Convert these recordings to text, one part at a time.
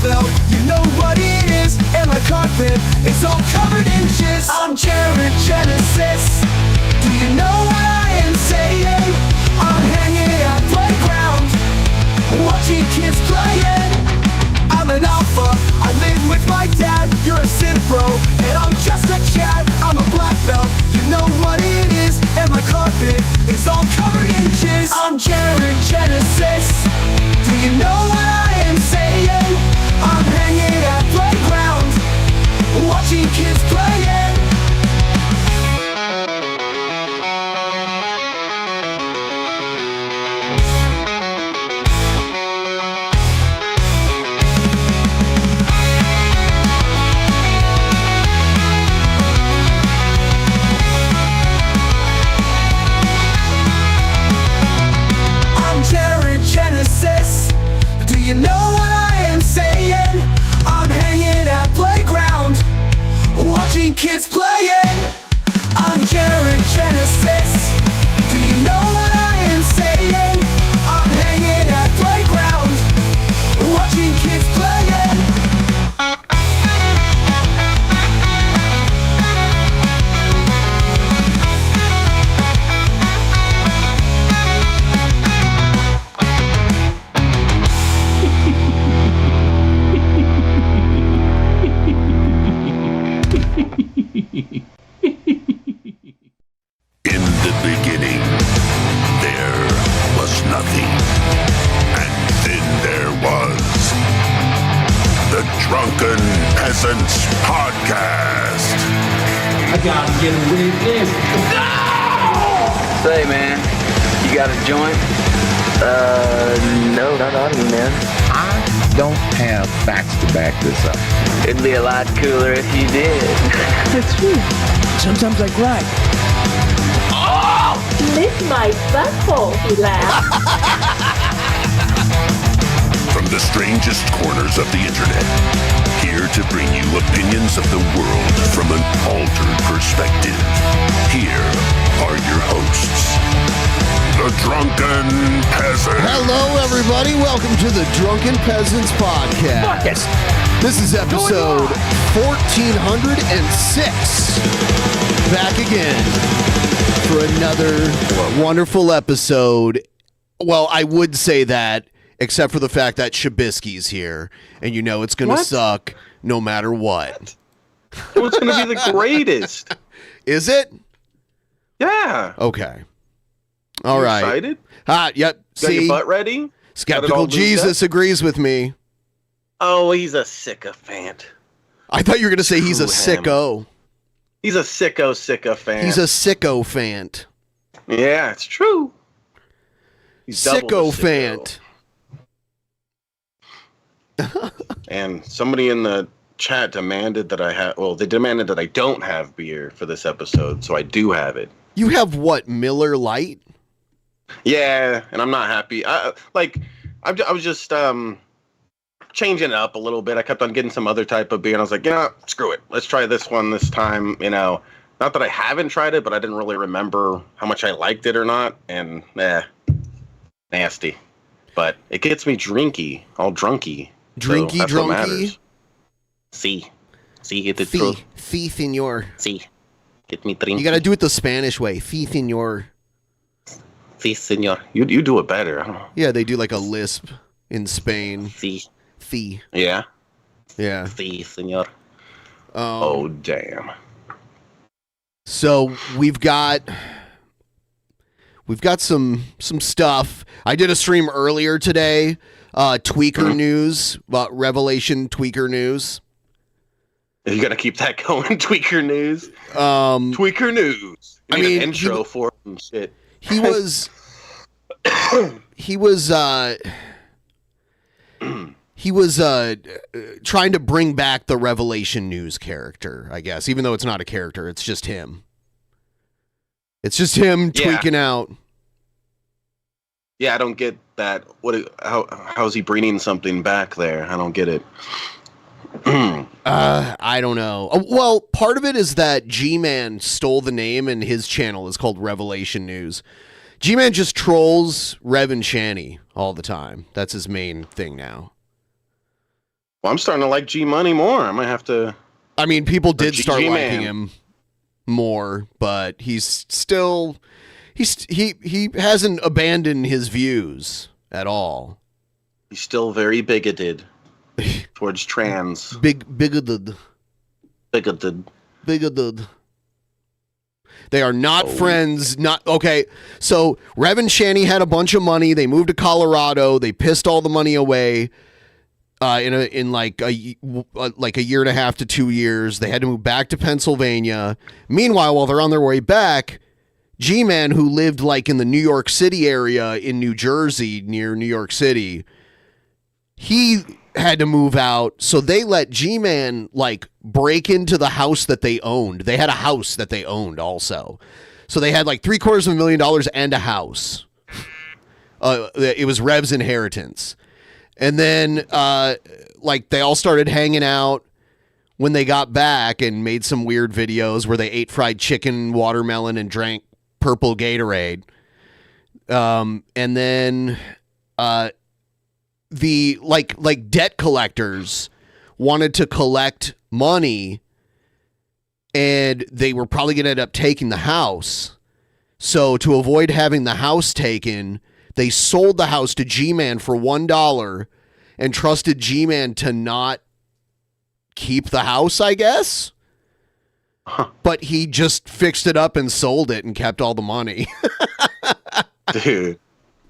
belt, you know what it is. And my carpet is all covered in jizz. I'm Jared Genesis. Do you know what I am saying? I'm hanging at playground, watching kids playing. I'm an alpha, I live with my dad. You're a synth bro, and I'm just a Chad. I'm a black belt, you know what it is. And my carpet is all covered in jizz. I'm Jared Genesis. Do you know what I am saying? I'm hanging at playground, watching kids playing. Genesis. Do you know what I am saying? I'm hanging at playground, watching kids playing. I'm Jared Genesis. Do you know what I am saying? I'm hanging at playground, watching kids playing. In the beginning, there was nothing. And then there was the Drunken Peasants Podcast. I gotta get a witness. No! Say, man, you got a joint? No, not on me, man. I don't have facts to back this up. It'd be a lot cooler if you did. That's true. Sometimes I cry. Oh! Lick my butthole, he laughed. From the strangest corners of the internet, here to bring you opinions of the world from an altered perspective. Here are your hosts, the Drunken Peasants. Hello, everybody. Welcome to the Drunken Peasants Podcast. This is episode 1406. Back again for another wonderful episode. Well, I would say that, except for the fact that Shabisky's here, and you know it's going to suck no matter what. It's going to be the greatest. Is it? Yeah. Okay. All right. Excited? Yep. Got your butt ready? Skeptical Jesus agrees with me. Oh, he's a sycophant. I thought you were going to say he's a sicko. He's a sycophant. He's a sycophant. Yeah, it's true. He's Sycophant. And somebody in the chat demanded that I have. Well, they demanded that I don't have beer for this episode, so I do have it. You have what, Miller Lite? Yeah, and I'm not happy. I was just changing it up a little bit. I kept on getting some other type of beer, and I was like, screw it. Let's try this one this time. You know, not that I haven't tried it, but I didn't really remember how much I liked it or not, and nasty. But it gets me drinky, all drunky. Drinky, so drunky? See, get the truth. Sí, señor. See, get me drinky. You gotta do it the Spanish way. Sí, señor. Sí, señor. You do it better. I don't know. Yeah, they do like a lisp in Spain. Sí. Sí. Yeah? Yeah. Sí, señor. Oh, damn. So we've got some stuff. I did a stream earlier today. Tweaker news, Revelation Tweaker news. You gotta keep that going, Tweaker news. Tweaker news. You need an intro for some shit. He was trying to bring back the Revelation news character, I guess, even though it's not a character, it's just him. It's just him tweaking out. Yeah, I don't get that. How's he bringing something back there? I don't get it. I don't know. Well, part of it is that G-Man stole the name and his channel is called Revelation News. G-Man just trolls Rev and Shanny all the time. That's his main thing now. Well, I'm starting to like G Money more. I might have to. I mean, people did start GG liking man. him more, but he's still he hasn't abandoned his views at all. He's still very bigoted towards trans. Bigoted. They are not friends. Not okay. So Rev and Shani had a bunch of money. They moved to Colorado. They pissed all the money away. In like a year and a half to 2 years, they had to move back to Pennsylvania. Meanwhile, while they're on their way back, G-Man, who lived like in the New York City area in New Jersey, near New York City, he had to move out. So they let G-Man like break into the house that they owned. They had a house that they owned also. So they had like $750,000 and a house. It was Rev's inheritance. And then, like, they all started hanging out when they got back and made some weird videos where they ate fried chicken, watermelon, and drank purple Gatorade. And then, the like debt collectors wanted to collect money, and they were probably going to end up taking the house. So to avoid having the house taken, they sold the house to G-Man for $1 and trusted G-Man to not keep the house, I guess. But he just fixed it up and sold it and kept all the money. Dude,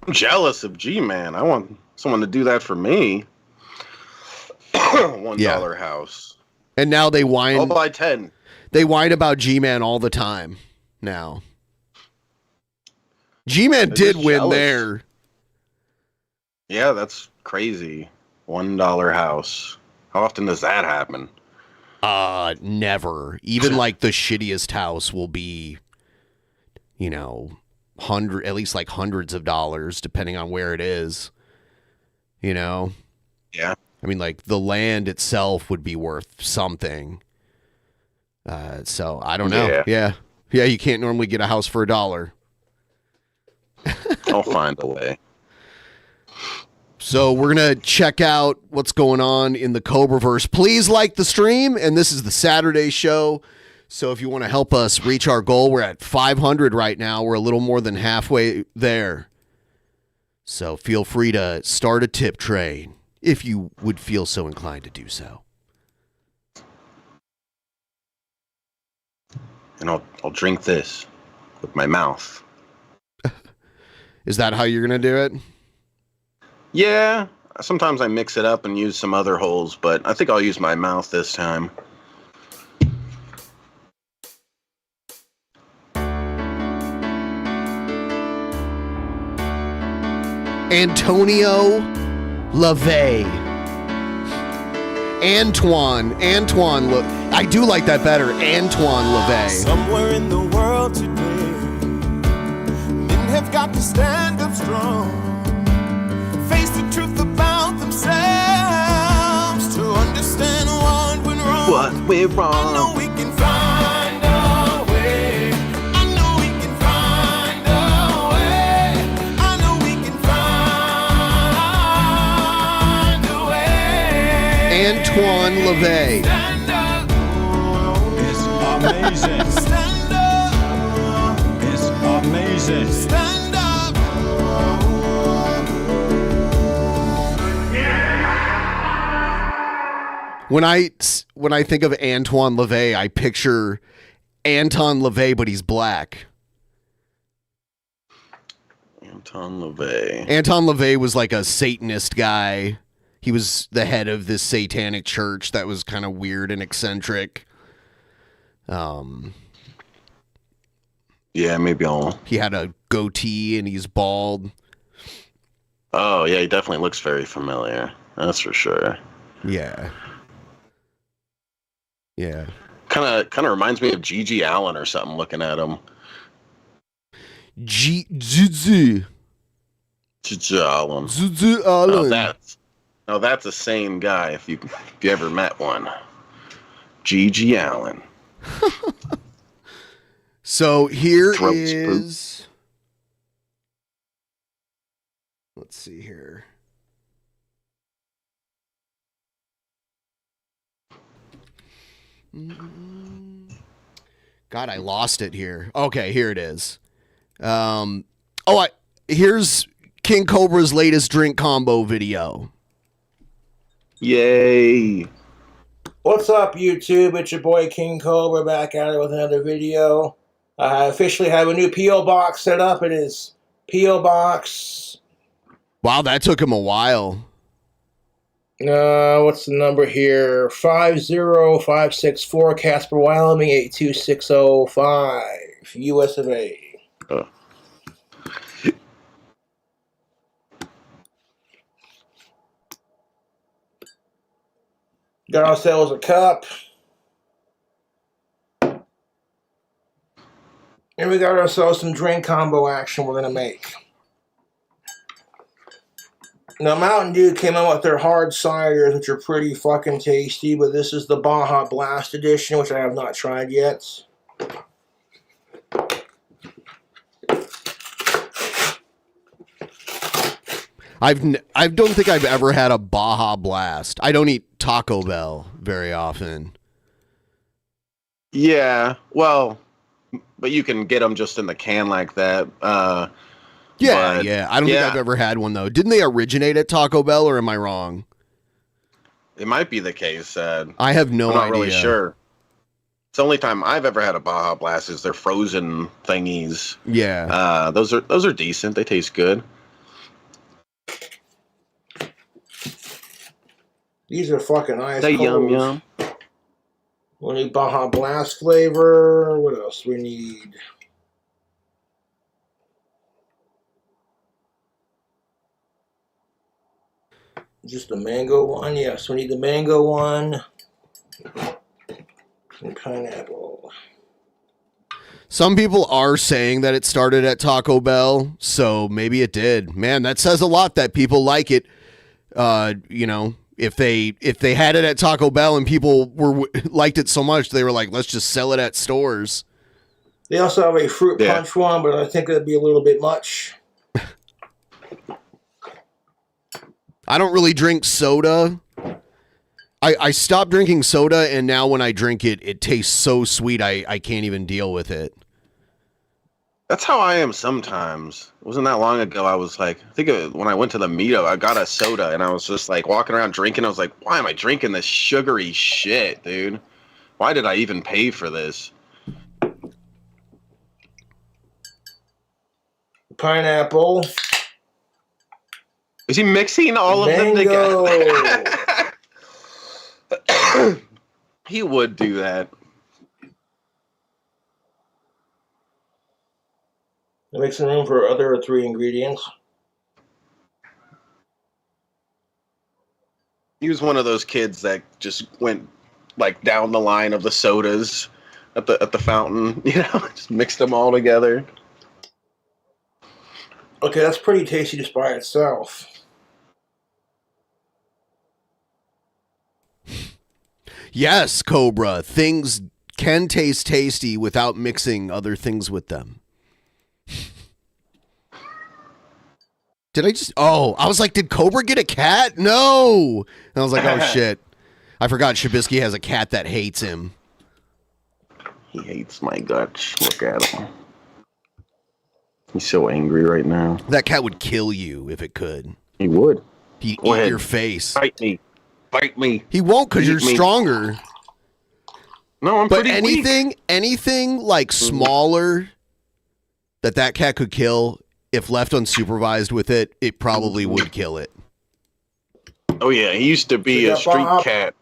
I'm jealous of G-Man. I want someone to do that for me. $1 house. And now they whine. I'll buy 10. They whine about G-Man all the time now. G-Man did win jealous. there. Yeah, that's crazy. $1 house. How often does that happen? Never. Even like the shittiest house will be, you know, at least like hundreds of dollars, depending on where it is. You know? Yeah. I mean, like the land itself would be worth something. So I don't know. Yeah. You can't normally get a house for $1. I'll find a way. So we're going to check out what's going on in the Cobraverse. Please like the stream, and this is the Saturday show. So if you want to help us reach our goal, we're at 500 right now. We're a little more than halfway there. So feel free to start a tip tray if you would feel so inclined to do so. And I'll drink this with my mouth. Is that how you're going to do it? Yeah, sometimes I mix it up and use some other holes, but I think I'll use my mouth this time. Antonio LaVey. Antoine. Look, I do like that better. Antoine LaVey. Somewhere in the world today, men have got to stand up strong. Face the truth about themselves to understand what went wrong. What went wrong? I know we can find a way. I know we can find a way. I know we can find a way. Antoine LaVey. Stand up. It's amazing. Stand up. It's amazing. Stand up. When I think of Antoine LaVey, I picture Anton LaVey, but he's black. Anton LaVey. Anton LaVey was like a Satanist guy. He was the head of this satanic church that was kind of weird and eccentric. Yeah, maybe He had a goatee and he's bald. Oh, yeah, he definitely looks very familiar. That's for sure. Yeah. Yeah. Kind of reminds me of Gigi Allen or something. Looking at him. Gigi Allen. Allen. That's the same guy. If you ever met one, Gigi Allen. So here Throat is. Let's see here. God, I lost it here. Okay, here it is. Here's King Cobra's latest drink combo video. Yay. What's up, YouTube? It's your boy King Cobra back at it with another video. I officially have a new P.O. box set up. It is P.O. Box. Wow, that took him a while. What's the number here? 50564 Casper, Wyoming 82605, US of A. Got ourselves a cup. And we got ourselves some drink combo action we're going to make. Now, Mountain Dew came out with their hard ciders, which are pretty fucking tasty, but this is the Baja Blast edition, which I have not tried yet. I don't think I've ever had a Baja Blast. I don't eat Taco Bell very often. Yeah, well, but you can get them just in the can like that. Yeah. I don't think I've ever had one, though. Didn't they originate at Taco Bell, or am I wrong? It might be the case. I have no idea. I'm not really sure. It's the only time I've ever had a Baja Blast is their frozen thingies. Yeah. Those are decent. They taste good. These are fucking nice. They yum. We need Baja Blast flavor. What else we need? Just the mango one? Yes, we need the mango one. And pineapple. Some people are saying that it started at Taco Bell, so maybe it did. Man, that says a lot that people like it. If they had it at Taco Bell and people liked it so much, they were like, let's just sell it at stores. They also have a fruit punch one, but I think that'd be a little bit much. I don't really drink soda. I stopped drinking soda, and now when I drink it, it tastes so sweet I can't even deal with it. That's how I am sometimes. It wasn't that long ago. I was like, when I went to the meetup, I got a soda, and I was just like walking around drinking. I was like, why am I drinking this sugary shit, dude? Why did I even pay for this? Pineapple. Is he mixing all of them together? He would do that. Make some room for other 3 ingredients. He was one of those kids that just went like down the line of the sodas at the fountain, just mixed them all together. Okay, that's pretty tasty just by itself. Yes, Cobra. Things can taste tasty without mixing other things with them. I was like, did Cobra get a cat? No. And I was like, oh shit. I forgot Shabisky has a cat that hates him. He hates my guts. Look at him. He's so angry right now. That cat would kill you if it could. He would. He'd eat your face. Bite me. Bite me. He won't because you're stronger. No, I'm pretty weak. Anything like smaller that cat could kill, if left unsupervised with it, it probably would kill it. Oh yeah, he used to be a street cat.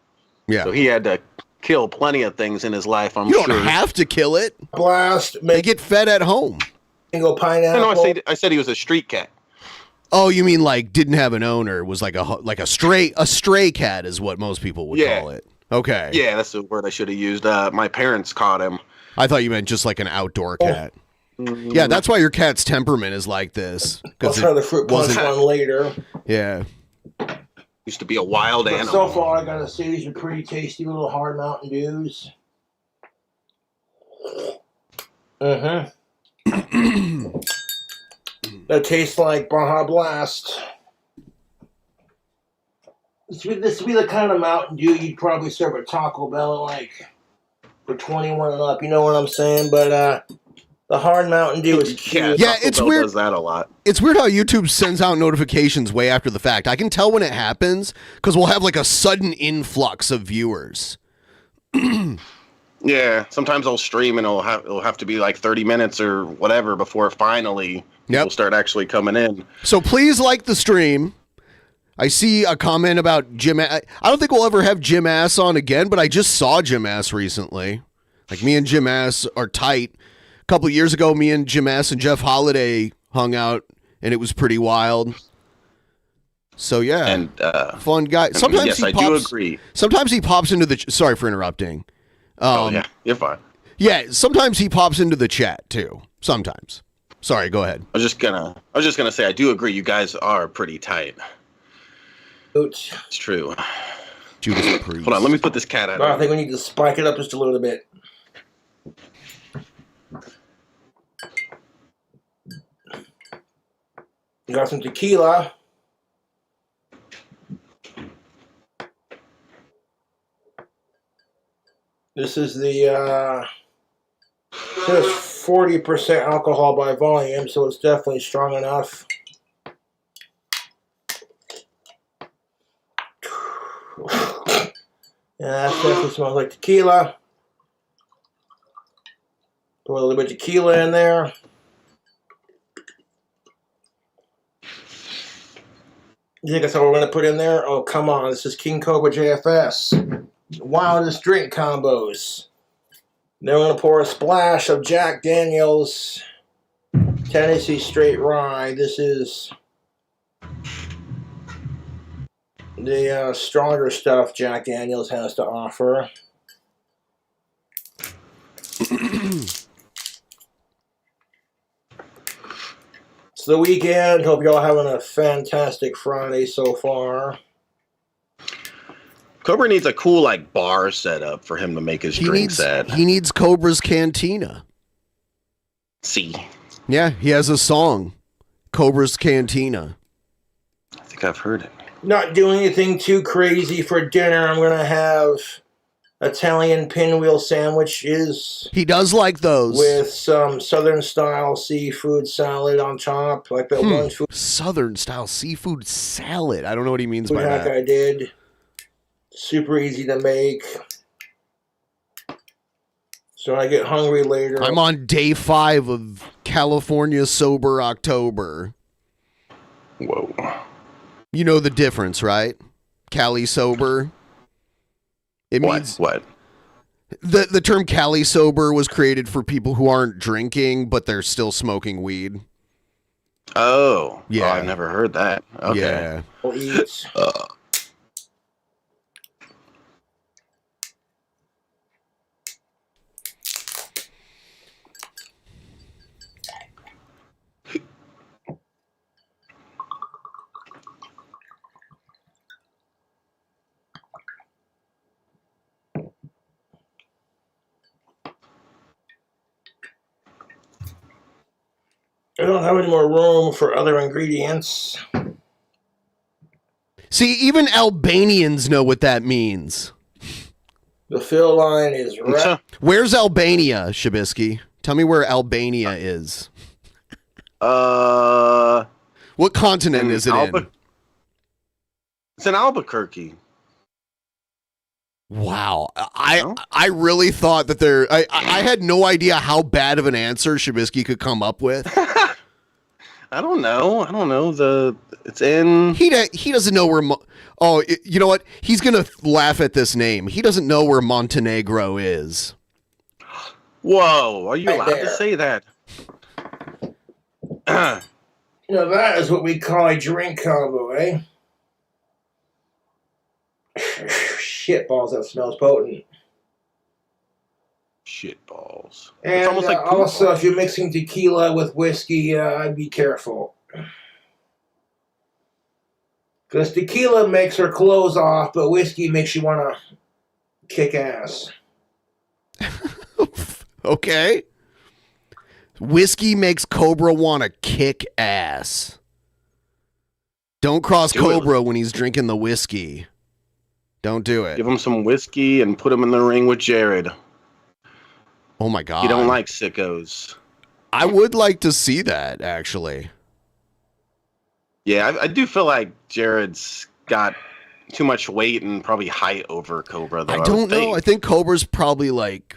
Yeah. So he had to kill plenty of things in his life, I'm sure. sure. You don't have to kill it. Blast. They get fed at home. Mango pineapple. No, I said he was a street cat. Oh, you mean like didn't have an owner? Was like a stray cat is what most people would call it. Okay. Yeah, that's the word I should have used. My parents caught him. I thought you meant just like an outdoor cat. Yeah, that's why your cat's temperament is like this. I'll try the fruit punch one later. Yeah. Used to be a wild animal. So far, I gotta say these are pretty tasty little hard Mountain Dews. That tastes like Baja Blast. This would be the kind of Mountain Dew you'd probably serve at Taco Bell at like for 21 and up. You know what I'm saying? But the hard Mountain Dew is cute. Yeah, it's Bell weird. Does that a lot. It's weird how YouTube sends out notifications way after the fact. I can tell when it happens because we'll have like a sudden influx of viewers. Yeah, sometimes I'll stream and it'll have to be like 30 minutes or whatever before finally people start actually coming in. So please like the stream. I see a comment about Jim. I don't think we'll ever have Jim Ass on again, but I just saw Jim Ass recently. Like me and Jim Ass are tight. A couple of years ago, me and Jim Ass and Jeff Holiday hung out, and it was pretty wild. So yeah, and fun guy. Sometimes yes, he I pops, do agree. Sometimes he pops into the. Sorry for interrupting. Oh yeah, you're fine. Yeah, sometimes he pops into the chat too. Sometimes. Sorry, go ahead. I was just gonna say I do agree. You guys are pretty tight. Oops. It's true. Judas Priest. Hold on, let me put this cat out. I think we need to spike it up just a little bit. Got some tequila. This is the says 40% alcohol by volume, so it's definitely strong enough. Yeah, that definitely smells like tequila. Put a little bit of tequila in there. You think that's all we're going to put in there? Oh, come on. This is King Cobra JFS. Wildest drink combos. Then we're going to pour a splash of Jack Daniels Tennessee Straight Rye. This is the stronger stuff Jack Daniels has to offer. It's the weekend. Hope y'all having a fantastic Friday so far. Cobra needs a cool like bar setup for him to make his drinks at. He needs Cobra's Cantina. See. Yeah, he has a song, Cobra's Cantina. I think I've heard it. Not doing anything too crazy for dinner. I'm going to have Italian pinwheel sandwiches. He does like those. With some Southern style seafood salad on top. Like that one food Southern style seafood salad. I don't know what he means by hack that. I did. Super easy to make. So I get hungry later. I'm on day 5 of California Sober October. Whoa. You know the difference, right? Cali Sober. It means what? The term Cali Sober was created for people who aren't drinking, but they're still smoking weed. Oh. Yeah. Oh, I've never heard that. Okay. Yeah. I don't have any more room for other ingredients. See, even Albanians know what that means. The fill line is right. Where's Albania, Shabisky? Tell me where Albania is. What continent is it in? It's in Albuquerque. Wow. I really thought that I had no idea how bad of an answer Shabisky could come up with. I don't know. It's in. He doesn't know where. You know what? He's gonna laugh at this name. He doesn't know where Montenegro is. Whoa! Are you allowed to say that? Now that is what we call a drink combo, eh? Shit balls, that smells potent. Shit balls. And it's almost like also, if you're mixing tequila with whiskey, I'd be careful. Because tequila makes her clothes off, but whiskey makes you want to kick ass. Okay. Whiskey makes Cobra want to kick ass. Don't cross Cobra when he's drinking the whiskey. Don't do it. Give him some whiskey and put him in the ring with Jared. Oh my god. You don't like sickos. I would like to see that, actually. Yeah, I do feel like Jared's got too much weight and probably height over Cobra, though. I don't know. I think Cobra's probably like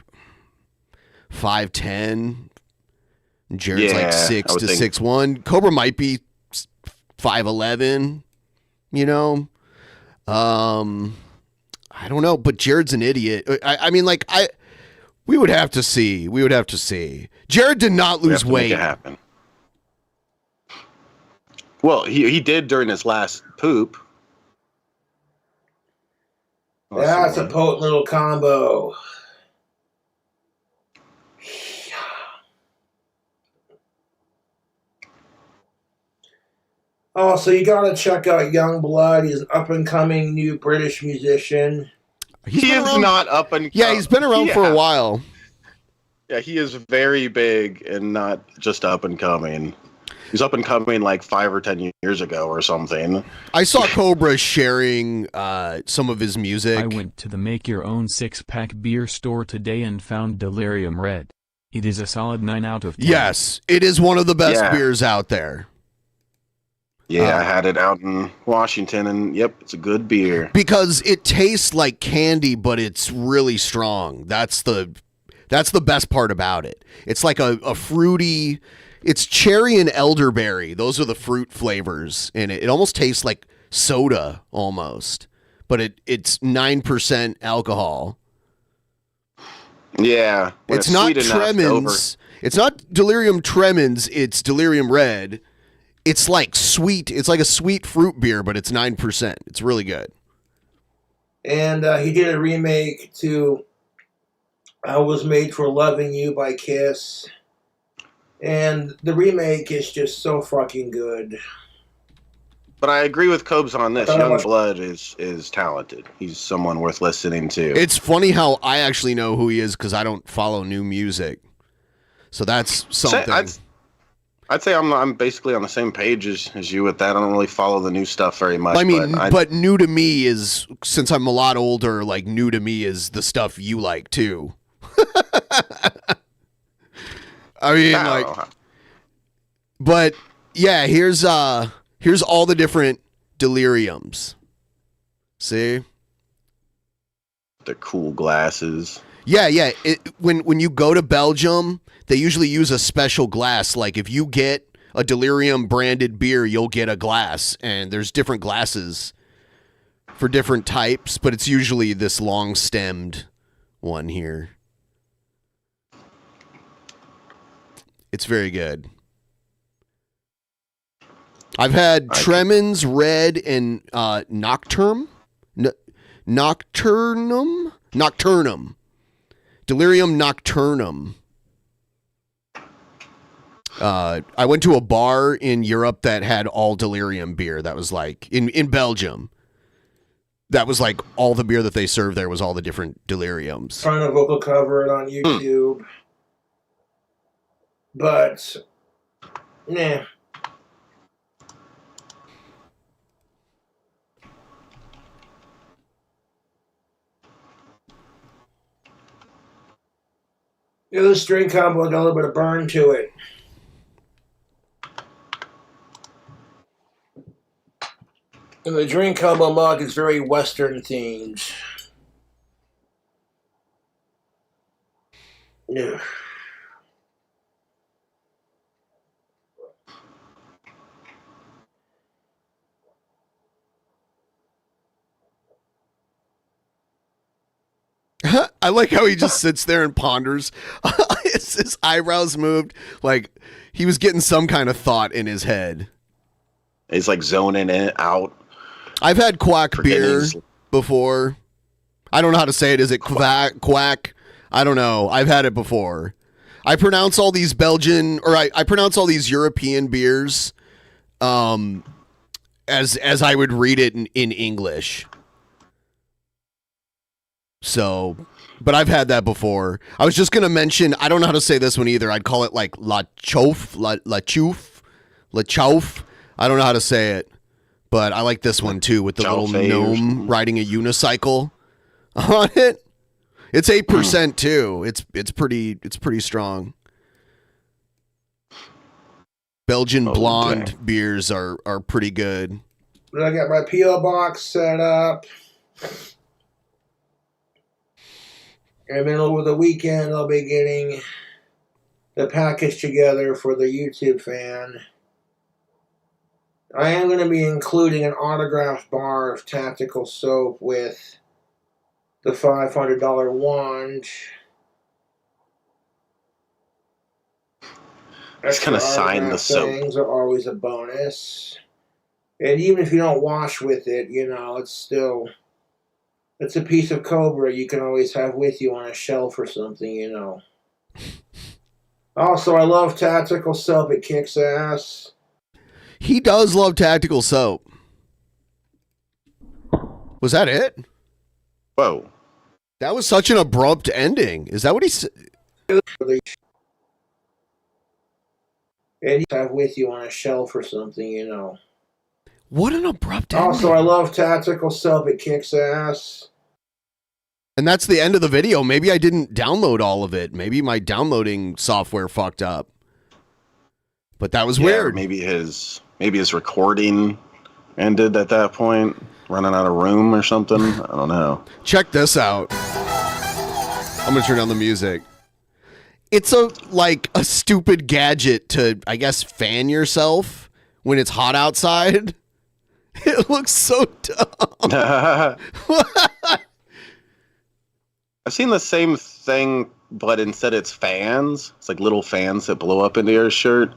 5'10". Jared's like 6 to 6'1". Cobra might be 5'11", you know? I don't know, but Jared's an idiot. I mean, like, we would have to see. We would have to see. Jared did not lose weight. Make it happen. Well, he did during his last poop. That's a potent little combo. Oh, so you gotta check out Youngblood. He's an up-and-coming new British musician. He is not up and yeah, he's been around for a while. Yeah, he is very big and not just up and coming. He's up and coming like 5 or 10 years ago or something. I saw Cobra sharing some of his music. I went to the Make Your Own 6-pack beer store today and found Delirium Red. It is a solid 9 out of 10. Yes, it is one of the best beers out there. Yeah, I had it out in Washington, and yep, it's a good beer. Because it tastes like candy, but it's really strong. That's the best part about it. It's like a fruity... It's cherry and elderberry. Those are the fruit flavors in it. It almost tastes like soda, almost. But it's 9% alcohol. Yeah. It's not Tremens. It's not Delirium Tremens. It's Delirium Red. It's like sweet. It's like a sweet fruit beer, but it's 9%. It's really good. And he did a remake to I Was Made for Loving You by Kiss. And the remake is just so fucking good. But I agree with Cobes on this. Youngblood is talented. He's someone worth listening to. It's funny how I actually know who he is because I don't follow new music. So that's something. I'd say I'm basically on the same page as you with that. I don't really follow the new stuff very much. I mean, but new to me is, since I'm a lot older, like new to me is the stuff you like too. I mean, but yeah, here's all the different deliriums. See? The cool glasses. Yeah. When you go to Belgium, they usually use a special glass. Like if you get a delirium branded beer, you'll get a glass, and there's different glasses for different types, but it's usually this long stemmed one here. It's very good. I've had Tremens Red and Nocturnum. Delirium Nocturnum. I went to a bar in Europe that had all delirium beer. That was like in Belgium. That was like all the beer that they served there was all the different deliriums. Trying to vocal cover it on YouTube. But, nah. Yeah, this string combo got a little bit of burn to it. And the drink combo mug is very Western themed. Yeah. I like how he just sits there and ponders. His eyebrows moved like he was getting some kind of thought in his head. He's like zoning it out. I've had quack beer before. I don't know how to say it. Is it quack? I don't know. I've had it before. I pronounce all these Belgian, or I pronounce all these European beers as I would read it in English. So, but I've had that before. I was just going to mention, I don't know how to say this one either. I'd call it like La Chouf. I don't know how to say it, but I like this one too with the little gnome riding a unicycle on it. It's 8% too. It's pretty strong. Belgian blonde beers are pretty good. I got my P.O. box set up. And then over the weekend, I'll be getting the package together for the YouTube fan. I am going to be including an autographed bar of tactical soap with the $500 wand. Just kind of sign the soap. Things are always a bonus. And even if you don't wash with it, you know, it's a piece of Cobra you can always have with you on a shelf or something, you know. Also, I love tactical soap. It kicks ass. He does love tactical soap. Was that it? Whoa. That was such an abrupt ending. Is that what he said? And you have with you on a shelf or something, you know. What an abrupt ending. Also, I love tactical soap. It kicks ass. And that's the end of the video. Maybe I didn't download all of it. Maybe my downloading software fucked up. But that was weird. Maybe his recording ended at that point. Running out of room or something. I don't know. Check this out. I'm going to turn down the music. It's like a stupid gadget to, I guess, fan yourself when it's hot outside. It looks so dumb. I've seen the same thing, but instead it's fans. It's like little fans that blow up into your shirt.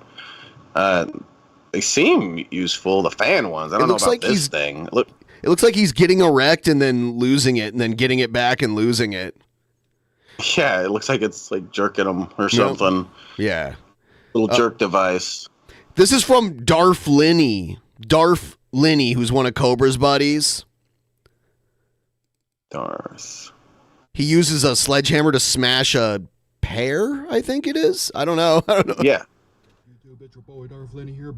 They seem useful, the fan ones. I don't know about like this thing. It looks like he's getting erect and then losing it and then getting it back and losing it. Yeah, it looks like it's like jerking him or something. Yeah. Little jerk device. This is from Darf Linney. Darf Linney, who's one of Cobra's buddies. Darf. He uses a sledgehammer to smash a pear, I think it is. I don't know. Yeah. YouTube, it's your boy Darf Linney here,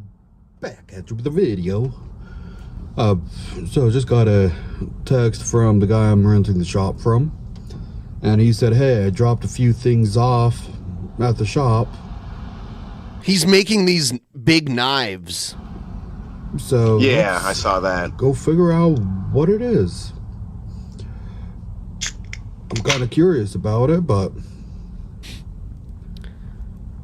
back at you with the video. So just got a text from the guy I'm renting the shop from. And he said, hey, I dropped a few things off at the shop. He's making these big knives. So yeah, I saw that. Go figure out what it is. I'm kind of curious about it, but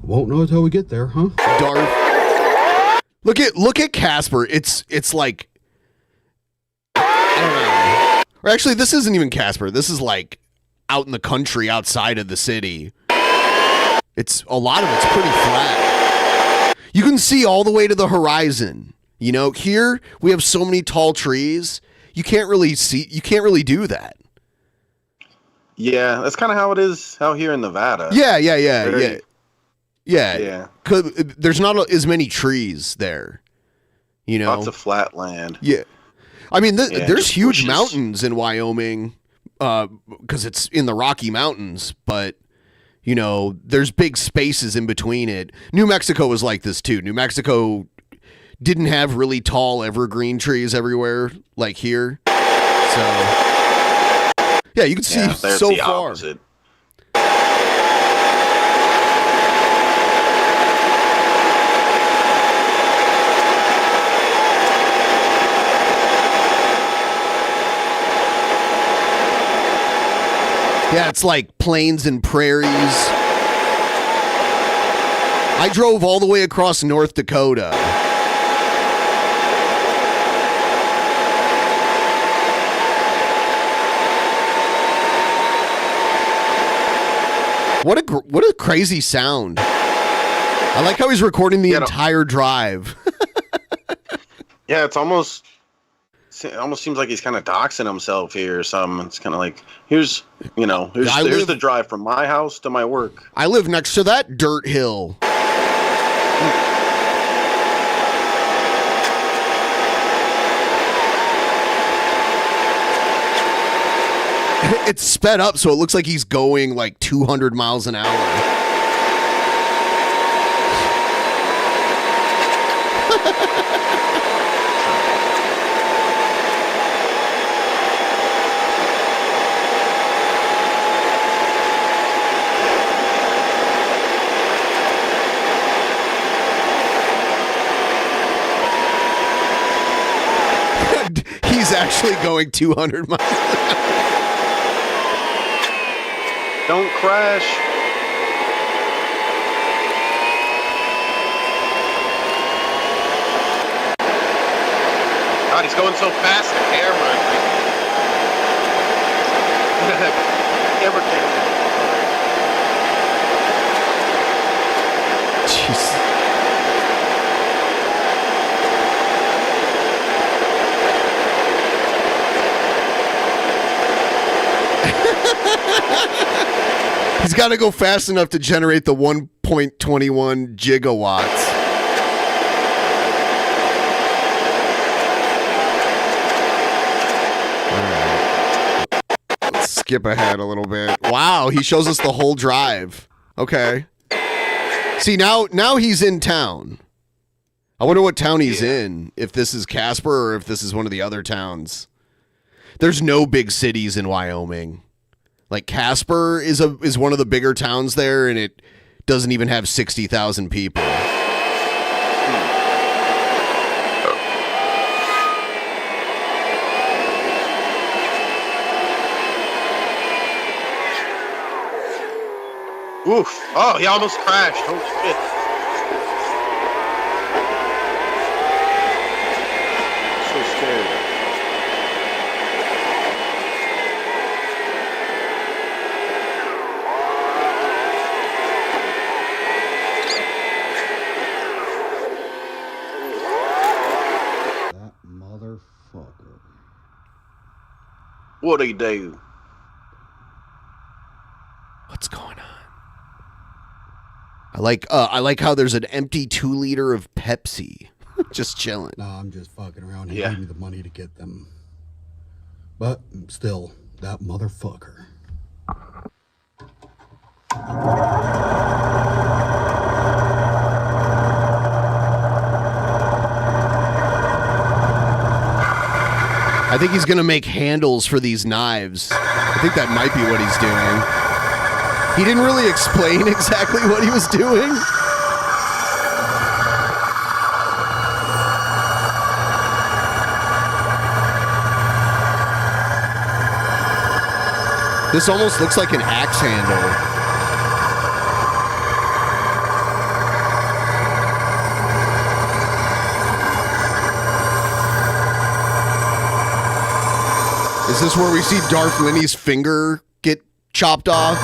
won't know until we get there, huh? Darf. Look at Casper. It's like, I don't know. Or actually, this isn't even Casper. This is like out in the country outside of the city. It's a lot of it's pretty flat. You can see all the way to the horizon. You know, here we have so many tall trees. You can't really do that. Yeah, that's kind of how it is out here in Nevada. Yeah. There's not as many trees there. You know, lots of flat land. Yeah. I mean, there's huge mountains in Wyoming because it's in the Rocky Mountains, but, you know, there's big spaces in between it. New Mexico was like this, too. New Mexico didn't have really tall evergreen trees everywhere like here. So, yeah, you can see so far. Opposite. Yeah, it's like plains and prairies. I drove all the way across North Dakota. What a crazy sound. I like how he's recording the entire drive. Yeah, it almost seems like he's kind of doxing himself here or something. It's kind of like, here's the drive from my house to my work. I live next to that dirt hill. It's sped up, so it looks like he's going like 200 miles an hour. actually going 200 miles. Don't crash. God, he's going so fast, the camera. Camera can't. Jeez. He's got to go fast enough to generate the 1.21 gigawatts. Let's skip ahead a little bit. Wow, he shows us the whole drive. Okay. See, now he's in town. I wonder what town he's in, if this is Casper or if this is one of the other towns. There's no big cities in Wyoming. Like Casper is one of the bigger towns there, and it doesn't even have 60,000 people. Oof. Oh, he almost crashed. Oh, shit. So scared. That motherfucker. What'd he do? What's going on? I like how there's an empty 2-liter of Pepsi, just chilling. No, I'm just fucking around. He Yeah. gave me the money to get them. But still, that motherfucker. I think he's gonna make handles for these knives. I think that might be what he's doing. He didn't really explain exactly what he was doing. This almost looks like an axe handle. Is this where we see Darf Linney's finger get chopped off?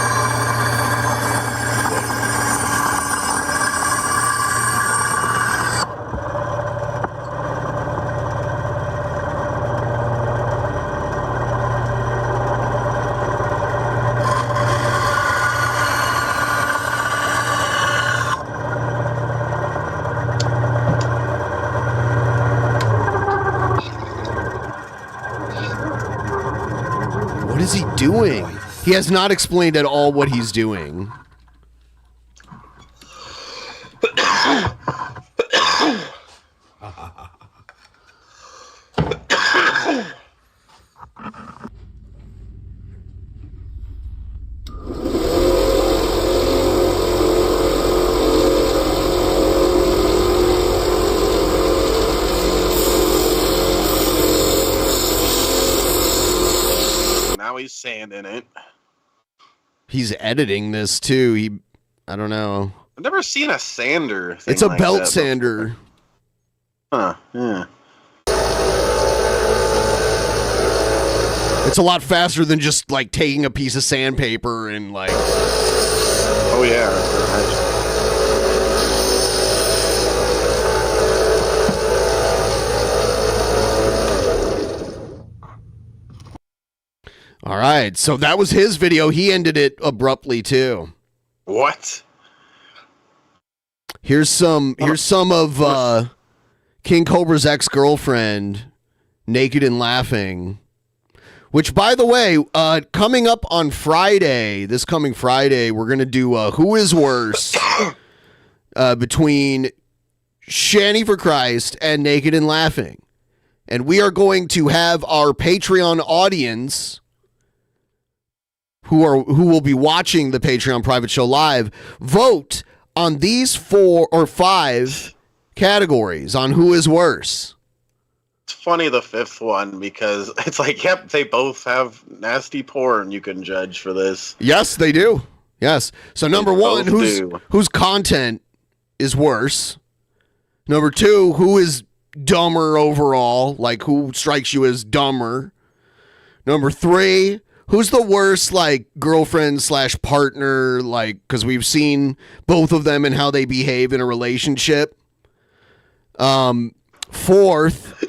What is he doing? He has not explained at all what he's doing. Now he's sanding it. He's editing this too. I don't know. I've never seen a sander thing It's a like belt that sander. before. Huh, yeah. It's a lot faster than just like taking a piece of sandpaper and like. Oh yeah. All right, so that was his video. He ended it abruptly too. What? Here's some of King Cobra's ex-girlfriend naked and laughing. Which, by the way, coming up on Friday, this coming Friday, we're gonna do Who Is Worse between Shanny for Christ and Naked and Laughing, and we are going to have our Patreon audience who will be watching the Patreon private show live vote on these 4 or 5 categories on Who Is Worse. funny the fifth one because it's like, yep, they both have nasty porn you can judge for this. Yes, they do. Yes. So number one, both whose content is worse? Number two, who is dumber overall? Like, who strikes you as dumber? Number three, who's the worst, like, girlfriend / partner? Like, because we've seen both of them and how they behave in a relationship. Fourth,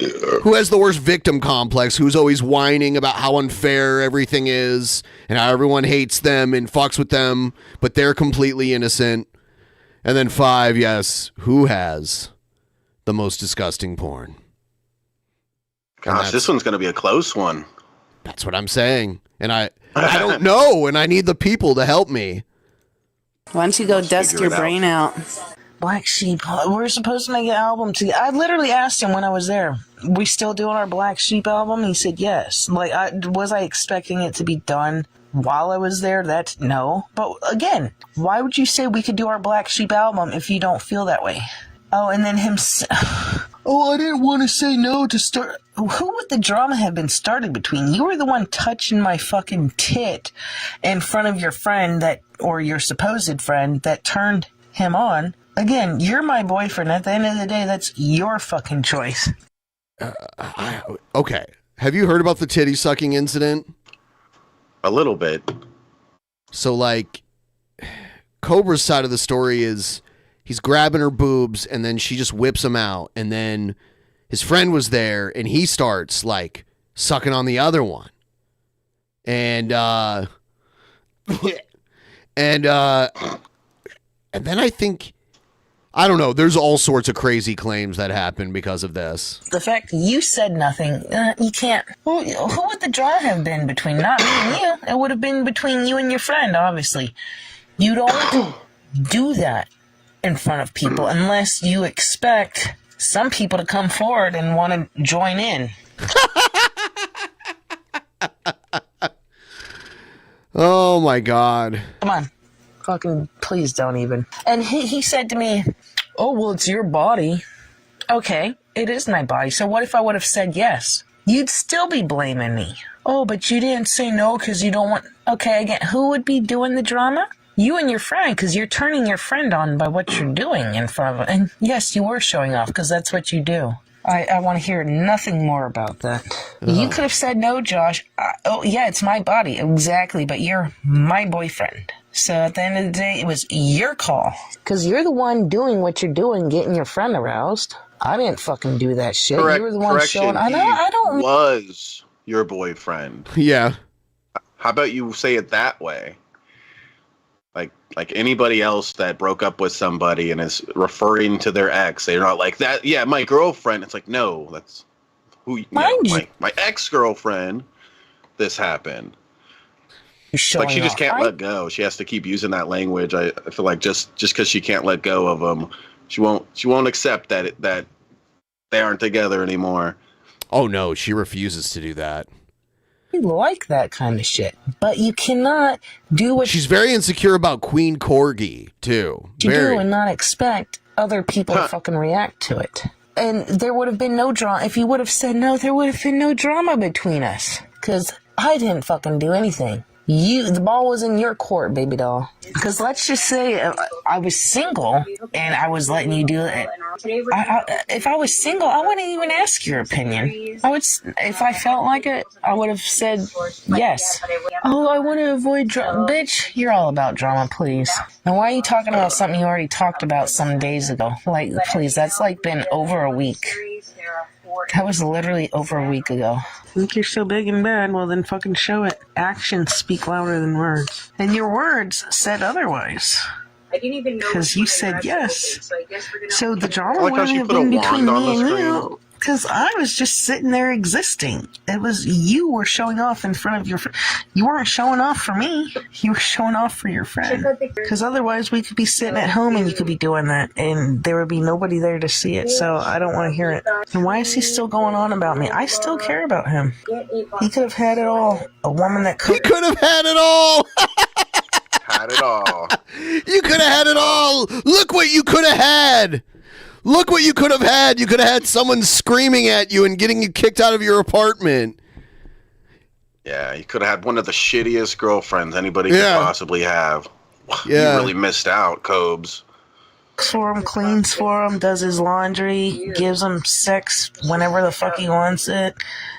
who has the worst victim complex? Who's always whining about how unfair everything is and how everyone hates them and fucks with them, but they're completely innocent. And then 5, yes, who has the most disgusting porn? Gosh, this one's going to be a close one. That's what I'm saying. And I don't know, and I need the people to help me. Why don't you go dust your brain out? Black Sheep, we're supposed to make an album together. I literally asked him when I was there, we still doing our Black Sheep album? He said yes. Like, was I expecting it to be done while I was there? That's no. But again, why would you say we could do our Black Sheep album if you don't feel that way? Oh, and then him... Oh, I didn't want to say no to start... Who would the drama have been started between? You were the one touching my fucking tit in front of your friend that, or your supposed friend that turned him on. Again, you're my boyfriend. At the end of the day, that's your fucking choice. Okay. Have you heard about the titty sucking incident? A little bit. So, like, Cobra's side of the story is he's grabbing her boobs and then she just whips him out. And then his friend was there and he starts, like, sucking on the other one. And then I think... I don't know. There's all sorts of crazy claims that happen because of this. The fact that you said nothing, you can't... Who would the drama have been between? Not me and you. It would have been between you and your friend, obviously. You don't do that in front of people unless you expect some people to come forward and want to join in. Oh, my God. Come on. Fucking please don't even. And he said to me, oh, well, it's your body. Okay, it is my body. So what if I would have said yes? You'd still be blaming me. Oh, but you didn't say no because you don't want... Okay, again, who would be doing the drama? You and your friend, because you're turning your friend on by what you're doing in front of him. And yes, you were showing off because that's what you do. I want to hear nothing more about that. You could have said no, Josh. Oh, yeah, it's my body. Exactly, but you're my boyfriend. So at the end of the day, it was your call. Because you're the one doing what you're doing, getting your friend aroused. I didn't fucking do that shit. Correct, You were the one showing... I don't... was your boyfriend. Yeah. How about you say it that way? Like anybody else that broke up with somebody and is referring to their ex, they're not like that. Yeah, my girlfriend. It's like, no, that's who. My ex-girlfriend. This happened. Like she just can't let go. She has to keep using that language. I feel like just because she can't let go of them, she won't accept that they aren't together anymore. Oh no, she refuses to do that. I like that kind of shit, but you cannot do what she's very insecure about Queen Corgi too. You do and not expect other people to fucking react to it. And there would have been no drama if you would have said no. There would have been no drama between us because I didn't fucking do anything. The ball was in your court, baby doll. Because let's just say I was single and I was letting you do it. If I was single, I wouldn't even ask your opinion. If I felt like it, I would have said yes. Oh, I want to avoid drama. Bitch, you're all about drama, please. And why are you talking about something you already talked about some days ago? Like, please, that's like been over a week. That was literally over a week ago. Think you're so big and bad? Well, then fucking show it. Actions speak louder than words. And your words said otherwise. Because you said yes. So the drama wouldn't have been between me and you. Because I was just sitting there existing. It was you were showing off in front of your friend. You weren't showing off for me. You were showing off for your friend. Because otherwise we could be sitting at home and you could be doing that. And there would be nobody there to see it. So I don't want to hear it. And why is he still going on about me? I still care about him. He could have had it all. A woman that could... He could have had it all! Had it all. You could have had it all! Look what you could have had! Look what you could have had. You could have had someone screaming at you and getting you kicked out of your apartment. Yeah, you could have had one of the shittiest girlfriends anybody could possibly have. Yeah. You really missed out, Cobes. For him, cleans for him, does his laundry, gives him sex whenever the fuck he wants it.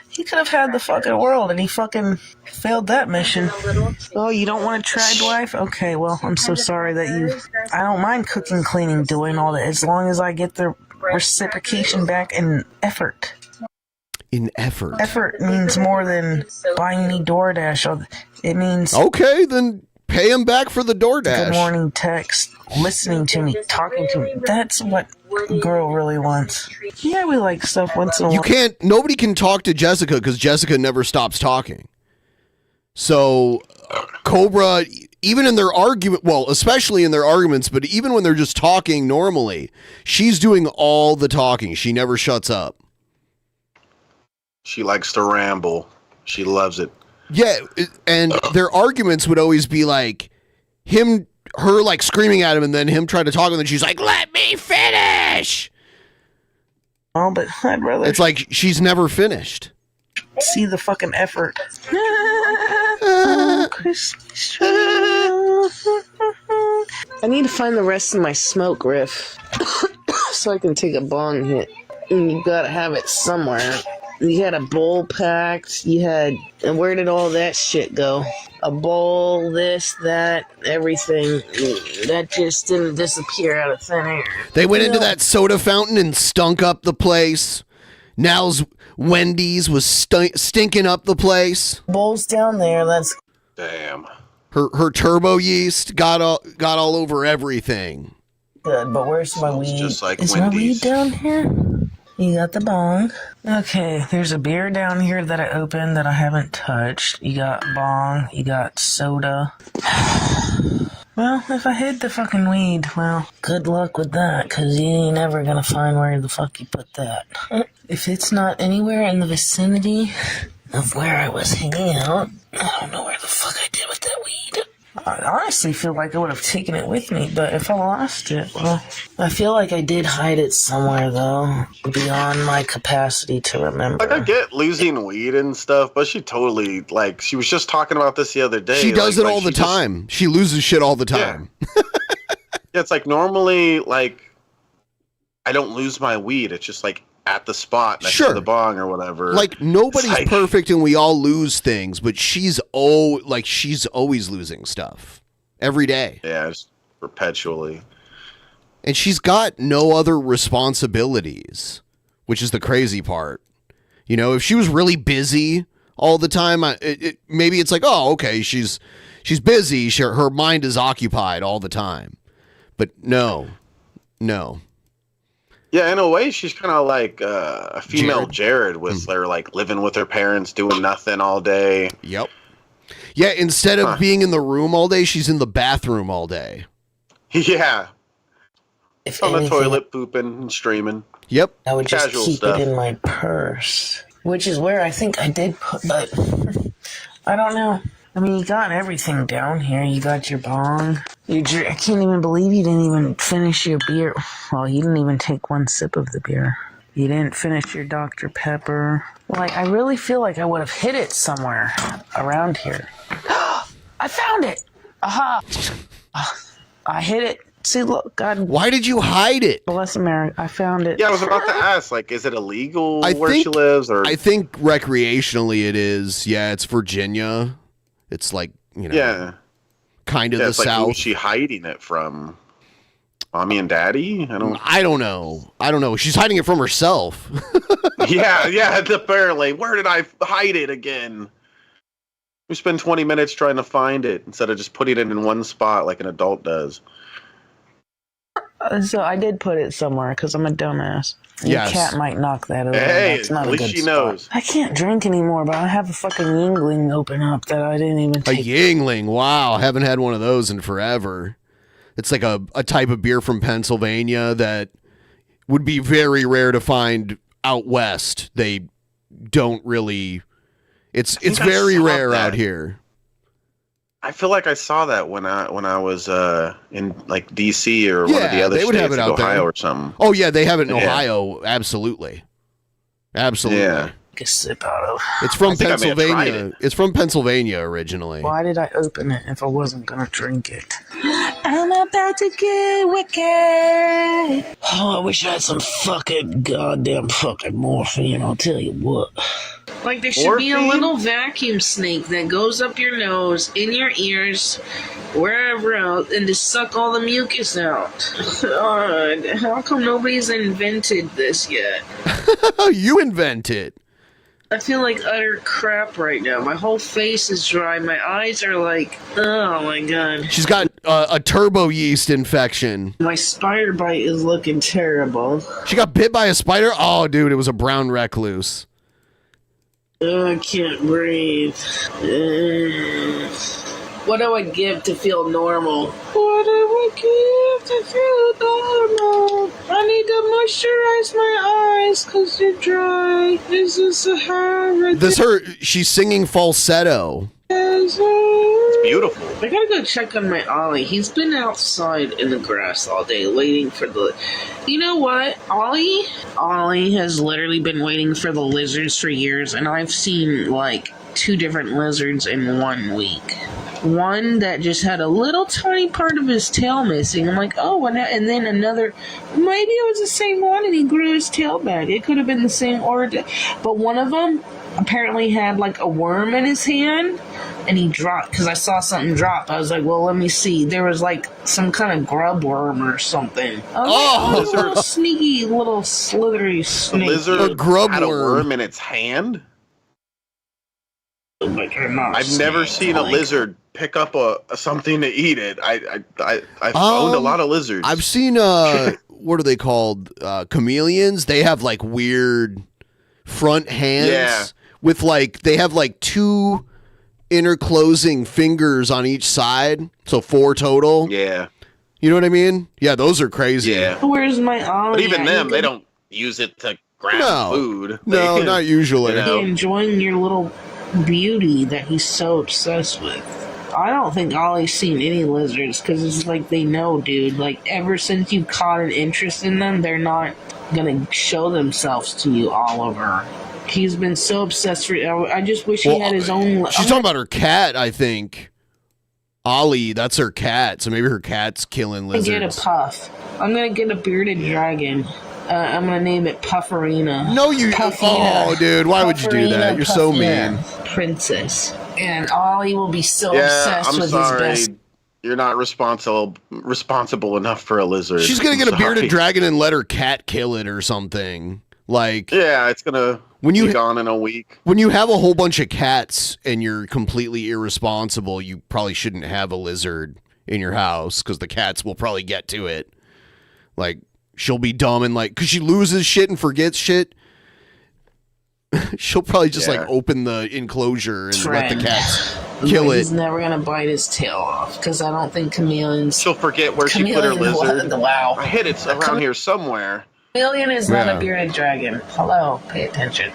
He could have had the fucking world, and he fucking failed that mission. Oh, you don't want a trad wife? Okay, well, I'm so sorry that you... I don't mind cooking, cleaning, doing all that, as long as I get the reciprocation back in effort. In effort? Effort means more than buying me DoorDash. It means... Okay, then pay him back for the DoorDash. Good morning text, listening to me, talking to me. That's what a girl really wants. Yeah, we like stuff once in a while. You can't... Nobody can talk to Jessica because Jessica never stops talking. So, Cobra, even in their argument... Well, especially in their arguments, but even when they're just talking normally, she's doing all the talking. She never shuts up. She likes to ramble. She loves it. Yeah, and their arguments would always be like her like screaming at him, and then him trying to talk, and then she's like, "Let me finish." Oh, but I'd rather. It's like she's never finished. See the fucking effort. Christmas. I need to find the rest of my smoke riff so I can take a bong hit. And you gotta have it somewhere. You had a bowl packed, and where did all that shit go? A bowl, this, that, everything. That just didn't disappear out of thin air. They went into that soda fountain and stunk up the place. Now's Wendy's was stinking up the place. Bowl's down there, that's... Damn. Her turbo yeast got all over everything. Good, but where's my weed? Just like Is Wendy's. my weed down here? You got the bong. Okay, there's a beer down here that I opened that I haven't touched. You got bong, you got soda. Well, if I hid the fucking weed, well, good luck with that, because you ain't never gonna find where the fuck you put that. If it's not anywhere in the vicinity of where I was hanging out, I don't know where the fuck I did with that weed. I honestly feel like I would have taken it with me, but if I lost it, well, I feel like I did hide it somewhere, though, beyond my capacity to remember. Like, I get losing weed and stuff, but she totally, like, she was just talking about this the other day. She does it all the time. She loses shit all the time. Yeah. Yeah, it's like normally, like, I don't lose my weed. It's just like at the spot next to the bong or whatever. Like, nobody's perfect and we all lose things, but she's always losing stuff every day. Yeah, just perpetually. And she's got no other responsibilities, which is the crazy part. You know, if she was really busy all the time, maybe it's like, oh, okay, she's busy. Her mind is occupied all the time. But no. Yeah, in a way, she's kind of like a female Jared with her, like, living with her parents, doing nothing all day. Yep. Yeah, instead of being in the room all day, she's in the bathroom all day. Yeah. If on anything, the toilet, pooping and streaming. Yep. I would just Casual keep stuff. it in my purse, which is where I think I did put, but I don't know. I mean, you got everything down here. You got your bong. I can't even believe you didn't even finish your beer. Well, you didn't even take one sip of the beer. You didn't finish your Dr. Pepper. Like, I really feel like I would have hid it somewhere around here. I found it! Aha! I hit it. See, look, God. Why did you hide it? Bless America. I found it. Yeah, I was about to ask, like, is it illegal where she lives? Or I think recreationally it is. Yeah, it's Virginia. It's like, you know, kind of the it's like, South. who's she hiding it from? Mommy and Daddy? I don't know. She's hiding it from herself. yeah, apparently. Where did I hide it again? We spend 20 minutes trying to find it instead of just putting it in one spot like an adult does. So I did put it somewhere because I'm a dumbass. Yes. Your cat might knock that over. Hey, That's not at a least good she spot. knows. I can't drink anymore, but I have a fucking Yingling open up that I didn't even A take. Yingling. Wow. Haven't had one of those in forever. It's like a type of beer from Pennsylvania that would be very rare to find out west. They don't really... It's very rare out here. I feel like I saw that when I was in like DC or one of the other they would states, have it like out Ohio there. or something. Oh yeah, they have it in Yeah. Ohio. Absolutely. Yeah. A sip out of. It's from I think I may have tried Pennsylvania. It's from Pennsylvania originally. Why did I open it if I wasn't gonna drink it? I'm about to get wicked. Oh, I wish I had some fucking goddamn fucking morphine. I'll tell you what. Like there should be a Morphine? little vacuum snake that goes up your nose, in your ears, wherever else, and just suck all the mucus out. God, how come nobody's invented this yet? You invent it. I feel like utter crap right now. My whole face is dry. My eyes are like, oh my god. She's got a turbo yeast infection. My spider bite is looking terrible. She got bit by a spider? Oh, dude, it was a brown recluse. I can't breathe. What do I give to feel normal? What do I give to feel normal? I need to moisturize my eyes because they're dry. This is a hard. She's singing falsetto. It's beautiful. I gotta go check on my Ollie. He's been outside in the grass all day waiting for the... You know what? Ollie has literally been waiting for the lizards for years, and I've seen like 2 different lizards in 1 week. One that just had a little tiny part of his tail missing. I'm like, oh, and then another, maybe it was the same one and he grew his tail back. It could have been the same order. But one of them apparently had like a worm in his hand and he dropped, because I saw something drop. I was like, well, let me see. There was like some kind of grub worm or something. Oh, like, little sneaky, little slithery snake. The lizard had a worm in its hand? I've never seen a lizard pick up something to eat it. I've owned a lot of lizards. I've seen what are they called? Chameleons. They have like weird front hands with like they have like 2 interclosing fingers on each side, so 4 total. Yeah. You know what I mean? Yeah, those are crazy. Yeah. Where's my Ollie? But even them, they don't use it to grab food. No, not usually. You know? Enjoying your little beauty that he's so obsessed with. I don't think Ollie's seen any lizards because it's like they know, dude. Like ever since you caught an interest in them, they're not gonna show themselves to you, Oliver. He's been so obsessed with. I just wish he had his own. She's talking about her cat, I think. Ollie, that's her cat. So maybe her cat's killing lizards. I'm gonna get a puff. I'm gonna get a bearded dragon. I'm gonna name it Pufferina. No, you. Puffina. Oh, dude, why would you do that? You're so mean. Princess. And Ollie will be so obsessed with his best. You're not responsible enough for a lizard. She's gonna get I'm a bearded sorry. dragon and let her cat kill it or something. Like, yeah, it's gonna be gone in a week. When you have a whole bunch of cats and you're completely irresponsible, you probably shouldn't have a lizard in your house because the cats will probably get to it. Like, she'll be dumb and like, because she loses shit and forgets shit. She'll probably just like open the enclosure and let the cats kill it. He's never gonna bite his tail off because I don't think chameleons. She'll forget where she put her lizard. Wow. I hit it around here somewhere. Chameleon is not a bearded dragon. Hello, pay attention.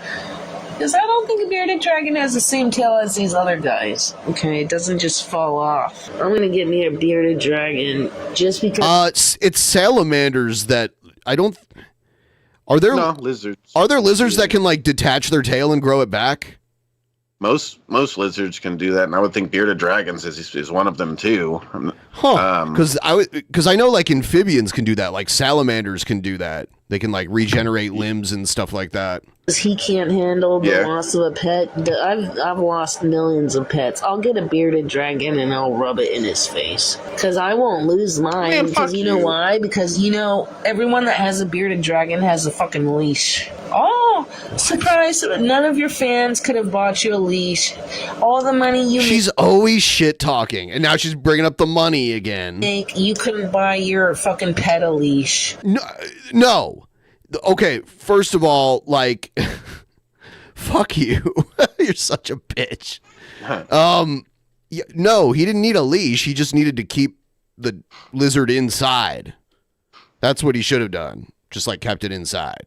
Because I don't think a bearded dragon has the same tail as these other guys. Okay, it doesn't just fall off. I'm gonna get me a bearded dragon just because. It's salamanders that I don't. Are there lizards? Are there lizards that can like detach their tail and grow it back? Most lizards can do that, and I would think bearded dragons is one of them too. Huh? Because I know like amphibians can do that. Like salamanders can do that. They can like regenerate limbs and stuff like that. He can't handle the loss of a pet. I've lost millions of pets. I'll get a bearded dragon and I'll rub it in his face. Because I won't lose mine. Because you know why? Because, you know, everyone that has a bearded dragon has a fucking leash. Oh, surprise. None of your fans could have bought you a leash. All the money you She's always shit talking. And now she's bringing up the money again. make, you couldn't buy your fucking pet a leash. No. Okay, first of all, like, fuck you. You're such a bitch. No, he didn't need a leash. He just needed to keep the lizard inside. That's what he should have done. Just like kept it inside.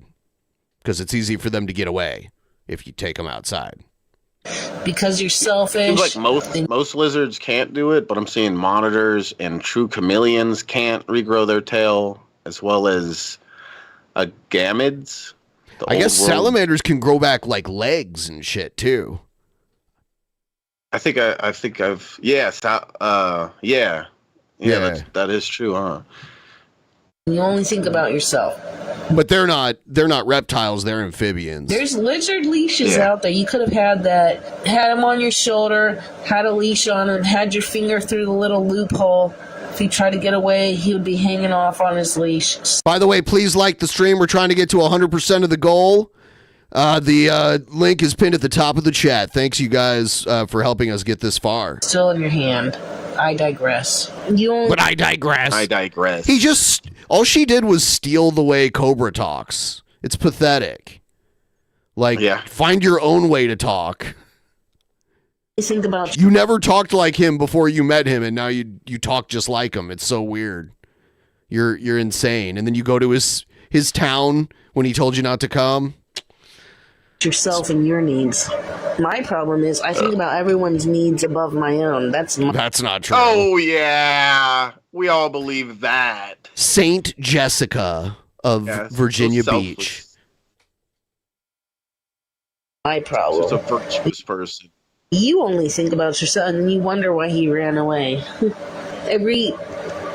Because it's easy for them to get away if you take them outside. Because you're Seems selfish. like most lizards can't do it, but I'm seeing monitors and true chameleons can't regrow their tail, as well as gamids. I guess salamanders can grow back like legs and shit too. I think I've yeah. That is true, huh? You only think about yourself. But they're not reptiles, they're amphibians. There's lizard leashes out there. You could have had them on your shoulder, had a leash on him, had your finger through the little loophole. If he tried to get away, he would be hanging off on his leash. By the way, please like the stream. We're trying to get to 100% of the goal. The link is pinned at the top of the chat. Thanks, you guys, for helping us get this far. Still in your hand. I digress. But I digress. I digress. All she did was steal the way Cobra talks. It's pathetic. Like, find your own way to talk. Think about you never talked like him before you met him, and now you talk just like him. It's so weird. You're insane. And then you go to his town when he told you not to come. Yourself and your needs. My problem is I think about everyone's needs above my own. That's not true. Oh yeah, we all believe that. Saint Jessica of Virginia Beach. My problem. She's a virtuous person. You only think about yourself, and you wonder why he ran away. Every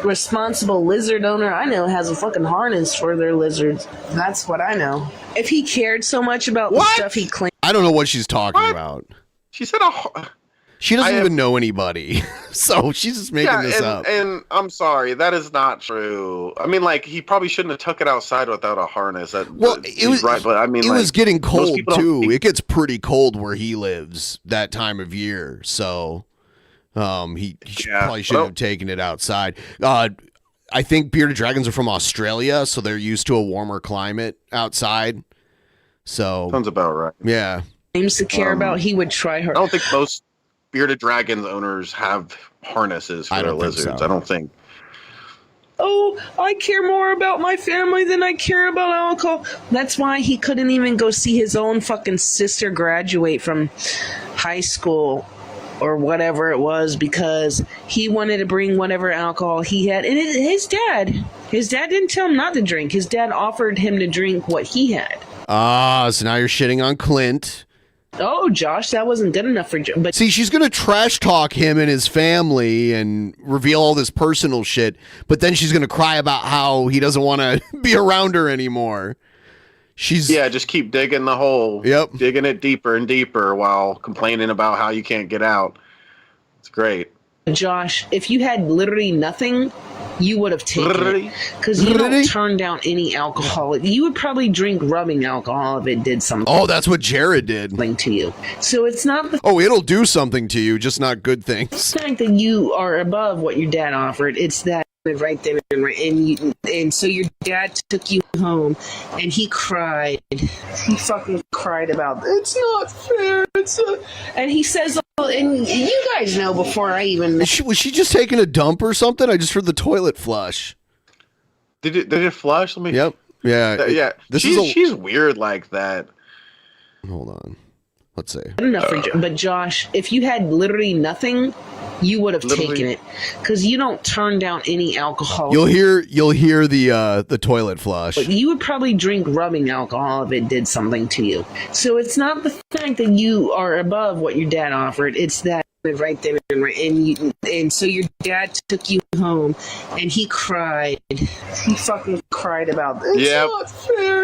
responsible lizard owner I know has a fucking harness for their lizards. That's what I know. If he cared so much about the stuff he claimed, I don't know what she's talking about. She said she doesn't even know anybody, so she's just making this up. And I'm sorry, that is not true. I mean, like, he probably shouldn't have took it outside without a harness. It was getting cold too. It gets pretty cold where he lives that time of year, so he probably shouldn't have taken it outside. I think bearded dragons are from Australia, so they're used to a warmer climate outside. So sounds about right. Yeah. Claims to care about, he would try her. I don't think most bearded dragons owners have harnesses for their lizards. I don't think. Oh, I care more about my family than I care about alcohol. That's why he couldn't even go see his own fucking sister graduate from high school or whatever it was, because he wanted to bring whatever alcohol he had. And his dad didn't tell him not to drink. His dad offered him to drink what he had. So now you're shitting on Clint. Oh, Josh, that wasn't good enough for but see, she's going to trash talk him and his family and reveal all this personal shit, but then she's going to cry about how he doesn't want to be around her anymore. Just keep digging the hole. Yep. Digging it deeper and deeper while complaining about how you can't get out. It's great. Josh, if you had literally nothing, you would have taken it. Because you don't turn down any alcohol. You would probably drink rubbing alcohol if it did something. Oh, that's what Jared did. To you. So it's not the it'll do something to you, just not good things. fact that you are above what your dad offered. It's that right there, and so your dad took you home, and he cried. He fucking cried about it's not fair. And he says, and you guys know before I even was she just taking a dump or something? I just heard the toilet flush. Did it flush? Let me. Yep. Yeah. Yeah. She's weird like that. Hold on. Let's see. But Josh, if you had literally nothing, you would have taken it, because you don't turn down any alcohol. You'll hear the toilet flush. But you would probably drink rubbing alcohol if it did something to you. So it's not the fact that you are above what your dad offered. It's that right there, and so your dad took you home, and he cried. He fucking cried about it's not fair.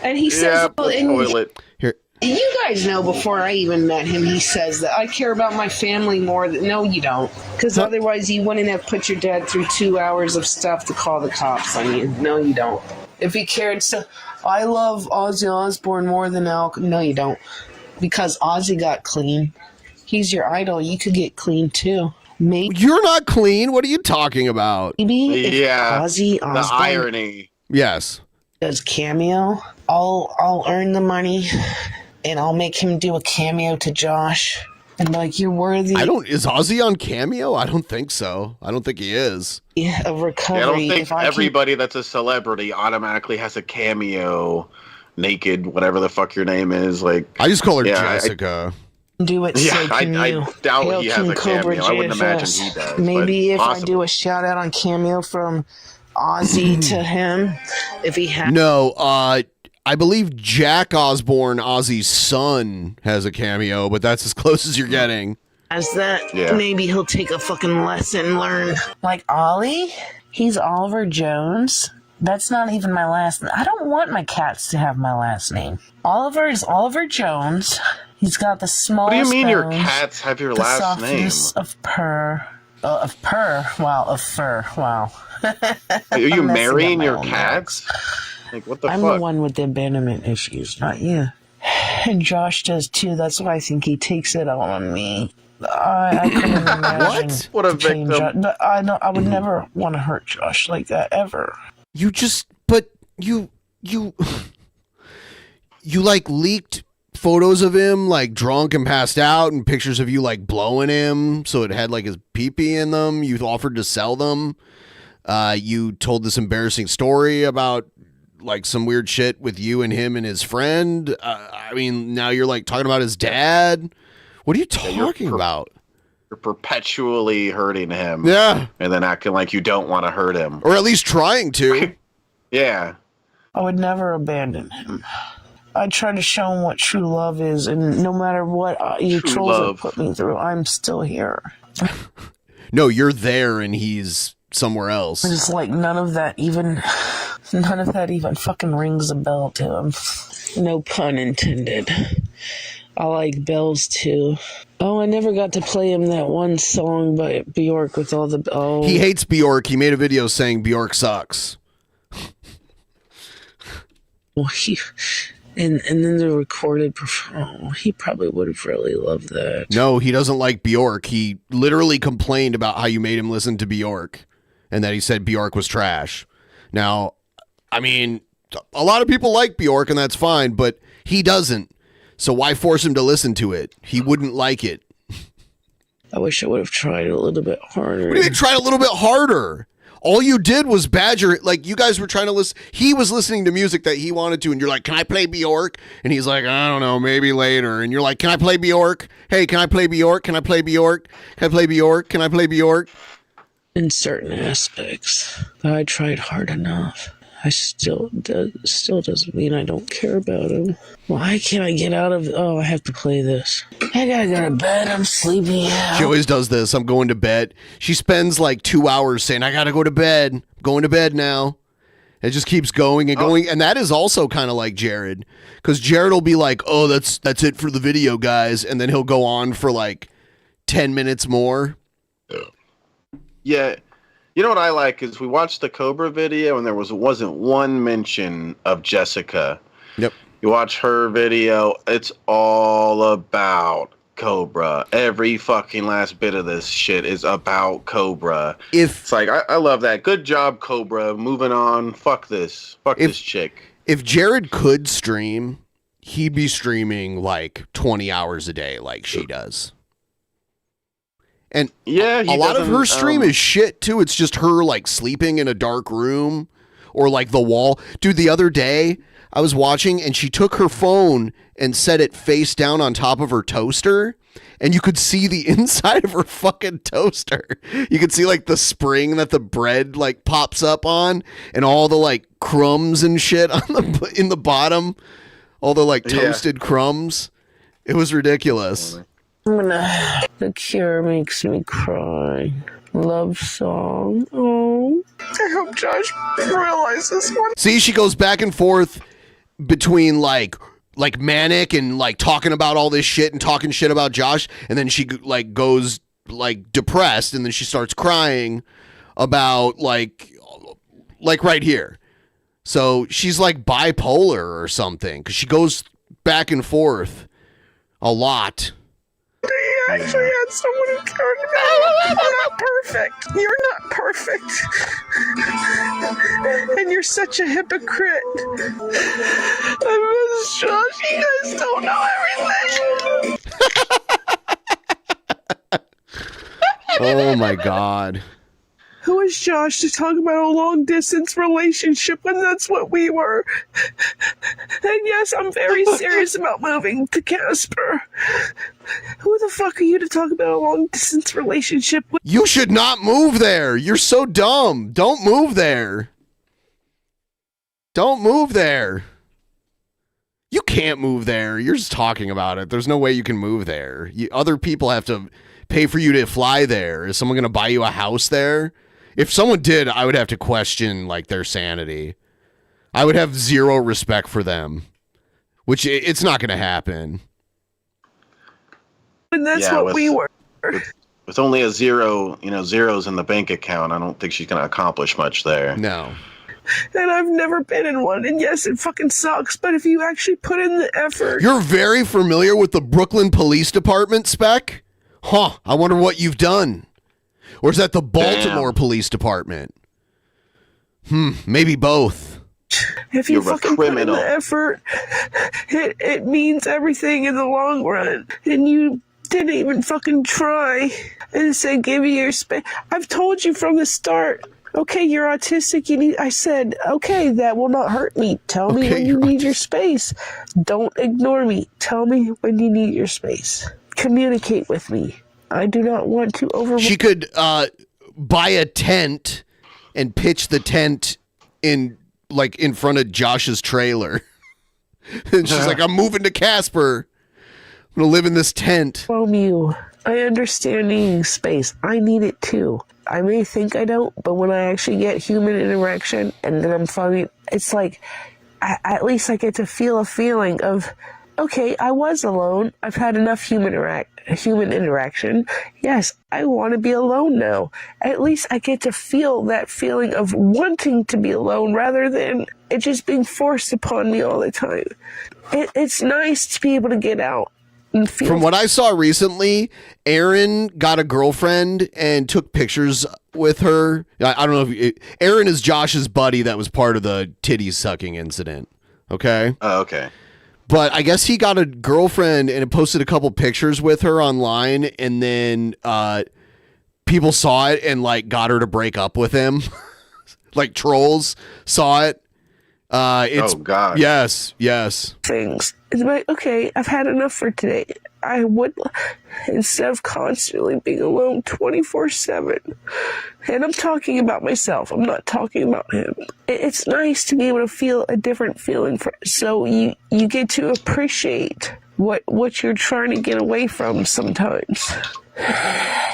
And he says, toilet. Here. You guys know before I even met him, he says that I care about my family more than... No, you don't. Because otherwise you wouldn't have put your dad through 2 hours of stuff to call the cops on you. No, you don't. If he cared so... I love Ozzy Osbourne more than alcohol. No, you don't. Because Ozzy got clean. He's your idol. You could get clean too. Maybe. You're not clean. What are you talking about? Maybe Ozzy Osbourne... The irony. Yes. Does cameo, I'll earn the money, and I'll make him do a cameo to Josh. And like, you're worthy. Is Ozzy on Cameo? I don't think so. I don't think he is. Yeah, of recovery. I don't think everybody that's a celebrity automatically has a cameo naked, whatever the fuck your name is. Like, I just call her Jessica. Do it. Yeah, So can I you? doubt Hail he has King a Cobra cameo. I wouldn't imagine JFS. he does. Maybe but if I do a shout out on cameo from Ozzy to him, if he has. No, I believe Jack Osborne, Ozzy's son, has a cameo, but that's as close as you're getting. As that, Yeah. maybe he'll take a fucking lesson, learn. Like Ollie? He's Oliver Jones. That's not even my last name. I don't want my cats to have my last name. Oliver is Oliver Jones. He's got the smallest What do you mean your bones, cats have your the last name? softness of purr. Of purr. Wow, of fur. Wow. Are you I'm messing marrying up my your own cats? Like, what the I'm fuck? the one with the abandonment issues, not you. And Josh does too. That's why I think he takes it all on me. I couldn't imagine. What a playing victim. I would never want to hurt Josh like that ever. You like leaked photos of him like drunk and passed out and pictures of you like blowing him so it had like his pee-pee in them. You offered to sell them. You told this embarrassing story about like some weird shit with you and him and his friend. I mean, now you're like talking about his dad. What are you talking about? You're perpetually hurting him. Yeah. And then acting like you don't want to hurt him. Or at least trying to. Yeah. I would never abandon him. I try to show him what true love is, and no matter what you True trolls love. have put me through, I'm still here. No, you're there and he's somewhere else. It's like none of that even fucking rings a bell to him. No pun intended. I like bells too. Oh, I never got to play him that one song by Bjork with all the. Oh, He hates Bjork. He made a video saying Bjork sucks. well, and then the recorded. Oh, he probably would have really loved that. No, he doesn't like Bjork. He literally complained about how you made him listen to Bjork and that he said Bjork was trash. Now, I mean, a lot of people like Bjork and that's fine, but he doesn't. So why force him to listen to it? He wouldn't like it. I wish I would have tried a little bit harder. What do you mean, try a little bit harder? All you did was badger. Like, you guys were trying to listen. He was listening to music that he wanted to, and you're like, can I play Bjork? And he's like, I don't know, maybe later. And you're like, can I play Bjork? Hey, can I play Bjork? Can I play Bjork? Can I play Bjork? Can I play Bjork? In certain aspects, I tried hard enough. I still doesn't mean I don't care about him. Why can't I get out of? Oh, I have to play this. I gotta go to bed. I'm sleepy. She always does this. I'm going to bed. She spends like 2 hours saying, I gotta go to bed. I'm going to bed now. It just keeps going and going. And that is also kind of like Jared. Because Jared will be like, oh, that's it for the video, guys. And then he'll go on for like 10 minutes more. Yeah. You know what I like is we watched the Cobra video and there wasn't one mention of Jessica. Yep. You watch her video, it's all about Cobra. Every fucking last bit of this shit is about Cobra. It's like, I love that. Good job, Cobra. Moving on. Fuck this. Fuck this chick. If Jared could stream, he'd be streaming like 20 hours a day like she does. And yeah, a lot of her stream is shit too. It's just her like sleeping in a dark room or like the wall. Dude, the other day I was watching and she took her phone and set it face down on top of her toaster and you could see the inside of her fucking toaster. You could see like the spring that the bread like pops up on and all the like crumbs and shit on the in the bottom. All the like toasted crumbs. It was ridiculous. The Cure makes me cry. Love song. Oh, I hope Josh realizes this one. See, she goes back and forth between like manic and like talking about all this shit and talking shit about Josh, and then she like goes like depressed, and then she starts crying about like right here. So she's like bipolar or something because she goes back and forth a lot. You actually had someone who cared about you. You're not perfect. You're not perfect. And you're such a hypocrite. I miss Josh. You guys don't know everything. Oh my God. Who is Josh to talk about a long-distance relationship when that's what we were? And yes, I'm very serious about moving to Casper. Who the fuck are you to talk about a long-distance relationship with? You should not move there. You're so dumb. Don't move there. Don't move there. You can't move there. You're just talking about it. There's no way you can move there. Other people have to pay for you to fly there. Is someone going to buy you a house there? If someone did, I would have to question like their sanity. I would have zero respect for them, which it's not going to happen. And that's what we were. With only a zero, zeros in the bank account, I don't think she's going to accomplish much there. No. And I've never been in one. And yes, it fucking sucks. But if you actually put in the effort. You're very familiar with the Brooklyn Police Department, Spec? Huh. I wonder what you've done. Or is that the Baltimore Police Department? Maybe both. If you fucking put in the effort, it means everything in the long run. And you didn't even fucking try and say, give me your space. I've told you from the start. Okay, you're autistic. I said, okay, that will not hurt me. Tell me when you need your space. Don't ignore me. Tell me when you need your space. Communicate with me. I do not want to over. She could buy a tent and pitch the tent in front of Josh's trailer. And she's like, I'm moving to Casper. I'm going to live in this tent. From you. I understand needing space. I need it too. I may think I don't, but when I actually get human interaction and then I'm finding, it's like, at least I get to feel a feeling of, okay, I was alone. I've had enough human interaction. Yes, I want to be alone now. At least I get to feel that feeling of wanting to be alone rather than it just being forced upon me all the time. It's nice to be able to get out. From what I saw recently, Aaron got a girlfriend and took pictures with her. I don't know if Aaron is Josh's buddy that was part of the titty sucking incident. Okay. Oh, okay. But I guess he got a girlfriend and posted a couple pictures with her online, and then people saw it and got her to break up with him. Like trolls saw it. It's, oh God. Yes. Things. It's like, okay, I've had enough for today. I would, instead of constantly being alone 24/7, and I'm talking about myself, I'm not talking about him. It's nice to be able to feel a different feeling, so you get to appreciate what you're trying to get away from sometimes.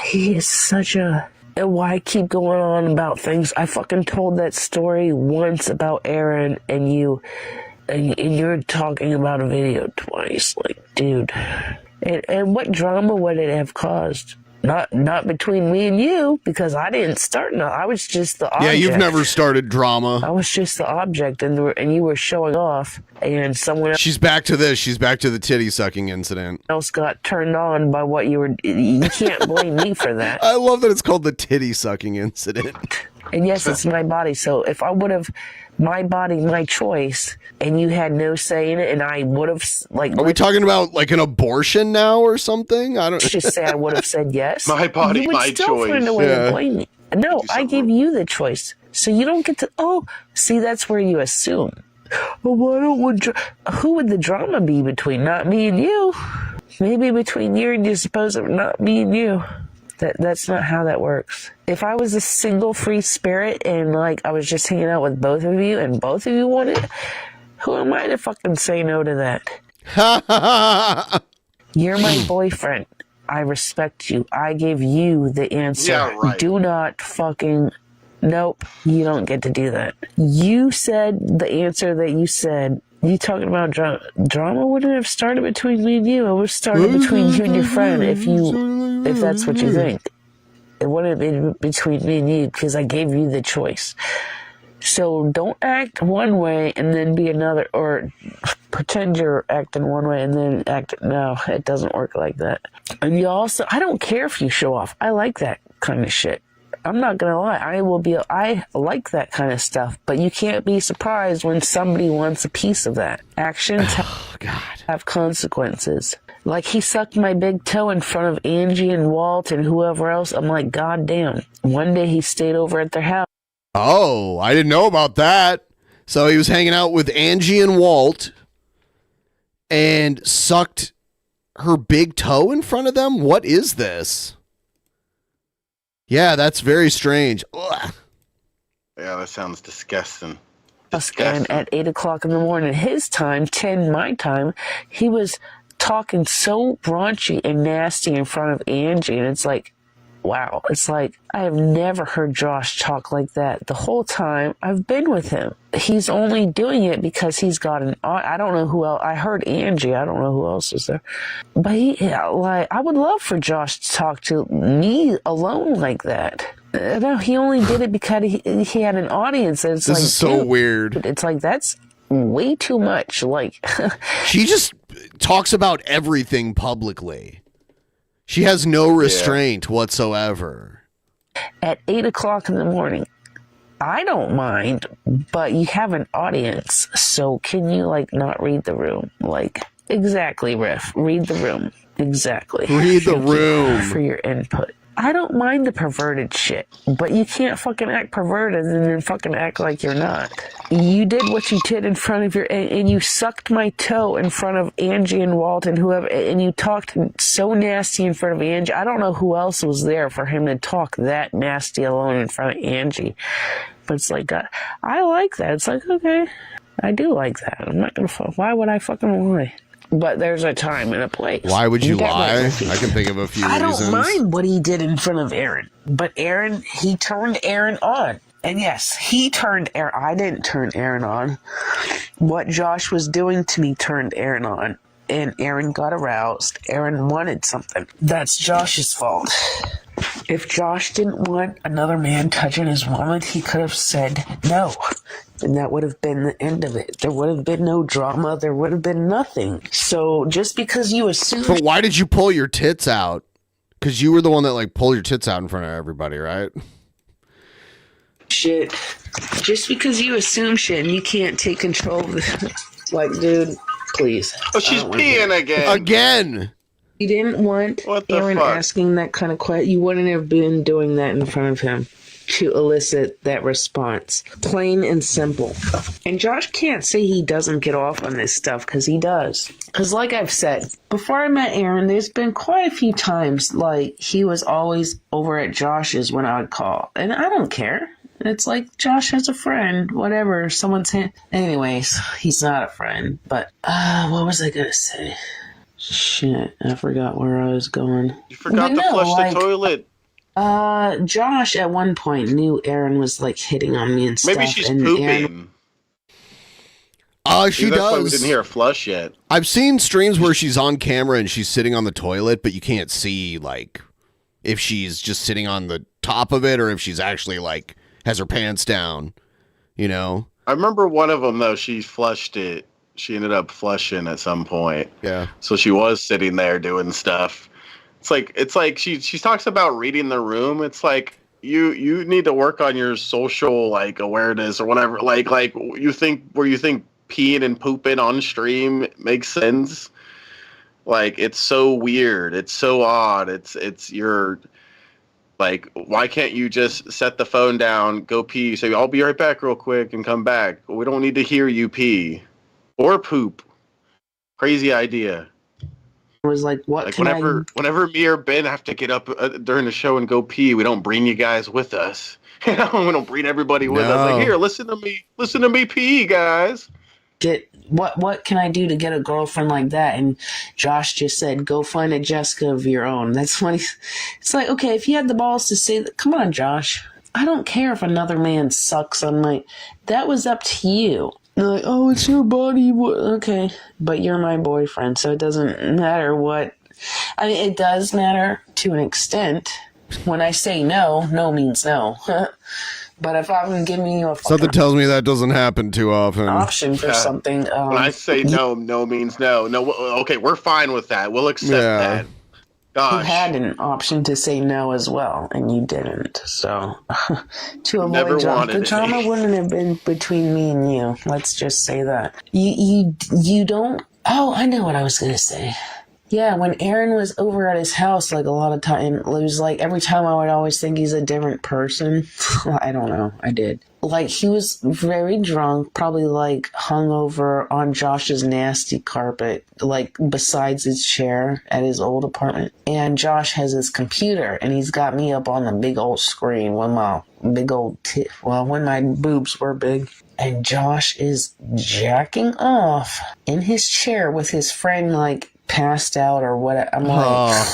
He is such a... And why I keep going on about things. I fucking told that story once about Aaron and you, and you're talking about a video twice. Like, dude. And what drama would it have caused? Not between me and you, because I didn't start. No, I was just the object. Yeah, you've never started drama. I was just the object, and you were showing off, and someone else. She's back to this. She's back to the titty sucking incident. Else got turned on by what you were. You can't blame me for that. I love that it's called the titty sucking incident. And yes, it's my body. So if I would have my body, my choice, and you had no say in it, and I would have Are we talking about an abortion now or something? I don't. Let's just say I would have said yes. My body, you would my still choice. Find a way to blame me. No, I gave you the choice, so you don't get to. Oh, see, that's where you assume. Well, why don't who would the drama be between? Not me and you. Maybe between you and you suppose it, not me and you. That's not how that works. If I was a single free spirit and I was just hanging out with both of you and both of you wanted, who am I to fucking say no to that? You're my boyfriend. I respect you. I gave you the answer. Yeah, right. Do not fucking... Nope, you don't get to do that. You said the answer that you said. You talking about drama wouldn't have started between me and you. It would have started between you and your friend if that's what you think. It wouldn't have been between me and you because I gave you the choice. So don't act one way and then be another, or pretend you're acting one way and then act. No, it doesn't work like that. And you also, I don't care if you show off. I like that kind of shit. I'm not gonna lie, I like that kind of stuff, but you can't be surprised when somebody wants a piece of that. Actions have consequences. Like, he sucked my big toe in front of Angie and Walt and whoever else. I'm like, God damn. One day he stayed over at their house. Oh, I didn't know about that. So he was hanging out with Angie and Walt and sucked her big toe in front of them? What is this? Yeah, that's very strange. Ugh. Yeah, that sounds disgusting. And at 8 o'clock in the morning, his time, 10 my time, he was talking so raunchy and nasty in front of Angie. And it's like, wow. It's like, I have never heard Josh talk like that the whole time I've been with him. He's only doing it because he's got I don't know who else. I heard Angie. I don't know who else is there. But I would love for Josh to talk to me alone like that. No, he only did it because he had an audience. And it's this is so weird. It's like, that's way too much. Like, she just talks about everything publicly. She has no restraint whatsoever. At 8 o'clock in the morning, I don't mind, but you have an audience, so can you, like, not read the room? Like, exactly, Riff. Read the room. Exactly. Read the Thank you room. for your input. I don't mind the perverted shit, but you can't fucking act perverted and then fucking act like you're not. You did what you did in front of and you sucked my toe in front of Angie and Walt and whoever, and you talked so nasty in front of Angie. I don't know who else was there for him to talk that nasty alone in front of Angie. But it's like, I like that. It's like, okay, I do like that. I'm not gonna why would I fucking lie? But there's a time and a place. Why would you lie? I can think of a few reasons. I don't mind what he did in front of Aaron. But he turned Aaron on. And yes, he turned Aaron. I didn't turn Aaron on. What Josh was doing to me turned Aaron on. And Aaron got aroused. Aaron wanted something. That's Josh's fault. If Josh didn't want another man touching his woman, he could have said no. And that would have been the end of it. There would have been no drama. There would have been nothing. So just because you assume... But why did you pull your tits out? Because you were the one that, like, pulled your tits out in front of everybody, right? Shit. Just because you assume shit and you can't take control of it. Like, dude, please. Oh, she's peeing again. Again! You didn't want Aaron asking that kind of question. You wouldn't have been doing that in front of him to elicit that response. Plain and simple. And Josh can't say he doesn't get off on this stuff, because he does. Because like I've said, before I met Aaron, there's been quite a few times, like, he was always over at Josh's when I would call. And I don't care. It's like, Josh has a friend, whatever, someone's hand. Anyways, he's not a friend. But, what was I going to say? Shit, I forgot where I was going. You forgot to flush the toilet. Josh at one point knew Aaron was, like, hitting on me and stuff. Maybe she's and pooping. She That's does. why we didn't hear a flush yet. I've seen streams where she's on camera and she's sitting on the toilet, but you can't see, like, if she's just sitting on the top of it or if she's actually, like, has her pants down, you know? I remember one of them, though, she flushed it. She ended up flushing at some point. Yeah. So she was sitting there doing stuff. It's like she talks about reading the room. It's like you need to work on your social, like, awareness or whatever. Like you think peeing and pooping on stream makes sense. Like, it's so weird. It's so odd. It's your, like, why can't you just set the phone down, go pee, say, I'll be right back real quick and come back. We don't need to hear you pee or poop. Crazy idea. Was like, what? Like, whenever me or Ben have to get up during the show and go pee, we don't bring you guys with us. You know, we don't bring everybody with us. Like, here, listen to me pee, guys. What can I do to get a girlfriend like that? And Josh just said, go find a Jessica of your own. That's when it's like, okay, if you had the balls to say that, come on, Josh. I don't care if another man sucks on that was up to you. They're like, oh, it's your body. Okay, but you're my boyfriend, so it doesn't matter what. I mean, it does matter to an extent. When I say no, no means no. But if I'm giving you a something tells me that doesn't happen too often. Option for something. When I say no, no means no. No, okay, we're fine with that. We'll accept that. Gosh. You had an option to say no as well, and you didn't. So, to avoid the drama wouldn't have been between me and you. Let's just say that. You don't... Oh, I know what I was going to say. Yeah, when Aaron was over at his house, like a lot of time, it was like every time I would always think he's a different person. I don't know. I did. Like, he was very drunk, probably like hungover on Josh's nasty carpet, like besides his chair at his old apartment. And Josh has his computer, and he's got me up on the big old screen when my big old when my boobs were big. And Josh is jacking off in his chair with his friend, like, passed out or what. I'm like,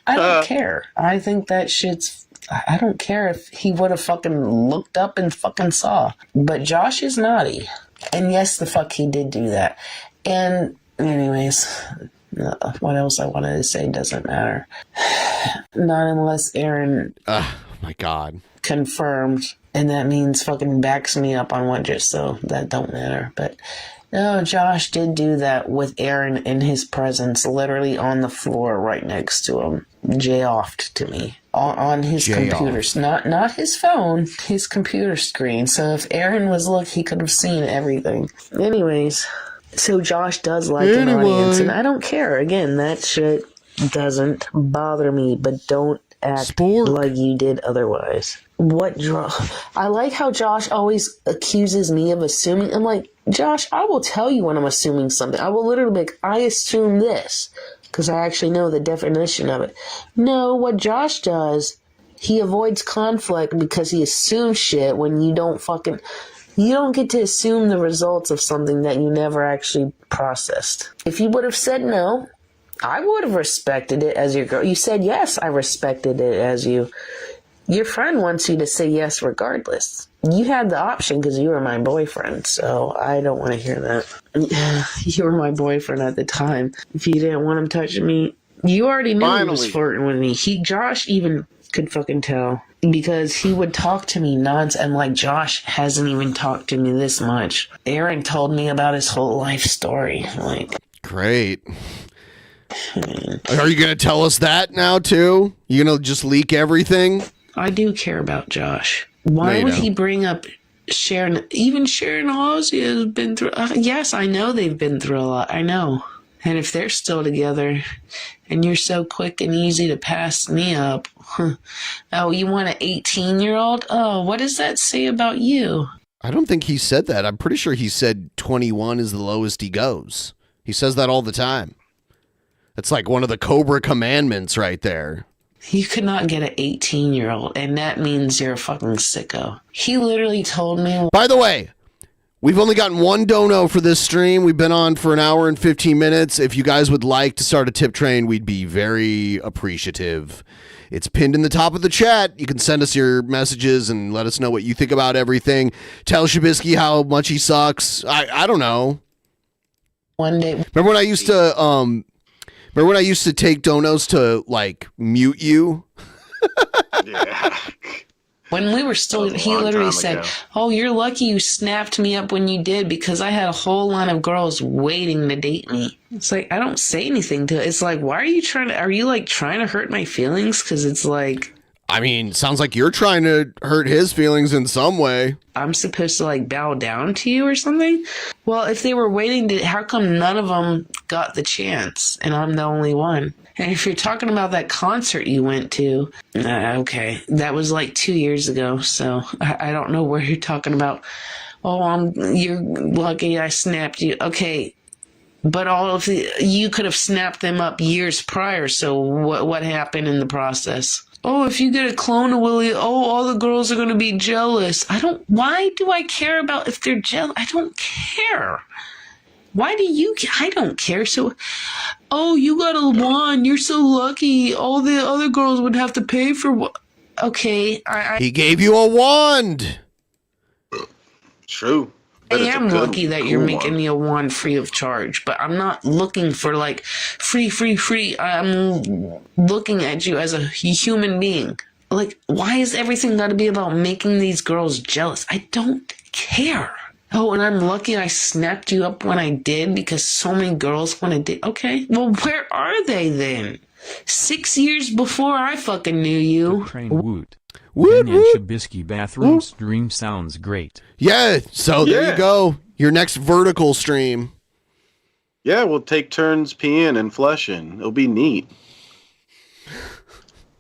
I don't care. I think that shit's, I don't care if he would have fucking looked up and fucking saw. But Josh is naughty. And yes, the fuck he did do that. And anyways, what else I wanted to say doesn't matter. Not unless Aaron my God, confirmed, and that means fucking backs me up on what just, so that don't matter. But no, Josh did do that with Aaron in his presence, literally on the floor right next to him. J-offed to me on his computer, not his phone, his computer screen. So if Aaron was he could have seen everything. Anyways, so Josh does like an audience, and I don't care. Again, that shit doesn't bother me, but don't act like you did otherwise. I like how Josh always accuses me of assuming. I'm like, Josh, I will tell you when I'm assuming something. I will literally be like, I assume this, because I actually know the definition of it. No, what Josh does, he avoids conflict because he assumes shit when you don't you don't get to assume the results of something that you never actually processed. If you would have said no, I would have respected it as your girl. You said yes, I respected it as you. Your friend wants you to say yes regardless. You had the option because you were my boyfriend, so I don't want to hear that. You were my boyfriend at the time. If you didn't want him touching me, you already knew he was flirting with me. Josh even could fucking tell because he would talk to me nonsense. And like, Josh hasn't even talked to me this much. Aaron told me about his whole life story. Like, great. Are you going to tell us that now, too? You going to just leak everything? I do care about Josh. Why would he bring up Sharon? Even Sharon Halsey has been through... yes, I know they've been through a lot. I know. And if they're still together, and you're so quick and easy to pass me up... Oh, you want an 18-year-old? Oh, what does that say about you? I don't think he said that. I'm pretty sure he said 21 is the lowest he goes. He says that all the time. It's like one of the Cobra commandments right there. You could not get an 18-year-old, and that means you're a fucking sicko. He literally told me... By the way, we've only gotten one dono for this stream. We've been on for an hour and 15 minutes. If you guys would like to start a tip train, we'd be very appreciative. It's pinned in the top of the chat. You can send us your messages and let us know what you think about everything. Tell Shabisky how much he sucks. I don't know. One day... Remember when I used to... Remember when I used to take donos to, like, mute you? Yeah. When we were still, he literally said, oh, you're lucky you snapped me up when you did because I had a whole line of girls waiting to date me. It's like, I don't say anything to it. It's like, why are you trying to hurt my feelings? Because it's like... I mean, sounds like you're trying to hurt his feelings in some way. I'm supposed to, like, bow down to you or something? Well, if they were waiting to... How come none of them got the chance and I'm the only one? And if you're talking about that concert you went to... okay, that was like 2 years ago, so I don't know where you're talking about. Oh, you're lucky I snapped you. Okay, but you could have snapped them up years prior, so what happened in the process? Oh, if you get a clone of Willie, all the girls are going to be jealous. Why do I care about if they're jealous? I don't care. Why do you? I don't care. So, oh, you got a wand. You're so lucky. All the other girls would have to pay for what? Okay. He gave you a wand. True. I am lucky that you're making me a wand free of charge, but I'm not looking for, like, free. I'm looking at you as a human being. Like, why is everything got to be about making these girls jealous? I don't care. Oh, and I'm lucky I snapped you up when I did because so many girls want to date. Okay, well, where are they then? 6 years before I fucking knew you. Train woot. Ben and Shabisky bathroom stream sounds great. Yeah, so there you go. Your next vertical stream. Yeah, we'll take turns peeing and flushing. It'll be neat.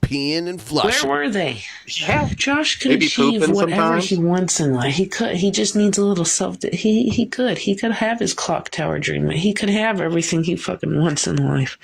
Peeing and flushing. Where were they? Yeah. Josh could Maybe achieve pooping whatever sometimes. he wants in life. He could. He just needs a little self. He could have his clock tower dream. He could have everything he fucking wants in life.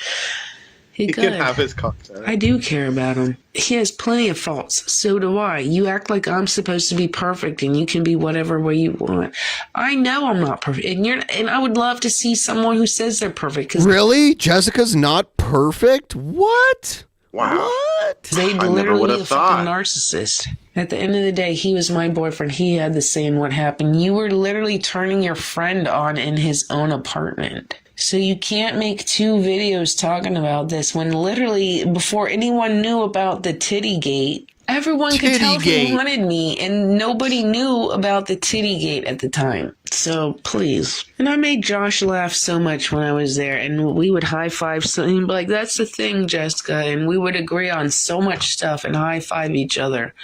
He could have his cocktail. I do care about him. He has plenty of faults. So do I. You act like I'm supposed to be perfect and you can be whatever way you want. I know I'm not perfect. And I would love to see someone who says they're perfect. Really? Jessica's not perfect? What? Wow. What? They literally a fucking narcissist. At the end of the day, he was my boyfriend. He had the say in what happened. You were literally turning your friend on in his own apartment. So you can't make 2 videos talking about this when literally before anyone knew about the titty gate, everyone could tell he wanted me and nobody knew about the titty gate at the time. So please. And I made Josh laugh so much when I was there and we would high five something like, that's the thing, Jessica. And we would agree on so much stuff and high five each other.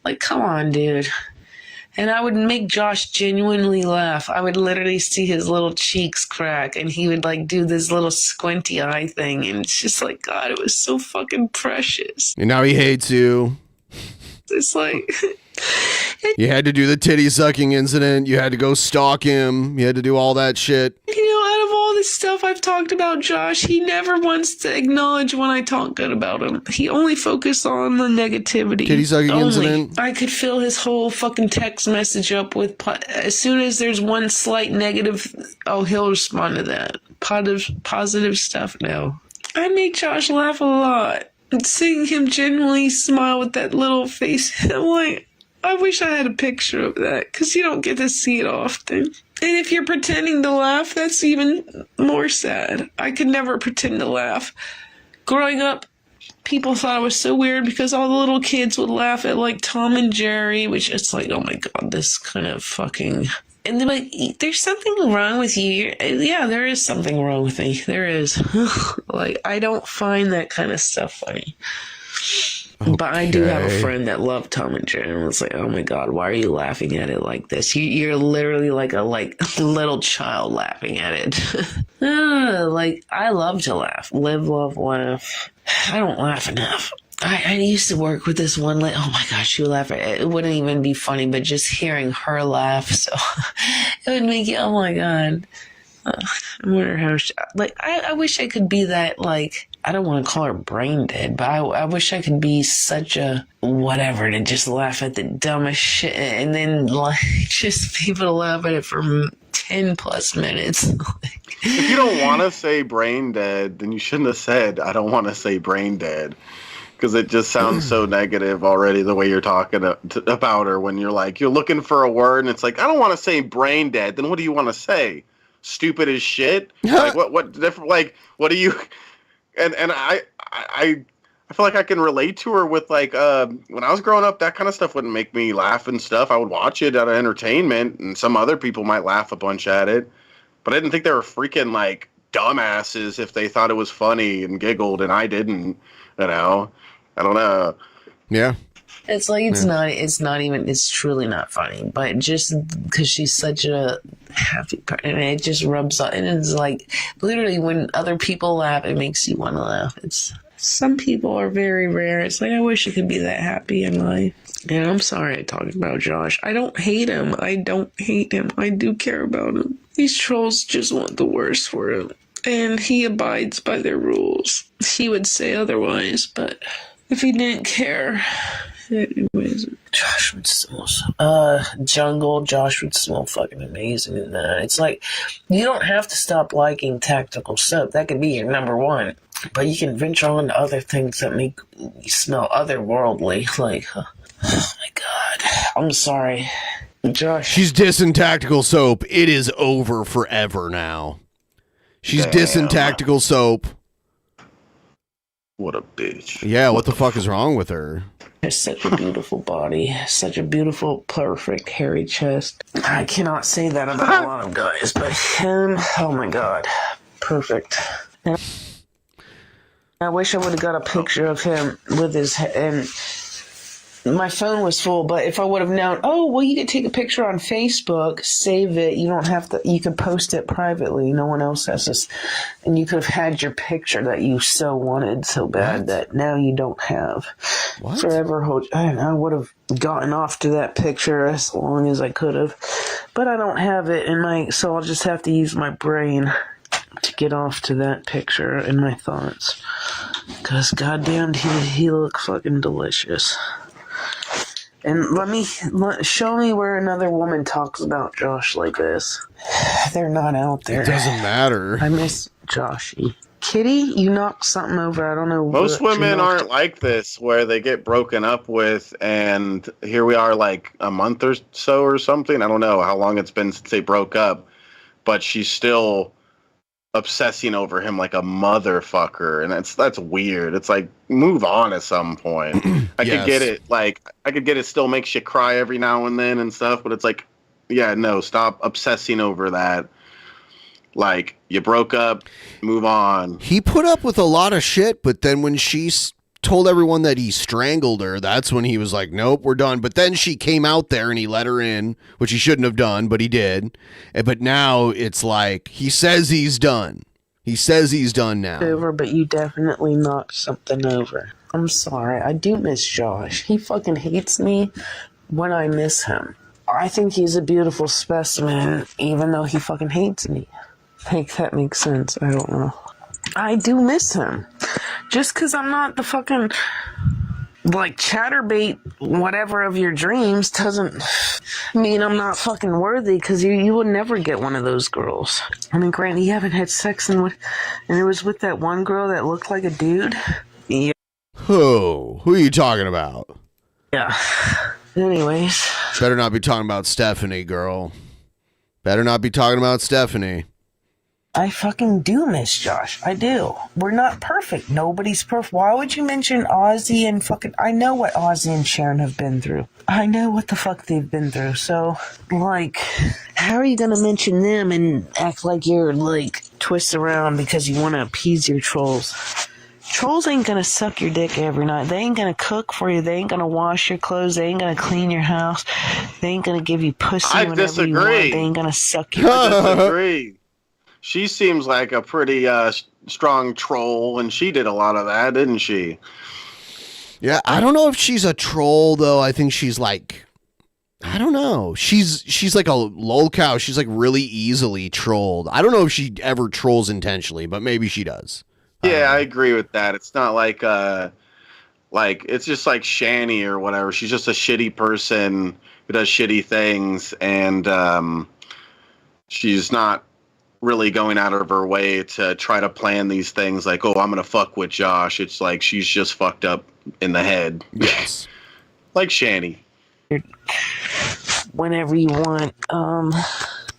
Like, come on, dude. And I would make Josh genuinely laugh. I would literally see his little cheeks crack and he would like do this little squinty eye thing. And it's just like, God, it was so fucking precious. And now he hates you. It's like... You had to do the titty sucking incident. You had to go stalk him. You had to do all that shit. You know, out of all this stuff I've talked about Josh, he never wants to acknowledge when I talk good about him. He only focused on the negativity. Titty sucking incident. I could fill his whole fucking text message up with, as soon as there's one slight negative, oh, he'll respond to that. Positive stuff, no. I made Josh laugh a lot. And seeing him genuinely smile with that little face, I'm like, I wish I had a picture of that, because you don't get to see it often. And if you're pretending to laugh, that's even more sad. I could never pretend to laugh. Growing up, people thought I was so weird because all the little kids would laugh at, like, Tom and Jerry, which it's like, oh my God, this kind of fucking... And they're like, there's something wrong with you. Yeah, there is something wrong with me. There is. Like, I don't find that kind of stuff funny. Okay. But I do have a friend that loved Tom and Jerry and was like, oh my God, why are you laughing at it like this? You're literally like a little child laughing at it. Like, I love to laugh. Live, love, laugh. I don't laugh enough. I used to work with this one lady. Oh my gosh, she would laugh. It wouldn't even be funny, but just hearing her laugh, so it would make you, oh my God. I wonder how she, like, I wish I could be that, like, I don't want to call her brain dead, but I wish I could be such a whatever to just laugh at the dumbest shit and then like just people to laugh at it for 10 plus minutes. If you don't want to say brain dead, then you shouldn't have said, I don't want to say brain dead. Because it just sounds so negative already the way you're talking about her when you're like, you're looking for a word and it's like, I don't want to say brain dead. Then what do you want to say? Stupid as shit? Like, what different, like, what do you, and I feel like I can relate to her with like, when I was growing up, that kind of stuff wouldn't make me laugh and stuff. I would watch it out of entertainment and some other people might laugh a bunch at it, but I didn't think they were freaking like dumbasses if they thought it was funny and giggled and I didn't, you know. I don't know. Yeah. It's like, it's truly not funny, but just because she's such a happy person, and it just rubs off, and it's like, literally when other people laugh, it makes you want to laugh. Some people are very rare. It's like, I wish I could be that happy in life. And I'm sorry I talked about Josh. I don't hate him. I do care about him. These trolls just want the worst for him. And he abides by their rules. He would say otherwise, but if he didn't care... Anyways, Josh would smell Jungle. Josh would smell fucking amazing in that. It's like, you don't have to stop liking tactical soap. That could be your number one. But you can venture on to other things that make you smell otherworldly. Like, oh my God. I'm sorry. Josh. She's dissing tactical soap. It is over forever now. She's dissing tactical soap. What a bitch. Yeah, what the fuck is wrong with her? Has such a beautiful body, such a beautiful, perfect, hairy chest. I cannot say that about a lot of guys, but him, oh my God, perfect. And I wish I would have got a picture of him with his head, and My phone was full, but if I would have known, oh, well, you could take a picture on Facebook, save it. You don't have to, you can post it privately. No one else has this. And you could have had your picture that you so wanted so bad that now you don't have. What? Forever hold. I would have gotten off to that picture as long as I could have. But I don't have it in my, so I'll just have to use my brain to get off to that picture in my thoughts. Because goddamn, he looks fucking delicious. And show me where another woman talks about Josh like this. They're not out there. It doesn't matter. I miss Joshy. Kitty, you knocked something over. I don't know. Most what you women knocked. aren't like this, where they get broken up with, and here we are like a month or so or something. I don't know how long it's been since they broke up, but she's still obsessing over him like a motherfucker, and that's weird. It's like, move on at some point. I could get it, like I could get it still makes you cry every now and then and stuff, but it's like, yeah, no, stop obsessing over that. Like, you broke up, move on. He put up with a lot of shit, but then when she told everyone that he strangled her, that's when he was like, nope, we're done. But then she came out there and he let her in, which he shouldn't have done, but he did. But now it's like, he says he's done. He says he's done now. Over, but you definitely knocked something over. I'm sorry. I do miss Josh. He fucking hates me when I miss him. I think he's a beautiful specimen, even though he fucking hates me. I think that makes sense. I don't know. I do miss him. Just because I'm not the fucking, like, chatterbait whatever of your dreams doesn't mean I'm not fucking worthy, because you would never get one of those girls. I mean, granted, you haven't had sex and it was with that one girl that looked like a dude. Yeah. Who are you talking about? Yeah. Anyways. Better not be talking about Stephanie, girl. Better not be talking about Stephanie. I fucking do miss Josh. I do. We're not perfect. Nobody's perfect. Why would you mention Ozzy and fucking... I know what Ozzy and Sharon have been through. I know what the fuck they've been through. So, like, how are you going to mention them and act like you're, like, twist around because you want to appease your trolls? Trolls ain't going to suck your dick every night. They ain't going to cook for you. They ain't going to wash your clothes. They ain't going to clean your house. They ain't going to give you pussy whenever you want. They ain't going to suck you. I disagree. She seems like a pretty strong troll, and she did a lot of that, didn't she? Yeah, I don't know if she's a troll, though. I think she's like, I don't know. She's like a lolcow. She's like really easily trolled. I don't know if she ever trolls intentionally, but maybe she does. Yeah, I agree with that. It's not like it's just like Shani or whatever. She's just a shitty person who does shitty things, and she's not really going out of her way to try to plan these things like, oh, I'm gonna fuck with Josh. It's like she's just fucked up in the head. Yes. Like Shani. Whenever you want.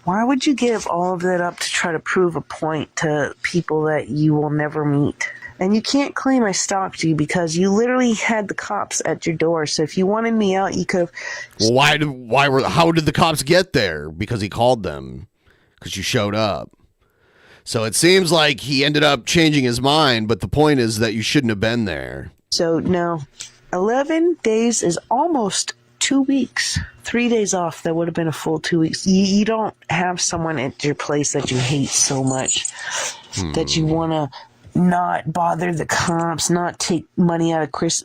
Why would you give all of that up to try to prove a point to people that you will never meet? And you can't claim I stalked you because you literally had the cops at your door. So if you wanted me out, you could have... Well, how did the cops get there? Because he called them. Because you showed up. So it seems like he ended up changing his mind, but the point is that you shouldn't have been there. So, no. 11 days is almost 2 weeks. 3 days off, that would have been a full 2 weeks. You don't have someone at your place that you hate so much that you want to not bother the cops, not take money out of Chris.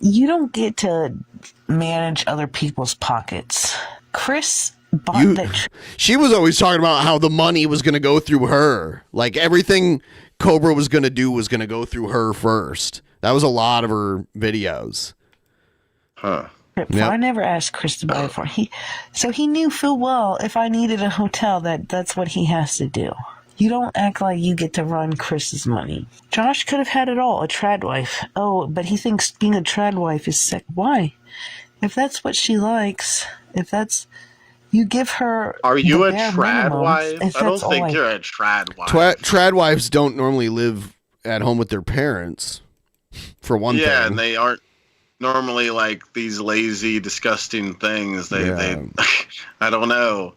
You don't get to manage other people's pockets. Chris... She was always talking about how the money was going to go through her. Like everything Cobra was going to do was going to go through her first. That was a lot of her videos. Huh. Yep. I never asked Chris to buy it for me. So he knew full well if I needed a hotel that's what he has to do. You don't act like you get to run Chris's money. Josh could have had it all, a trad wife. Oh, but he thinks being a trad wife is sick. Why? If that's what she likes, if that's... You give her... Are you a trad wife? I don't think you're a trad wife. Trad wives don't normally live at home with their parents, for one thing. Yeah, and they aren't normally like these lazy, disgusting things. They I don't know.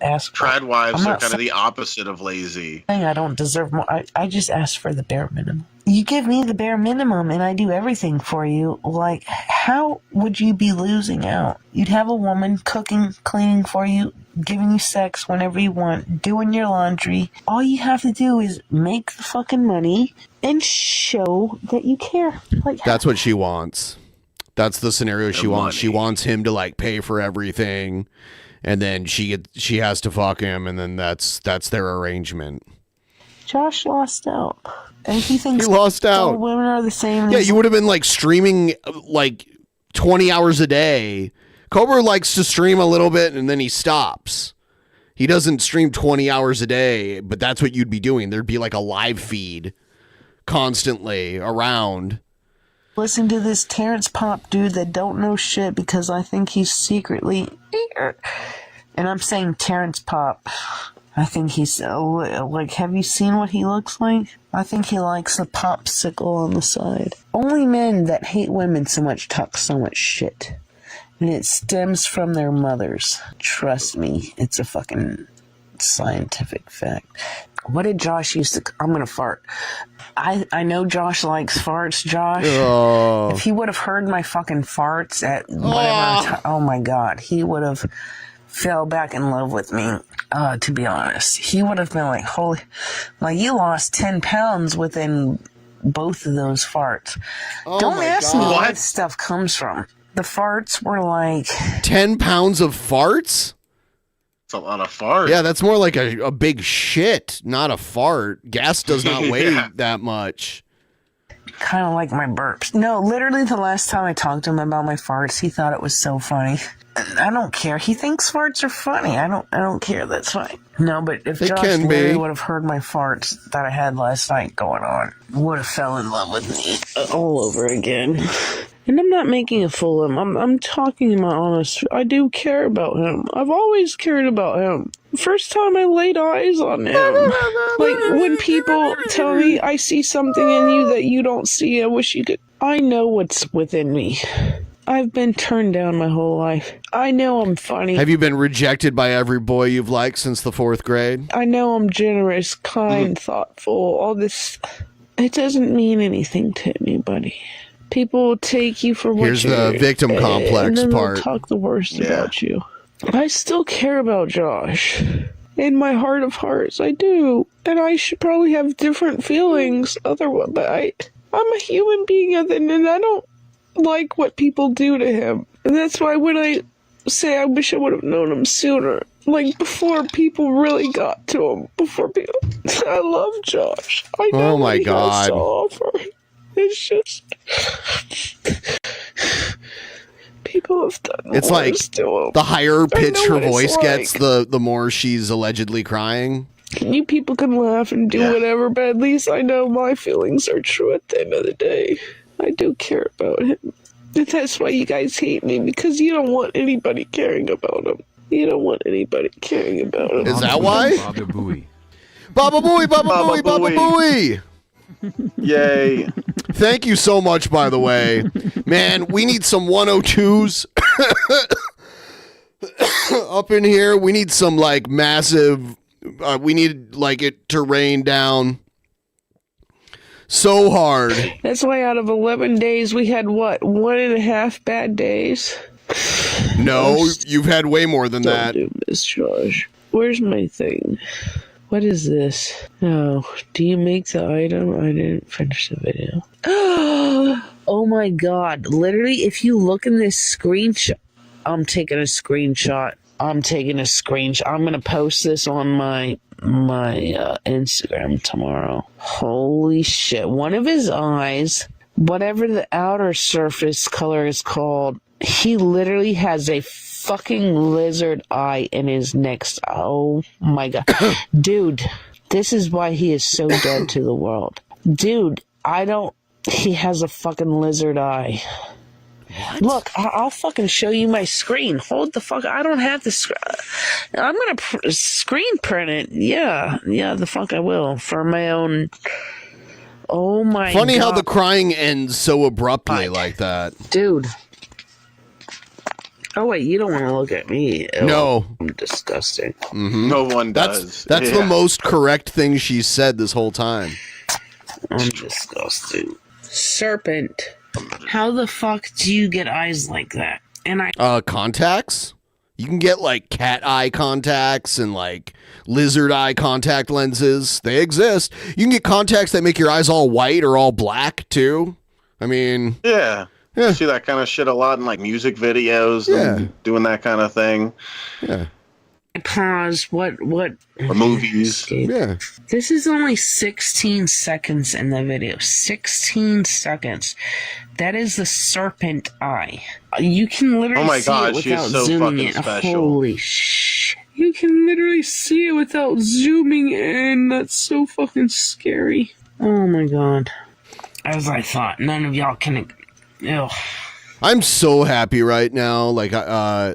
ask for. Trad wives I'm are not kind of the opposite of lazy. saying I don't deserve more. I just ask for the bare minimum. You give me the bare minimum and I do everything for you. Like, how would you be losing out? You'd have a woman cooking, cleaning for you, giving you sex whenever you want, doing your laundry. All you have to do is make the fucking money and show that you care. Like, That's what she wants. That's the scenario she wants. money. She wants him to like pay for everything, and then she has to fuck him, and then that's their arrangement. Josh lost out. And he thinks He lost out. all women are the same. Yeah, you would have been like streaming like 20 hours a day. Cobra likes to stream a little bit and then he stops. He doesn't stream 20 hours a day, but that's what you'd be doing. There'd be like a live feed constantly around. Listen to this Terrence Pop dude that don't know shit because I think he's secretly... And I'm saying Terrence Pop. I think he's... like, have you seen what he looks like? I think he likes the popsicle on the side. Only men that hate women so much talk so much shit. And it stems from their mothers. Trust me, it's a fucking scientific fact. What did Josh used to... I'm gonna fart. I know Josh likes farts, Josh. Oh. If he would have heard my fucking farts at whatever oh my god, he would have fell back in love with me, to be honest. He would have been like, holy... Like, you lost 10 pounds within both of those farts. Don't ask me where this stuff comes from. The farts were like... 10 pounds of farts? It's a lot of farts. Yeah, that's more like a big shit, not a fart. Gas does not weigh Yeah. that much. Kind of like my burps. No, literally the last time I talked to him about my farts, he thought it was so funny. I don't care. He thinks farts are funny. I don't care. That's fine. No, but if It Josh can literally be. would have heard my farts that I had last night going on, would have fell in love with me all over again. And I'm not making a fool of him. I'm talking my honest. I do care about him. I've always cared about him. First time I laid eyes on him. Like, when people tell me I see something in you that you don't see, I wish you could. I know what's within me. I've been turned down my whole life. I know I'm funny. Have you been rejected by every boy you've liked since the 4th grade? I know I'm generous, kind, thoughtful, all this. It doesn't mean anything to anybody. People will take you for what Here's you're... the victim complex and then part. They'll talk the worst about you. I still care about Josh. In my heart of hearts, I do. And I should probably have different feelings. Otherwise, but I'm a human being, and I don't like what people do to him. And that's why when I say I wish I would have known him sooner, like before people really got to him, before people... I love Josh. I know Oh my what he has God. to offer. It's just... People have done It's like worse to him. the higher pitch I know her what it's voice gets, like. the more she's allegedly crying. You people can laugh and do whatever, but at least I know my feelings are true at the end of the day. I do care about him. And that's why you guys hate me, because you don't want anybody caring about him. You don't want anybody caring about him. Is that why? Baba Booey. Baba Booey, Baba Booey, Baba Booey. Yay. Thank you so much, by the way. Man, we need some 102s up in here. We need some like massive, we need like it to rain down so hard. That's why out of 11 days, we had what, 1.5 bad days? No, you've had way more than that. Don't do this, Josh. Where's my thing? What is this? Oh, do you make the item? I didn't finish the video. Oh my god. Literally, if you look in this screenshot, I'm taking a screenshot. I'm gonna post this on my Instagram tomorrow. Holy shit. One of his eyes, whatever the outer surface color is called, he literally has a fucking lizard eye in his next. Oh my god. Dude, this is why he is so dead to the world. Dude, he has a fucking lizard eye. What? Look, I'll fucking show you my screen. Hold the fuck. I don't have the I'm gonna screen print it. Yeah, the fuck I will. For my own. Oh my god. Funny how the crying ends so abruptly like that. Dude. Oh wait, you don't want to look at me. Ew, No. I'm disgusting. No one does. That's the most correct thing she's said this whole time. I'm disgusting. Serpent. How the fuck do you get eyes like that? And Contacts? You can get like cat eye contacts and like lizard eye contact lenses. They exist. You can get contacts that make your eyes all white or all black too. I mean, yeah. I see that kind of shit a lot in like music videos and doing that kind of thing. Yeah. Pause. What? Or movies. Yeah. This is only 16 seconds in the video. 16 seconds. That is the serpent eye. You can literally see it she is without so zooming in. special. Holy shit. You can literally see it without zooming in. That's so fucking scary. Oh my god. As I thought, none of y'all can... Ew. I'm so happy right now. Like, I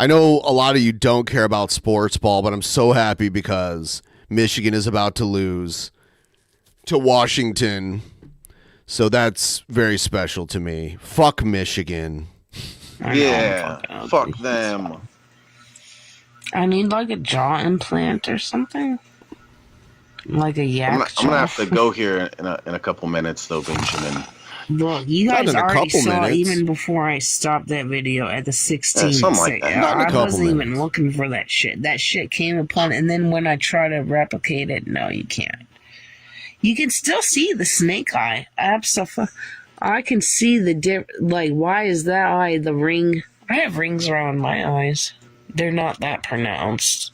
know a lot of you don't care about sports ball, but I'm so happy because Michigan is about to lose to Washington. So that's very special to me. Fuck Michigan. Yeah, fuck them. I need like a jaw implant or something. Like a yak I'm jaw. gonna have to go here in a couple minutes, though, Benjamin. Look, you guys already saw it even before I stopped that video at the 16 something like that. Not in a I couple wasn't even minutes. looking for that shit. That shit came upon, and then when I try to replicate it, no, you can't. You can still see the snake eye. Absolutely. I can see the like, why is that eye the ring? I have rings around my eyes. They're not that pronounced.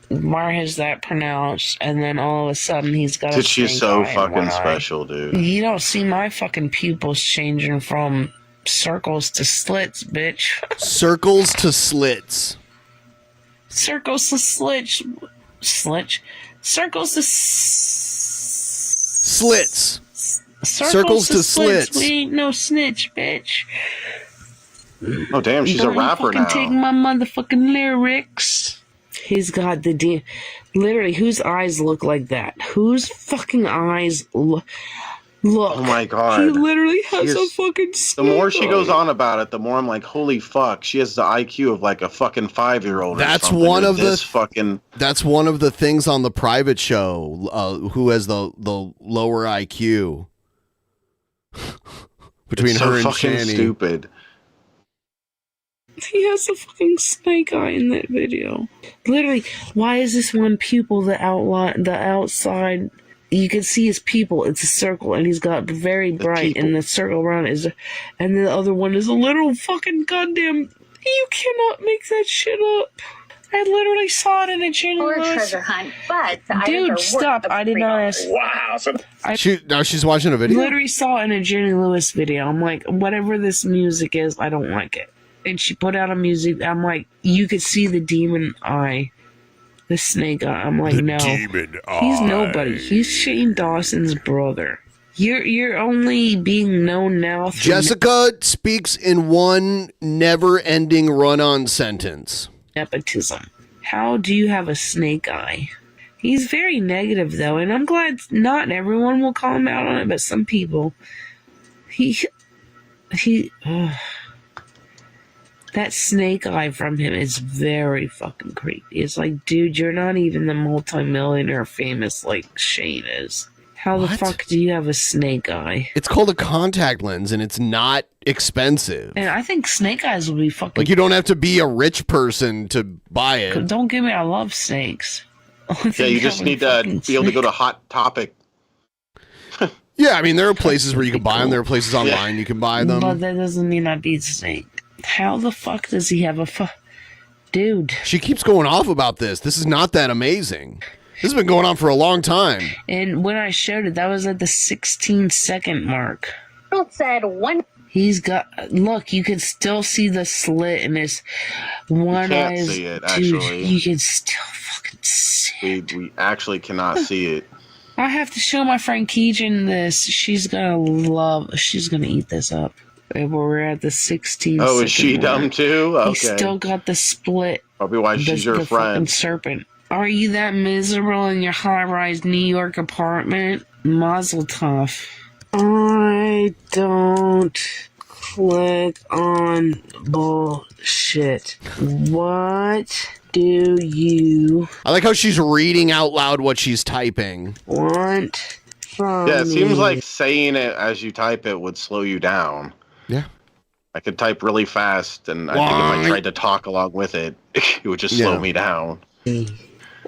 Mar has that pronounced, and then all of a sudden he's got a Dude, she's snake so eye in fucking one eye. special, dude. You don't see my fucking pupils changing from circles to slits, bitch. Circles to slits. Circles to slits. Circles to slits. Circles to slits. We ain't no snitch, bitch. Oh, damn, she's a rapper fucking now. Take my motherfucking lyrics. He's got the literally, whose eyes look like that? Whose fucking eyes look? Oh my god. He literally has a fucking The more snake she goes eye. on about it, the more I'm like, holy fuck, she has the IQ of like a fucking 5-year-old. That's or something. one of the fucking. That's one of the things on the private show. Who has the lower IQ between It's her so and fucking Shani? stupid. He has a fucking snake eye in that video. Literally, why is this one pupil the outside? You can see his pupil. It's a circle, and he's got very bright, and the circle around is, and the other one is a little fucking goddamn. You cannot make that shit up. I literally saw it in a channel. Or a treasure hunt, but the items Dude, are stop! worth I did not ask. Wow. Now she's watching a video. Literally saw it in a Jenny Lewis video. I'm like, whatever this music is, I don't like it. And she put out a music. I'm like, you could see the demon eye, the snake eye. I'm like, no, he's nobody. He's Shane Dawson's brother. You're only being known now through Jessica speaks in one never-ending run-on sentence. nepotism. How do you have a snake eye? He's very negative though, and I'm glad not everyone will call him out on it, but some people. That snake eye from him is very fucking creepy. It's like, dude, you're not even the multimillionaire famous like Shane is. How the fuck do you have a snake eye? It's called a contact lens, and it's not expensive. And I think snake eyes will be fucking... Like, you don't have to be a rich person to buy it. Don't get me, I love snakes. Yeah, you just need to be able to go to Hot Topic. Yeah, I mean, there are places where you can buy them. There are places online you can buy them. But that doesn't mean I'd be a snake. How the fuck does he have a Dude. She keeps going off about this. This is not that amazing. This has been going on for a long time. And when I showed it, that was at the 16-second mark. Said one. He's got... Look, you can still see the slit in his one You can't eye. see it, Dude, actually. you can still fucking see We actually cannot see it. I have to show my friend Keegan this. She's gonna eat this up. And we're at the 16. Oh, is she dumb too? Okay. He's still got the split. Probably why she's your the fucking friend. serpent. Are you that miserable in your high-rise New York apartment? Mazel tov. I don't Click on bullshit. What do you I like how she's reading out loud what she's typing. want from Yeah, it seems me? like saying it as you type it would slow you down. Yeah. I could type really fast, and I think if I tried to talk along with it, it would just slow me down.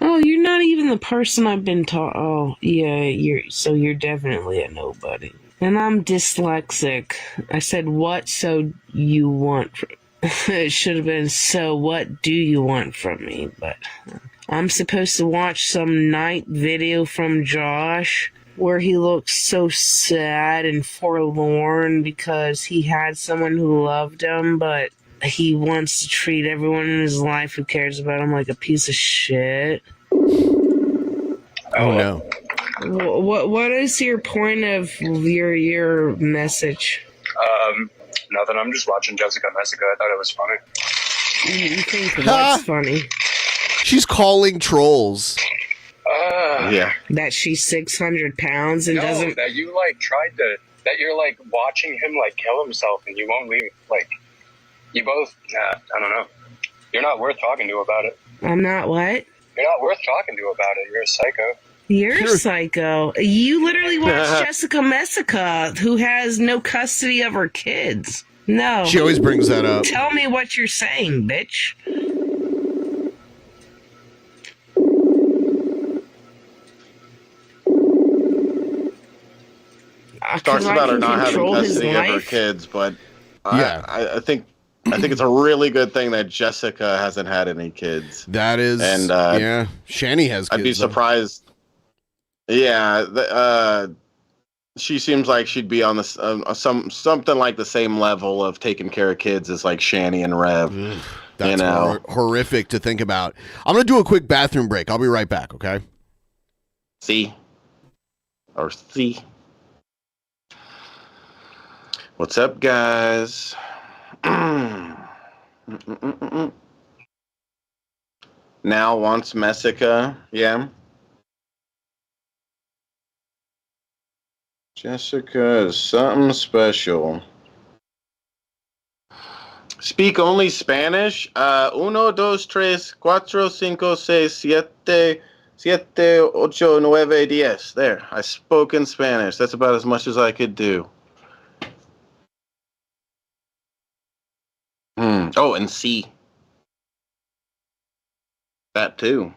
Oh, you're not even the person I've been taught. Oh, yeah, you're definitely a nobody. And I'm dyslexic. I said, what so you want? It should have been, so what do you want from me? But I'm supposed to watch some night video from Josh where he looks so sad and forlorn because he had someone who loved him, but he wants to treat everyone in his life who cares about him like a piece of shit. Oh no. What is your point of your message? Nothing. I'm just watching Jessica Messica. I thought it was funny. You think what's funny? She's calling trolls. Yeah. That she's 600 pounds and No, doesn't. that you like tried to. That you're like watching him like kill himself and you won't leave. Like you both. I don't know. You're not worth talking to about it. I'm not what? You're not worth talking to about it. You're a psycho. You're a psycho. You literally watch Jessica Messica, who has no custody of her kids. No. She always brings that up. Tell me what you're saying, bitch. Talks about her not having custody of her kids, but I think it's a really good thing that Jessica hasn't had any kids. That is, and yeah, Shani has kids. I'd be surprised. Yeah, she seems like she'd be on this something like the same level of taking care of kids as like Shani and Rev. That's horrific to think about. I'm gonna do a quick bathroom break. I'll be right back. Okay. See. What's up, guys? Now wants Messica, yeah. Jessica is something special. Speak only Spanish? Uno, dos, tres, cuatro, cinco, seis, siete, ocho, nueve, diez. There, I spoke in Spanish. That's about as much as I could do. Oh, and C. That too,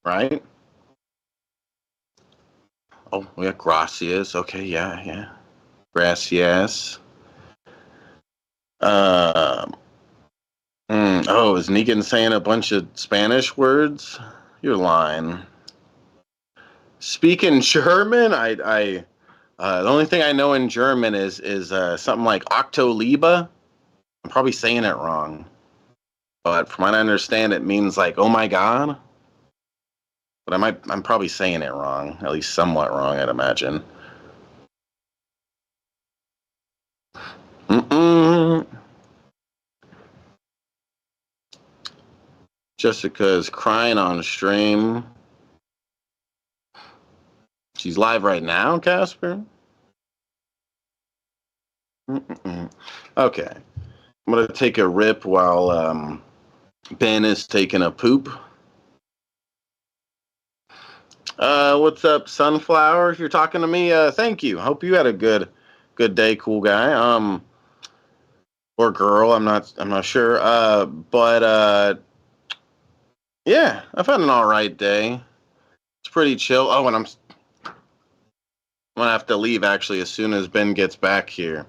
right? Oh, we got gracias. Okay, yeah. Gracias. Oh, is Negan saying a bunch of Spanish words? You're lying. Speaking German, the only thing I know in German is something like Octoliba. I'm probably saying it wrong, but from what I understand, it means like, oh my god. But I'm probably saying it wrong, at least somewhat wrong, I'd imagine. Jessica is crying on stream. She's live right now, Casper? Okay. I'm going to take a rip while Ben is taking a poop. What's up, Sunflower? If you're talking to me, thank you. Hope you had a good day, cool guy. Or girl, I'm not sure. But yeah, I've had an all right day. It's pretty chill. Oh, and I'm gonna have to leave actually as soon as Ben gets back here.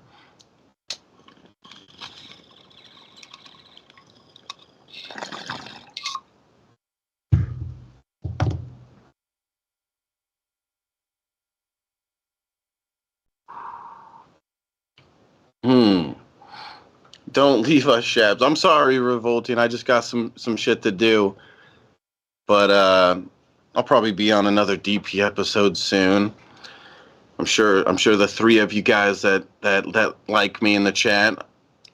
Don't leave us, Shabs. I'm sorry, Revolting. I just got some shit to do. But I'll probably be on another DP episode soon. I'm sure the three of you guys that like me in the chat,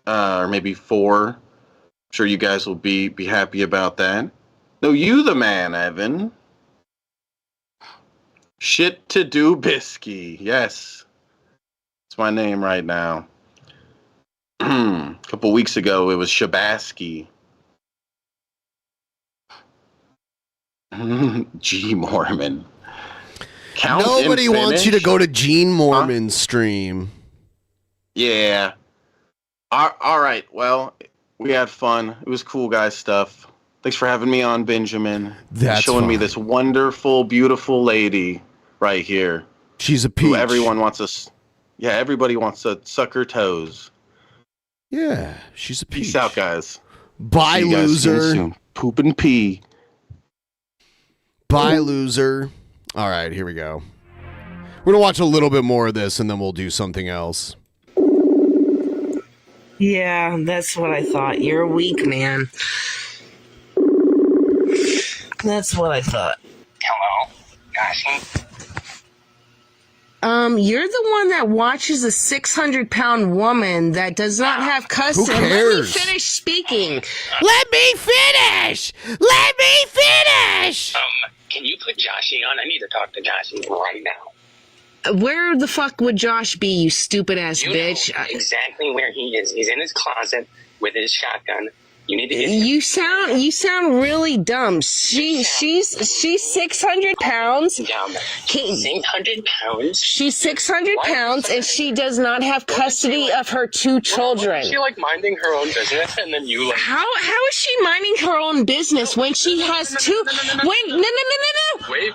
or maybe four, I'm sure you guys will be happy about that. No, you the man, Evan. Shit to do Bisky. Yes. It's my name right now. A couple weeks ago, it was Shabasky. G. Mormon. Count Nobody and wants you to finish? go to Gene Mormon's stream. Yeah. All right. Well, we had fun. It was cool guy stuff. Thanks for having me on, Benjamin. That's showing me fine. this wonderful, beautiful lady right here. She's a Who peach. everyone wants us. Yeah, everybody wants to suck her toes. Yeah, she's a peach. Peace out, guys. Bye, See you guys again loser. soon. Poop and pee. Bye, loser. All right, here we go. We're going to watch a little bit more of this, and then we'll do something else. Yeah, that's what I thought. You're weak, man. That's what I thought. Hello, Ashley. You're the one that watches a 600-pound woman that does not have custody. Who Let me cares? finish speaking. Let me finish! Let me finish! Can you put Joshy on? I need to talk to Joshy right now. Where the fuck would Josh be, you stupid ass You bitch? know exactly where he is. He's in his closet with his shotgun. You need to get him. You sound really dumb. She's 600 pounds. Down there. 600 pounds. She's 600 pounds and she does not have custody of her two children. Is she like minding her own business and then you like... How is she minding her own business when she has two? No. Wait.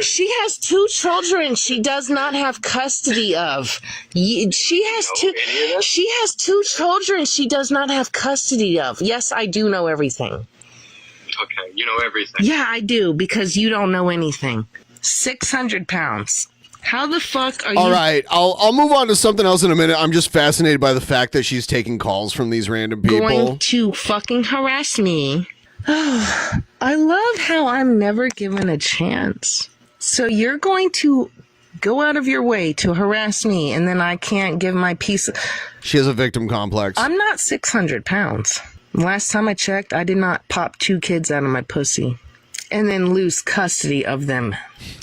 She has two children she does not have custody of. She has two children she does not have custody of. Yes, I do know everything. Okay, you know everything. Yeah, I do, because you don't know anything. 600 pounds. How the fuck are you? All right, I'll move on to something else in a minute. I'm just fascinated by the fact that she's taking calls from these random people. Going to fucking harass me. I love how I'm never given a chance. So you're going to go out of your way to harass me, and then I can't give my piece. She has a victim complex. I'm not 600 pounds. Last time I checked, I did not pop 2 kids out of my pussy and then lose custody of them.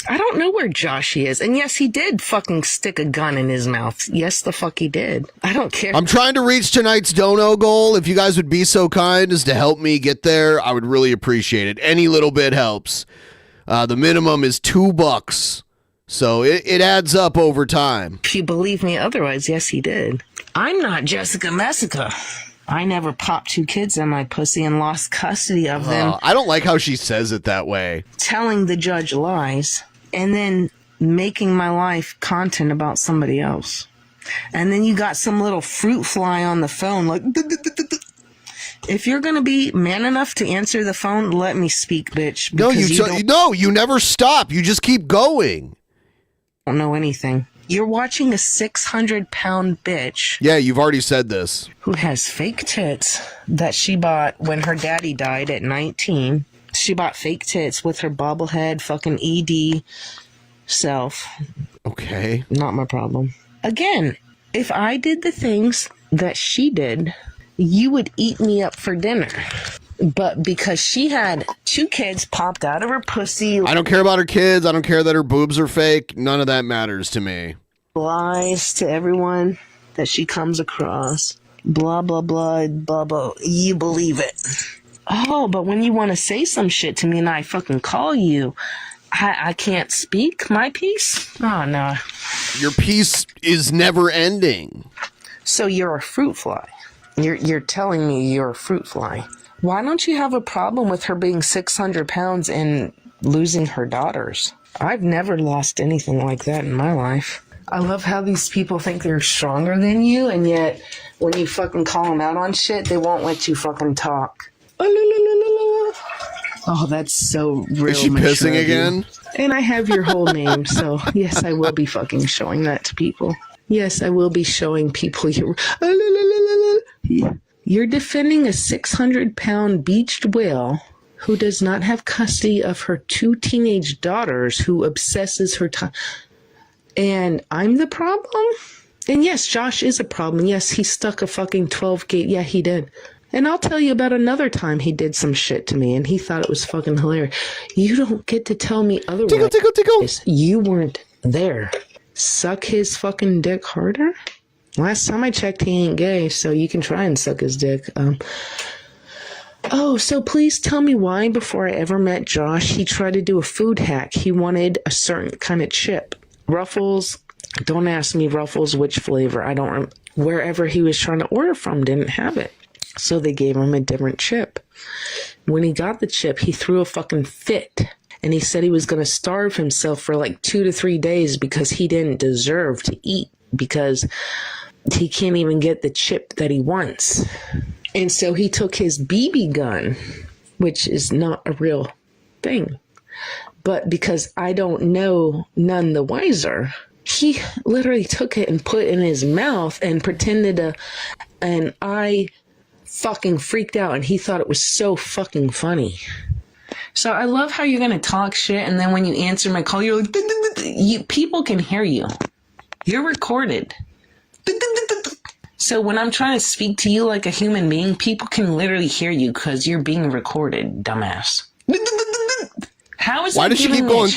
I don't know where Joshy is. And yes, he did fucking stick a gun in his mouth. Yes, the fuck he did. I don't care. I'm trying to reach tonight's dono goal. If you guys would be so kind as to help me get there, I would really appreciate it. Any little bit helps. The minimum is $2. So it adds up over time. If you believe me otherwise, yes, he did. I'm not Jessica Messica. I never popped 2 kids in my pussy and lost custody of them. I don't like how she says it that way. Telling the judge lies and then making my life content about somebody else. And then you got some little fruit fly on the phone like... If you're going to be man enough to answer the phone, let me speak, bitch. No, you never stop. You just keep going. I don't know anything. You're watching a 600-pound bitch. Yeah, you've already said this. Who has fake tits that she bought when her daddy died at 19. She bought fake tits with her bobblehead fucking ED self. Okay. Not my problem. Again, if I did the things that she did, you would eat me up for dinner. But because she had 2 kids popped out of her pussy. I don't care about her kids. I don't care that her boobs are fake. None of that matters to me. Lies to everyone that she comes across. Blah, blah, blah, blah, blah. You believe it. Oh, but when you want to say some shit to me and I fucking call you, I can't speak my piece? Oh, no. Your piece is never ending. So you're a fruit fly. You're telling me you're a fruit fly. Why don't you have a problem with her being 600 pounds and losing her daughters? I've never lost anything like that in my life. I love how these people think they're stronger than you, and yet when you fucking call them out on shit, they won't let you fucking talk. Oh, that's so real. Is she pissing again? And I have your whole name, so yes, I will be fucking showing that to people. Yes, I will be showing people your... You're defending a 600-pound beached whale who does not have custody of her 2 teenage daughters, who obsesses her time. And I'm the problem? And yes, Josh is a problem. Yes, he stuck a fucking 12-gauge. Yeah, he did. And I'll tell you about another time he did some shit to me and he thought it was fucking hilarious. You don't get to tell me otherwise. Tickle. You weren't there. Suck his fucking dick harder? Last time I checked, he ain't gay, so you can try and suck his dick. Oh, so please tell me why before I ever met Josh, he tried to do a food hack. He wanted a certain kind of chip. Ruffles, don't ask me Ruffles which flavor. I don't wherever he was trying to order from didn't have it. So they gave him a different chip. When he got the chip, he threw a fucking fit. And he said he was going to starve himself for like 2 to 3 days because he didn't deserve to eat because he can't even get the chip that he wants. And so he took his BB gun, which is not a real thing. But because I don't know none the wiser, he literally took it and put it in his mouth and pretended to, and I fucking freaked out and he thought it was so fucking funny. So I love how you're going to talk shit and then when you answer my call, you're like, people can hear you. You're recorded. So when I'm trying to speak to you like a human being, people can literally hear you because you're being recorded, dumbass. How is Why does she keep going?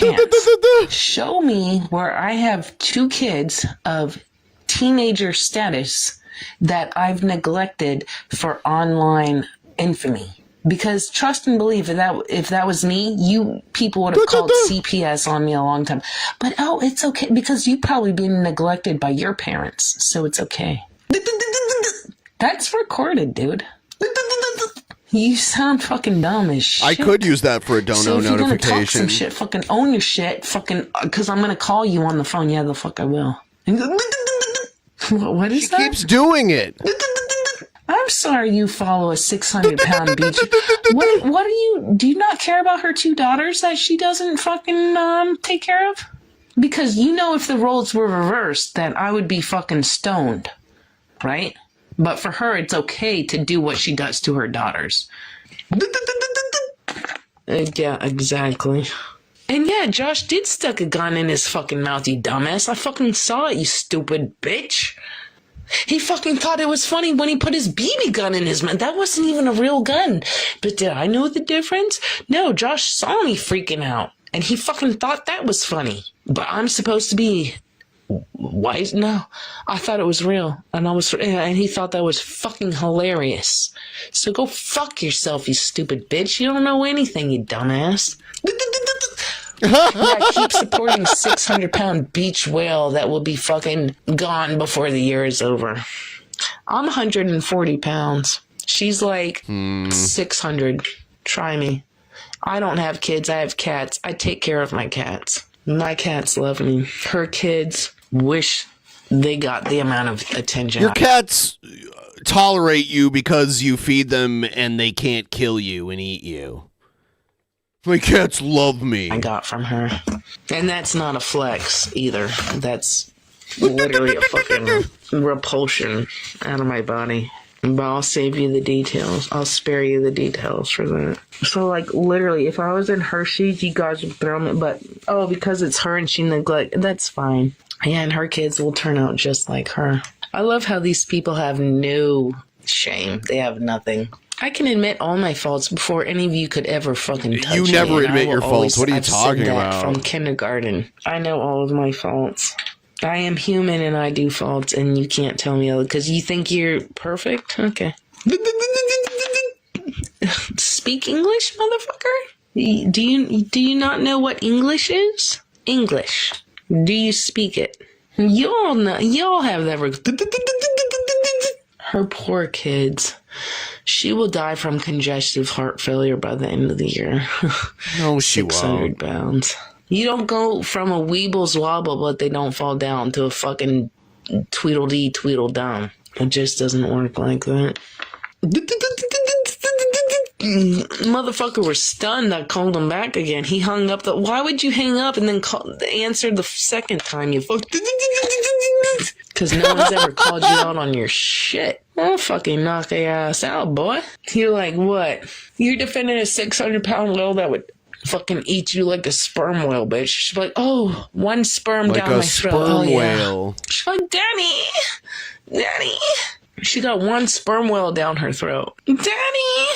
Show me where I have 2 kids of teenager status that I've neglected for online infamy. Because trust and believe, if that was me, you people would have called CPS on me a long time. But it's okay because you've probably been neglected by your parents, so it's okay. That's recorded, dude. You sound fucking dumb as shit. I could use that for a dono notification. If you're gonna talk some shit, fucking own your shit, fucking, because I'm gonna call you on the phone. Yeah, the fuck I will. What is that? She keeps doing it. I'm sorry you follow a 600-pound beach. What do you not care about her 2 daughters that she doesn't fucking take care of? Because you know if the roles were reversed, that I would be fucking stoned, right? But for her, it's okay to do what she does to her daughters. Yeah, exactly. And yeah, Josh did stuck a gun in his fucking mouth, you dumbass. I fucking saw it, you stupid bitch. He fucking thought it was funny when he put his BB gun in his mouth. That wasn't even a real gun. But did I know the difference? No, Josh saw me freaking out. And he fucking thought that was funny. But I'm supposed to be wise? No, I thought it was real. And he thought that was fucking hilarious. So go fuck yourself, you stupid bitch. You don't know anything, you dumbass. Yeah, keep supporting 600-pound beach whale that will be fucking gone before the year is over. I'm 140 pounds. She's like 600. Try me. I don't have kids. I have cats. I take care of my cats. My cats love me. Her kids wish they got the amount of attention. Your cats tolerate you because you feed them and they can't kill you and eat you. My cats love me. I got from her. And that's not a flex either. That's literally a fucking repulsion out of my body. But I'll save you the details. I'll spare you the details for that. So, like, literally, if I was in her shoes, you guys would throw me. But, because it's her and she neglect, that's fine. Yeah, and her kids will turn out just like her. I love how these people have no shame. They have nothing. I can admit all my faults before any of you could ever fucking touch me. You never admit your faults. What are you talking about? From kindergarten. I know all of my faults. I am human and I do faults and you can't tell me other because you think you're perfect? Okay. Speak English, motherfucker? Do you not know what English is? English. Do you speak it? Y'all know. Y'all have that. Her poor kids. She will die from congestive heart failure by the end of the year. No, she 600 pounds. You don't go from a weebles wobble, but they don't fall down to a fucking tweedledee tweedledum. It just doesn't work like that. Motherfucker was stunned. I called him back again. He hung up. Why would you hang up and then answer the second time you fucked? Because no one's ever called you out on your shit. I'll fucking knock your ass out, boy. You're like, what? You're defending a 600-pound whale that would fucking eat you like a sperm whale, bitch. She's like, one sperm like down my throat. Like a sperm whale. Yeah. She's like, Daddy. She got one sperm whale down her throat. Daddy.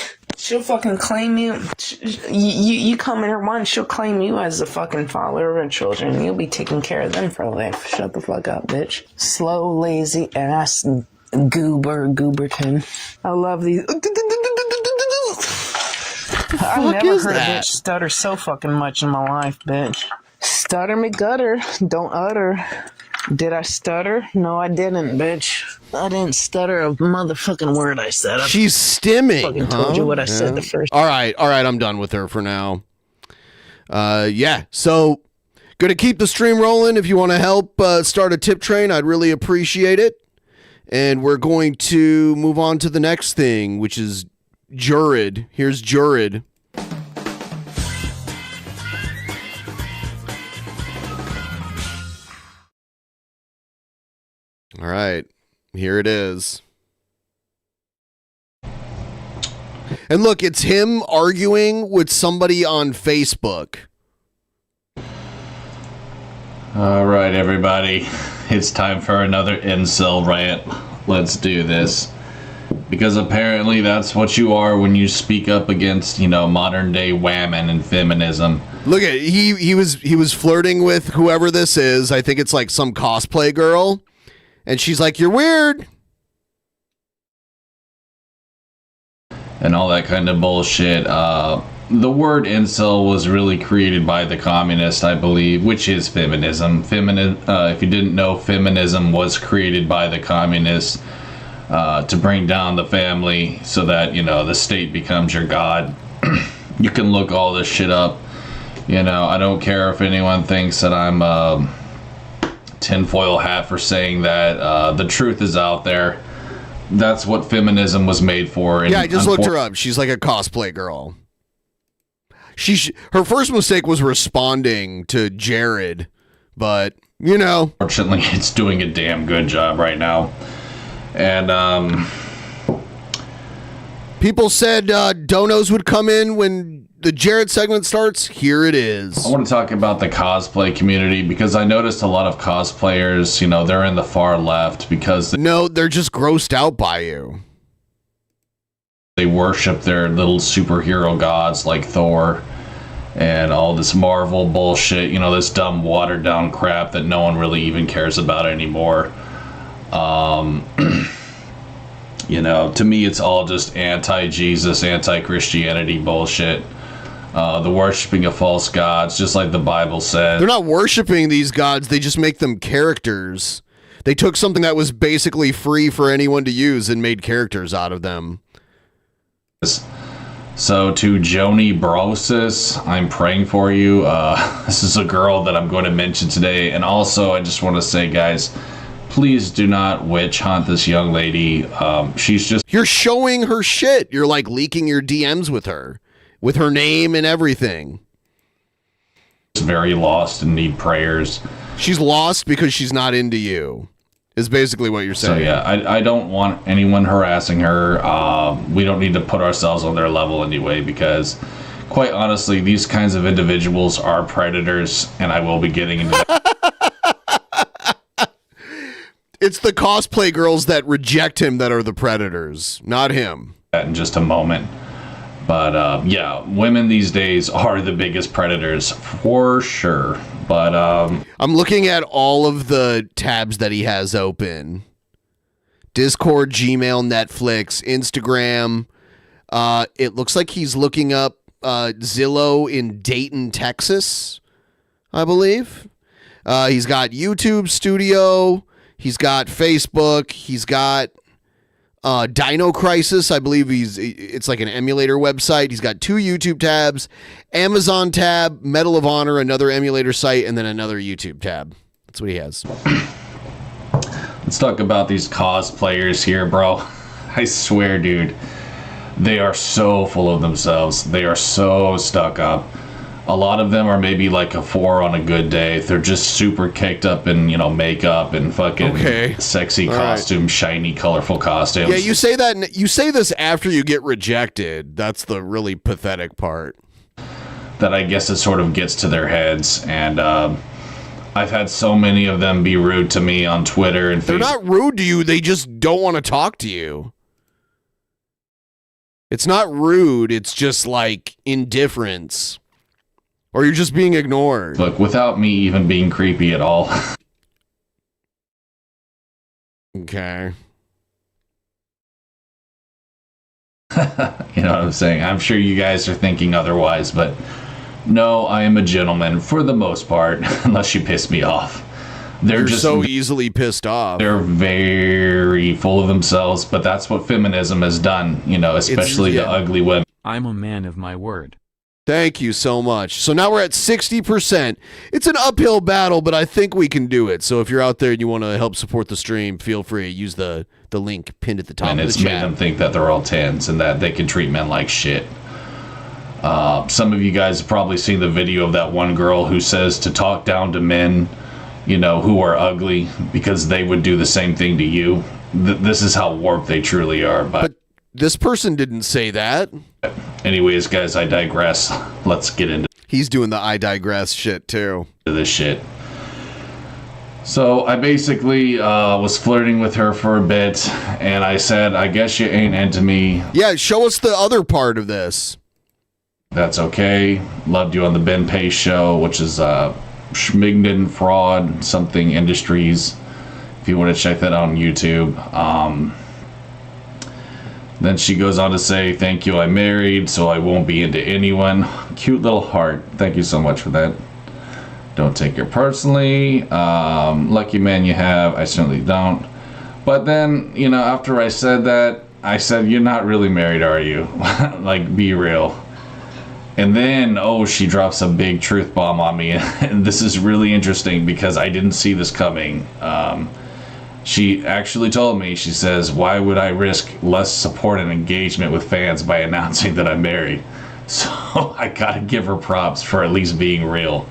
She'll fucking claim you. You come in her one, she'll claim you as a fucking father of her children. You'll be taking care of them for life. Shut the fuck up, bitch. Slow, lazy ass gooberton. I love these. I've never heard a bitch stutter so fucking much in my life, bitch. Stutter me gutter, don't utter. Did I stutter? No, I didn't, bitch. I didn't stutter a motherfucking word I said. She's stimming. Fucking told you what I said the first. All right, I'm done with her for now. Yeah, so gonna keep the stream rolling. If you want to help start a tip train, I'd really appreciate it. And we're going to move on to the next thing, which is Jurid. Here's Jurid. All right, here it is. And look, it's him arguing with somebody on Facebook. All right, everybody. It's time for another incel rant. Let's do this. Because apparently that's what you are when you speak up against, modern day women and feminism. Look at he was flirting with whoever this is. I think it's like some cosplay girl. And she's like, "You're weird." And all that kind of bullshit. The word incel was really created by the communists, I believe, which is feminism. If you didn't know, feminism was created by the communists to bring down the family so that, the state becomes your god. You can look all this shit up. I don't care if anyone thinks that I'm tinfoil hat for saying that. The truth is out there. That's what feminism was made for. Yeah, I just looked her up. She's like a cosplay girl. Her first mistake was responding to Jared, but fortunately, it's doing a damn good job right now. And people said donos would come in when the Jared segment starts. Here it is. I want to talk about the cosplay community because I noticed a lot of cosplayers, they're in the far left because they're just grossed out by you. They worship their little superhero gods like Thor and all this Marvel bullshit, this dumb watered down crap that no one really even cares about anymore. To me, it's all just anti-Jesus, anti-Christianity bullshit. The worshiping of false gods, just like the Bible says. They're not worshiping these gods. They just make them characters. They took something that was basically free for anyone to use and made characters out of them. So to Joni Brosis, I'm praying for you. This is a girl that I'm going to mention today. And also, I just want to say, guys, please do not witch hunt this young lady. You're showing her shit. You're like leaking your DMs with her name and everything. She's very lost and need prayers. She's lost because she's not into you, is basically what you're saying. So yeah, I don't want anyone harassing her. We don't need to put ourselves on their level anyway, because quite honestly, these kinds of individuals are predators, and I will be getting into that. It's the cosplay girls that reject him that are the predators, not him. That in just a moment. But yeah, women these days are the biggest predators for sure. But I'm looking at all of the tabs that he has open. Discord, Gmail, Netflix, Instagram. It looks like he's looking up Zillow in Dayton, Texas, I believe. He's got YouTube Studio. He's got Facebook. He's got Dino Crisis. I believe it's like an emulator website. He's got 2 YouTube tabs, Amazon tab, Medal of Honor, another emulator site, and then another YouTube tab. That's what he has. Let's talk about these cosplayers here, bro. I swear, dude, they are so full of themselves. They are so stuck up. A lot of them are maybe like a 4 on a good day. They're just super caked up in, makeup and fucking sexy costumes, shiny, colorful costumes. Yeah, you say that, and you say this after you get rejected. That's the really pathetic part. That I guess it sort of gets to their heads. And I've had so many of them be rude to me on Twitter and Facebook. They're not rude to you. They just don't want to talk to you. It's not rude. It's just like indifference. Or you're just being ignored. Look, without me even being creepy at all. Okay. You know what I'm saying? I'm sure you guys are thinking otherwise, but no, I am a gentleman for the most part, unless you piss me off. You're just so easily pissed off. They're very full of themselves, but that's what feminism has done, you know, especially the ugly women. I'm a man of my word. Thank you so much. So now we're at 60%. It's an uphill battle, but I think we can do it. So if you're out there and you want to help support the stream, feel free. Use the link pinned at the top And of the it's chat. made them think that they're all tens and that they can treat men like shit. Some of you guys have probably seen the video of that one girl who says to talk down to men, you know, who are ugly because they would do the same thing to you. This is how warped they truly are. But this person didn't say that. Anyways, guys, I digress. Let's get into He's doing the I digress shit too. This shit. So I basically was flirting with her for a bit, and I said, I guess you ain't into me. Yeah, show us the other part of this. That's okay. Loved you on the Ben Pace show, which is Schmigden Fraud something Industries. If you want to check that out on YouTube. Then she goes on to say, thank you, I'm married, so I won't be into anyone. Cute little heart. Thank you so much for that. Don't take it personally. Lucky man you have. I certainly don't. But then, you know, after I said that, I said, you're not really married, are you? Like, be real. And then, she drops a big truth bomb on me. And this is really interesting because I didn't see this coming. She actually told me, she says, why would I risk less support and engagement with fans by announcing that I'm married? So I gotta give her props for at least being real.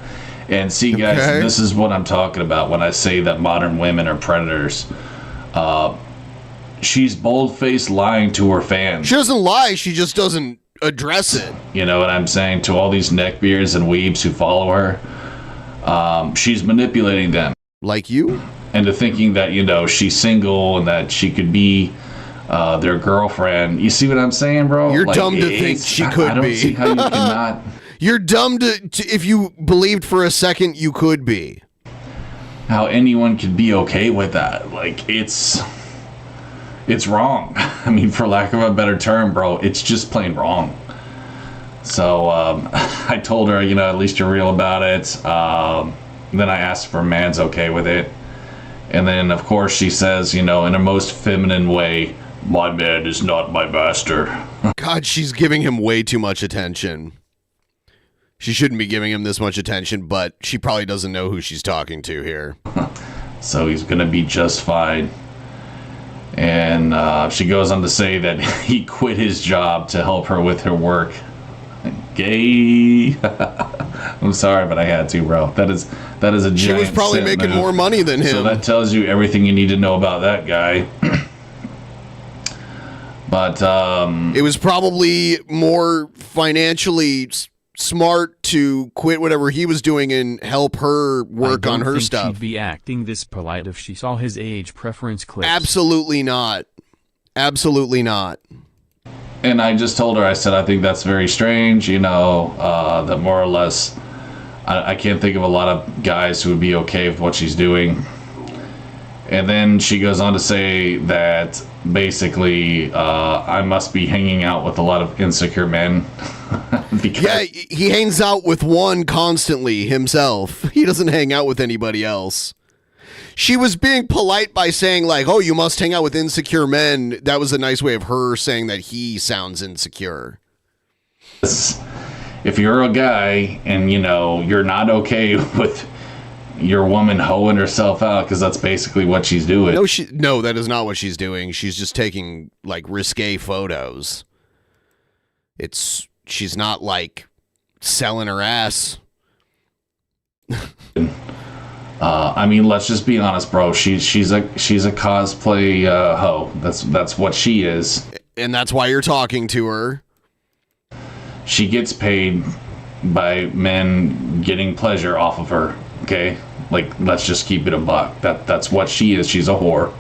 And see, guys, this is what I'm talking about when I say that modern women are predators. She's bold-faced lying to her fans. She doesn't lie, she just doesn't address it. You know what I'm saying? To all these neckbeards and weebs who follow her, she's manipulating them. Like you? Into thinking that, you know, she's single and that she could be their girlfriend. You see what I'm saying, bro? You're like, dumb to think she could I don't be. see how you cannot. You're dumb to if you believed for a second you could be. How anyone could be okay with that. Like, it's wrong. I mean, for lack of a better term, bro, it's just plain wrong. So I told her, you know, at least you're real about it. Then I asked if her man's okay with it. And then, of course, she says, you know, in a most feminine way, my man is not my master. God, she's giving him way too much attention. She shouldn't be giving him this much attention, but she probably doesn't know who she's talking to here. So he's going to be just fine. And she goes on to say that he quit his job to help her with her work. Gay. I'm sorry, but I had to, bro. That is a giant She was probably making more money than him. So that tells you everything you need to know about that guy. But it was probably more financially smart to quit whatever he was doing and help her work on her stuff. She'd be acting this polite if she saw his age preference clips. Absolutely not. Absolutely not. And I just told her, I said, I think that's very strange, you know, that more or less, I can't think of a lot of guys who would be okay with what she's doing. And then she goes on to say that basically I must be hanging out with a lot of insecure men. Yeah, he hangs out with one constantly himself. He doesn't hang out with anybody else. She was being polite by saying, like, oh, you must hang out with insecure men. That was a nice way of her saying that he sounds insecure. If you're a guy and, you know, you're not okay with your woman hoeing herself out, because that's basically what she's doing. No, that is not what she's doing. She's just taking, like, risque photos. She's not, like, selling her ass. I mean, let's just be honest, bro. She's a cosplay hoe. That's what she is. And that's why you're talking to her. She gets paid by men getting pleasure off of her. Okay, like, let's just keep it a buck. That's what she is. She's a whore.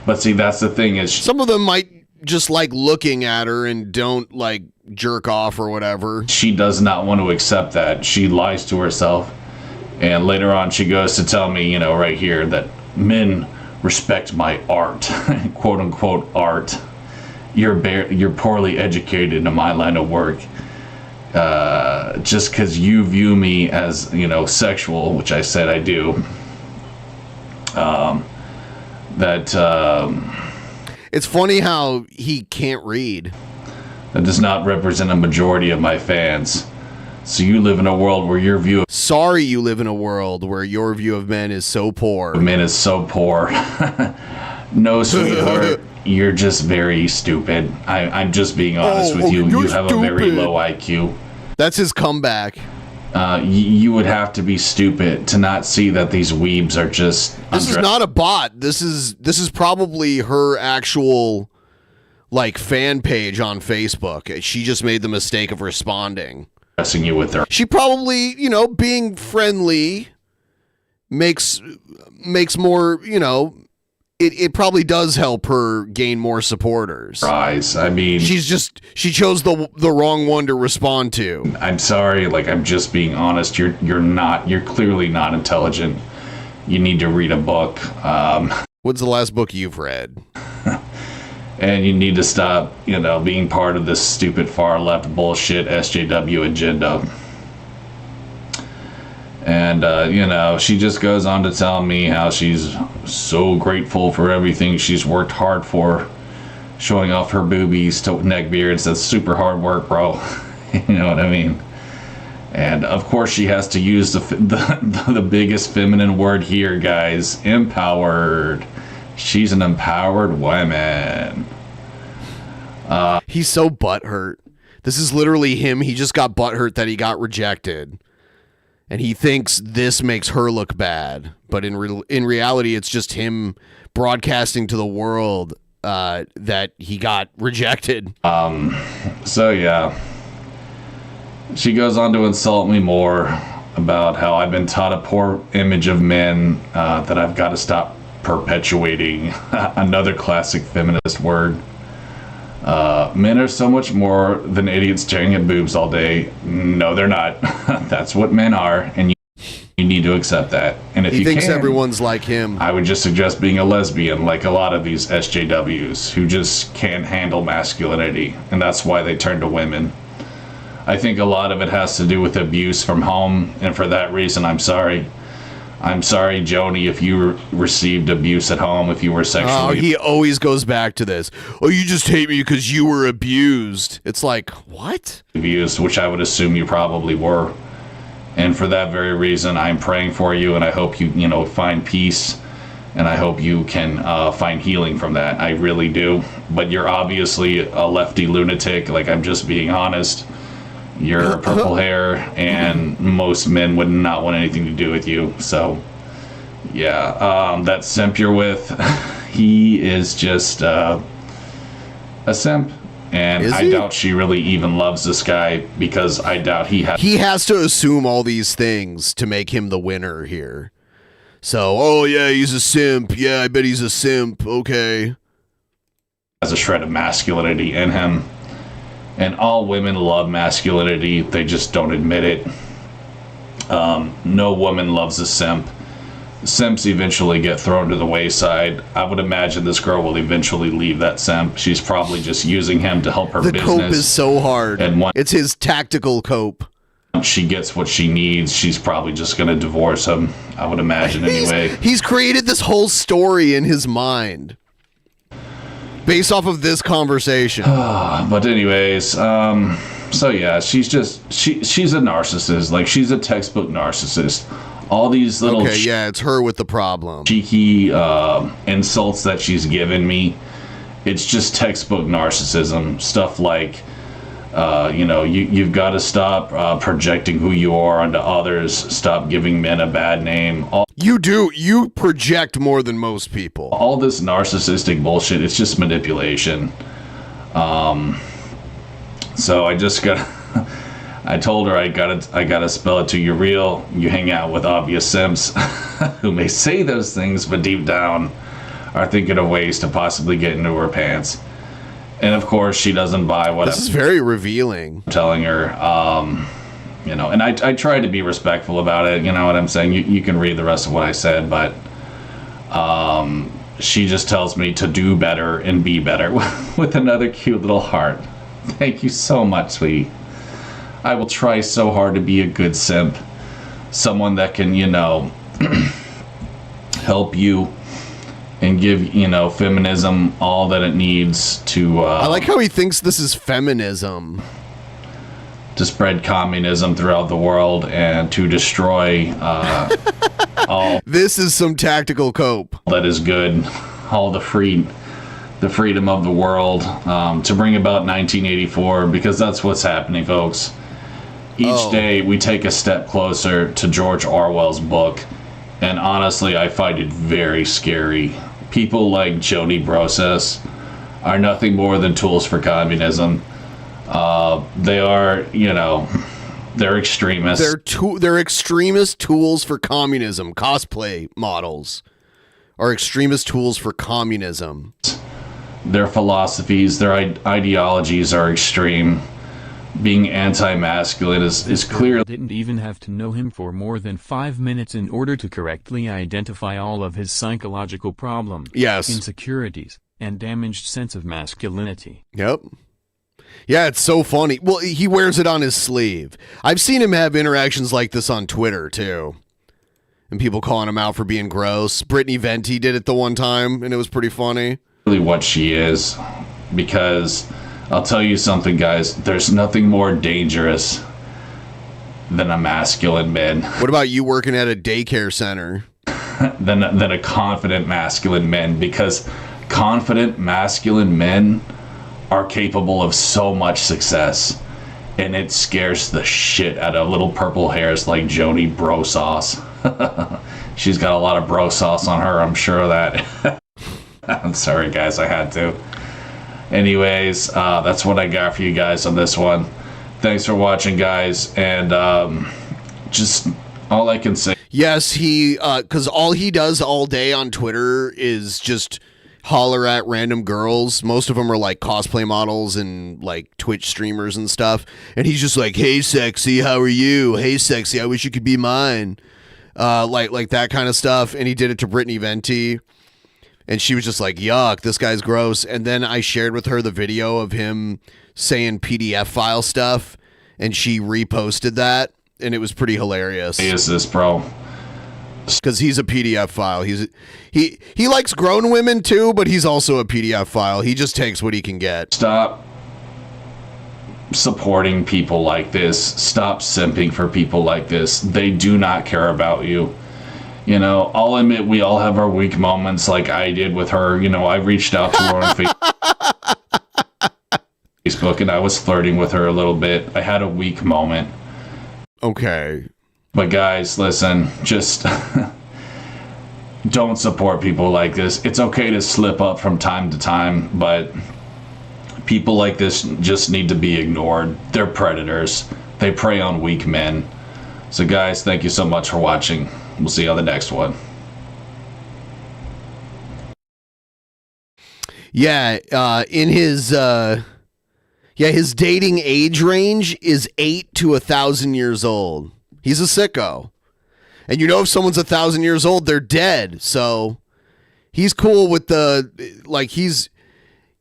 But see, that's the thing is, some of them might just like looking at her and don't like jerk off or whatever. She does not want to accept that. She lies to herself. And later on, she goes to tell me, right here, that men respect my art, quote unquote art. You're poorly educated in my line of work. Just because you view me as, sexual, which I said I do. It's funny how he can't read. That does not represent a majority of my fans. So you live in a world where your view of... Sorry you live in a world where your view of men is so poor. Men is so poor. No, sweetheart. You're just very stupid. I'm just being honest with you. You have a very low IQ. That's his comeback. You would have to be stupid to not see that these weebs are just... This is not a bot. This is probably her actual like fan page on Facebook. She just made the mistake of responding. You with her. She probably, being friendly makes more, it probably does help her gain more supporters. I mean, she chose the wrong one to respond to. I'm sorry, I'm just being honest. You're clearly not intelligent. You need to read a book. What's the last book you've read? And you need to stop, being part of this stupid far left bullshit SJW agenda. And, she just goes on to tell me how she's so grateful for everything she's worked hard for, showing off her boobies to neckbeards. That's super hard work, bro. You know what I mean? And, of course, she has to use the biggest feminine word here, guys. Empowered. She's an empowered woman. He's so butthurt. This is literally him. He just got butthurt that he got rejected. And he thinks this makes her look bad. But in reality, it's just him broadcasting to the world that he got rejected. So, yeah. She goes on to insult me more about how I've been taught a poor image of men that I've got to stop perpetuating. Another classic feminist word. Men are so much more than idiots staring at boobs all day. No, they're not. That's what men are, and you need to accept that. And if he you thinks can, everyone's like him. I would just suggest being a lesbian, like a lot of these SJWs who just can't handle masculinity, and that's why they turn to women. I think a lot of it has to do with abuse from home, and for that reason, I'm sorry. I'm sorry, Joni, if you received abuse at home, if you were sexually... Oh, he always goes back to this. Oh, you just hate me because you were abused. It's like, what? Abused, which I would assume you probably were. And for that very reason, I'm praying for you, and I hope you, find peace, and I hope you can find healing from that. I really do. But you're obviously a lefty lunatic, I'm just being honest. You're purple hair, and most men would not want anything to do with you. So, yeah, that simp you're with, he is just a simp. And I doubt she really even loves this guy, because I doubt he has to assume all these things to make him the winner here. So, oh yeah, he's a simp. Yeah, I bet he's a simp. Okay. Has a shred of masculinity in him. And all women love masculinity, they just don't admit it. No woman loves a simp. Simps eventually get thrown to the wayside. I would imagine this girl will eventually leave that simp. She's probably just using him to help her business. The cope is so hard. And it's his tactical cope. Once she gets what she needs, she's probably just going to divorce him, I would imagine anyway. He's created this whole story in his mind. Based off of this conversation. But anyways, so yeah, she's a narcissist. She's a textbook narcissist. All these little... Okay, yeah, it's her with the problem. Cheeky insults that she's given me. It's just textbook narcissism. Stuff like, you've got to stop projecting who you are onto others. Stop giving men a bad name. You do. You project more than most people. All this narcissistic bullshit, it's just manipulation. So I just got... I told her I gotta spell it to you real. You hang out with obvious simps who may say those things, but deep down are thinking of ways to possibly get into her pants. And of course, she doesn't buy what This is very revealing. I'm telling her. You know, and I try to be respectful about it. You know what I'm saying? You can read the rest of what I said, but she just tells me to do better and be better with another cute little heart. Thank you so much, sweetie. I will try so hard to be a good simp. Someone that can, you know, help you and give, you know, feminism all that it needs to... I like how he thinks this is feminism. To spread communism throughout the world and to destroy all... This is some tactical cope. That is good. All the freedom of the world. To bring about 1984, because that's what's happening, folks. Each day we take a step closer to George Orwell's book, and honestly, I find it very scary. People like Joni Broses are nothing more than tools for communism. They are, you know, they're extremists. They're extremist tools for communism. Cosplay models are extremist tools for communism. Their philosophies, their ideologies are extreme. Being anti-masculine is clear. Didn't even have to know him for more than 5 minutes in order to correctly identify all of his psychological problems, insecurities, and damaged sense of masculinity. Yep. Yeah, it's so funny. Well, he wears it on his sleeve. I've seen him have interactions like this on Twitter, too. And people calling him out for being gross. Brittany Venti did it the one time, and it was pretty funny. Really what she is, because... I'll tell you something, guys. There's nothing more dangerous than a masculine man. What about you working at a daycare center? than a confident masculine man, because confident masculine men are capable of so much success, and it scares the shit out of little purple hairs like Joni Bro Sauce. She's got a lot of bro sauce on her, I'm sure of that. I'm sorry, guys, I had to. Anyways, that's what I got for you guys on this one. Thanks for watching, guys, and just all I can say. Yes, because all he does all day on Twitter is just holler at random girls. Most of them are like cosplay models and like Twitch streamers and stuff. And he's just like, "Hey, sexy, how are you? Hey, sexy, I wish you could be mine." Like that kind of stuff. And he did it to Brittany Venti. And she was just like, yuck, this guy's gross. And then I shared with her the video of him saying PDF file stuff, and she reposted that, and it was pretty hilarious. Hey, is this, bro? Because he's a PDF file. He likes grown women too, but he's also a PDF file. He just takes what he can get. Stop supporting people like this. Stop simping for people like this. They do not care about you. You know, I'll admit we all have our weak moments like I did with her. You know, I reached out to her on Facebook and I was flirting with her a little bit. I had a weak moment. Okay. But guys, listen, just don't support people like this. It's okay to slip up from time to time, but people like this just need to be ignored. They're predators. They prey on weak men. So guys, thank you so much for watching. We'll see you on the next one. Yeah, in his his dating age range is 8 to 1,000 years old. He's a sicko. And you know if someone's 1,000 years old, they're dead. So he's cool with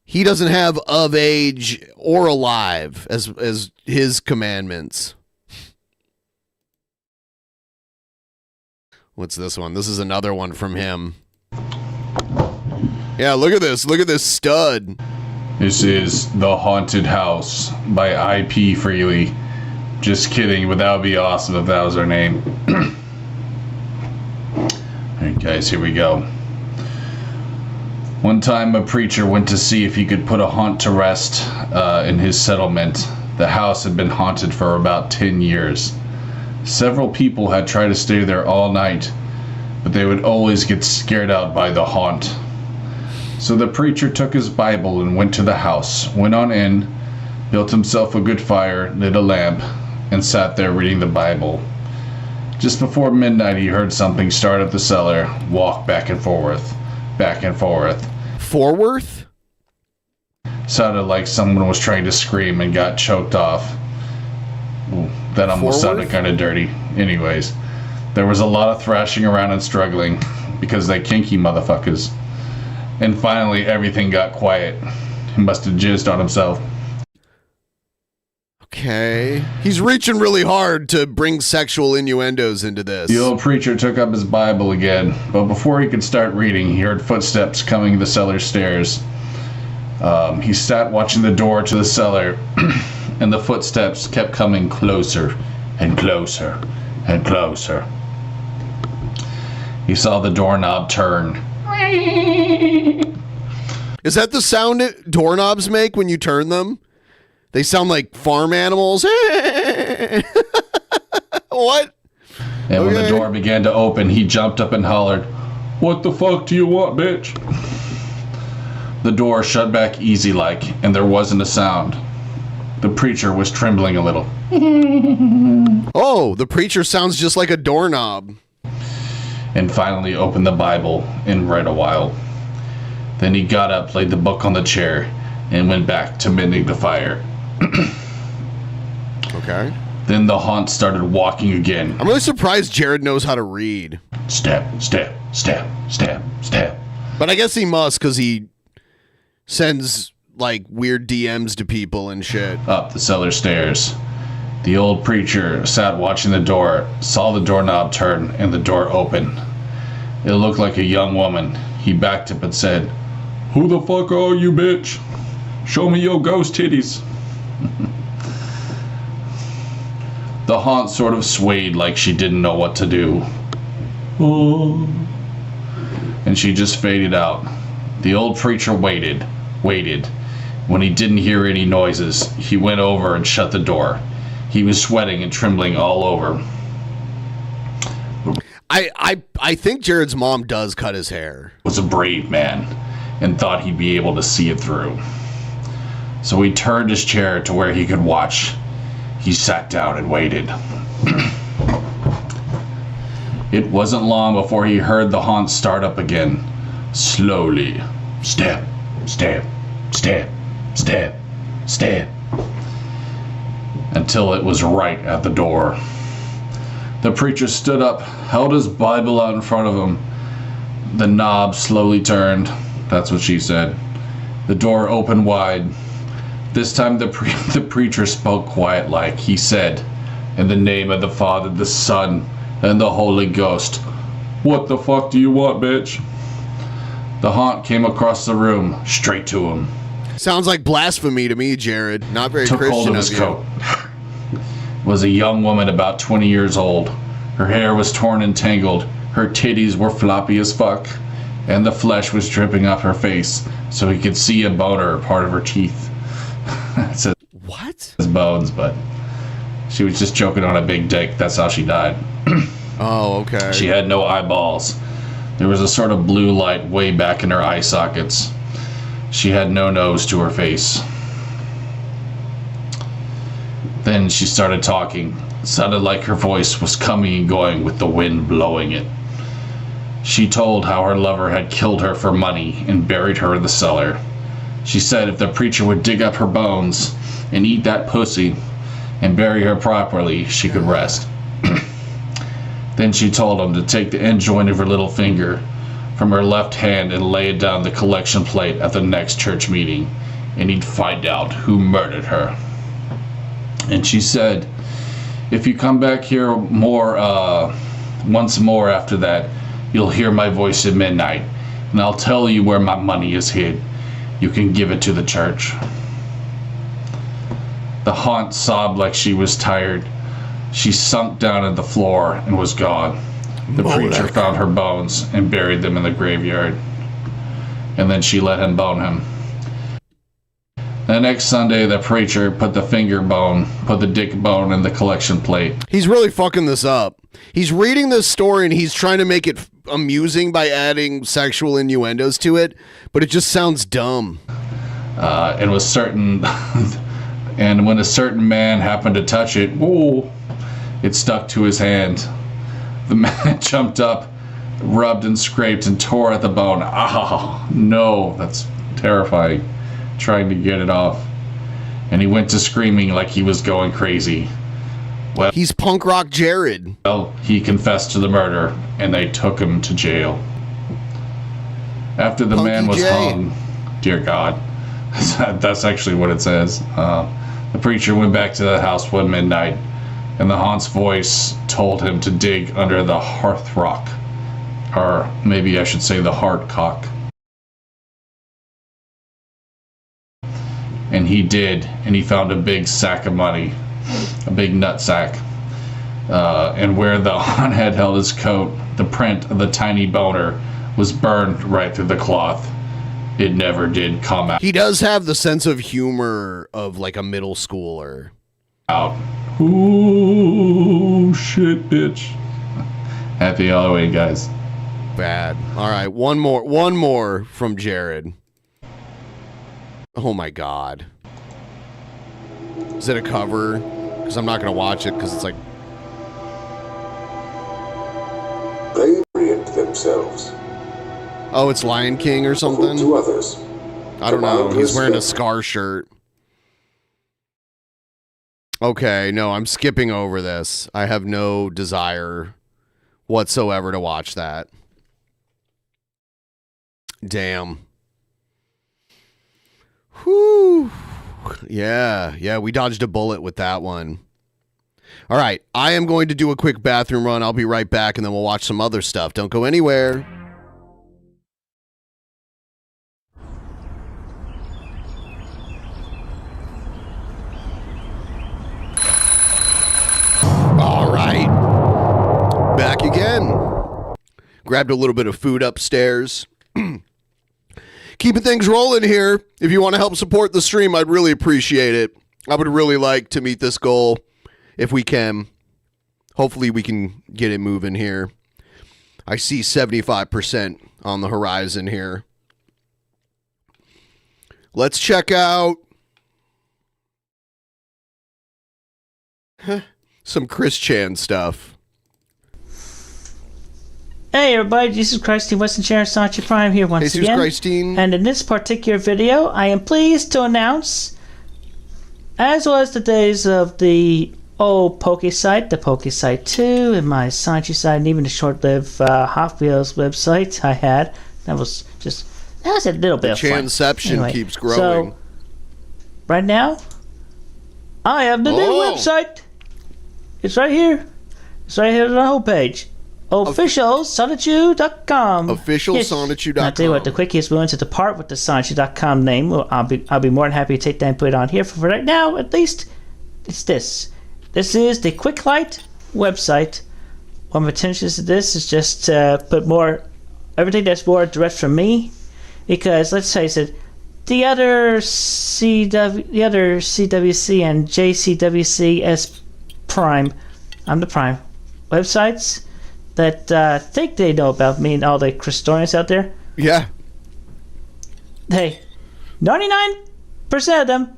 he doesn't have of age or alive as his commandments. What's this one? This is another one from him. Yeah, look at this. Look at this stud. This is The Haunted House by IP Freely. Just kidding, but that would be awesome if that was her name. Alright guys, here we go. One time a preacher went to see if he could put a haunt to rest in his settlement. The house had been haunted for about 10 years. Several people had tried to stay there all night, but they would always get scared out by the haunt. So the preacher took his Bible and went to the house, went on in, built himself a good fire, lit a lamp, and sat there reading the Bible. Just before midnight he heard something start at the cellar, walk back and forth, back and forth. Forworth? Sounded like someone was trying to scream and got choked off. Ooh, that almost sounded kind of dirty. Anyways, there was a lot of thrashing around and struggling because they kinky motherfuckers. And finally, everything got quiet. He must have jizzed on himself. Okay. He's reaching really hard to bring sexual innuendos into this. The old preacher took up his Bible again, but before he could start reading, he heard footsteps coming the cellar stairs. He sat watching the door to the cellar, and the footsteps kept coming closer and closer and closer. He saw the doorknob turn. Is that the sound doorknobs make when you turn them? They sound like farm animals. What? And when the door began to open, he jumped up and hollered, "What the fuck do you want, bitch?" The door shut back easy-like, and there wasn't a sound. The preacher was trembling a little. Oh, the preacher sounds just like a doorknob. And finally opened the Bible and read a while. Then he got up, laid the book on the chair, and went back to mending the fire. Okay. Then the haunt started walking again. I'm really surprised Jared knows how to read. Step, step, step, step, step. But I guess he must, because he sends like weird DMs to people and shit. Up the cellar stairs. The old preacher sat watching the door, saw the doorknob turn, and the door open. It looked like a young woman. He backed up and said, "Who the fuck are you, bitch? Show me your ghost titties." The haunt sort of swayed like she didn't know what to do. Oh. And she just faded out. The old preacher waited. When he didn't hear any noises, he went over and shut the door. He was sweating and trembling all over. I think Jared's mom does cut his hair. Was a brave man and thought he'd be able to see it through. So he turned his chair to where he could watch. He sat down and waited. It wasn't long before he heard the haunt start up again. Slowly. Step, step, step, step, step. Until it was right at the door. The preacher stood up, held his Bible out in front of him. The knob slowly turned. That's what she said. The door opened wide. This time the preacher spoke quiet like. He said, "In the name of the Father, the Son, and the Holy Ghost, what the fuck do you want, bitch?" The haunt came across the room, straight to him. Sounds like blasphemy to me, Jared. Not very Took Christian hold of his coat. Was a young woman about 20 years old. Her hair was torn and tangled. Her titties were floppy as fuck. And the flesh was dripping off her face, so he could see a boner or part of her teeth. It says, what? His bones, but she was just choking on a big dick. That's how she died. Oh, okay. She had no eyeballs. There was a sort of blue light way back in her eye sockets. She had no nose to her face. Then she started talking. It sounded like her voice was coming and going with the wind blowing it. She told how her lover had killed her for money and buried her in the cellar. She said if the preacher would dig up her bones and eat that pussy and bury her properly, she could rest. Then she told him to take the end joint of her little finger from her left hand and lay it down the collection plate at the next church meeting, and he'd find out who murdered her. And she said, if you come back here once more after that, you'll hear my voice at midnight, and I'll tell you where my money is hid. You can give it to the church. The haunt sobbed like she was tired. She sunk down at the floor and was gone. The preacher found her bones and buried them in the graveyard. And then she let him bone him. The next Sunday, the preacher put the dick bone in the collection plate. He's really fucking this up. He's reading this story and he's trying to make it amusing by adding sexual innuendos to it, but it just sounds dumb. And when a certain man happened to touch it, ooh, it stuck to his hand. The man jumped up, rubbed and scraped and tore at the bone. Ah, no, that's terrifying. trying to get it off, and he went to screaming like he was going crazy. Well, he's punk rock Jared. Well, he confessed to the murder, and they took him to jail. After the man was hung, dear God, that's actually what it says. The preacher went back to the house one midnight, and the haunt's voice told him to dig under the hearth rock, or maybe I should say the heart cock. And he did, and he found a big sack of money, a big nut sack. And where the haunt had held his coat, the print of the tiny boner was burned right through the cloth. It never did come out. He does have the sense of humor of like a middle schooler. Out. Ooh, shit, bitch. Happy Halloween, guys. Bad. All right, one more from Jared. Oh my God. Is it a cover? Because I'm not going to watch it because it's like... They orient themselves. Oh, it's Lion King or something? To others. I don't know. He's wearing a Scar shirt. Okay, no, I'm skipping over this. I have no desire whatsoever to watch that. Damn. Whew. Yeah, we dodged a bullet with that one. All right, I am going to do a quick bathroom run. I'll be right back, and then we'll watch some other stuff. Don't go anywhere. All right. Back again. Grabbed a little bit of food upstairs. Keeping things rolling here. If you want to help support the stream, I'd really appreciate it. I would really like to meet this goal if we can. Hopefully we can get it moving here. I see 75% on the horizon here. Let's check out some Chris Chan stuff. Hey everybody, this is Christine Weston Sharon Sanchi Prime here once again. Christine. And in this particular video, I am pleased to announce, as was the days of the old Poke site, the Poke site 2, and my Sanchi site, and even the short-lived Hot Wheels website I had. That was a little bit of fun. The Chanception anyway, keeps growing. So, right now, I have the new website. It's right here. It's right here on the homepage. Officialsonichu.com. Officialsonichu.com. I'll tell you what, the quickest way to depart with the Sonichu.com name, well, I'll be more than happy to take that and put it on here. For right now, at least, it's this. This is the Quick Light website. One of my intentions of this is just put more, everything that's more direct from me. Because, let's face it, the other CWC and JCWCS Prime, I'm the Prime, websites that think they know about me and all the Christorians out there. Yeah. Hey, 99% of them,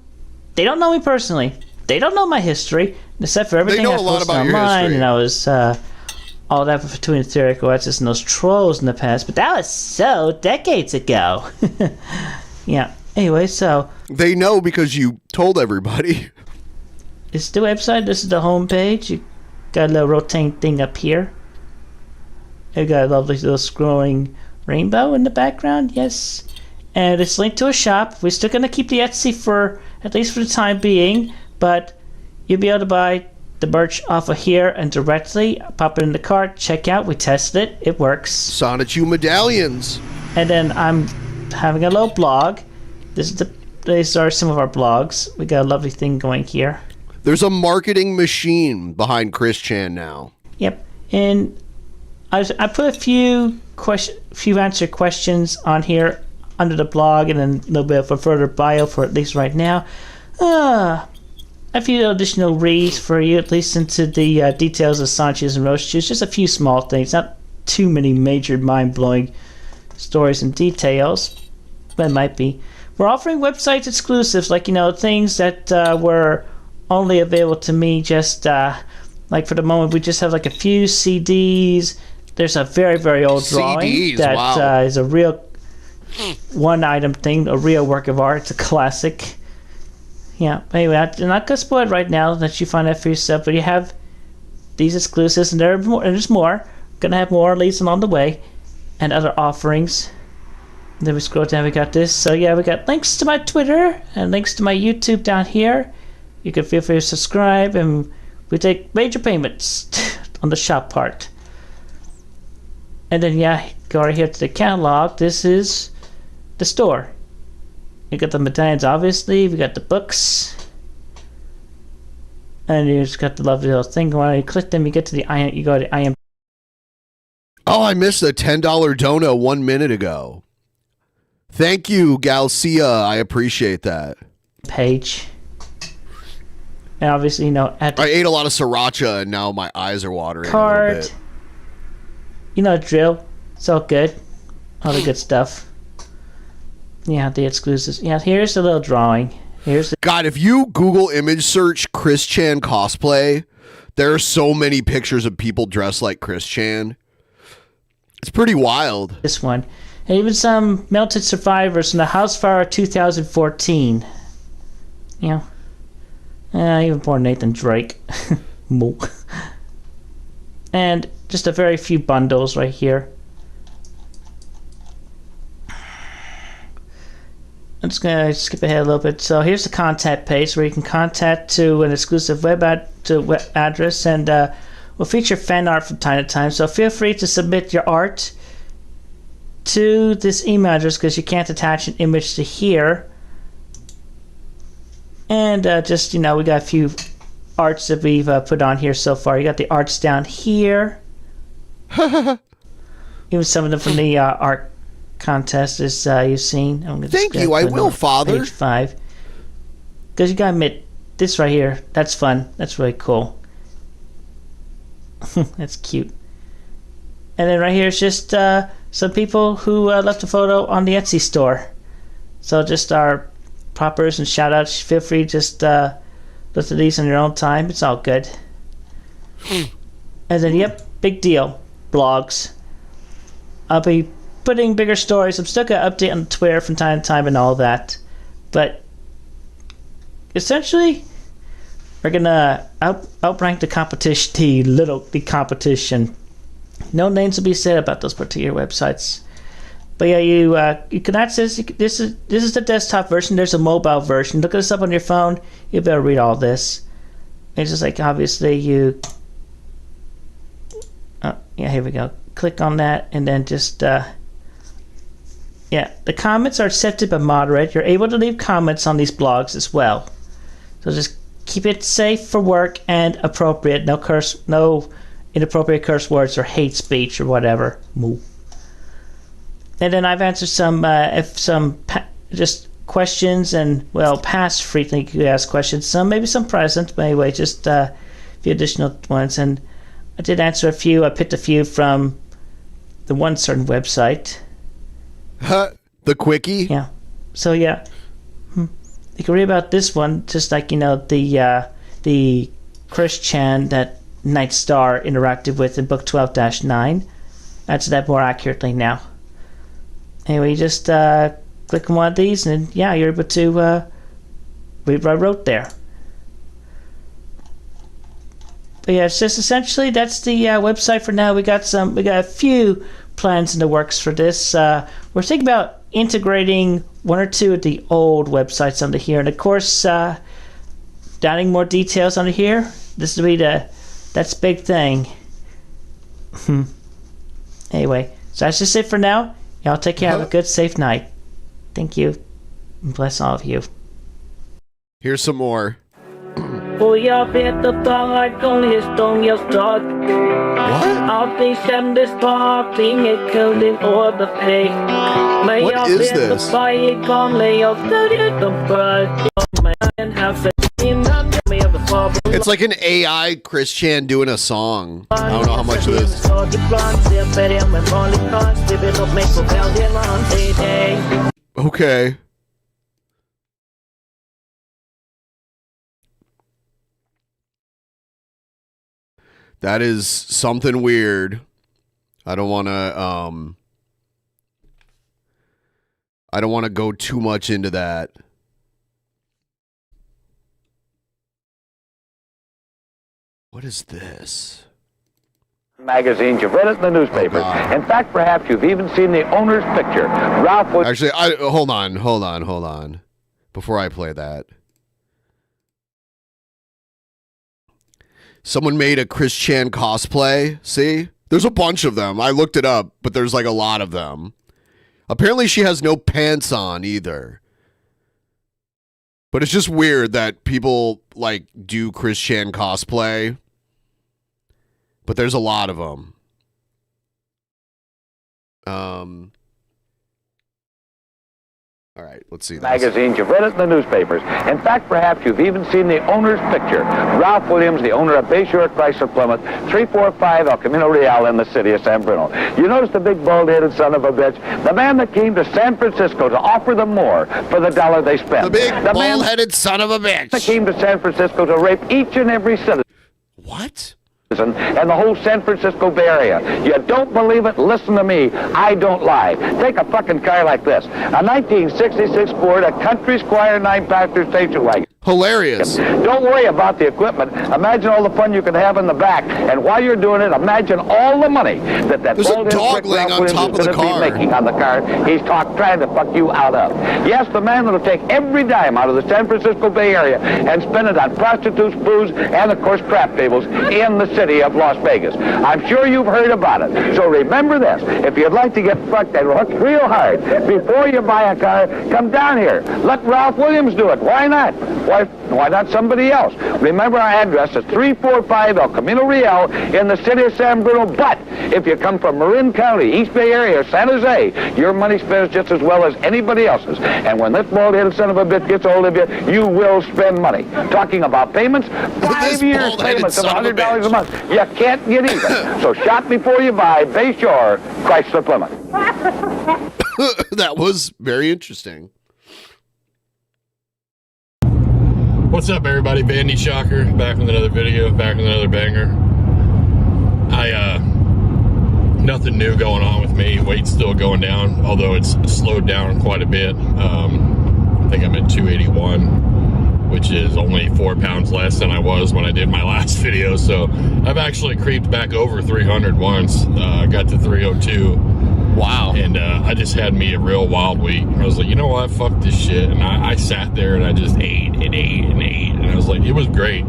they don't know me personally. They don't know my history, except for everything I posted online, and I was all that between the theoretical artists and those trolls in the past. But that was so decades ago. Yeah. Anyway, so they know because you told everybody. It's the website. This is the home page. You got a little rotating thing up here. You got a lovely little scrolling rainbow in the background. Yes. And it's linked to a shop. We're still going to keep the Etsy for, at least for the time being, but you'll be able to buy the merch off of here and directly pop it in the cart, check out. We tested it. It works. Sonichu medallions. And then I'm having a little blog. These are some of our blogs. We got a lovely thing going here. There's a marketing machine behind Chris Chan now. Yep. And I put a few answer questions on here under the blog, and then a little bit of a further bio for at least right now. A few additional reads for you, at least into the details of Sanchez and Roches. Just a few small things, not too many major mind-blowing stories and details, but it might be. We're offering website exclusives, like, things that were only available to me just, like for the moment, we just have like a few CDs. There's a very, very old drawing CDs, that wow. is a real one item thing, a real work of art. It's a classic. Yeah, but anyway, I'm not gonna spoil it right now. Let you find out for yourself. But you have these exclusives, and there's more. Gonna have more released along the way, and other offerings. Then we scroll down. We got this. So yeah, we got links to my Twitter and links to my YouTube down here. You can feel free to subscribe, and we take major payments on the shop part. And then yeah, go right here to the catalog. This is the store. You got the medallions, obviously. We got the books, and you just got the lovely little thing going on. You click them, you get to the IM. You go to IM. Oh, I missed a $10 dono 1 minute ago. Thank you, Galcia. I appreciate that. Page. And obviously, I ate a lot of sriracha, and now my eyes are watering card. a little bit. You know the drill. It's all good. All the good stuff. Yeah, the exclusives. Yeah, here's the little drawing. Here's the God, if you Google image search Chris Chan cosplay, there are so many pictures of people dressed like Chris Chan. It's pretty wild. This one. And even some melted survivors from the House Fire 2014. Yeah. Even poor Nathan Drake. And just a very few bundles right here. I'm just going to skip ahead a little bit. So here's the contact page where you can contact to an exclusive web address, and we'll feature fan art from time to time. So feel free to submit your art to this email address because you can't attach an image to here. And just, we got a few arts that we've put on here so far. You got the arts down here. Even some of them from the art contest as you've seen. Thank you, I will, Father. Page 5. Because you gotta admit, this right here, that's fun. That's really cool. That's cute. And then right here is just some people who left a photo on the Etsy store. So just our poppers and shout outs. Feel free to just look at these on your own time. It's all good. And then, yep, big deal. Blogs. I'll be putting bigger stories. I'm still going to update on Twitter from time to time and all that. But essentially, we're going to outrank the competition, the competition. No names will be said about those particular websites. But yeah, you can access, this is the desktop version. There's a mobile version. Look this up on your phone. You better read all this. It's just like, obviously, yeah, here we go. Click on that, and then just, yeah, the comments are accepted but moderate. You're able to leave comments on these blogs as well. So just keep it safe for work and appropriate. No inappropriate curse words or hate speech or whatever. Moo. And then I've answered some just questions and, well, past frequently asked questions. Maybe some present, but anyway, just a few additional ones. And I did answer a few. I picked a few from the one certain website. The quickie? Yeah. So, yeah. You can read about this one, just like, the Chris Chan that Night Star interacted with in book 12-9. Answer that more accurately now. Anyway, you just click on one of these, and yeah, you're able to read what I wrote there. But yeah, it's just essentially that's the website for now. We got a few plans in the works for this. We're thinking about integrating one or two of the old websites under here, and of course, adding more details under here. This will be that's big thing. Anyway, so that's just it for now. Y'all take care. Have a good, safe night. Thank you. And bless all of you. Here's some more. Och jag vet att dagligstång jag start. Allting kändes bart, inget kunde återfäck. Men jag vet att varje gång när jag stod utanför It's like an AI Chris Chan doing a song. I don't know how much of this. Okay. That is something weird. I don't want to I don't want to go too much into that. What is this? Magazines, you've read it in the newspapers. In fact, perhaps you've even seen the owner's picture. Ralph would... Actually, hold on. Before I play that. Someone made a Chris Chan cosplay. See? There's a bunch of them. I looked it up, but there's like a lot of them. Apparently she has no pants on either. But it's just weird that people like do Chris Chan cosplay. But there's a lot of them. All right, let's see this. Magazines, you've read it in the newspapers. In fact, perhaps you've even seen the owner's picture. Ralph Williams, the owner of Bayshore Chrysler Plymouth, 345 El Camino Real in the city of San Bruno. You notice the big bald-headed son of a bitch? The man that came to San Francisco to offer them more for the dollar they spent. The big bald-headed son of a bitch. That came to San Francisco to rape each and every citizen. What? And the whole San Francisco Bay Area. You don't believe it? Listen to me. I don't lie. Take a fucking car like this. A 1966 Ford, a Country Squire 9-passenger station wagon. Hilarious. Don't worry about the equipment. Imagine all the fun you can have in the back. And while you're doing it, imagine all the money that There's a dog laying on top of the car. Making on the car he's trying to fuck you out of. Yes, the man that'll take every dime out of the San Francisco Bay Area and spend it on prostitutes, booze, and of course crap tables in the city of Las Vegas. I'm sure you've heard about it. So remember this. If you'd like to get fucked and hooked real hard before you buy a car, come down here. Let Ralph Williams do it. Why not? Why not somebody else? Remember, our address is 345 El Camino Real in the city of San Bruno. But if you come from Marin County, East Bay Area, or San Jose, your money spends just as well as anybody else's. And when this bald-headed son of a bitch gets a hold of you, you will spend money. Talking about payments, 5 years payments of $100 a month. You can't get even. So shop before you buy. Bayshore Chrysler Plymouth. That was very interesting. What's up, everybody? Bandy Shocker, back with another video, back with another banger. Nothing new going on with me. Weight's still going down, although it's slowed down quite a bit. I think I'm at 281, which is only 4 pounds less than I was when I did my last video. So I've actually creeped back over 300 once. Got to 302. Wow. And I just had me a real wild week. I was like, you know what? Fuck this shit. And I sat there and I just ate and ate and ate. And I was like, it was great.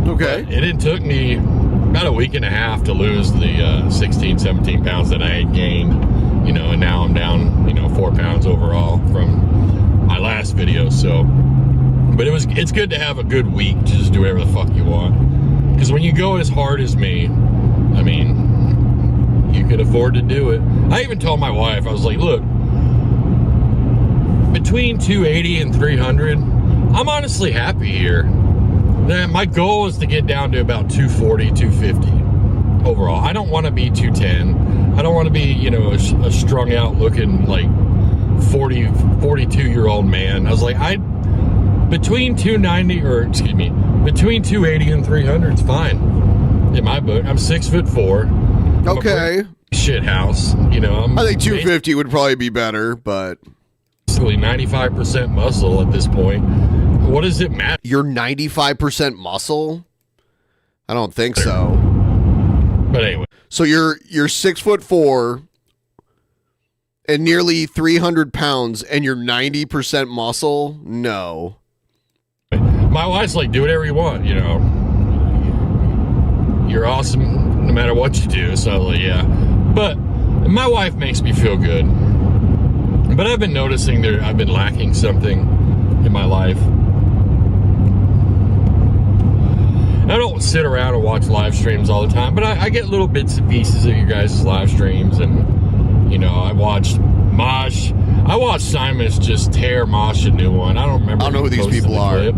Okay. And it took me about a week and a half to lose the 16, 17 pounds that I had gained. You know, and now I'm down, 4 pounds overall from my last video. So, but it's good to have a good week to just do whatever the fuck you want. Because when you go as hard as me, I mean, you could afford to do it. I even told my wife, I was like, look, between 280 and 300, I'm honestly happy here. My goal is to get down to about 240, 250 overall. I don't want to be 210. I don't want to be, a strung out looking like 42-year-old man. I was like, between 280 and 300 is fine in my book. I'm 6'4". Okay. Shit house. I think 250 would probably be better, but basically 95% muscle at this point. What does it matter? You're 95% muscle? I don't think so. But anyway. So you're 6'4" and nearly 300 pounds, and you're 90% muscle? No. My wife's like, do whatever you want, You're awesome no matter what you do. So I was like, yeah. But my wife makes me feel good. But I've been noticing I've been lacking something in my life. I don't sit around and watch live streams all the time, but I get little bits and pieces of your guys' live streams. And, I watched Mosh. I watched Simon's just tear Mosh a new one. I don't remember. I don't know who these people are. Clip.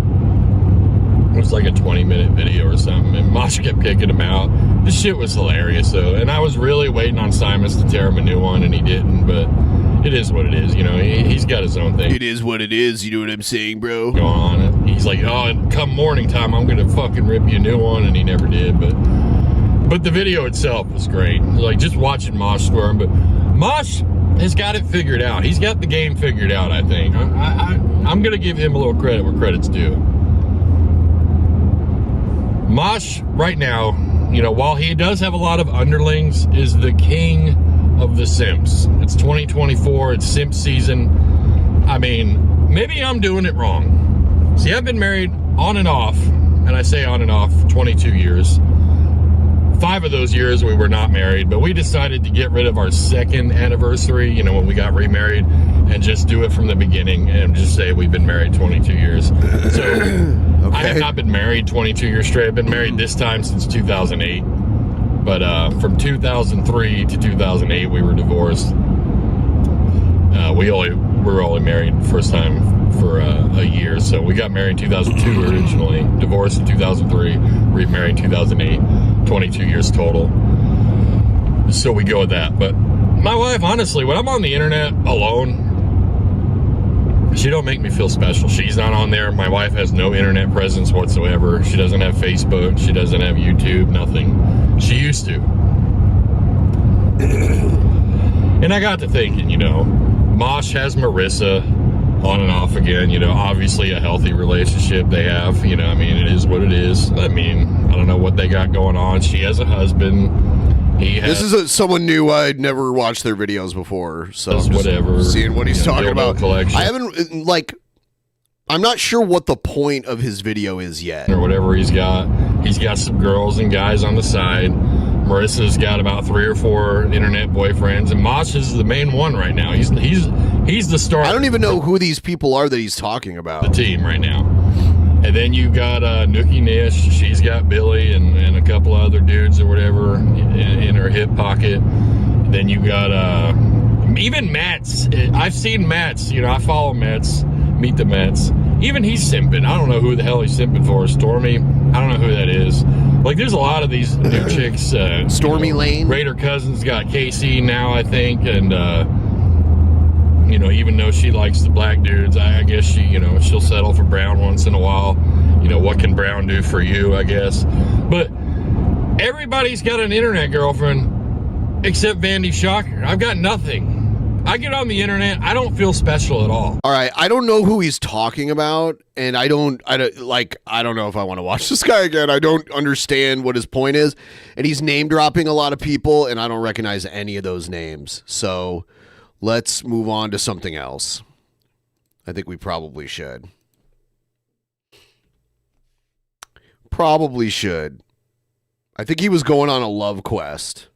It was like a 20-minute video or something, and Mosh kept kicking him out. The shit was hilarious, though, and I was really waiting on Simons to tear him a new one, and he didn't, but it is what it is, He's got his own thing. It is what it is, you know what I'm saying, bro? Going on, and he's like, and come morning time, I'm gonna fucking rip you a new one, and he never did, but the video itself was great. Like, just watching Mosh squirm, but Mosh has got it figured out. He's got the game figured out, I think. I'm going to give him a little credit where credit's due. Mosh, right now, while he does have a lot of underlings, is the king of the simps. It's 2024. It's simp season. I mean, maybe I'm doing it wrong. See, I've been married on and off, and I say on and off, 22 years. 5 of those years we were not married, but we decided to get rid of our second anniversary, when we got remarried, and just do it from the beginning and just say we've been married 22 years. So okay. I have not been married 22 years straight. I've been married this time since 2008. But from 2003 to 2008, we were divorced. We were only married first time for a year. So we got married in 2002 originally, divorced in 2003, remarried in 2008, 22 years total. So we go with that. But my wife, honestly, when I'm on the internet alone, she don't make me feel special. She's not on there. My wife has no internet presence whatsoever. She doesn't have Facebook. She doesn't have YouTube, nothing. She used to. And I got to thinking, Mosh has Marissa on and off again, obviously a healthy relationship they have, it is what it is. I don't know what they got going on. She has a husband. This is someone new. I'd never watched their videos before, so I'm whatever. Seeing what he's talking about. Collection. I haven't, I'm not sure what the point of his video is yet. Or whatever he's got. He's got some girls and guys on the side. Marissa's got about 3 or 4 internet boyfriends, and Mosh is the main one right now. He's the star. I don't even know who these people are that he's talking about. The team right now. And then you got Nookie Nish. She's got Billy and a couple of other dudes or whatever in her hip pocket. Then you got even Matt's. I've seen Matt's. I follow Matt's. Meet the Mets. Even he's simping. I don't know who the hell he's simping for. Stormy. I don't know who that is. There's a lot of these new chicks. Stormy Lane. Raider Cousins got Casey now, I think, and even though she likes the black dudes, I guess she'll settle for Brown once in a while. What can Brown do for you, I guess. But everybody's got an internet girlfriend except Vandy Shocker. I've got nothing. I get on the internet, I don't feel special at all. All right, I don't know who he's talking about, and I don't know if I want to watch this guy again. I don't understand what his point is, and he's name dropping a lot of people, and I don't recognize any of those names. So let's move on to something else. I think we probably should. Probably should. I think he was going on a love quest.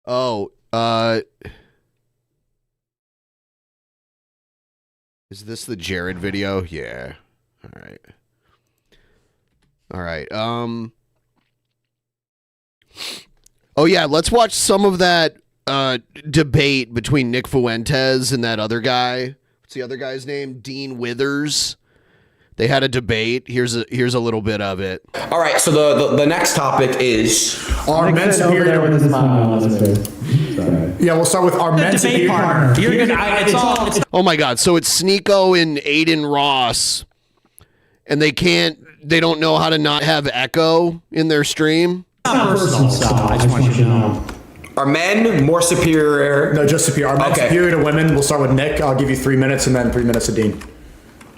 Oh, is this the Jared video? Yeah. All right. All right. Oh yeah, let's watch some of that debate between Nick Fuentes and that other guy. What's the other guy's name? Dean Withers. They had a debate. Here's a little bit of it. All right, so the next topic is are men superior to women? Yeah, we'll start with our men superior partner. You're good. Oh my God! So it's Sneeko and Aiden Ross, and they don't know how to not have echo in their stream. Personal stuff. I just want you to know. Are men more superior? No, just superior. Are men superior to women? We'll start with Nick. I'll give you 3 minutes, and then 3 minutes to Dean.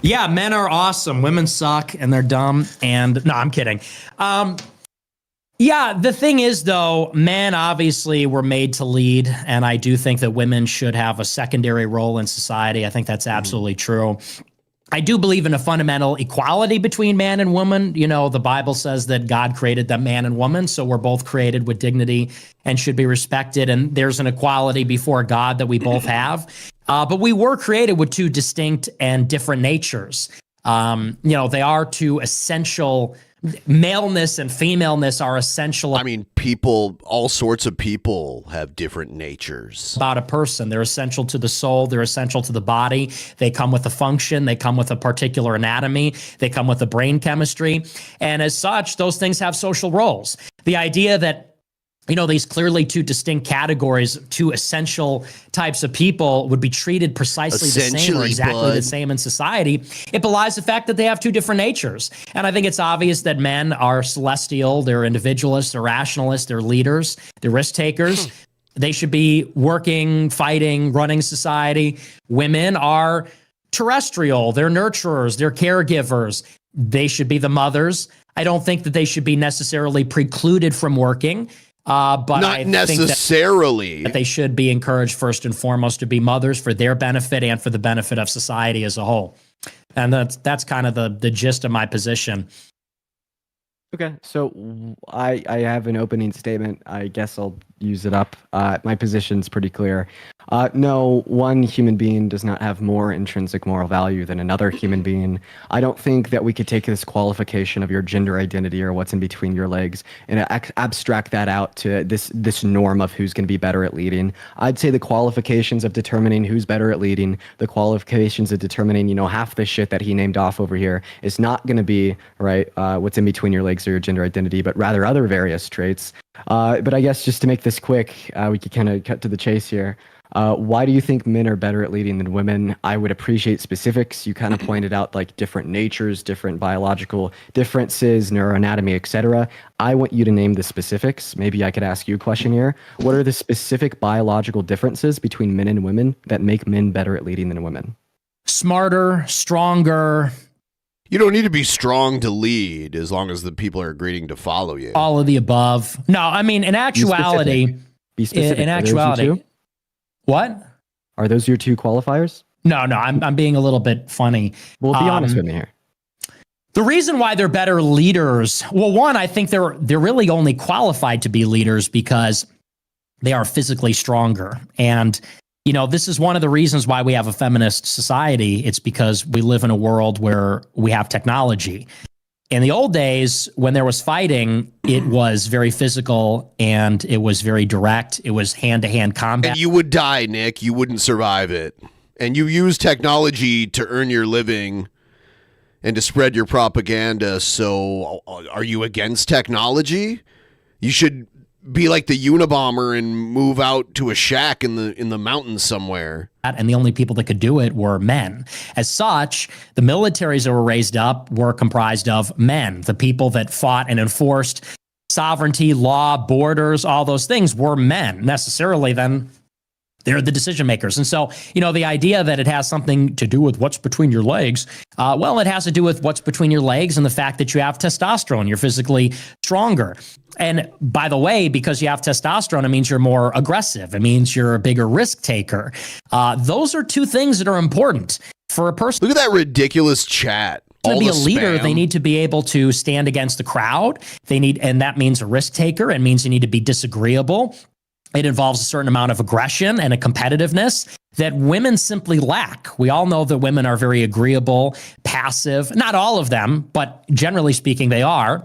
Yeah, men are awesome. Women suck and they're dumb. And no, I'm kidding. Yeah, the thing is, though, men obviously were made to lead. And I do think that women should have a secondary role in society. I think that's absolutely true. I do believe in a fundamental equality between man and woman. The Bible says that God created them man and woman. So we're both created with dignity and should be respected. And there's an equality before God that we both have. But we were created with 2 distinct and different natures. They are 2 essential. Maleness and femaleness are essential. I mean, all sorts of people have different natures. About a person. They're essential to the soul. They're essential to the body. They come with a function. They come with a particular anatomy. They come with a brain chemistry. And as such, those things have social roles. The idea that these clearly two distinct categories, two essential types of people would be treated precisely the same or exactly the same in society, it belies the fact that they have two different natures. And I think it's obvious that men are celestial, they're individualists, they're rationalists, they're leaders, they're risk takers. They should be working, fighting, running society. Women are terrestrial, they're nurturers, they're caregivers. They should be the mothers. I don't think that they should be necessarily precluded from working. But not necessarily. Think that they should be encouraged first and foremost to be mothers for their benefit and for the benefit of society as a whole. And that's kind of the gist of my position. Okay, so I have an opening statement. I guess I'll use it up. My position's pretty clear. No, one human being does not have more intrinsic moral value than another human being. I don't think that we could take this qualification of your gender identity or what's in between your legs and abstract that out to this norm of who's going to be better at leading. I'd say the qualifications of determining who's better at leading, the qualifications of determining, half the shit that he named off over here is not going to be, right, what's in between your legs or your gender identity, but rather other various traits. But I guess just to make this quick, we could kind of cut to the chase here. Why do you think men are better at leading than women? I would appreciate specifics. You kind of pointed out like different natures, different biological differences, neuroanatomy, etc. I want you to name the specifics. Maybe I could ask you a question here. What are the specific biological differences between men and women that make men better at leading than women? Smarter, stronger. You don't need to be strong to lead as long as the people are agreeing to follow you. All of the above. No, I mean, in actuality, be specific. In actuality, what? Are those your two qualifiers? No, I'm being a little bit funny. Well, be honest with me here. The reason why they're better leaders, well, one, I think they're really only qualified to be leaders because they are physically stronger. And, this is one of the reasons why we have a feminist society. It's because we live in a world where we have technology. In the old days, when there was fighting, it was very physical and it was very direct. It was hand-to-hand combat. And you would die, Nick. You wouldn't survive it. And you use technology to earn your living and to spread your propaganda. So are you against technology? You should be like the Unabomber and move out to a shack in the mountains somewhere. And the only people that could do it were men. As such, the militaries that were raised up were comprised of men. The people that fought and enforced sovereignty, law, borders, all those things were men. Necessarily, then, they're the decision makers. And so, the idea that it has something to do with what's between your legs, well, it has to do with what's between your legs and the fact that you have testosterone. You're physically stronger. And by the way, because you have testosterone, it means you're more aggressive. It means you're a bigger risk taker. Those are two things that are important for a person. Look at that ridiculous chat. To be a leader, they need to be able to stand against the crowd. And that means a risk taker. It means you need to be disagreeable. It involves a certain amount of aggression and a competitiveness that women simply lack. We all know that women are very agreeable, passive. Not all of them, but generally speaking, they are.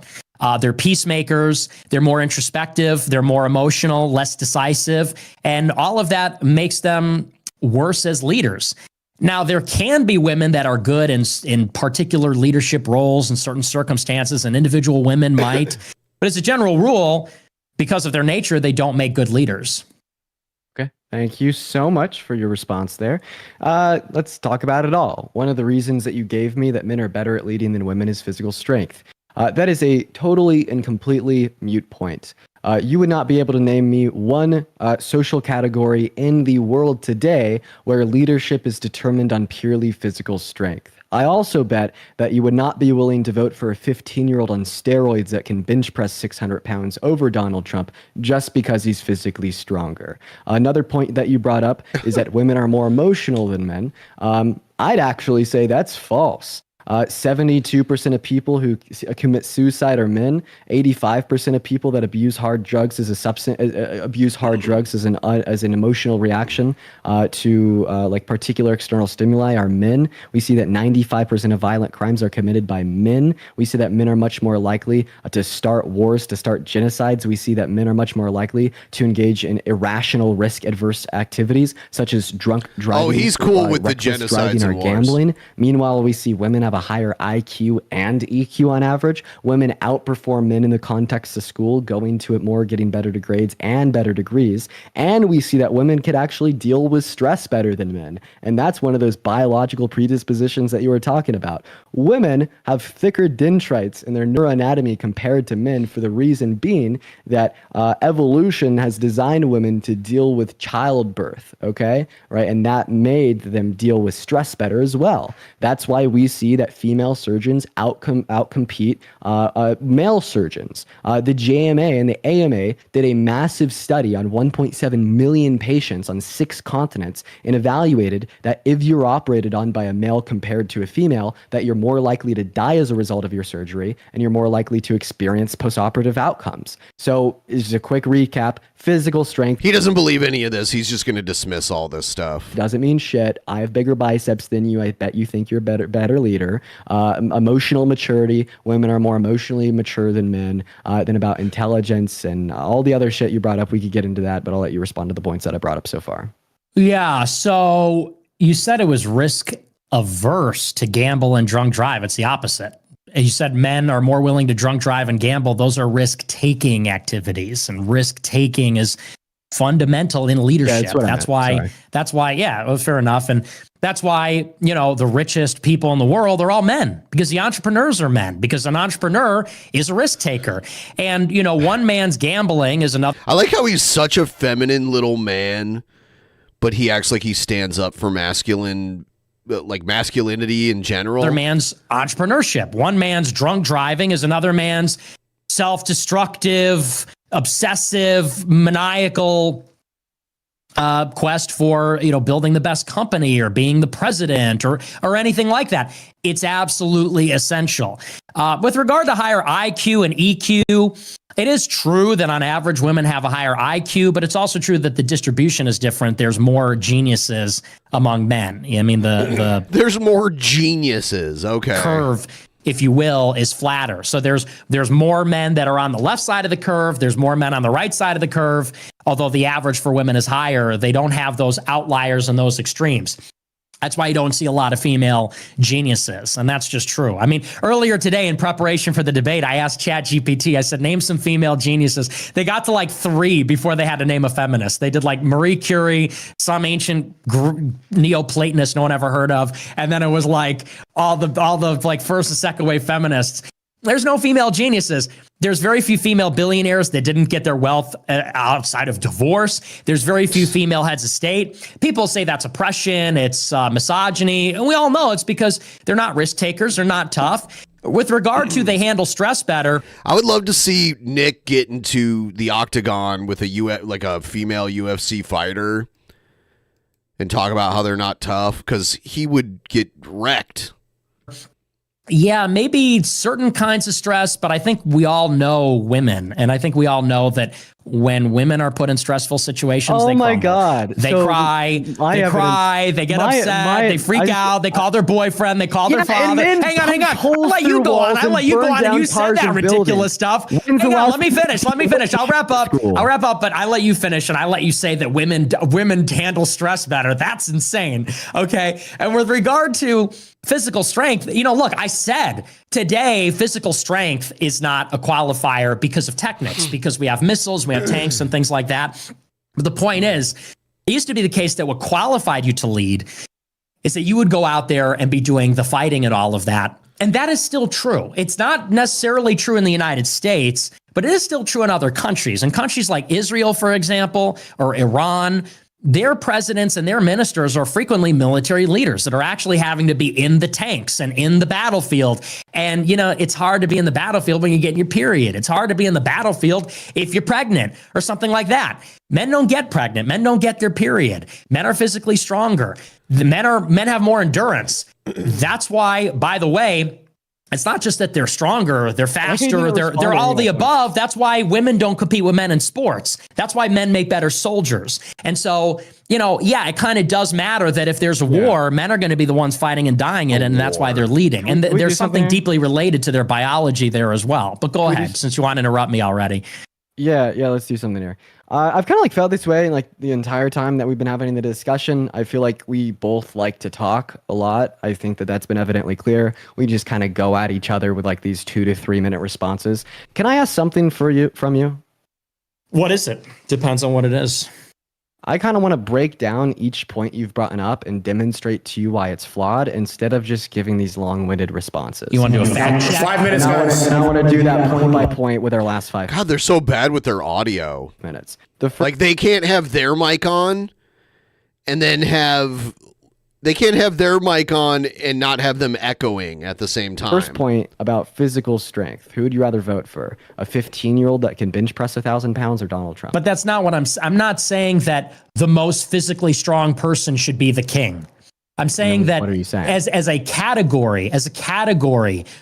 They're peacemakers. They're more introspective. They're more emotional, less decisive. And all of that makes them worse as leaders. Now, there can be women that are good in particular leadership roles in certain circumstances, and individual women might. But as a general rule, because of their nature, they don't make good leaders. Okay, thank you so much for your response there. Let's talk about it all. One of the reasons that you gave me that men are better at leading than women is physical strength. That is a totally and completely moot point. You would not be able to name me one social category in the world today where leadership is determined on purely physical strength. I also bet that you would not be willing to vote for a 15-year-old on steroids that can bench press 600 pounds over Donald Trump just because he's physically stronger. Another point that you brought up is that women are more emotional than men. I'd actually say that's false. 72% of people who commit suicide are men. 85% of people that abuse hard drugs as an emotional reaction to like particular external stimuli are men. We see that 95% of violent crimes are committed by men. We see that men are much more likely to start wars, to start genocides. We see that men are much more likely to engage in irrational, risk-adverse activities such as drunk driving. Oh, he's cool with the genocides or and wars. gambling. Meanwhile, we see women have a a higher IQ and EQ on average. Women outperform men in the context of school, going to it more, getting better grades and better degrees. And we see that women could actually deal with stress better than men. And that's one of those biological predispositions that you were talking about. Women have thicker dendrites in their neuroanatomy compared to men, for the reason being that evolution has designed women to deal with childbirth, okay? Right? And that made them deal with stress better as well. That's why we see that female surgeons outcompete male surgeons. The JMA and the AMA did a massive study on 1.7 million patients on 6 continents and evaluated that if you're operated on by a male compared to a female, that you're more likely to die as a result of your surgery and you're more likely to experience postoperative outcomes. So, as a quick recap, physical strength. He doesn't believe any of this. He's just going to dismiss all this stuff. Doesn't mean shit. I have bigger biceps than you. I bet you think you're a better leader. Emotional maturity. Women are more emotionally mature than men. Then about intelligence and all the other shit you brought up. We could get into that, but I'll let you respond to the points that I brought up so far. Yeah. So you said it was risk averse to gamble and drunk drive. It's the opposite. You said men are more willing to drunk drive and gamble. Those are risk-taking activities, and risk-taking is fundamental in leadership. Yeah, that's why, yeah, well, fair enough. And that's why, the richest people in the world are all men, because the entrepreneurs are men, because an entrepreneur is a risk taker. And, one man's gambling is enough. I like how he's such a feminine little man, but he acts like he stands up for masculinity in general. Another man's entrepreneurship. One man's drunk driving is another man's self-destructive, obsessive, maniacal quest for, building the best company or being the president or anything like that. It's absolutely essential. With regard to higher IQ and EQ, it is true that on average women have a higher IQ, but it's also true that the distribution is different. There's more geniuses among men. I mean, there's more geniuses. Okay. Curve, if you will, is flatter. So there's more men that are on the left side of the curve. There's more men on the right side of the curve. Although the average for women is higher, they don't have those outliers and those extremes. That's why you don't see a lot of female geniuses. And that's just true. I mean, earlier today in preparation for the debate, I asked ChatGPT, I said, name some female geniuses. They got to like 3 before they had to name a feminist. They did like Marie Curie, some ancient Neoplatonist no one ever heard of. And then it was like all the like first and second wave feminists. There's no female geniuses. There's very few female billionaires that didn't get their wealth outside of divorce. There's very few female heads of state. People say that's oppression, it's misogyny, and we all know it's because they're not risk takers, they're not tough. With regard to they handle stress better. I would love to see Nick get into the octagon with a female UFC fighter and talk about how they're not tough, because he would get wrecked. Yeah, maybe certain kinds of stress, but I think we all know women, and I think we all know that when women are put in stressful situations, they crumble. God. They cry, they get upset, they freak out, they call their boyfriend, they call their father. Hang on. I'll let you go on. And you said that ridiculous stuff. Hang on, let me finish. I'll wrap up, but I let you finish, and I let you say that women handle stress better. That's insane. Okay. And with regard to physical strength, look, I said today, physical strength is not a qualifier because of techniques, because we have missiles, we have tanks and things like that. But the point is, it used to be the case that what qualified you to lead is that you would go out there and be doing the fighting and all of that. And that is still true. It's not necessarily true in the United States, but it is still true in other countries. And countries like Israel, for example, or Iran, their presidents and their ministers are frequently military leaders that are actually having to be in the tanks and in the battlefield. And, it's hard to be in the battlefield when you get your period. It's hard to be in the battlefield if you're pregnant or something like that. Men don't get pregnant. Men don't get their period. Men are physically stronger. Men have more endurance. That's why, by the way, it's not just that they're stronger, they're faster, they're all the above. That's why women don't compete with men in sports. That's why men make better soldiers. And so, it kind of does matter that if there's a war, men are going to be the ones fighting and dying it, and that's why they're leading. And there's something deeply related to their biology there as well. But go ahead, since you want to interrupt me already. Yeah, let's do something here. I've kind of like felt this way like the entire time that we've been having the discussion. I feel like we both like to talk a lot. I think that that's been evidently clear. We just kind of go at each other with like these 2 to 3 minute responses. Can I ask something from you? What is it? Depends on what it is. I kind of want to break down each point you've brought up and demonstrate to you why it's flawed instead of just giving these long-winded responses. You want to do a fact check? 5 minutes, guys. And I want to do that point by point with our last 5 God, they're so bad with their audio. minutes. Like they can't have their mic on and then they can't have their mic on and not have them echoing at the same time. First point about physical strength. Who would you rather vote for? A 15-year-old that can bench press 1,000 pounds or Donald Trump? But that's not what I'm not saying that the most physically strong person should be the king. I'm saying that what are you saying? as a category,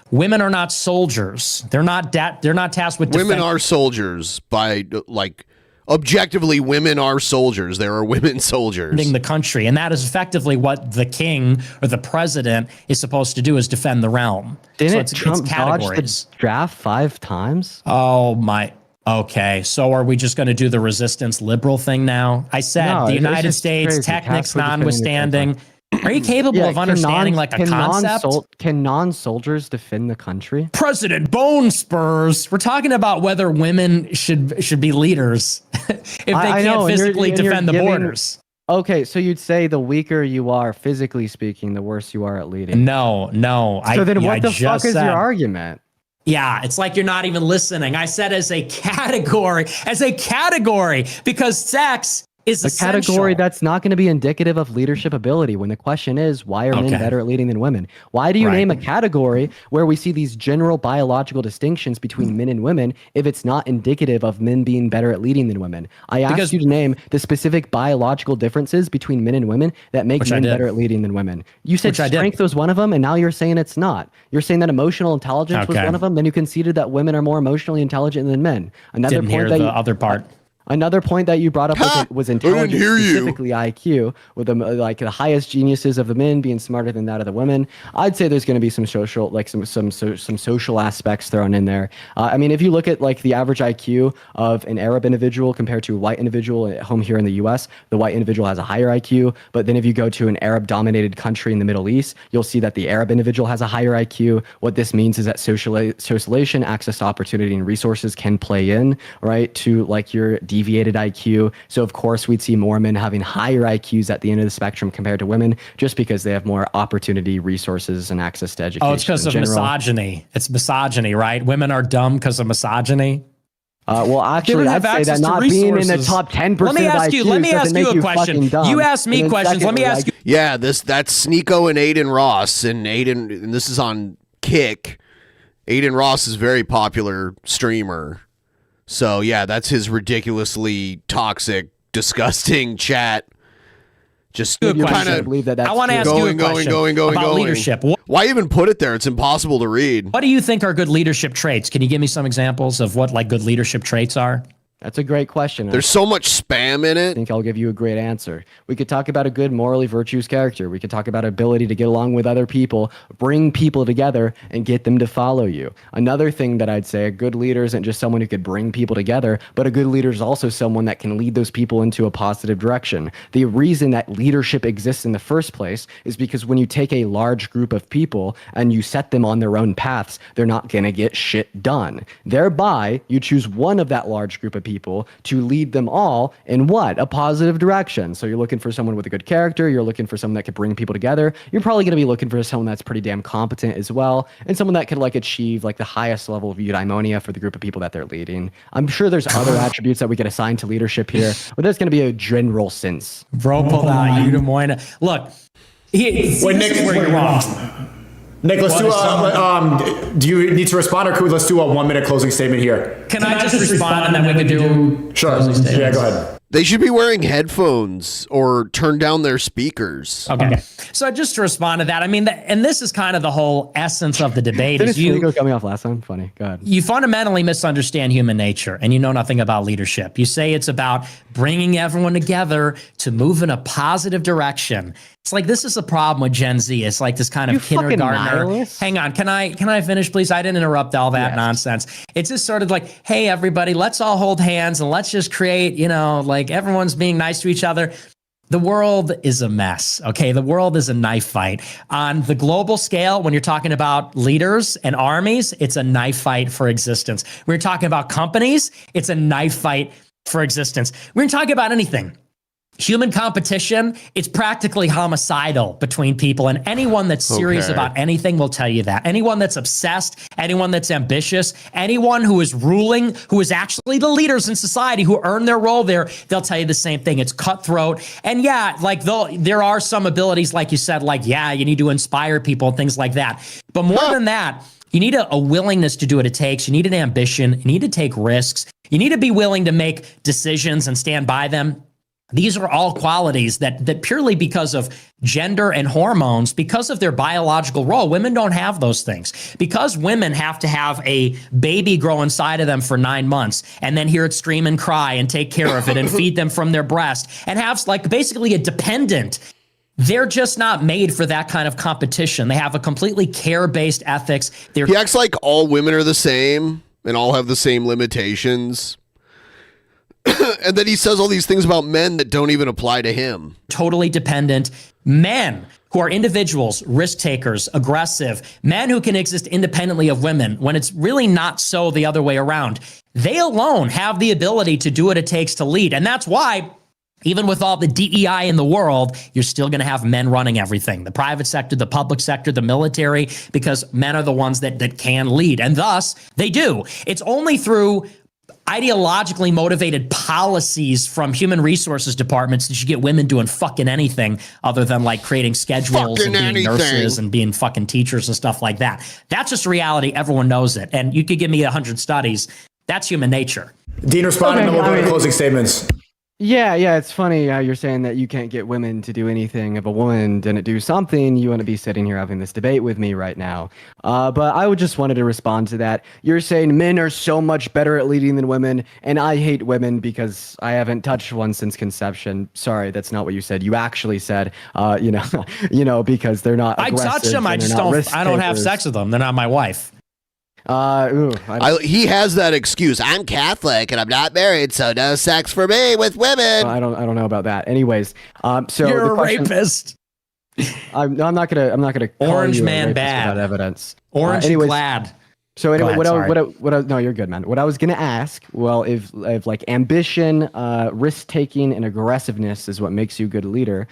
women are not soldiers. They're not tasked with women are soldiers by like objectively, women are soldiers. There are women soldiers. defending the country, and that is effectively what the king or the president is supposed to do: is defend the realm. Didn't Trump dodge the draft 5 times? Oh my. Okay, so are we just going to do the resistance liberal thing now? I said No, the it's United just States, crazy. technics Task for defending the notwithstanding. Are you capable of understanding like a concept? Can non-soldiers defend the country? President Bone Spurs. We're talking about whether women should be leaders if they can't physically defend the borders. Okay, so you'd say the weaker you are physically speaking, the worse you are at leading. No. So then what the fuck is your argument? Yeah, it's like you're not even listening. I said as a category, because sex is a category that's not going to be indicative of leadership ability. When the question is, why are men better at leading than women? Why do you name a category where we see these general biological distinctions between men and women if it's not indicative of men being better at leading than women? I asked you to name the specific biological differences between men and women that make men better at leading than women. You said strength was one of them, and now you're saying it's not. You're saying that emotional intelligence was one of them, then you conceded that women are more emotionally intelligent than men. Another Didn't point hear the other part. Another point that you brought up was intelligence, specifically IQ, with the highest geniuses of the men being smarter than that of the women. I'd say there's going to be some social, like some social aspects thrown in there. I mean, if you look at like the average IQ of an Arab individual compared to a white individual at home here in the U.S., the white individual has a higher IQ. But then if you go to an Arab-dominated country in the Middle East, you'll see that the Arab individual has a higher IQ. What this means is that socialization, access to opportunity, and resources can play in, right, to like your deviated IQ. So of course we'd see more men having higher IQs at the end of the spectrum compared to women, just because they have more opportunity, resources, and access to education. Oh, it's because of misogyny. It's misogyny, right? Women are dumb because of misogyny. Well, actually, I'd say that not being in the top 10% let me ask you a question. You asked me questions. Let me ask you. Yeah, that's Sneeko and Aiden Ross, and this is on Kick. Aiden Ross is a very popular streamer. So yeah, that's his ridiculously toxic, disgusting chat. Just kind of I want to ask you a question about leadership. Why even put it there? It's impossible to read. What do you think are good leadership traits? Can you give me some examples of what like good leadership traits are? That's a great question. There's so much spam in it. I think I'll give you a great answer. We could talk about a good, morally virtuous character. We could talk about ability to get along with other people, bring people together, and get them to follow you. Another thing that I'd say, a good leader isn't just someone who could bring people together, but a good leader is also someone that can lead those people into a positive direction. The reason that leadership exists in the first place is because when you take a large group of people and you set them on their own paths, they're not going to get shit done. Thereby, you choose one of that large group of people to lead them all in what? A positive direction. So you're looking for someone with a good character. You're looking for someone that could bring people together. You're probably going to be looking for someone that's pretty damn competent as well, and someone that could like achieve like the highest level of eudaimonia for the group of people that they're leading. I'm sure there's other attributes that we could assign to leadership here, but there's going to be a general sense. Bro, pull out eudaimonia. Look, this is where you're wrong. Nick, let's do you need to respond, or could we let's do a 1 minute closing statement here? Can I just respond and then we can do closing statements? Yeah, go ahead. They should be wearing headphones or turn down their speakers. Okay. So just to respond to that, I mean, and this is kind of the whole essence of the debate. Didn't Sneeko cut me off last time? Funny. Go ahead. You fundamentally misunderstand human nature, and you know nothing about leadership. You say it's about bringing everyone together to move in a positive direction. It's like, this is a problem with Gen Z. It's like this kind of kindergartner. Hang on, can I finish, please? I didn't interrupt all that nonsense. It's just sort of like, hey, everybody, let's all hold hands and let's just create, you know, like everyone's being nice to each other. The world is a mess, okay? The world is a knife fight. On the global scale, when you're talking about leaders and armies, it's a knife fight for existence. We're talking about companies, it's a knife fight for existence. We're talking about anything. Human competition, it's practically homicidal between people, and anyone that's serious about anything will tell you that. Anyone that's obsessed, anyone that's ambitious, anyone who is ruling, who is actually the leaders in society who earn their role there, they'll tell you the same thing. It's cutthroat. And yeah, like there are some abilities, like you said, like, yeah, you need to inspire people and things like that. But more than that, you need a willingness to do what it takes. You need an ambition. You need to take risks. You need to be willing to make decisions and stand by them. These are all qualities that purely because of gender and hormones, because of their biological role, women don't have those things. Because women have to have a baby grow inside of them for 9 months and then hear it scream and cry and take care of it and feed them from their breast and have like basically a dependent. They're just not made for that kind of competition. They have a completely care-based ethics. He acts like all women are the same and all have the same limitations. And then he says all these things about men that don't even apply to him. Totally dependent men who are individuals, risk takers, aggressive, men who can exist independently of women when it's really not so the other way around. They alone have the ability to do what it takes to lead. And that's why even with all the DEI in the world, you're still going to have men running everything. The private sector, the public sector, the military, because men are the ones that can lead. And thus, they do. It's only through ideologically motivated policies from human resources departments that you get women doing fucking anything other than like creating schedules and being nurses and being fucking teachers and stuff like that. That's just reality. Everyone knows it. And you could give me 100 studies. That's human nature. Dean, respond and then we'll go to closing statements. Yeah, it's funny how you're saying that you can't get women to do anything. If a woman didn't do something, you wouldn't be sitting here having this debate with me right now. But I would just wanted to respond to that. You're saying men are so much better at leading than women, and I hate women because I haven't touched one since conception. Sorry, that's not what you said. You actually said, because they're not. I touch them. I just don't. I don't have sex with them. They're not my wife. He has that excuse. I'm Catholic and I'm not married, so no sex for me with women. I don't know about that. Anyways, so you're a rapist. I'm not gonna orange man bad without evidence. Orange glad. So anyway, no, you're good, man. What I was gonna ask, well, if like ambition, risk taking, and aggressiveness is what makes you a good leader,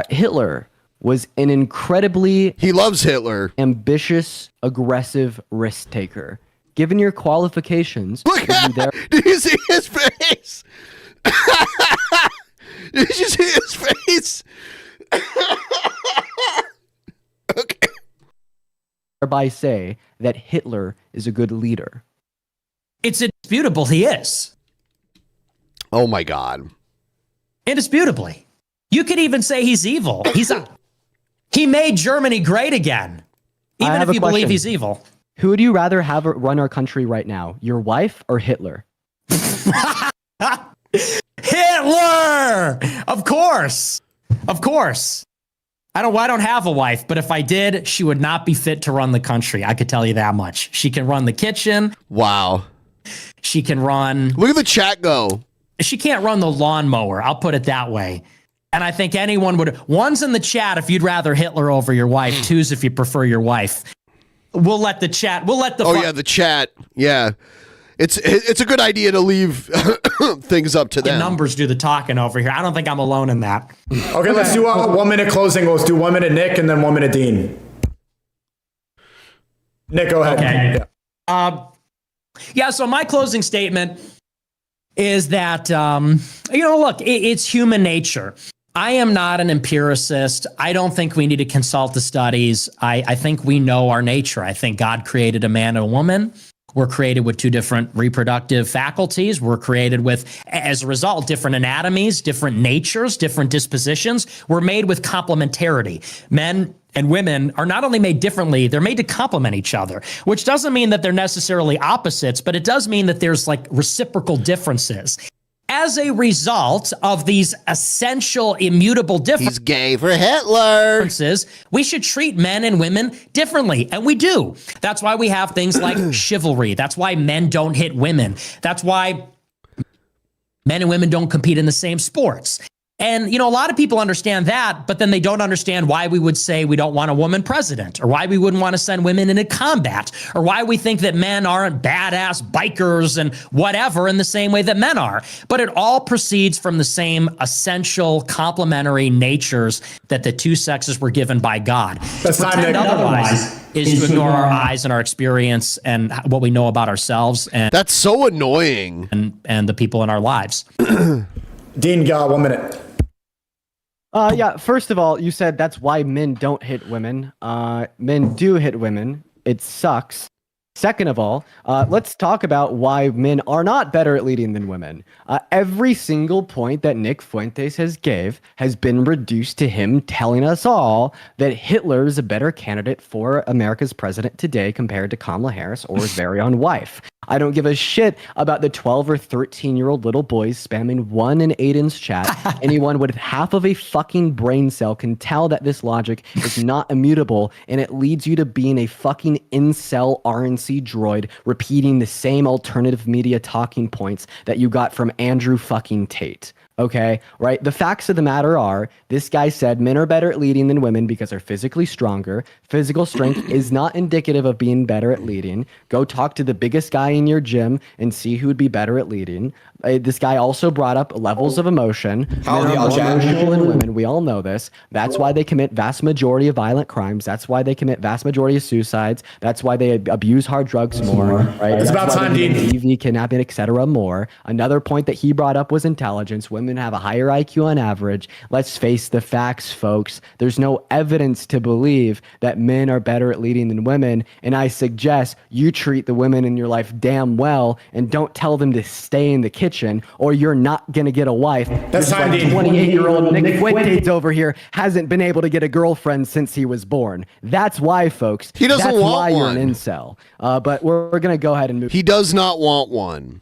Hitler was an incredibly he loves Hitler ambitious, aggressive risk taker. Given your qualifications, look at did you see his face? Did you see his face? Okay. Thereby say that Hitler is a good leader. It's indisputable he is. Oh my God. Indisputably. You could even say he's evil. He made Germany great again, even if you believe he's evil. Who would you rather have run our country right now, your wife or Hitler? Hitler! Of course. I don't have a wife, but if I did, she would not be fit to run the country. I could tell you that much. She can run the kitchen. Wow. She can run. Look at the chat go. She can't run the lawnmower. I'll put it that way. And I think anyone would. One's in the chat if you'd rather Hitler over your wife. Two's if you prefer your wife. We'll let the chat. The chat. Yeah. It's a good idea to leave things up to them. The numbers do the talking over here. I don't think I'm alone in that. Okay, let's do a 1 minute closing. Let's do 1 minute Nick and then 1 minute Dean. Nick, go ahead. Okay. So my closing statement is that, look, it's human nature. I am not an empiricist. I don't think we need to consult the studies. I think we know our nature. I think God created a man and a woman. We're created with two different reproductive faculties. We're created with, as a result, different anatomies, different natures, different dispositions. We're made with complementarity. Men and women are not only made differently, they're made to complement each other, which doesn't mean that they're necessarily opposites, but it does mean that there's like reciprocal differences. as a result of these essential immutable differences, he's gay for Hitler. We should treat men and women differently, and we do. That's why we have things like chivalry. That's why men don't hit women. That's why men and women don't compete in the same sports. And, you know, a lot of people understand that, but then they don't understand why we would say we don't want a woman president, or why we wouldn't want to send women into combat, or why we think that men aren't badass bikers and whatever in the same way that men are. But it all proceeds from the same essential complementary natures that the two sexes were given by God. To pretend otherwise is to ignore our eyes and our experience and what we know about ourselves. And that's so annoying. And the people in our lives. Dean, 1 minute. Yeah, first of all, you said that's why men don't hit women. Men do hit women. It sucks. Second of all, let's talk about why men are not better at leading than women. Every single point that Nick Fuentes has been reduced to him telling us all that Hitler is a better candidate for America's president today compared to Kamala Harris or his very own wife. I don't give a shit about the 12 or 13-year-old little boys spamming 1 in Aiden's chat. Anyone with half of a fucking brain cell can tell that this logic is not immutable, and it leads you to being a fucking incel RNC droid repeating the same alternative media talking points that you got from Andrew fucking Tate. Okay, right? The facts of the matter are, this guy said men are better at leading than women because they're physically stronger. Physical strength is not indicative of being better at leading. Go talk to the biggest guy in your gym and see who would be better at leading. This guy also brought up levels of emotion. Men are more emotional than women. We all know this. That's why they commit vast majority of violent crimes. That's why they commit vast majority of suicides. That's why they abuse hard drugs more. Right? It's about time, Dean. TV, kidnapping, etc. more. Another point that he brought up was intelligence. Women have a higher IQ on average. Let's face the facts, folks. There's no evidence to believe that men are better at leading than women, and I suggest you treat the women in your life damn well and don't tell them to stay in the kitchen or you're not going to get a wife. That's time, like 28-year-old Nick Fuentes over here hasn't been able to get a girlfriend since he was born. That's why, folks. He doesn't That's want why one. You're an incel. But we're going to go ahead and move. He does not want one.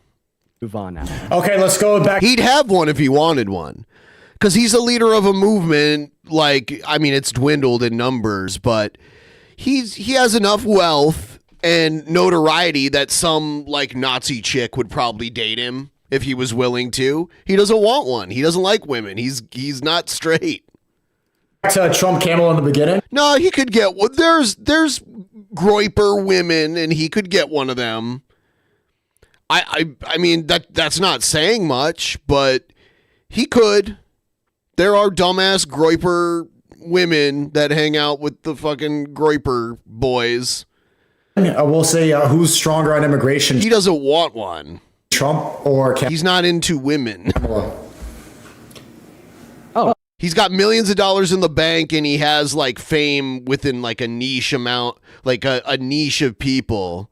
Move on now. Okay, let's go back. He'd have one if he wanted one. Because he's a leader of a movement, like, I mean, it's dwindled in numbers, but he has enough wealth and notoriety that some, like, Nazi chick would probably date him if he was willing to. He doesn't want one. He doesn't like women. He's not straight. To Trump Camel in the beginning? No, he could get one. There's groiper women, and he could get one of them. I mean, that's not saying much, but he could. There are dumbass groiper women that hang out with the fucking groiper boys. I will say, who's stronger on immigration? He doesn't want one. Trump or he's not into women. Oh, he's got millions of dollars in the bank, and he has like fame within like a niche amount, like a niche of people.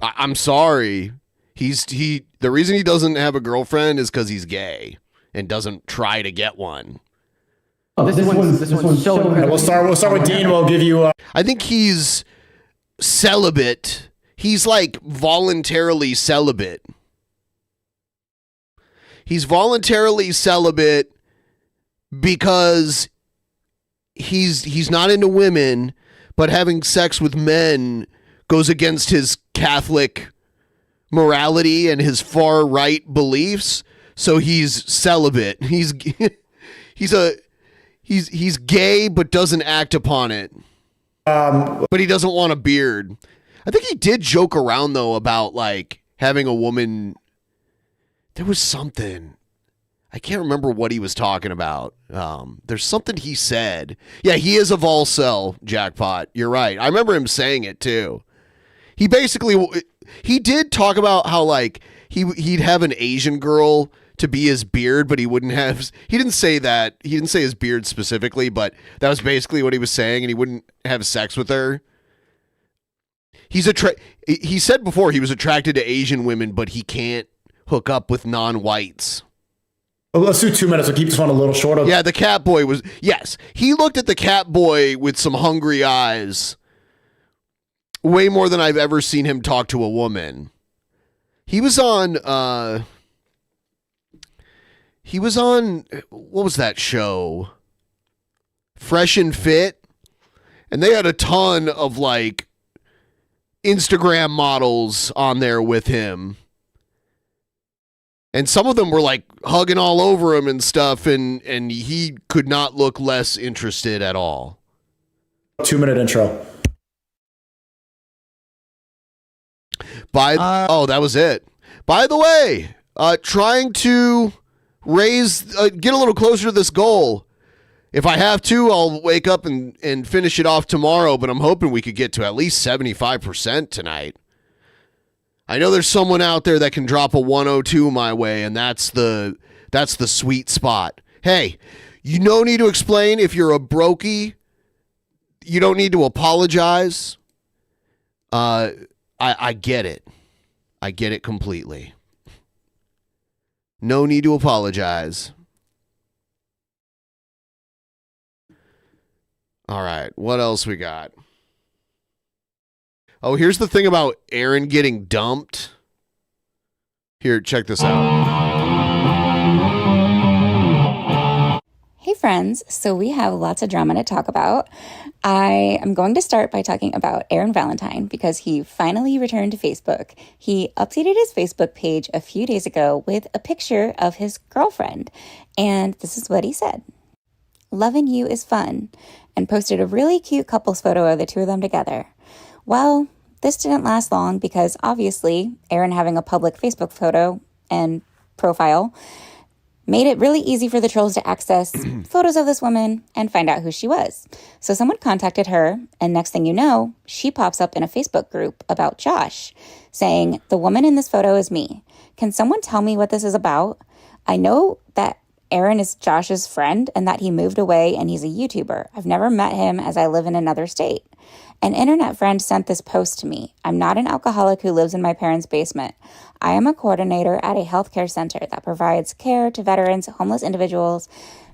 I'm sorry. The reason he doesn't have a girlfriend is because he's gay and doesn't try to get one. Oh, this one's so good. We'll start with Dean. We'll give you. I think he's celibate. He's like voluntarily celibate. He's voluntarily celibate because he's not into women, but having sex with men goes against his Catholic morality and his far right beliefs. So he's celibate. He's gay but doesn't act upon it. But he doesn't want a beard. I think he did joke around though about like having a woman. There was something. I can't remember what he was talking about. There's something he said. Yeah, he is a Volcel, Jackpot. You're right. I remember him saying it too. He did talk about how like he'd have an Asian girl to be his beard, but he didn't say that. He didn't say his beard specifically, but that was basically what he was saying, and he wouldn't have sex with her. He said before he was attracted to Asian women, but he can't hook up with non-whites. Well, let's do 2 minutes. I'll keep this one a little shorter. Yeah, the cat boy was, yes. He looked at the cat boy with some hungry eyes. Way more than I've ever seen him talk to a woman. He was on what was that show? Fresh and Fit. And they had a ton of like Instagram models on there with him. And some of them were like hugging all over him and stuff, and he could not look less interested at all. 2-minute intro. That was it. By the way, trying to get a little closer to this goal. If I have to, I'll wake up and finish it off tomorrow, but I'm hoping we could get to at least 75% tonight. I know there's someone out there that can drop a 102 my way, and that's the sweet spot. Hey, you no need to explain if you're a brokey. You don't need to apologize. I get it. I get it completely. No need to apologize. All right, what else we got? Oh, here's the thing about Aaron getting dumped. Here, check this out. Hey friends, so we have lots of drama to talk about. I am going to start by talking about Aaron Valentine because he finally returned to Facebook. He updated his Facebook page a few days ago with a picture of his girlfriend, and this is what he said. "Loving you is fun," and posted a really cute couples photo of the two of them together. Well, this didn't last long because obviously Aaron having a public Facebook photo and profile made it really easy for the trolls to access photos of this woman and find out who she was. So someone contacted her, and next thing you know, she pops up in a Facebook group about Josh, saying, "The woman in this photo is me. Can someone tell me what this is about? I know that Aaron is Josh's friend and that he moved away and he's a YouTuber. I've never met him as I live in another state. An internet friend sent this post to me. I'm not an alcoholic who lives in my parents' basement. I am a coordinator at a healthcare center that provides care to veterans, homeless individuals,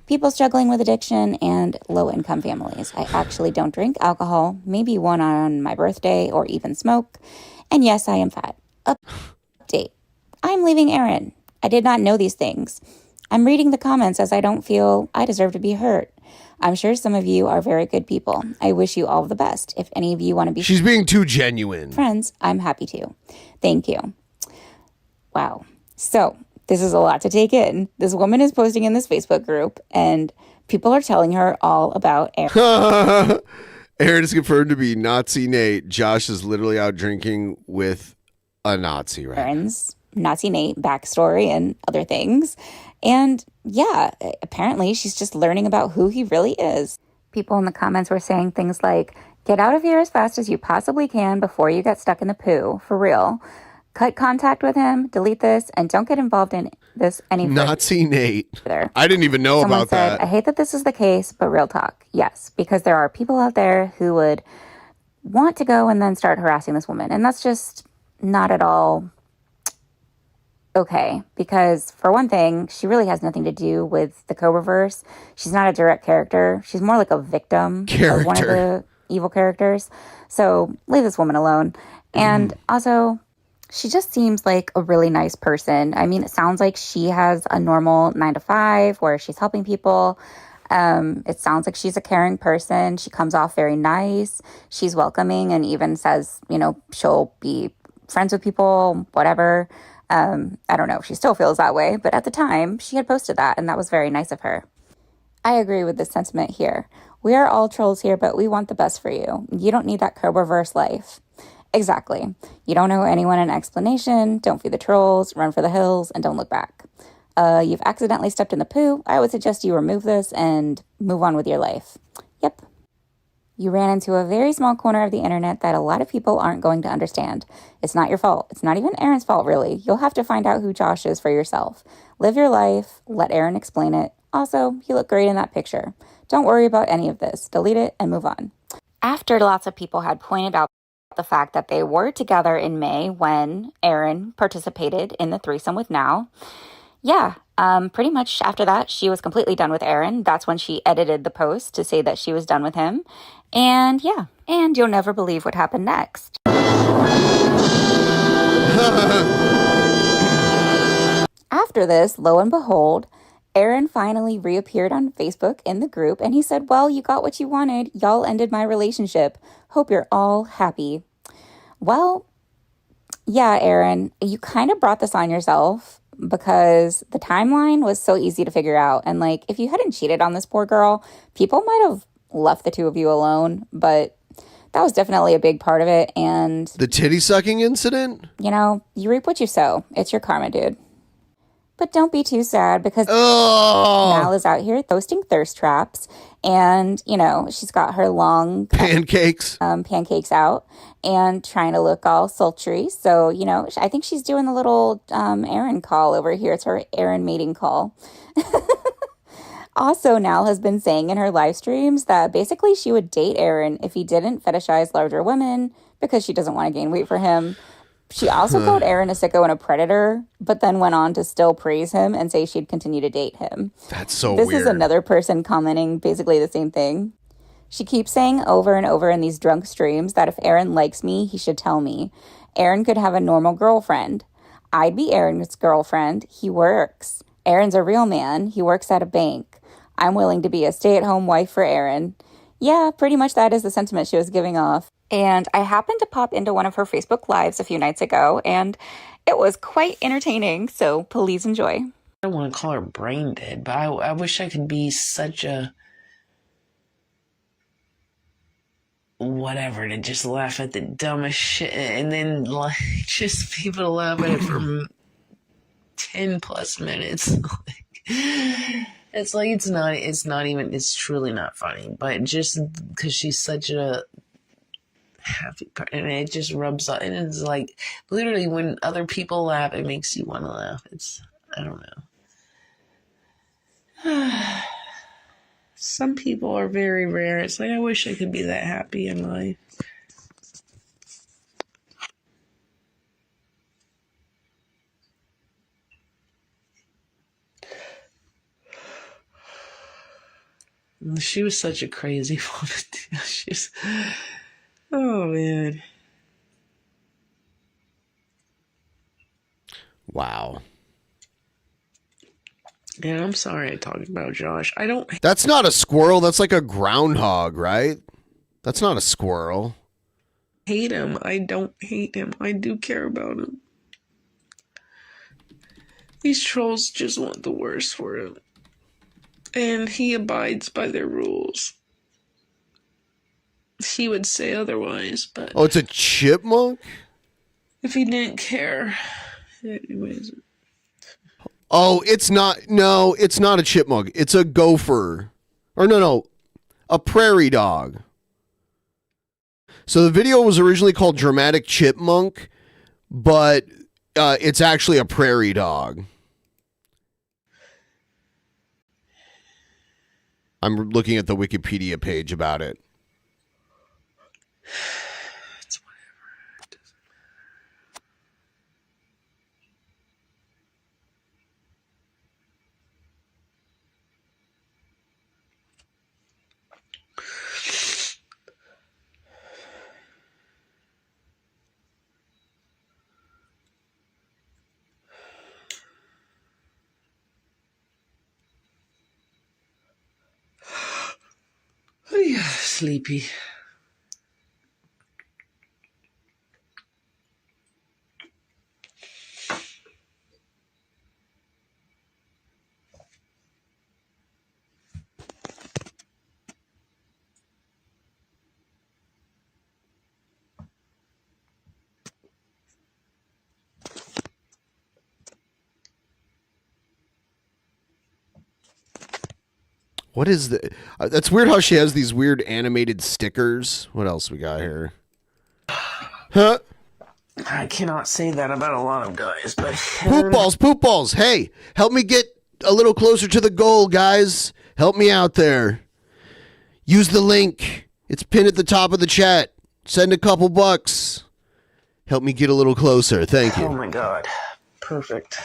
people struggling with addiction, and low-income families. I actually don't drink alcohol, maybe one on my birthday or even smoke. And yes, I am fat. Update. I'm leaving Aaron. I did not know these things. I'm reading the comments as I don't feel I deserve to be hurt. I'm sure some of you are very good people. I wish you all the best. If any of you want to be She's being too genuine. friends, I'm happy to. Thank you." Wow. So this is a lot to take in. This woman is posting in this Facebook group, and people are telling her all about Aaron. Aaron is confirmed to be Nazi Nate. Josh is literally out drinking with a Nazi, right? Aaron's Nazi Nate backstory and other things. And yeah, apparently she's just learning about who he really is. People in the comments were saying things like, "Get out of here as fast as you possibly can before you get stuck in the poo. For real. Cut contact with him, delete this, and don't get involved in this any further." Nazi Nate. I didn't even know Someone about said, that. "I hate that this is the case, but real talk. Yes, because there are people out there who would want to go and then start harassing this woman. And that's just not at all okay, because for one thing, she really has nothing to do with the Cobraverse. She's not a direct character. She's more like a victim of one of the evil characters. So leave this woman alone. And also, she just seems like a really nice person. I mean, it sounds like she has a normal 9 to 5 where she's helping people. It sounds like she's a caring person. She comes off very nice. She's welcoming and even says, you know, she'll be friends with people, whatever. I don't know if she still feels that way, but at the time she had posted that, and that was very nice of her. I agree with the sentiment here. We are all trolls here, but we want the best for you. You don't need that Cobraverse life. Exactly. You don't owe anyone an explanation. Don't feed the trolls, run for the hills, and don't look back. You've accidentally stepped in the poo. I would suggest you remove this and move on with your life. Yep. You ran into a very small corner of the internet that a lot of people aren't going to understand. It's not your fault. It's not even Aaron's fault, really. You'll have to find out who Josh is for yourself. Live your life. Let Aaron explain it. Also, you look great in that picture. Don't worry about any of this. Delete it and move on. After lots of people had pointed out the fact that they were together in May when Aaron participated in the threesome with Now, pretty much after that, she was completely done with Aaron. That's when she edited the post to say that she was done with him. And you'll never believe what happened next. After this, lo and behold, Aaron finally reappeared on Facebook in the group, and he said, well, you got what you wanted. Y'all ended my relationship. Hope you're all happy. Well, yeah, Aaron, you kind of brought this on yourself because the timeline was so easy to figure out. And like, if you hadn't cheated on this poor girl, people might have left the two of you alone, but that was definitely a big part of it. And the titty sucking incident? You know, you reap what you sow. It's your karma, dude. But don't be too sad because Mal is out here posting thirst traps, and you know she's got her long pancakes out and trying to look all sultry. So you know I think she's doing the little Aaron call over here. It's her Aaron mating call. Also, Nal has been saying in her live streams that basically she would date Aaron if he didn't fetishize larger women because she doesn't want to gain weight for him. She also called Aaron a sicko and a predator, but then went on to still praise him and say she'd continue to date him. That's so This weird. is another person commenting basically the same thing. She keeps saying over and over in these drunk streams that if Aaron likes me, he should tell me. Aaron could have a normal girlfriend. I'd be Aaron's girlfriend. He works. Aaron's a real man. He works at a bank. I'm willing to be a stay-at-home wife for Aaron. Yeah, pretty much that is the sentiment she was giving off. And I happened to pop into one of her Facebook Lives a few nights ago, and it was quite entertaining, so please enjoy. I don't want to call her brain dead, but I wish I could be such a whatever to just laugh at the dumbest shit and then like just people to laugh at it for 10 plus minutes. It's truly not funny, but just because she's such a happy person, and it just rubs off, and it's like literally when other people laugh, it makes you want to laugh. I don't know. Some people are very rare. It's like I wish I could be that happy in life. She was such a crazy woman too. She's, oh man. Wow. And I'm sorry I talked about Josh. That's not a squirrel. That's like a groundhog, right? That's not a squirrel. Hate him. I don't hate him. I do care about him. These trolls just want the worst for him. And he abides by their rules. He would say otherwise, but... Oh, it's a chipmunk? If he didn't care... Anyways... Oh, it's not. No, it's not a chipmunk. It's a gopher. Or no. A prairie dog. So the video was originally called Dramatic Chipmunk, but it's actually a prairie dog. I'm looking at the Wikipedia page about it. It's whatever. It doesn't matter. Yeah, sleepy. What is the... that's weird how she has these weird animated stickers. What else we got here? Huh? I cannot say that about a lot of guys, but... Poop balls. Hey, help me get a little closer to the goal, guys. Help me out there. Use the link. It's pinned at the top of the chat. Send a couple bucks. Help me get a little closer. Thank you. Oh my god. Perfect.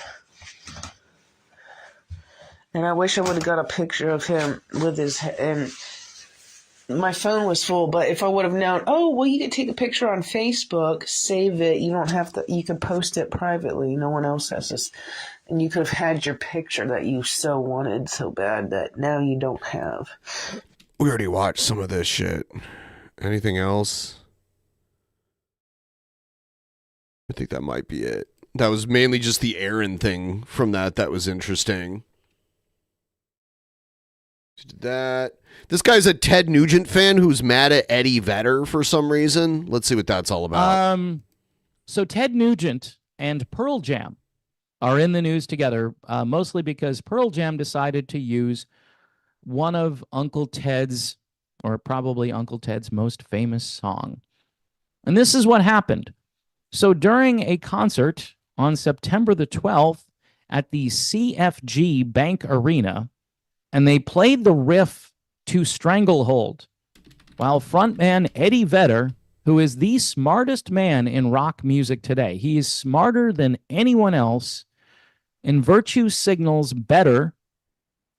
And I wish I would have got a picture of him with his and my phone was full, but if I would have known, oh, well, you could take a picture on Facebook, save it. You don't have to, you can post it privately. No one else has this. And you could have had your picture that you so wanted so bad that now you don't have. We already watched some of this shit. Anything else? I think that might be it. That was mainly just the Aaron thing from that was interesting. Did that. This guy's a Ted Nugent fan who's mad at Eddie Vedder for some reason. Let's see what that's all about. So Ted Nugent and Pearl Jam are in the news together, mostly because Pearl Jam decided to use one of Uncle Ted's, or probably Uncle Ted's most famous song. And this is what happened. So during a concert on September the 12th at the CFG Bank Arena, and they played the riff to Stranglehold, while frontman Eddie Vedder, who is the smartest man in rock music today, he is smarter than anyone else, and virtue signals better,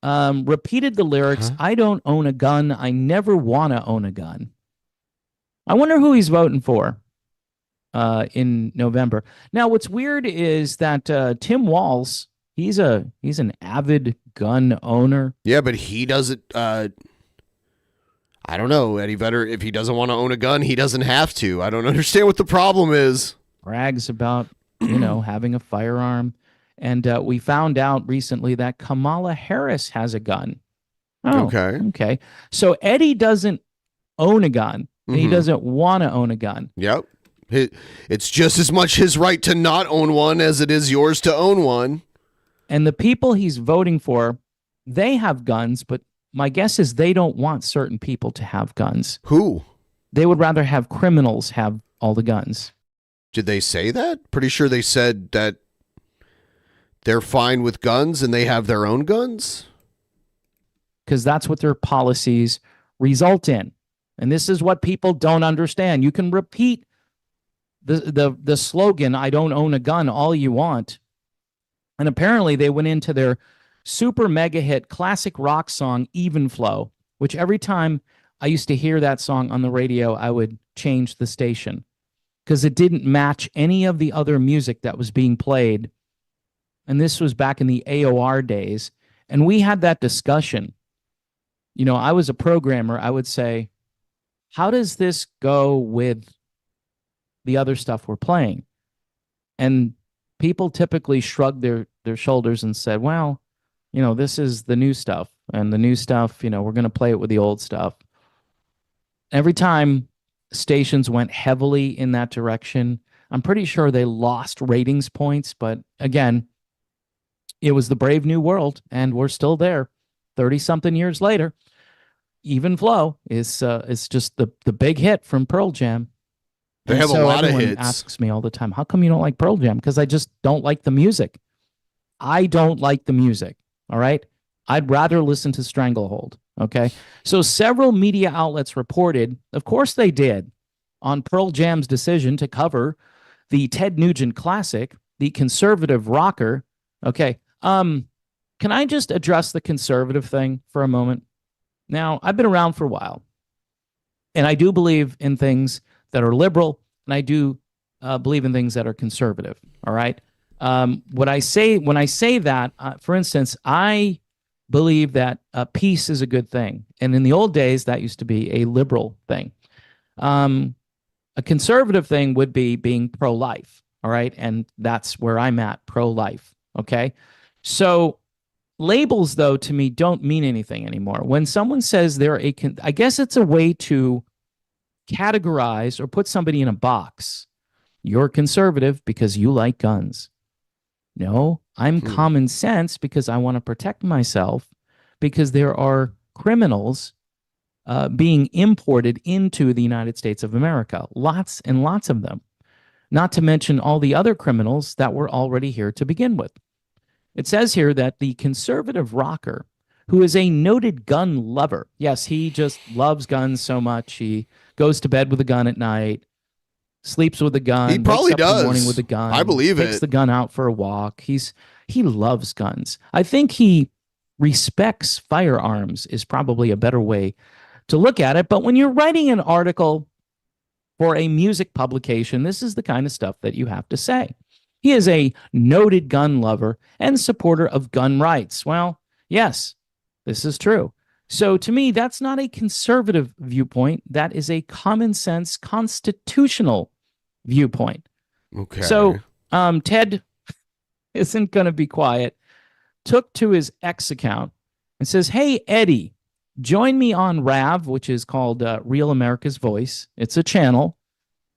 repeated the lyrics, I don't own a gun, I never want to own a gun. I wonder who he's voting for in November. Now, what's weird is that Tim Walz, he's an avid gun owner. Yeah, but he doesn't. I don't know, Eddie Vedder. If he doesn't want to own a gun, he doesn't have to. I don't understand what the problem is. Brags about having a firearm, and we found out recently that Kamala Harris has a gun. Oh, okay. So Eddie doesn't own a gun. And he doesn't want to own a gun. Yep. It's just as much his right to not own one as it is yours to own one. And the people he's voting for, they have guns, but my guess is they don't want certain people to have guns. Who? They would rather have criminals have all the guns. Did they say that? Pretty sure they said that they're fine with guns and they have their own guns. Because that's what their policies result in. And this is what people don't understand. You can repeat the slogan, I don't own a gun, all you want. And apparently they went into their super mega hit classic rock song, Even Flow, which every time I used to hear that song on the radio, I would change the station because it didn't match any of the other music that was being played. And this was back in the AOR days. And we had that discussion. I was a programmer. I would say, how does this go with the other stuff we're playing? And people typically shrugged their shoulders and said, well, this is the new stuff. And the new stuff, we're going to play it with the old stuff. Every time stations went heavily in that direction, I'm pretty sure they lost ratings points. But again, it was the brave new world, and we're still there 30-something years later. Even Flow is just the big hit from Pearl Jam. They have a lot of hits. Asks me all the time, how come you don't like Pearl Jam? Because I just don't like the music. I don't like the music. All right. I'd rather listen to Stranglehold. Okay. So several media outlets reported, of course they did, on Pearl Jam's decision to cover the Ted Nugent classic, the conservative rocker. Okay. Can I just address the conservative thing for a moment? Now, I've been around for a while, and I do believe in things that are liberal, and I do believe in things that are conservative. All right. When I say that, for instance, I believe that peace is a good thing, and in the old days, that used to be a liberal thing. A conservative thing would be being pro-life. All right, and that's where I'm at, pro-life. Okay, so labels, though, to me don't mean anything anymore. When someone says I guess it's a way to categorize or put somebody in a box. You're conservative because you like guns. No, I'm common sense because I want to protect myself, because there are criminals being imported into the United States of America. Lots and lots of them. Not to mention all the other criminals that were already here to begin with. It says here that the conservative rocker, who is a noted gun lover, yes, he just loves guns so much, he goes to bed with a gun at night, sleeps with a gun. He probably wakes up in does. the morning with a gun. I believe takes it. the gun out for a walk. He loves guns. I think he respects firearms is probably a better way to look at it. But when you're writing an article for a music publication, this is the kind of stuff that you have to say. He is a noted gun lover and supporter of gun rights. Well, yes, this is true. So to me, that's not a conservative viewpoint. That is a common sense constitutional viewpoint. Okay. So Ted isn't going to be quiet. Took to his X account and says, "Hey, Eddie, join me on RAV, which is called Real America's Voice. It's a channel.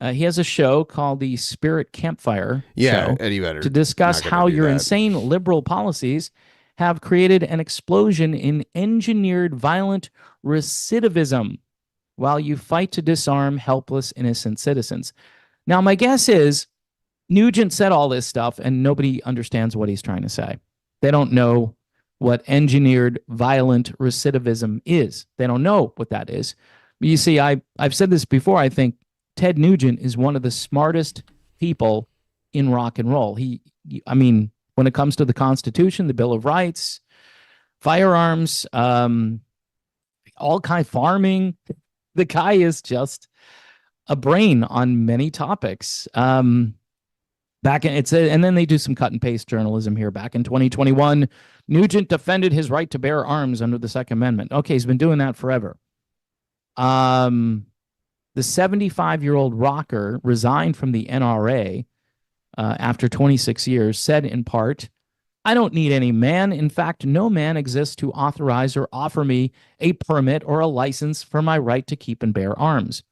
He has a show called the Spirit Campfire Show Eddie Vedder. to discuss how your insane liberal policies have created an explosion in engineered violent recidivism while you fight to disarm helpless, innocent citizens." Now, my guess is Nugent said all this stuff and nobody understands what he's trying to say. They don't know what engineered violent recidivism is. They don't know what that is. You see, I've said this before. I think Ted Nugent is one of the smartest people in rock and roll. I mean, when it comes to the Constitution, the Bill of Rights, firearms, all kind of farming, the guy is just a brain on many topics. And then they do some cut and paste journalism here. Back in 2021, Nugent defended his right to bear arms under the Second Amendment. Okay, he's been doing that forever. The 75-year-old rocker resigned from the NRA after 26 years, said in part, "I don't need any man. In fact, no man exists to authorize or offer me a permit or a license for my right to keep and bear arms.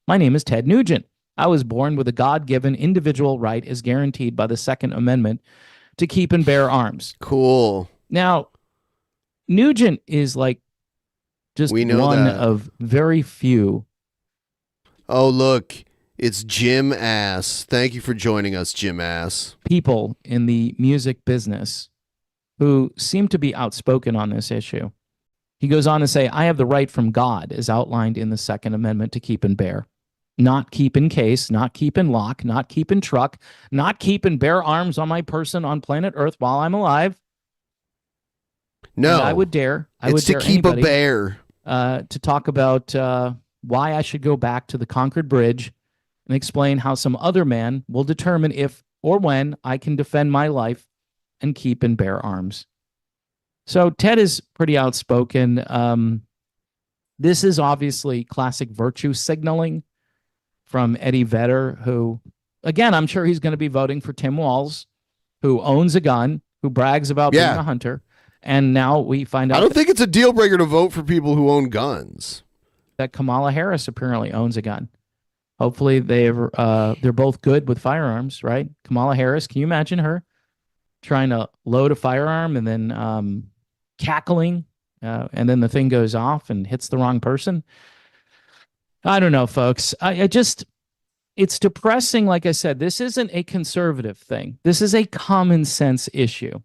My name is Ted Nugent. I was born with a God-given individual right as guaranteed by the Second Amendment to keep and bear arms." Cool. Now, Nugent is like just one of very few. Oh, look, it's Jim Ass. Thank you for joining us, Jim Ass. People in the music business who seem to be outspoken on this issue. He goes on to say, "I have the right from God as outlined in the Second Amendment to keep and bear. Not keep in case, not keep in lock, not keep in truck, not keep and bear arms on my person on planet Earth while I'm alive." No, and I would dare to keep a bear. To talk about why I should go back to the Concord Bridge and explain how some other man will determine if or when I can defend my life and keep and bear arms. So Ted is pretty outspoken. This is obviously classic virtue signaling from Eddie Vedder, who, again, I'm sure he's going to be voting for Tim Walz, who owns a gun, who brags about being a hunter. And now we find out I don't think it's a deal breaker to vote for people who own guns. That Kamala Harris apparently owns a gun. Hopefully they're both good with firearms, right? Kamala Harris, can you imagine her trying to load a firearm and then cackling, and then the thing goes off and hits the wrong person? I don't know, folks. It's depressing. Like I said, this isn't a conservative thing. This is a common sense issue.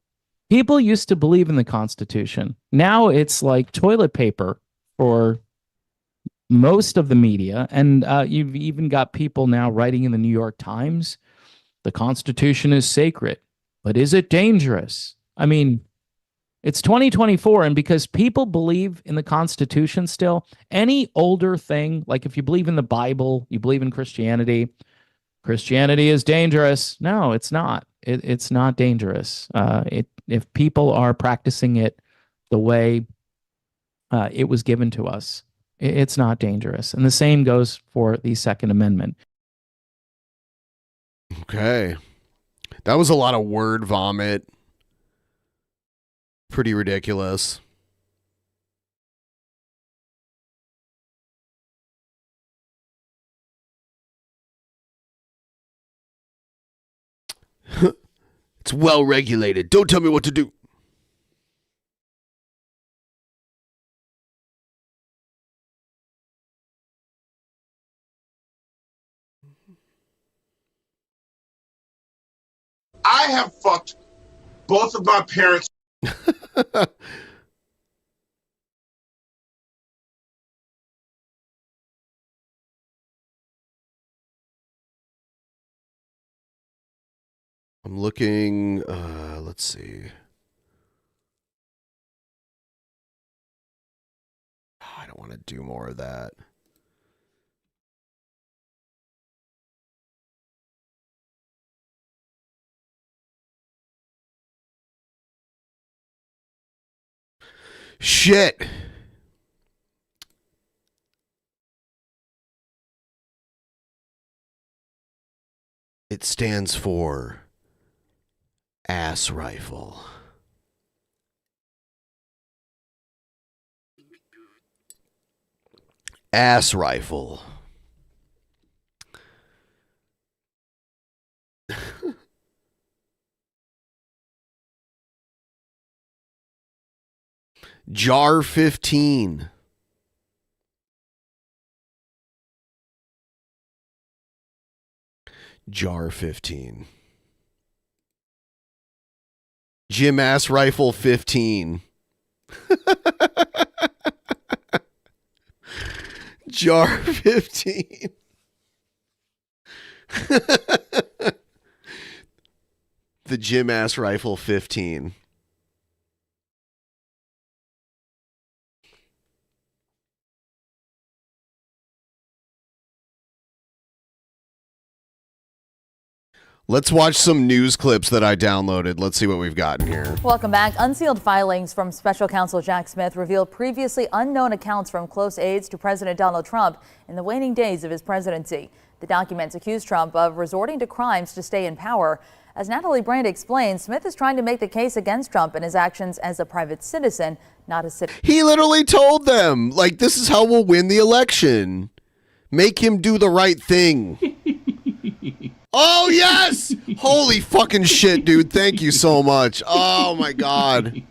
People used to believe in the Constitution. Now it's like toilet paper for most of the media. And you've even got people now writing in the New York Times, the Constitution is sacred, but is it dangerous? I mean, it's 2024, and because people believe in the Constitution still, any older thing, like if you believe in the Bible, you believe in Christianity, Christianity is dangerous. No, it's not. It's not dangerous. If people are practicing it the way it was given to us, it's not dangerous. And the same goes for the Second Amendment. Okay. That was a lot of word vomit. Pretty ridiculous. It's well regulated. Don't tell me what to do. I have fucked both of my parents. I'm looking, let's see. don't want to do more of that. Shit. It stands for ass rifle. Ass rifle. Jar 15. Jar 15. Jim Ass Rifle 15. Jar 15. The Jim Ass Rifle 15. Let's watch some news clips that I downloaded. Let's see what we've got in here. Welcome back. Unsealed filings from Special Counsel Jack Smith reveal previously unknown accounts from close aides to President Donald Trump in the waning days of his presidency. The documents accuse Trump of resorting to crimes to stay in power. As Natalie Brand explains, Smith is trying to make the case against Trump and his actions as a private citizen, not a citizen. He literally told them, like, this is how we'll win the election. Make him do the right thing. Oh, yes! Holy fucking shit, dude. Thank you so much. Oh, my God.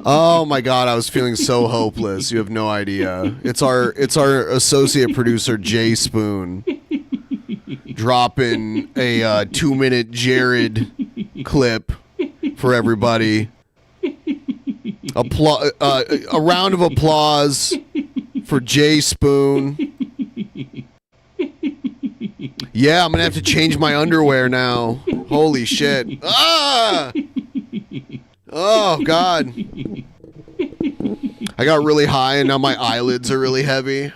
Oh, my God. I was feeling so hopeless. You have no idea. It's our associate producer, Jay Spoon, dropping a 2-minute Jared clip for everybody. A round of applause for Jay Spoon. Yeah, I'm going to have to change my underwear now. Holy shit. Ah! Oh, God. I got really high and now my eyelids are really heavy.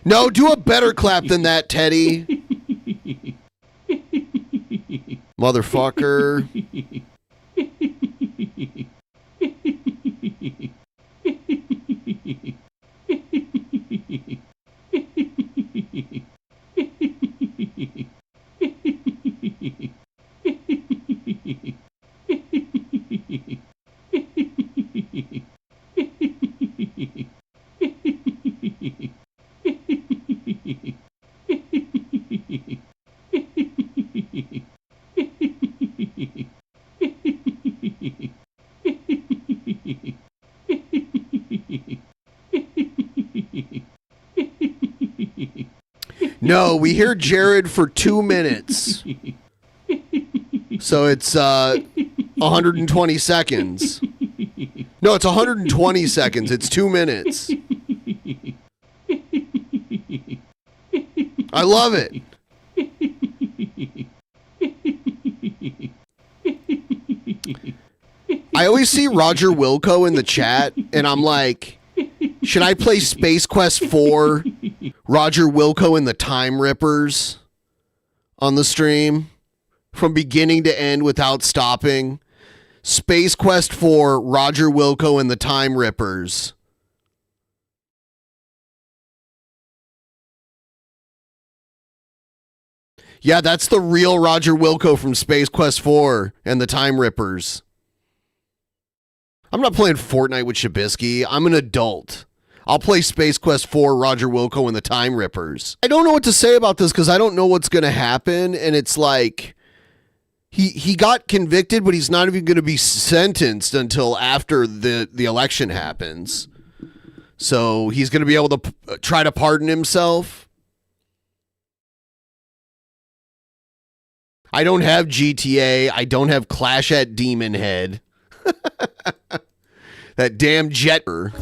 No, do a better clap than that, Teddy. Motherfucker. No, we hear Jared for 2 minutes. So it's 120 seconds. No, it's 120 seconds. It's 2 minutes. I love it. I always see Roger Wilco in the chat, and I'm like, should I play Space Quest 4, Roger Wilco and the Time Rippers on the stream from beginning to end without stopping? Space Quest 4, Roger Wilco and the Time Rippers. Yeah, that's the real Roger Wilco from Space Quest 4 and the Time Rippers. I'm not playing Fortnite with Shabisky. I'm an adult. I'll play Space Quest 4, Roger Wilco and the Time Rippers. I don't know what to say about this because I don't know what's going to happen. And it's like, he got convicted, but he's not even going to be sentenced until after the election happens. So he's going to be able to try to pardon himself. I don't have GTA. I don't have Clash at Demon Head. That damn jetter.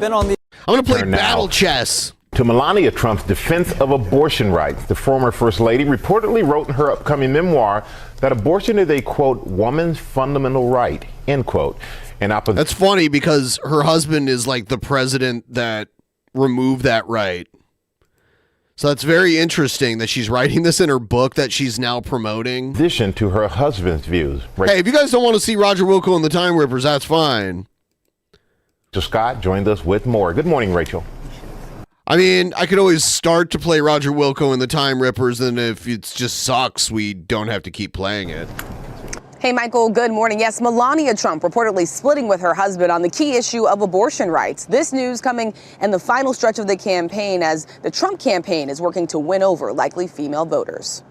Been on the I'm gonna play Battle Chess. to Melania Trump's defense of abortion rights. The former First Lady reportedly wrote in her upcoming memoir that abortion is a, quote, woman's fundamental right, end quote. That's funny because her husband is like the president that removed that right. So that's very interesting that she's writing this in her book that she's now promoting. In addition to her husband's views. Hey, if you guys don't want to see Roger Wilco and the Time Rippers, that's fine. Rachel Scott joined us with more. Good morning, Rachel. I mean, I could always start to play Roger Wilco and the Time Rippers, and if it just sucks, we don't have to keep playing it. Hey, Michael, good morning. Yes, Melania Trump reportedly splitting with her husband on the key issue of abortion rights. This news coming in the final stretch of the campaign as the Trump campaign is working to win over likely female voters.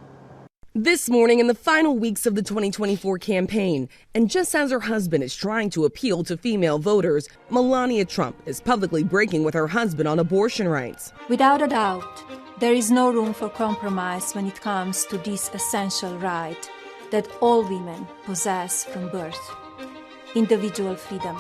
This morning in the final weeks of the 2024 campaign, and just as her husband is trying to appeal to female voters, Melania Trump is publicly breaking with her husband on abortion rights. Without a doubt, there is no room for compromise when it comes to this essential right that all women possess from birth, individual freedom.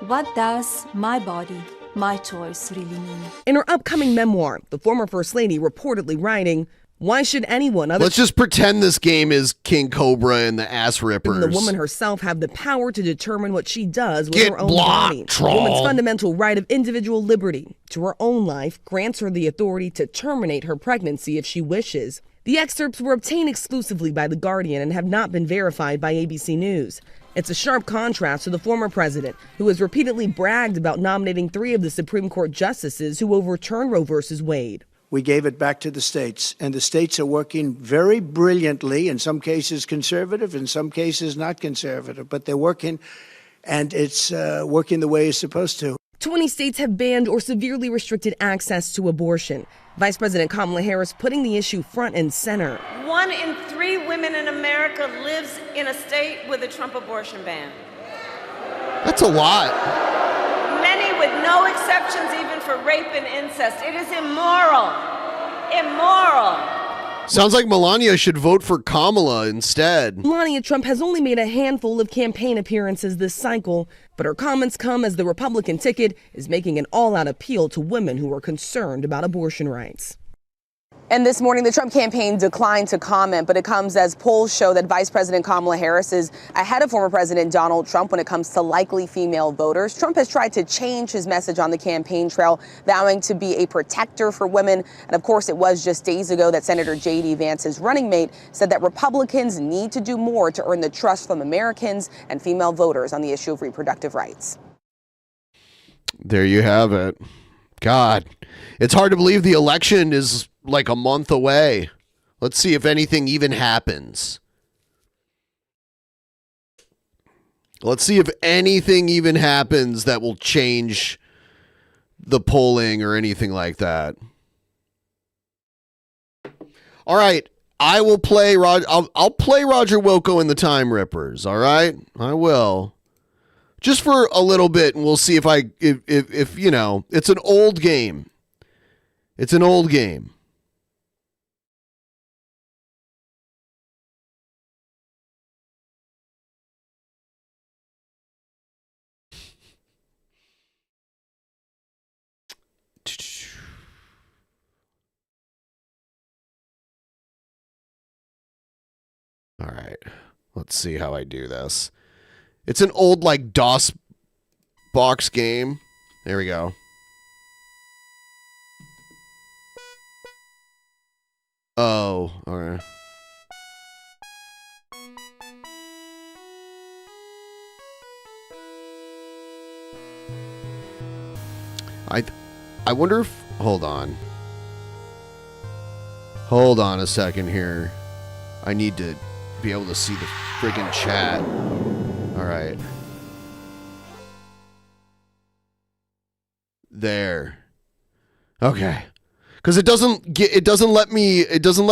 What does my body, my choice really mean? In her upcoming memoir, the former First Lady reportedly writing, why should anyone other Let's just pretend this game is King Cobra and the Ass Rippers. than the woman herself have the power to determine what she does with Get her own blocked, body? troll. A woman's fundamental right of individual liberty to her own life grants her the authority to terminate her pregnancy if she wishes. The excerpts were obtained exclusively by The Guardian and have not been verified by ABC News. It's a sharp contrast to the former president, who has repeatedly bragged about nominating 3 of the Supreme Court justices who overturned Roe v. Wade. We gave it back to the states, and the states are working very brilliantly, in some cases conservative, in some cases not conservative, but they're working, and it's working the way it's supposed to. 20 states have banned or severely restricted access to abortion. Vice President Kamala Harris putting the issue front and center. 1 in 3 women in America lives in a state with a Trump abortion ban. That's a lot. Many with no exceptions even for rape and incest. It is immoral. Immoral. Sounds like Melania should vote for Kamala instead. Melania Trump has only made a handful of campaign appearances this cycle, but her comments come as the Republican ticket is making an all-out appeal to women who are concerned about abortion rights. And this morning, the Trump campaign declined to comment, but it comes as polls show that Vice President Kamala Harris is ahead of former President Donald Trump when it comes to likely female voters. Trump has tried to change his message on the campaign trail, vowing to be a protector for women. And of course, it was just days ago that Senator J.D. Vance's running mate said that Republicans need to do more to earn the trust from Americans and female voters on the issue of reproductive rights. There you have it. God, it's hard to believe the election is like a month away. Let's see if anything even happens. Let's see if anything even happens that will change the polling or anything like that. All right, I will play I'll play Roger Wilco and the Time Rippers, all right? I will. Just for a little bit, and we'll see if you know, it's an old game. It's an old game. All right, let's see how I do this. It's an old, like, DOS box game. There we go. Oh, all right. I wonder if... Hold on. Hold on a second here. I need to be able to see the friggin' chat. All right. There. Okay. Because it doesn't let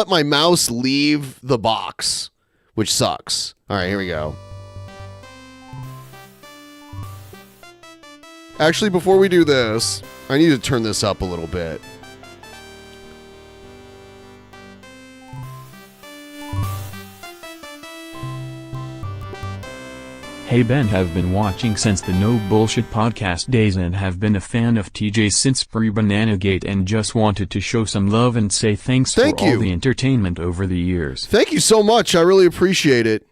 my mouse leave the box, which sucks. All right, here we go. Actually, before we do this, I need to turn this up a little bit. Hey Ben, have been watching since the No Bullshit podcast days and have been a fan of TJ since pre-Bananagate and just wanted to show some love and say thanks for all the entertainment over the years. Thank you so much. I really appreciate it.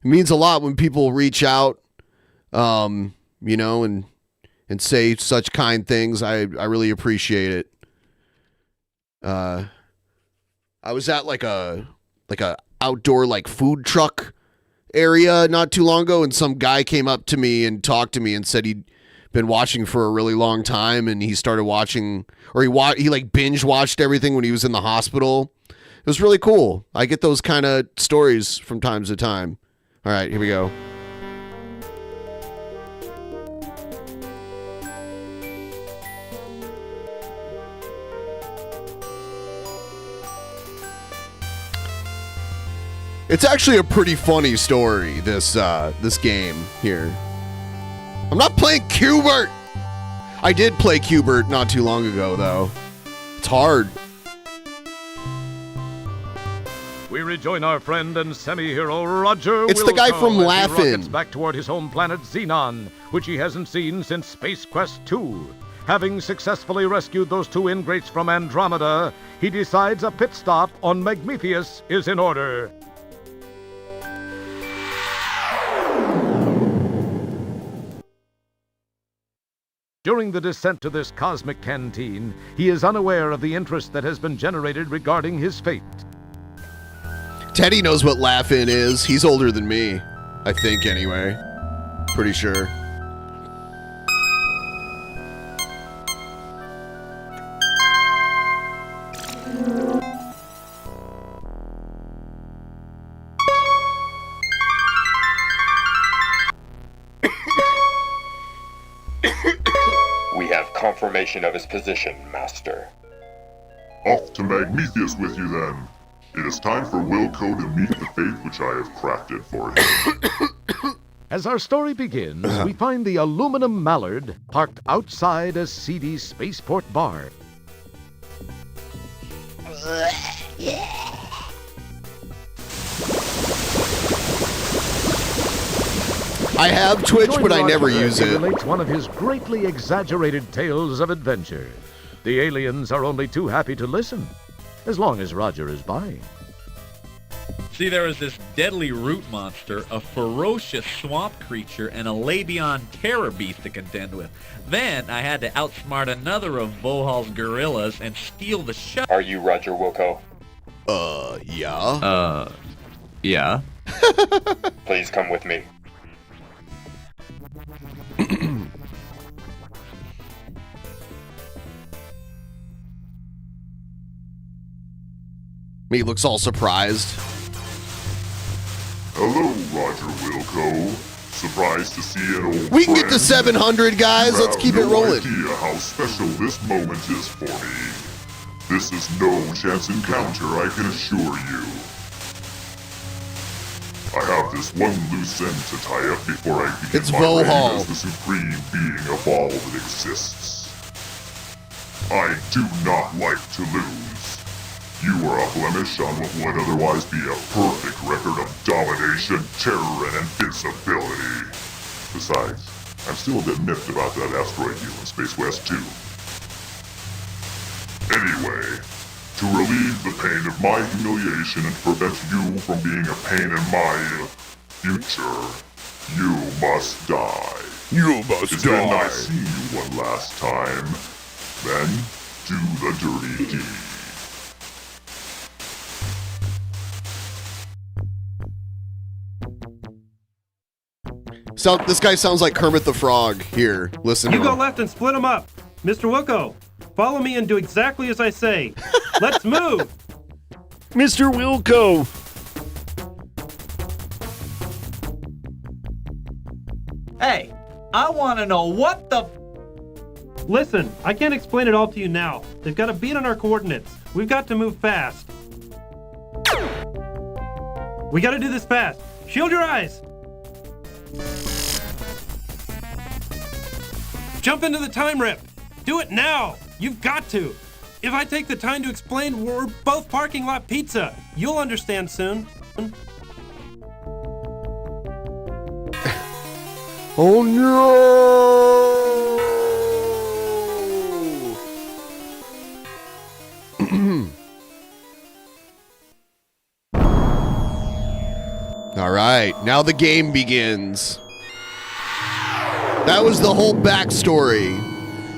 It means a lot when people reach out, and say such kind things. I really appreciate it. I was at like a outdoor like food truck area not too long ago, and some guy came up to me and talked to me and said he'd been watching for a really long time, and he started watching, or he like binge watched everything when he was in the hospital. It was really cool. I get those kind of stories from time to time. All right, here we go. It's actually a pretty funny story, this game here. I'm not playing Q*bert! I did play Q*bert not too long ago, though. It's hard. We rejoin our friend and semi-hero Roger It's the guy from as he Laugh-In. rockets back toward his home planet Xenon, which he hasn't seen since Space Quest 2. Having successfully rescued those two ingrates from Andromeda, he decides a pit stop on Magmethius is in order. During the descent to this cosmic canteen, he is unaware of the interest that has been generated regarding his fate. Teddy knows what Laugh-In is. He's older than me. I think, anyway. Pretty sure. We have confirmation of his position, Master. Off to Magmethius with you, then. It is time for Wilco to meet the fate which I have crafted for him. As our story begins, we find the aluminum mallard parked outside a seedy spaceport bar. I have Twitch, but I never use it. Relates one of his greatly exaggerated tales of adventure. The aliens are only too happy to listen, as long as Roger is by. See, there was this deadly root monster, a ferocious swamp creature, and a Labion terror beast to contend with. Then I had to outsmart another of Vohal's gorillas and steal the show. Are you Roger Wilco? Yeah. Yeah. Please come with me. He looks all surprised. Hello, Roger Wilco. Surprised to see an old We can get friend. to 700, guys. You Let's have keep it rolling. No idea how special this moment is for me. This is no chance encounter, I can assure you. I have this one loose end to tie up before I begin It's my reign Vohal. as the supreme being of all that exists. I do not like to lose. You are a blemish on what would otherwise be a perfect record of domination, terror, and invincibility. Besides, I'm still a bit miffed about that asteroid deal in Space West 2. Anyway, to relieve the pain of my humiliation and to prevent you from being a pain in my future, you must die. You must it's die. Been nice seeing you one last time. Then, do the dirty deed. So this guy sounds like Kermit the Frog. Here, listen. You to go him. left and split them up. Mr. Wilco, follow me and do exactly as I say. Let's move. Mr. Wilco. Hey, I want to know what the... Listen, I can't explain it all to you now. They've got a beat on our coordinates. We've got to move fast. We got to do this fast. Shield your eyes. Jump into the time rip. Do it now. You've got to. If I take the time to explain, we're both parking lot pizza. You'll understand soon. Oh no! All right, now the game begins. That was the whole backstory.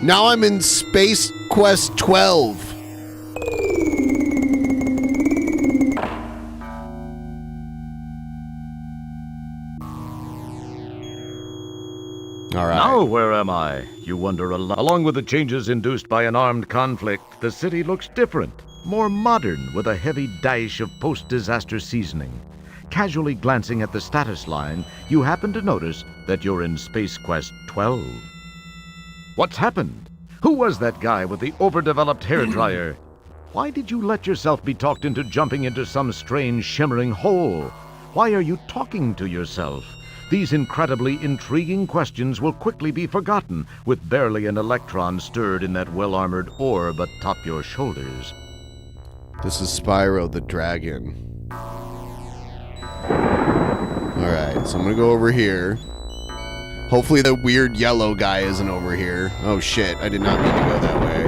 Now I'm in Space Quest 12. All right. Now where am I? You wonder along with the changes induced by an armed conflict, the city looks different, more modern with a heavy dash of post-disaster seasoning. Casually glancing at the status line, you happen to notice that you're in Space Quest 12. What's happened? Who was that guy with the overdeveloped hairdryer? Why did you let yourself be talked into jumping into some strange shimmering hole? Why are you talking to yourself? These incredibly intriguing questions will quickly be forgotten with barely an electron stirred in that well-armored orb atop your shoulders. This is Spyro the Dragon. Alright, so I'm gonna go over here. Hopefully the weird yellow guy isn't over here. Oh shit, I did not mean to go that way.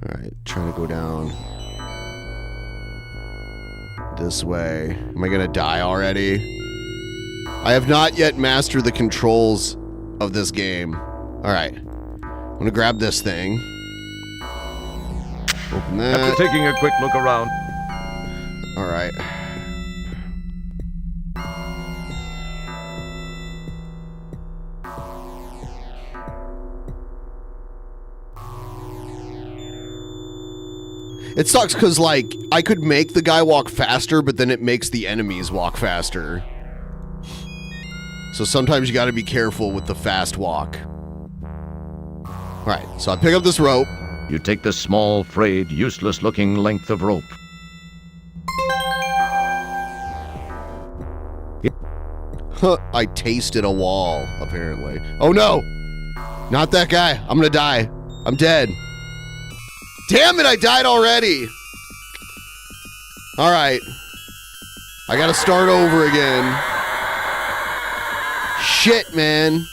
Alright, trying to go down this way. Am I gonna die already? I have not yet mastered the controls of this game. Alright, I'm gonna grab this thing. Open that. After taking a quick look around. Alright. It sucks because, like, I could make the guy walk faster, but then it makes the enemies walk faster. So sometimes you gotta be careful with the fast walk. Alright, so I pick up this rope. You take the small, frayed, useless-looking length of rope. I tasted a wall, apparently. Oh no! Not that guy. I'm gonna die. I'm dead. Damn it, I died already! Alright. I gotta start over again. Shit, man.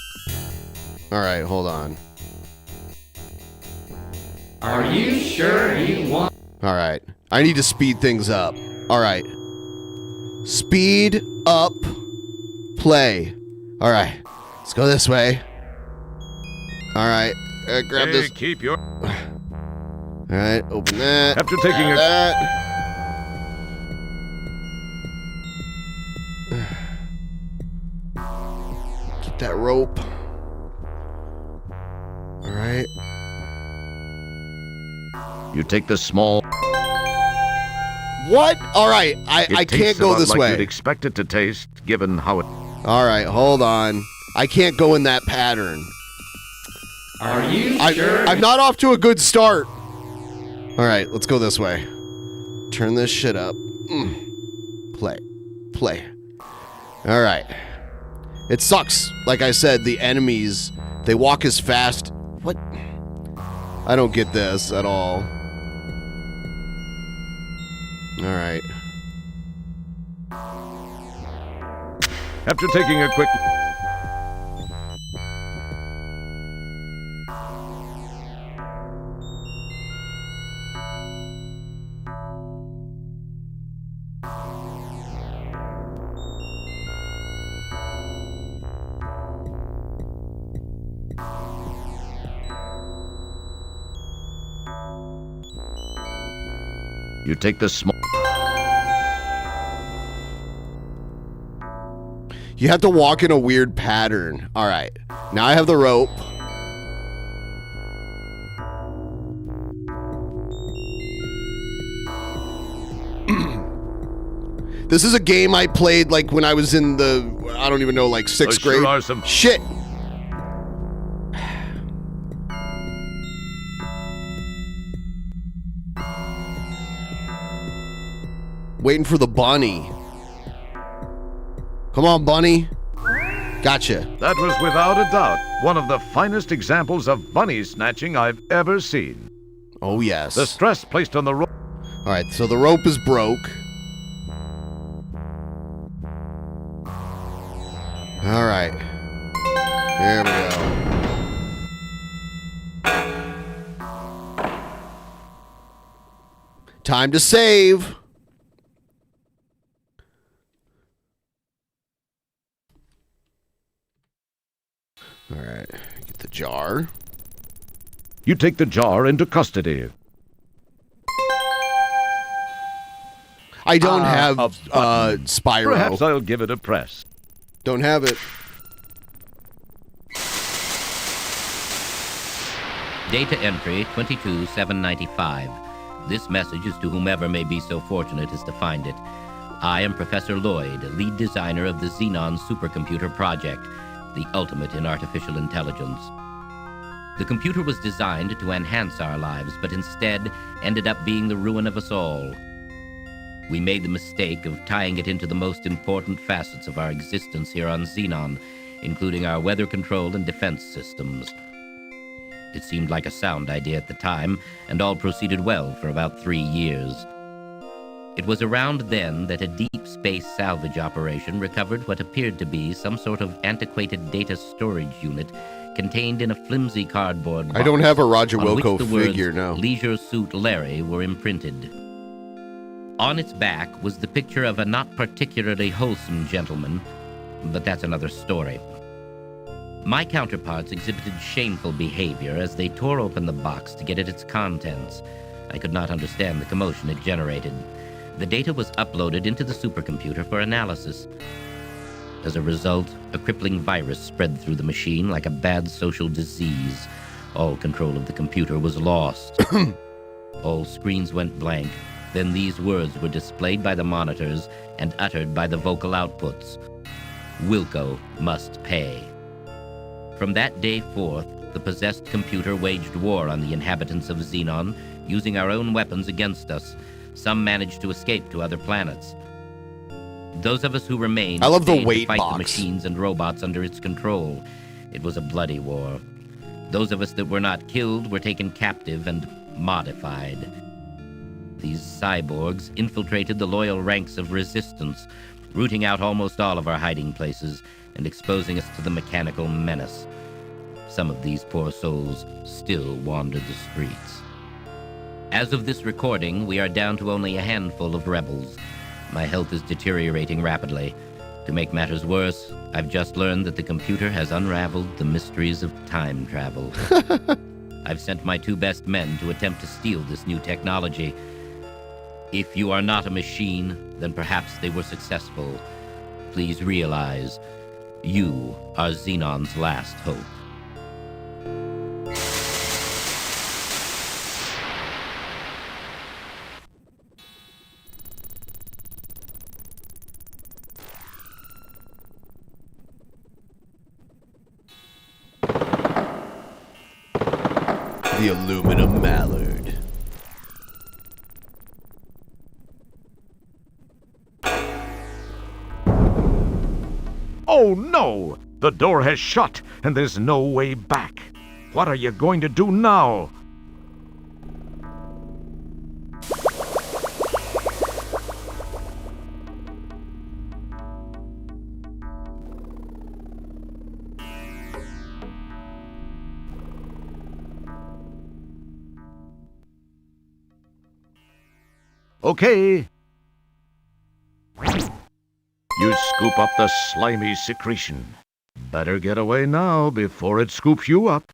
Alright, hold on. Are you sure you want... Alright. I need to speed things up. Alright. Speed up. Play. Alright. Let's go this way. Alright. Grab Hey, this. keep your... Alright, open that. After taking that. Keep that rope. Alright. You take the small... What? Alright, I can't go this like way. You'd expect it to taste, given how it... Alright, hold on. I can't go in that pattern. Are you sure? I'm not off to a good start. Alright, let's go this way. Turn this shit up. Play. Play. Alright. It sucks. Like I said, the enemies, they walk as fast. What? I don't get this at all. Alright. After taking a quick... You take the small... You have to walk in a weird pattern. Alright. Now I have the rope. This is a game I played like when I was in the, I don't even know, like 6th grade. Sure are some... Shit! Waiting for the bunny. Come on, bunny. Gotcha. That was without a doubt one of the finest examples of bunny snatching I've ever seen. Oh, yes. The stress placed on the rope... Alright, so the rope is broke. All right. There we go. Time to save. All right. Get the jar. You take the jar into custody. I don't have Spyro. Perhaps I'll give it a press. Don't have it. Data entry 22795. This message is to whomever may be so fortunate as to find it. I am Professor Lloyd, lead designer of the Xenon supercomputer project, the ultimate in artificial intelligence. The computer was designed to enhance our lives, but instead ended up being the ruin of us all. We made the mistake of tying it into the most important facets of our existence here on Xenon, including our weather control and defense systems. It seemed like a sound idea at the time, and all proceeded well for about 3 years. It was around then that a deep space salvage operation recovered what appeared to be some sort of antiquated data storage unit contained in a flimsy cardboard box. I don't have a Roger on which Wilco the words figure now. Leisure Suit Larry were imprinted. On its back was the picture of a not particularly wholesome gentleman, but that's another story. My counterparts exhibited shameful behavior as they tore open the box to get at its contents. I could not understand the commotion it generated. The data was uploaded into the supercomputer for analysis. As a result, a crippling virus spread through the machine like a bad social disease. All control of the computer was lost. All screens went blank. Then these words were displayed by the monitors and uttered by the vocal outputs. Wilco must pay. From that day forth, the possessed computer waged war on the inhabitants of Xenon, using our own weapons against us. Some managed to escape to other planets. Those of us who remained I love the stayed to weight fight box. the machines and robots under its control. It was a bloody war. Those of us that were not killed were taken captive and modified. These cyborgs infiltrated the loyal ranks of resistance, rooting out almost all of our hiding places and exposing us to the mechanical menace. Some of these poor souls still wander the streets. As of this recording, we are down to only a handful of rebels. My health is deteriorating rapidly. To make matters worse, I've just learned that the computer has unraveled the mysteries of time travel. I've sent my 2 best men to attempt to steal this new technology. If you are not a machine, then perhaps they were successful. Please realize, you are Xenon's last hope. The aluminum mallard. Oh no! The door has shut, and there's no way back. What are you going to do now? Okay. You scoop up the slimy secretion. Better get away now before it scoops you up.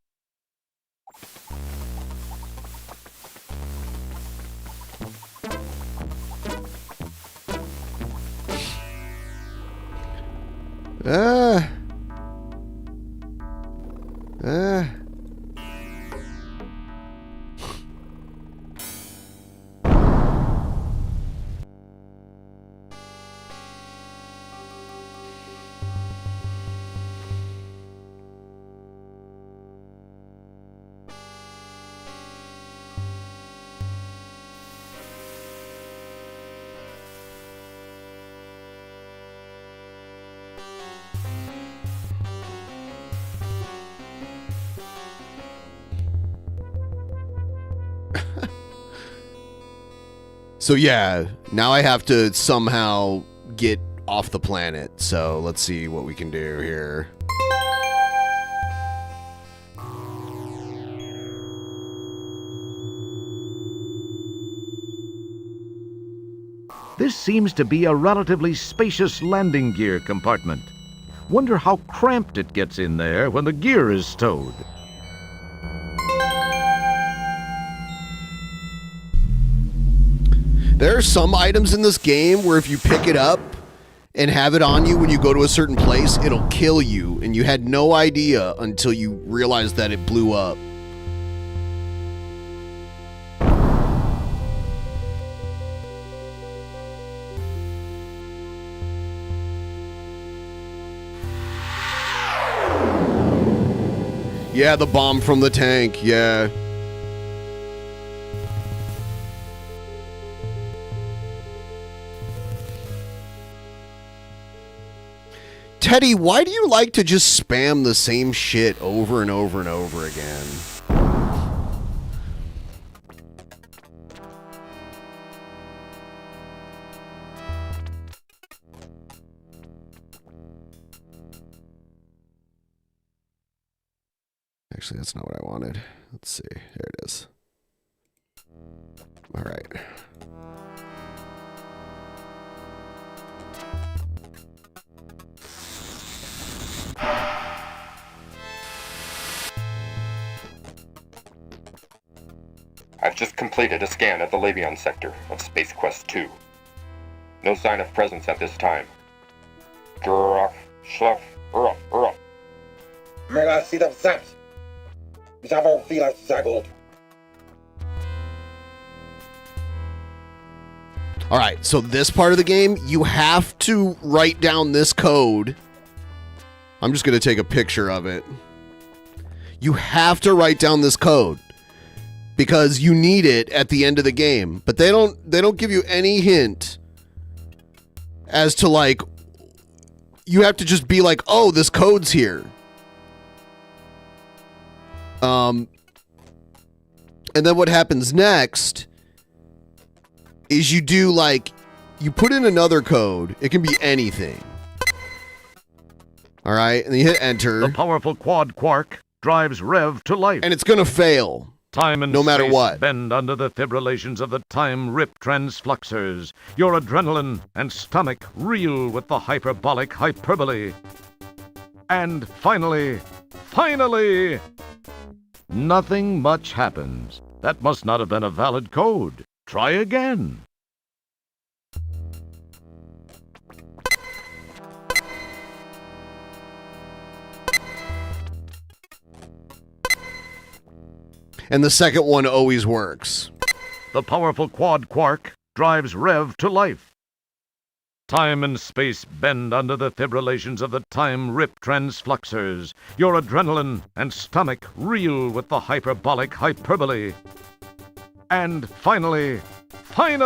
So yeah, now I have to somehow get off the planet. So let's see what we can do here. This seems to be a relatively spacious landing gear compartment. Wonder how cramped it gets in there when the gear is stowed. There are some items in this game where if you pick it up and have it on you when you go to a certain place, it'll kill you, and you had no idea until you realized that it blew up. Yeah, the bomb from the tank, yeah. Teddy, why do you like to just spam the same shit over and over and over again? Actually, that's not what I wanted. Let's see. There it is. All right. I've just completed a scan of the Labion sector of Space Quest 2. No sign of presence at this time. Graf, Schluff, Ruff. Mega seed of Zaps. Java Vila Zagold. All right, so this part of the game, you have to write down this code. I'm just going to take a picture of it. You have to write down this code because you need it at the end of the game. But they don't give you any hint as to, like, you have to just be like, "Oh, this code's here." And then what happens next is you do, like, you put in another code. It can be anything. All right, and then you hit enter. The powerful quad quark drives Rev to life. And it's going to fail. Time and no matter space what. Bend under the fibrillations of the time rip transfluxers. Your adrenaline and stomach reel with the hyperbolic hyperbole. And finally, nothing much happens. That must not have been a valid code. Try again. And the second one always works. The powerful quad quark drives Rev to life. Time and space bend under the fibrillations of the time rip transfluxers. Your adrenaline and stomach reel with the hyperbolic hyperbole. And finally, Bum,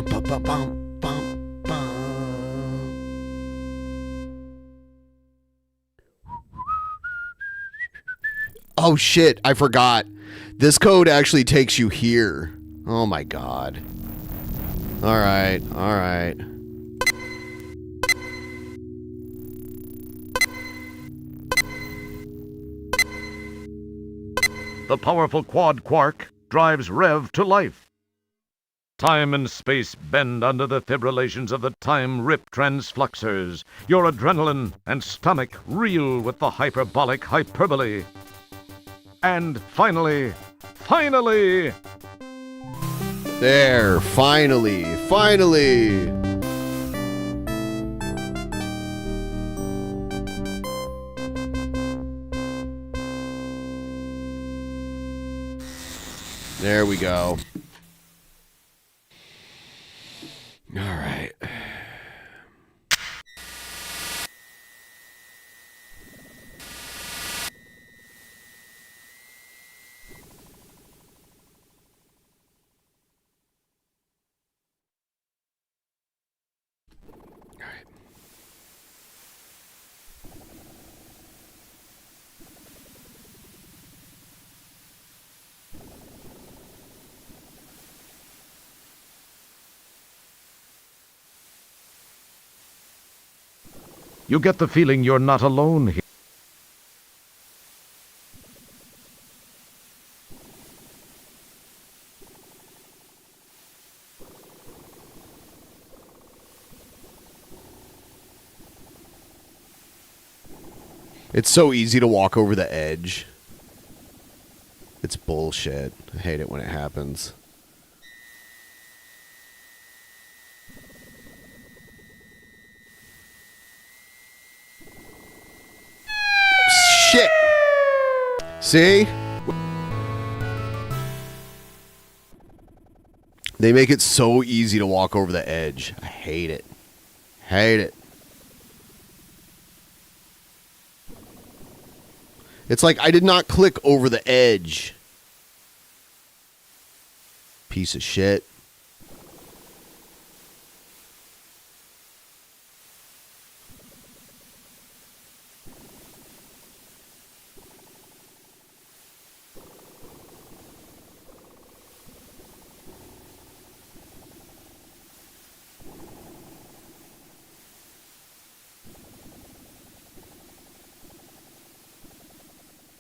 bum, bum, bum. Oh shit, I forgot. This code actually takes you here. Oh my god. Alright. the powerful quad quark drives Rev to life. Time and space bend under the fibrillations of the time rip transfluxers. Your adrenaline and stomach reel with the hyperbolic hyperbole. And finally, there, finally. There we go. All right. You get the feeling you're not alone here. It's so easy to walk over the edge. It's bullshit. I hate it when it happens. Shit! See? They make it so easy to walk over the edge. I hate it. Hate it. It's like I did not click over the edge. Piece of shit.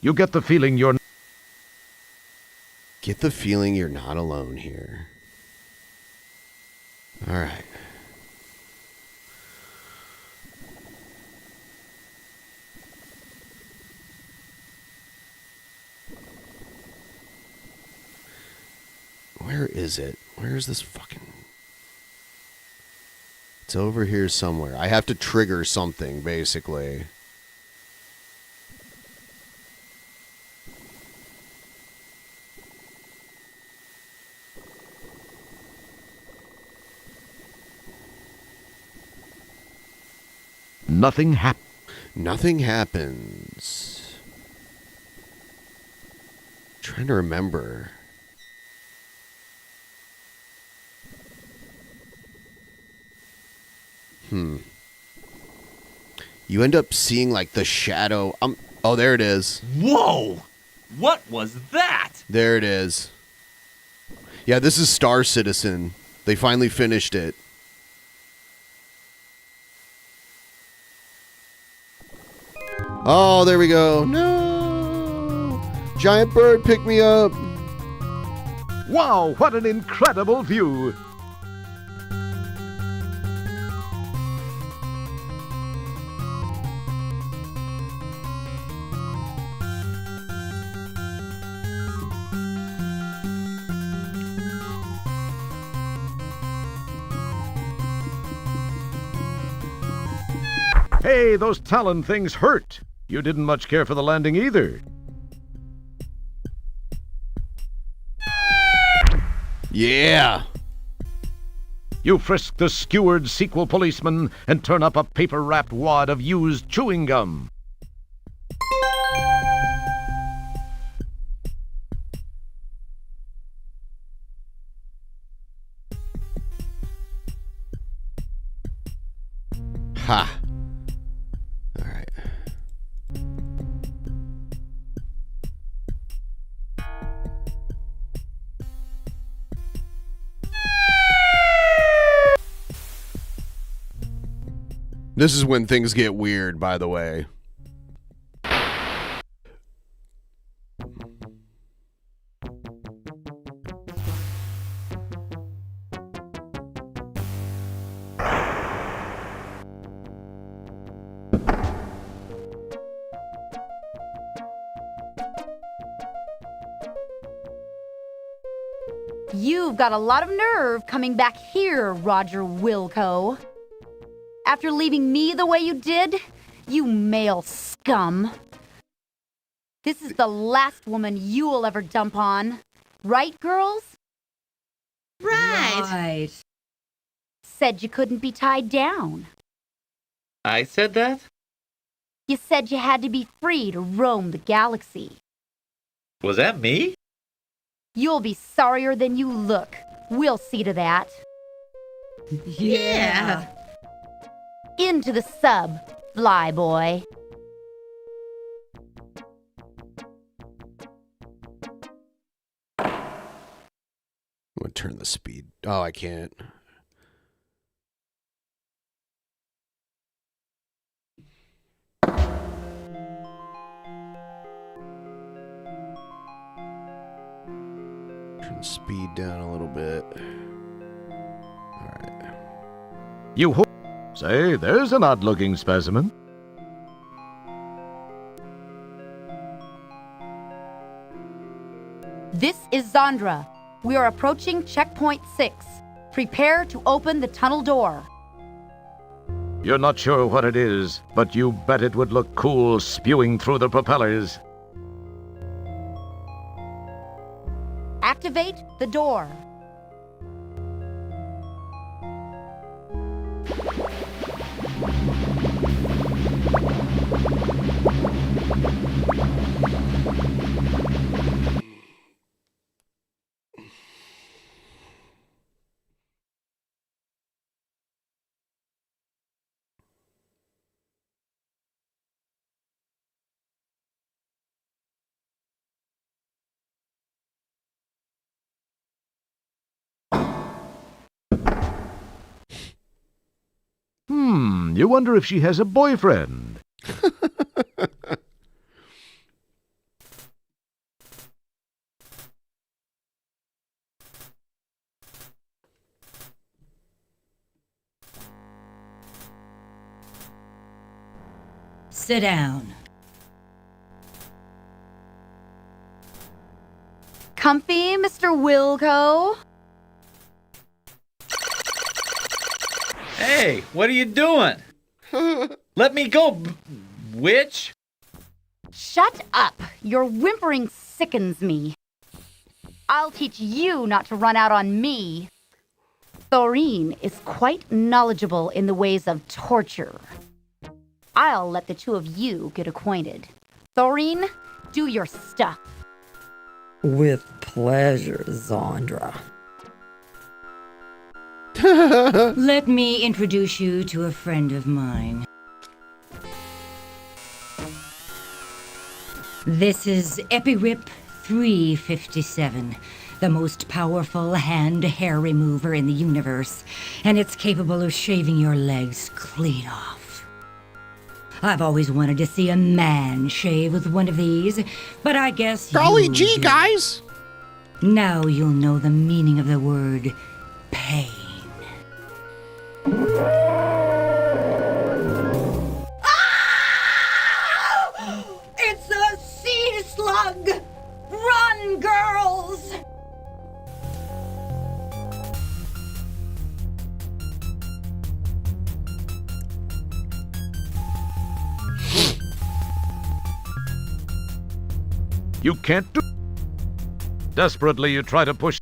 You get the feeling you're... Get the feeling you're not alone here. All right. Where is it? Where is this fucking... It's over here somewhere. I have to trigger something, basically. Nothing happens. Nothing happens. I'm trying to remember. You end up seeing like the shadow. Oh, there it is. Whoa! What was that? There it is. Yeah, this is Star Citizen. They finally finished it. Oh, there we go. No! Giant bird, pick me up. Wow, what an incredible view. Hey, those Talon things hurt. You didn't much care for the landing either. Yeah. You frisk the skewered sequel policeman and turn up a paper-wrapped wad of used chewing gum. Ha. All right. This is when things get weird, by the way. You've got a lot of nerve coming back here, Roger Wilco. After leaving me the way you did, you male scum. This is the last woman you'll ever dump on. Right, girls? Right. Said you couldn't be tied down. I said that? You said you had to be free to roam the galaxy. Was that me? You'll be sorrier than you look. We'll see to that. Yeah. Into the sub, fly boy. I'm gonna turn the speed. Oh, I can't. Speed down a little bit. You say there's an odd-looking specimen. This is Zandra. We are approaching checkpoint 6. Prepare to open the tunnel door. You're not sure what it is, but you bet it would look cool spewing through the propellers. Activate the door. You wonder if she has a boyfriend. Sit down. Comfy, Mr. Wilco? Hey, what are you doing? Let me go, witch. Shut up. Your whimpering sickens me. I'll teach you not to run out on me. Thoreen is quite knowledgeable in the ways of torture. I'll let the two of you get acquainted. Thoreen, do your stuff. With pleasure, Zandra. Let me introduce you to a friend of mine. This is EpiRip 357, the most powerful hand-hair remover in the universe, and it's capable of shaving your legs clean off. I've always wanted to see a man shave with one of these, but I guess Golly gee, guys! Now you'll know the meaning of the word pain. It's a sea slug! Run, girls! You can't do. Desperately, you try to push.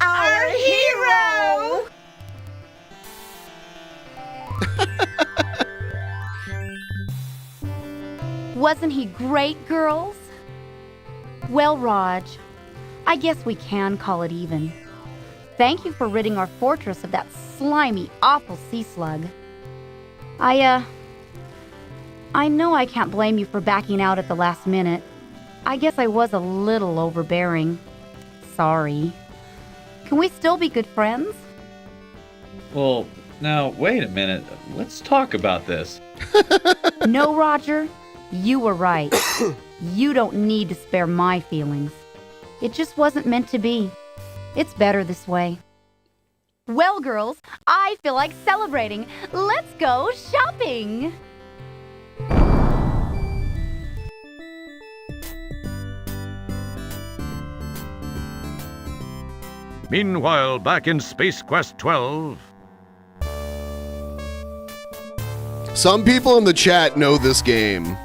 Our hero! Wasn't he great, girls? Well, Raj, I guess we can call it even. Thank you for ridding our fortress of that slimy, awful sea slug. I know I can't blame you for backing out at the last minute. I guess I was a little overbearing. Sorry. Can we still be good friends? Well, now, wait a minute. Let's talk about this. No, Roger. You were right. You don't need to spare my feelings. It just wasn't meant to be. It's better this way. Well, girls, I feel like celebrating. Let's go shopping! Meanwhile, back in Space Quest 12. Some people in the chat know this game.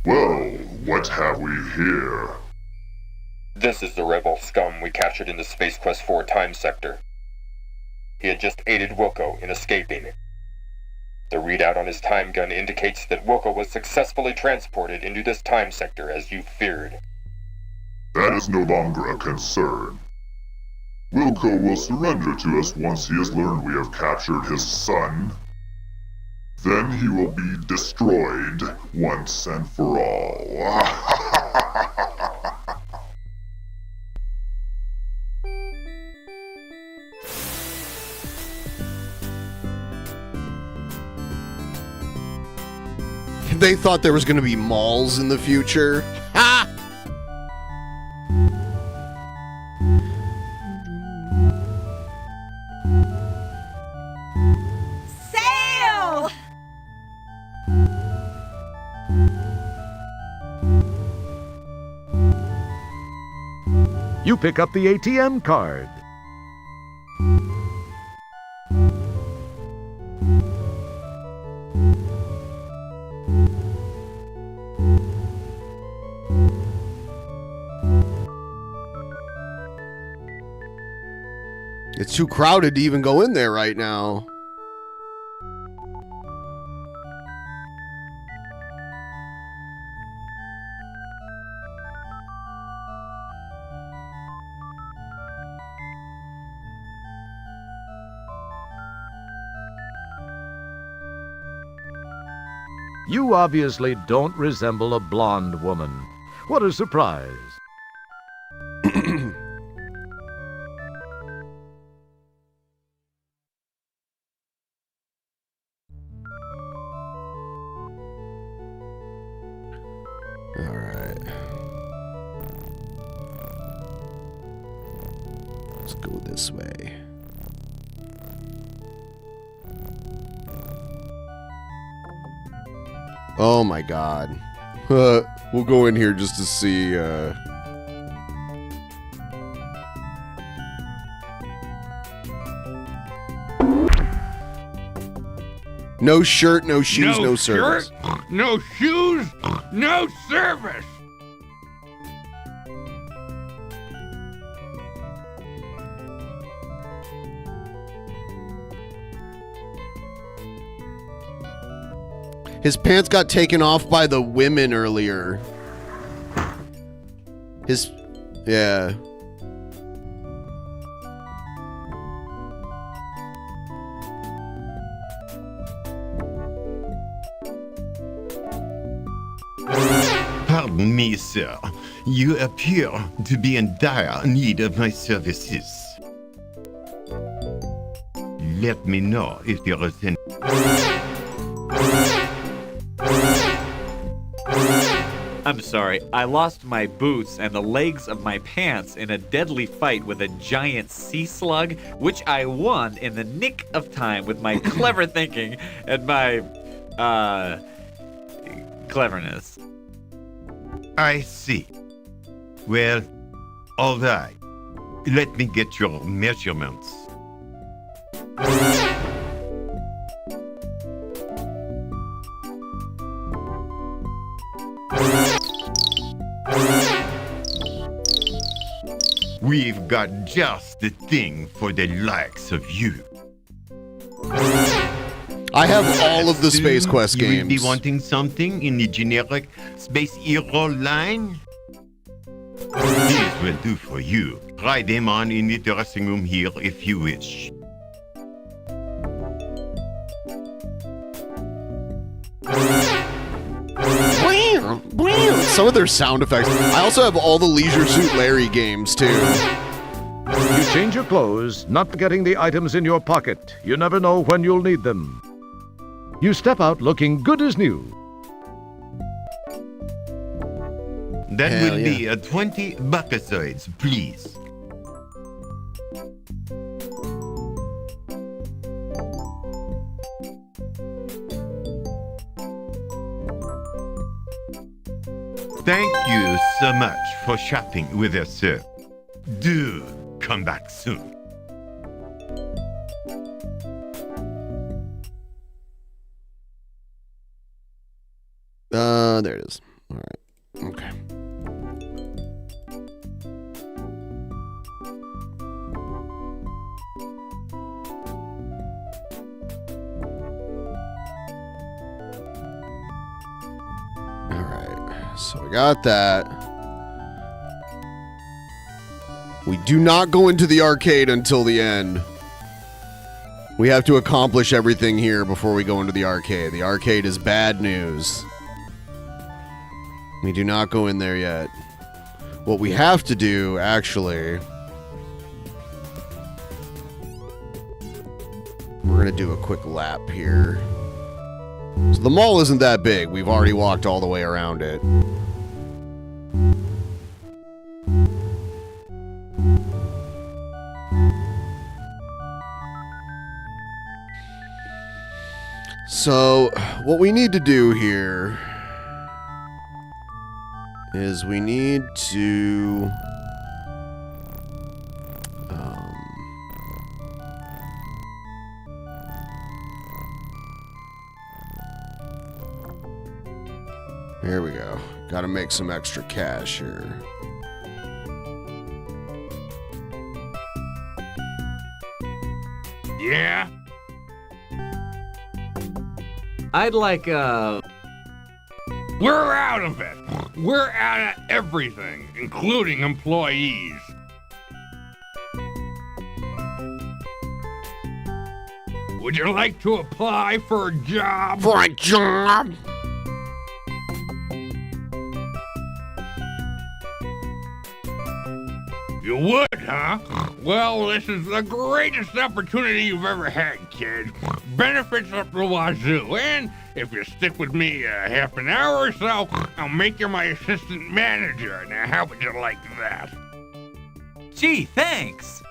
Well, what have we here? This is the rebel scum we captured in the Space Quest 4 time sector. He had just aided Wilco in escaping. The readout on his time gun indicates that Wilco was successfully transported into this time sector as you feared. That is no longer a concern. Wilco will surrender to us once he has learned we have captured his son. Then he will be destroyed once and for all. They thought there was going to be malls in the future. Ha! Sail! You pick up the ATM card. It's too crowded to even go in there right now. You obviously don't resemble a blonde woman. What a surprise. All right. Let's go this way. Oh my God. We'll go in here just to see. No shirt, no shoes, no service. Shirt, no shoes, no service. His pants got taken off by the women earlier. Yeah. Pardon me, sir. You appear to be in dire need of my services. Let me know if there is any... I'm sorry, I lost my boots and the legs of my pants in a deadly fight with a giant sea slug, which I won in the nick of time with my clever thinking and my, cleverness. I see. Well, all right. Let me get your measurements. We've got just the thing for the likes of you. I have all of the Space Quest you games. You will be wanting something in the generic Space Hero line? These will do for you. Try them on in the dressing room here if you wish. Some of their sound effects. I also have all the Leisure Suit Larry games, too. You change your clothes, not forgetting the items in your pocket. You never know when you'll need them. You step out looking good as new. That will be 20 buckasoids, please. Thank you so much for shopping with us, sir. Do come back soon. There it is. All right. Okay. So I got that. We do not go into the arcade until the end. We have to accomplish everything here before we go into the arcade. The arcade is bad news. We do not go in there yet. What we have to do, actually... We're going to do a quick lap here. So the mall isn't that big. We've already walked all the way around it. So, what we need to do here is we need to here we go. Got to make some extra cash here. Yeah? I'd like, We're out of it. We're out of everything, including employees. Would you like to apply for a job? For a job? You would, huh? Well, this is the greatest opportunity you've ever had, kid. Benefits up the wazoo, and if you stick with me half an hour or so, I'll make you my assistant manager. Now, how would you like that? Gee, thanks.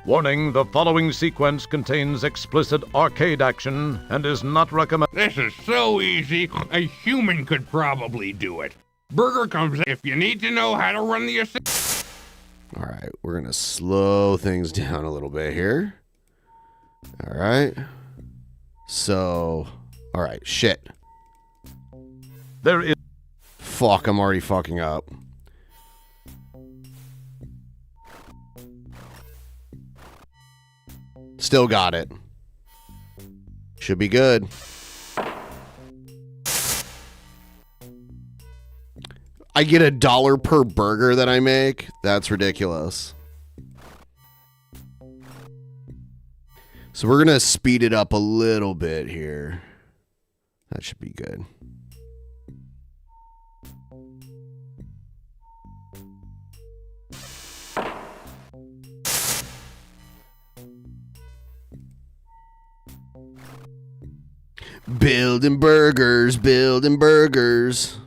Warning, the following sequence contains explicit arcade action and is not recommended. This is so easy, a human could probably do it. Burger comes if you need to know how to run the assist. All right, we're going to slow things down a little bit here. All right. So, all right, shit. There is... Fuck, I'm already fucking up. Still got it. Should be good. I get $1 per burger that I make? That's ridiculous. So we're going to speed it up a little bit here. That should be good. Building burgers, building burgers.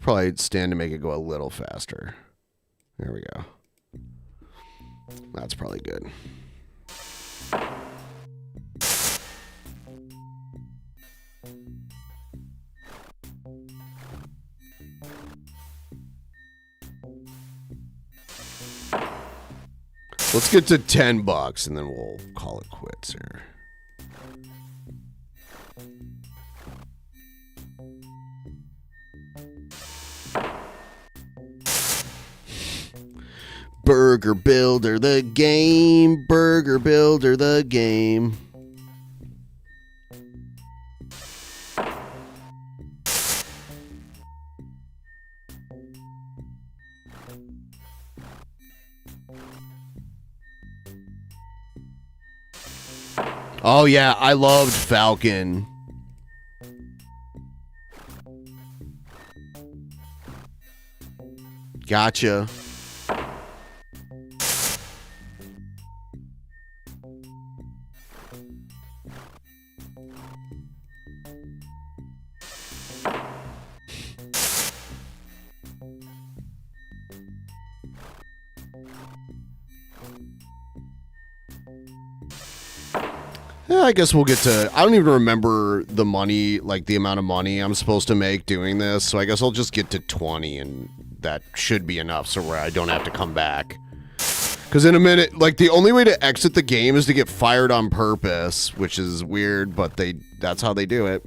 Probably stand to make it go a little faster. There we go. That's probably good. Let's get to $10 and then we'll call it quits here. Burger Builder the game. Burger Builder the game. Oh yeah, I loved Falcon. Gotcha. Yeah, I guess we'll get to... I don't even remember the money, like the amount of money I'm supposed to make doing this, so I guess I'll just get to 20, and that should be enough so where I don't have to come back. Because in a minute, like, the only way to exit the game is to get fired on purpose, which is weird, but that's how they do it.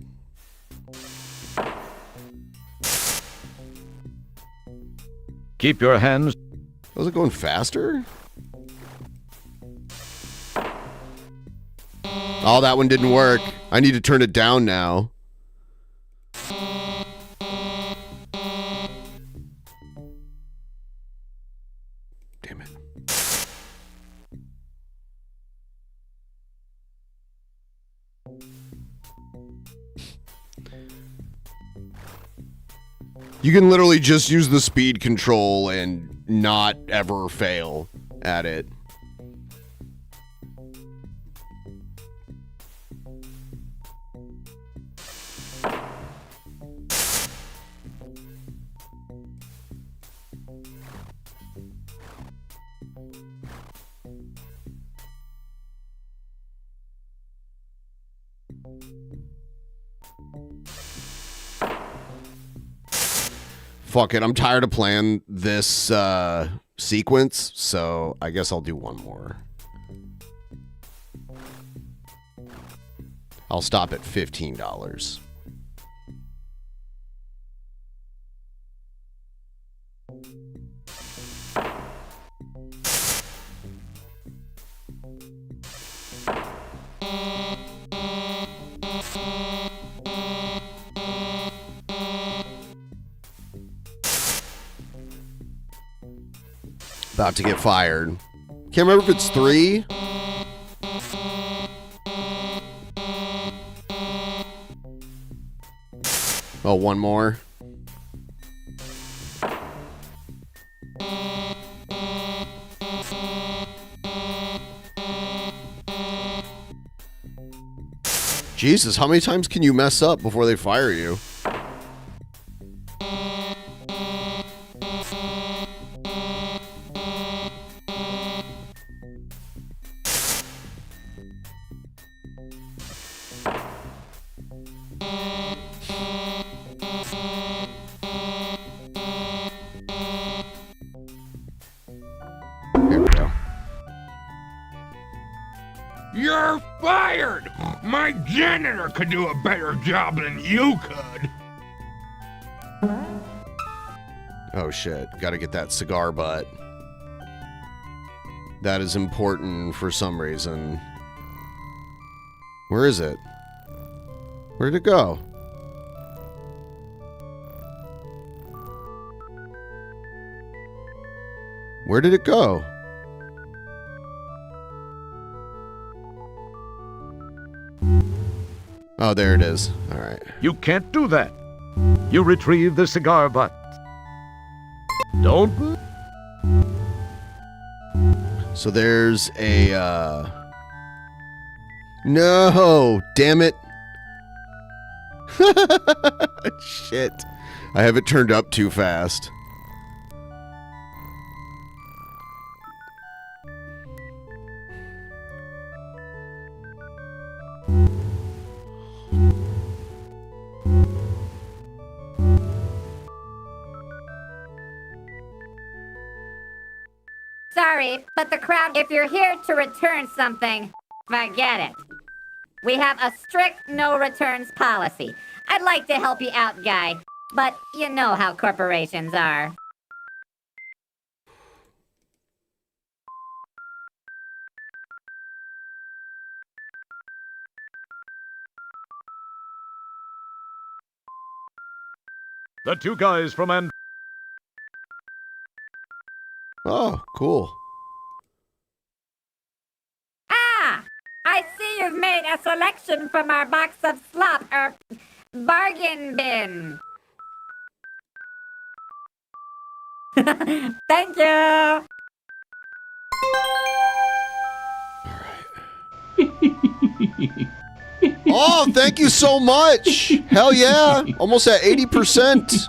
Keep your hands... Was it going faster? Oh, that one didn't work. I need to turn it down now. Damn it. You can literally just use the speed control and not ever fail at it. Fuck it, I'm tired of playing this sequence, so I guess I'll do one more. I'll stop at $15. About to get fired. Can't remember if it's 3. Oh, one more. Jesus, how many times can you mess up before they fire you? Here we go. You're fired! My janitor could do a better job than you could. Oh shit, gotta get that cigar butt. That is important for some reason. Where is it? Where'd it go? Where did it go? Oh, there it is. All right. You can't do that. You retrieve the cigar butt. Don't. So there's a, No! Damn it! Shit. I have it turned up too fast. Sorry, but the crowd, if you're here to return something, forget it. We have a strict no returns policy. I'd like to help you out, guy, but you know how corporations are. The two guys from Oh, cool. Ah! I see you've made a selection from our box of slop, bargain bin. Thank you! Oh, thank you so much! Hell yeah! Almost at 80%.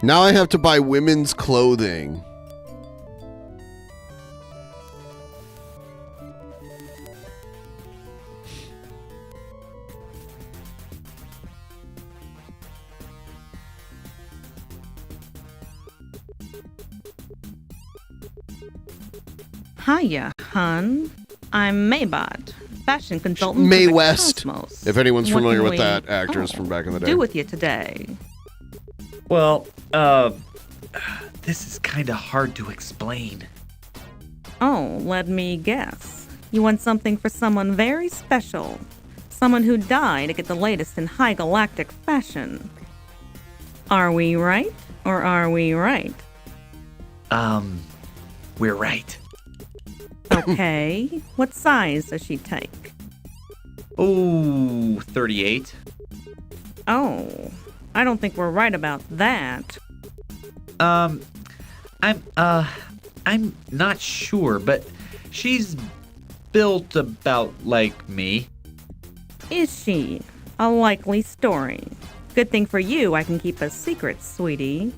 Now I have to buy women's clothing. Hiya, hun. I'm Maybot, fashion consultant Mae for the West, Cosmos. if anyone's What familiar can with we that actress from back in the day. do with you today? Well, this is kind of hard to explain. Oh, let me guess. You want something for someone very special. Someone who died to get the latest in high galactic fashion. Are we right, or are we right? We're right. Okay. What size does she take? Oh, 38. Oh, I don't think we're right about that. I'm not sure, but she's built about like me. Is she? A likely story. Good thing for you, I can keep a secret, sweetie.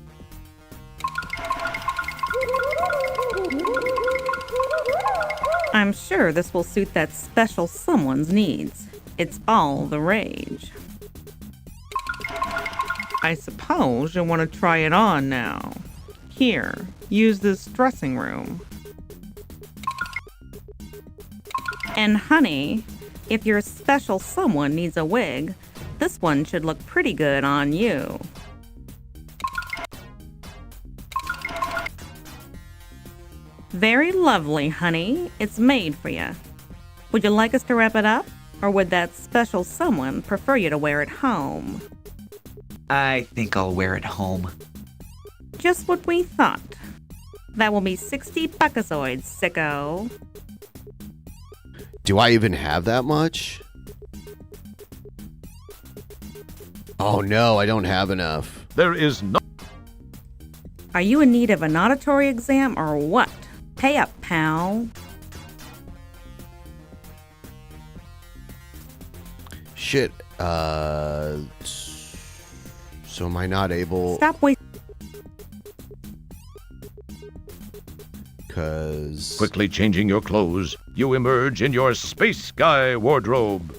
I'm sure this will suit that special someone's needs. It's all the rage. I suppose you'll want to try it on now. Here, use this dressing room. And honey, if your special someone needs a wig, this one should look pretty good on you. Very lovely, honey. It's made for you. Would you like us to wrap it up? Or would that special someone prefer you to wear it home? I think I'll wear it home. Just what we thought. That will be 60 buckazoids, sicko. Do I even have that much? Oh no, I don't have enough. There is no... Are you in need of an auditory exam or what? Pay up, pal. Shit, so am I not able... Stop wasting... Cause... Quickly changing your clothes, you emerge in your space guy wardrobe.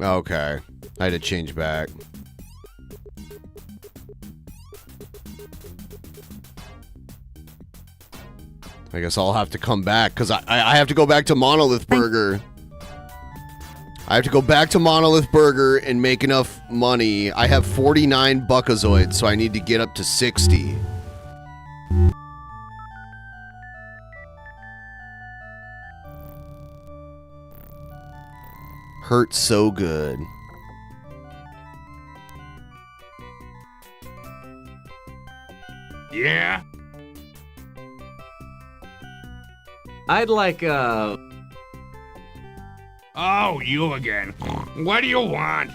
Okay, I had to change back. I guess I'll have to come back, because I have to go back to Monolith Burger. I have to go back to Monolith Burger and make enough money. I have 49 buckazoids, so I need to get up to 60. Hurts so good. Yeah? I'd like, Oh, you again. What do you want?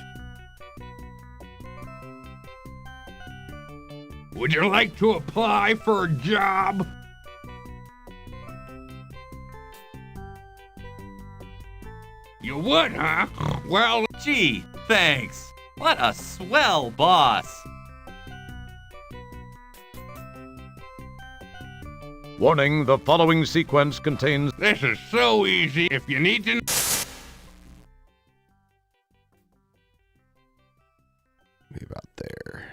Would you like to apply for a job? You would, huh? Well, gee, thanks. What a swell boss. Warning, the following sequence contains... This is so easy. If you need to... Maybe about there.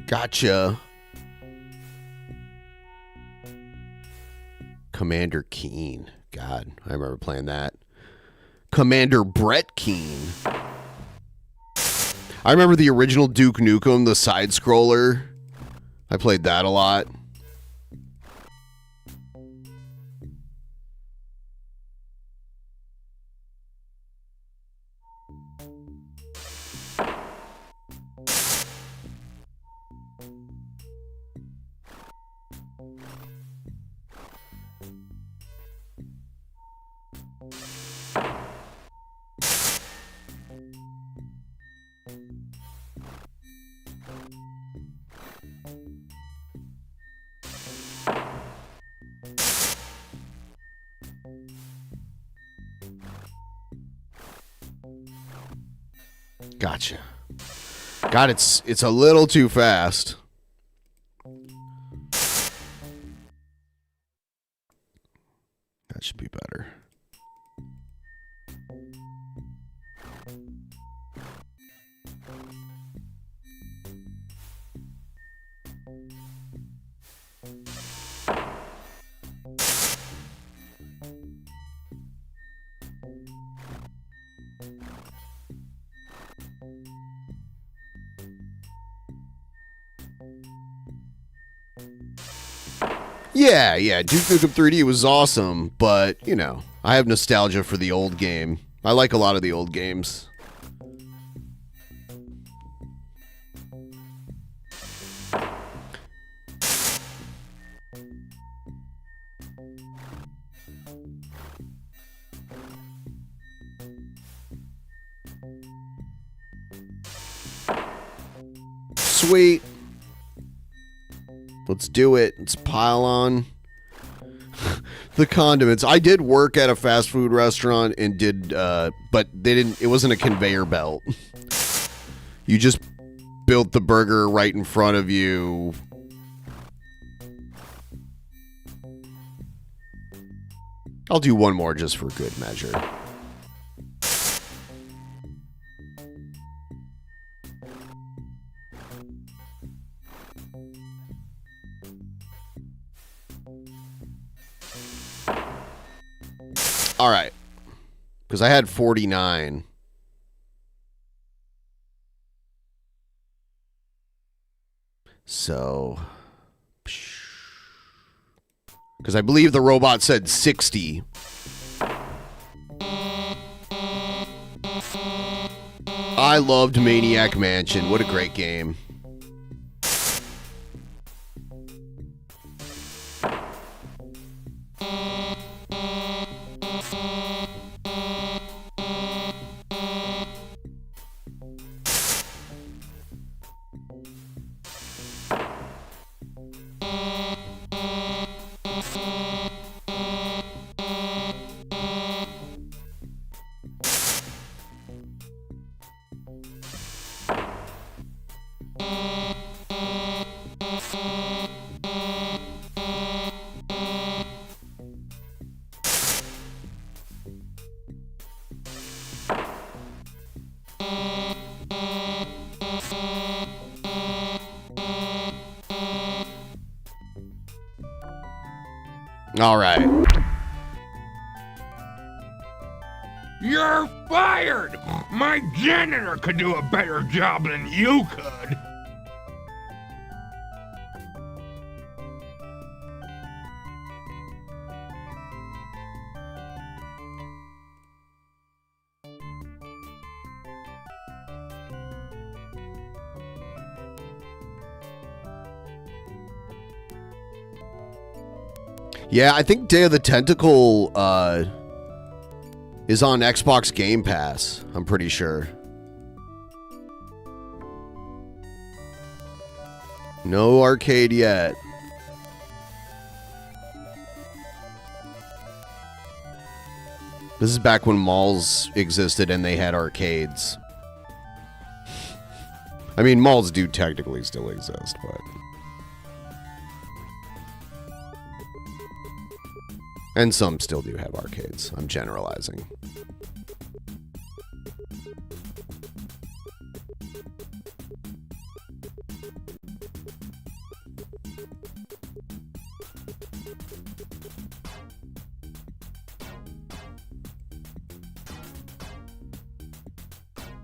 Gotcha. Commander Keen. God, I remember playing that. Commander Brett Keen. I remember the original Duke Nukem, the side-scroller. I played that a lot. Gotcha. God, it's a little too fast. That should be better. Yeah, Duke Nukem 3D was awesome, but, you know, I have nostalgia for the old game. I like a lot of the old games. Sweet. Let's do it. Let's pile on. The condiments. I did work at a fast food restaurant and did, but they didn't. It wasn't a conveyor belt. You just built the burger right in front of you. I'll do one more just for good measure. All right. Because I had 49. So. Because I believe the robot said 60. I loved Maniac Mansion. What a great game. All right. You're fired! My janitor could do a better job than you could. Yeah, I think Day of the Tentacle is on Xbox Game Pass. I'm pretty sure. No arcade yet. This is back when malls existed and they had arcades. I mean, malls do technically still exist, but... And some still do have arcades. I'm generalizing.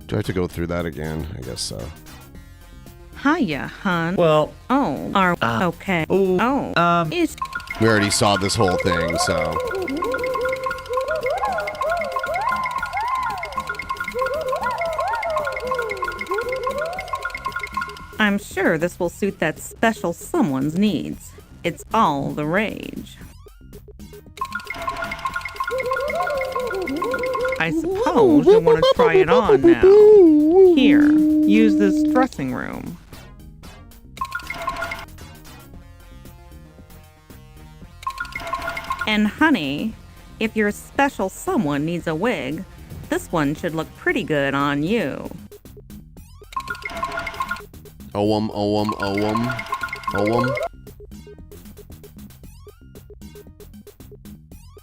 Do I have to go through that again? I guess so. Hiya, hun. Well, okay. Is We already saw this whole thing, so... I'm sure this will suit that special someone's needs. It's all the rage. I suppose you'll want to try it on now. Here, use this dressing room. And honey, if your special someone needs a wig, this one should look pretty good on you.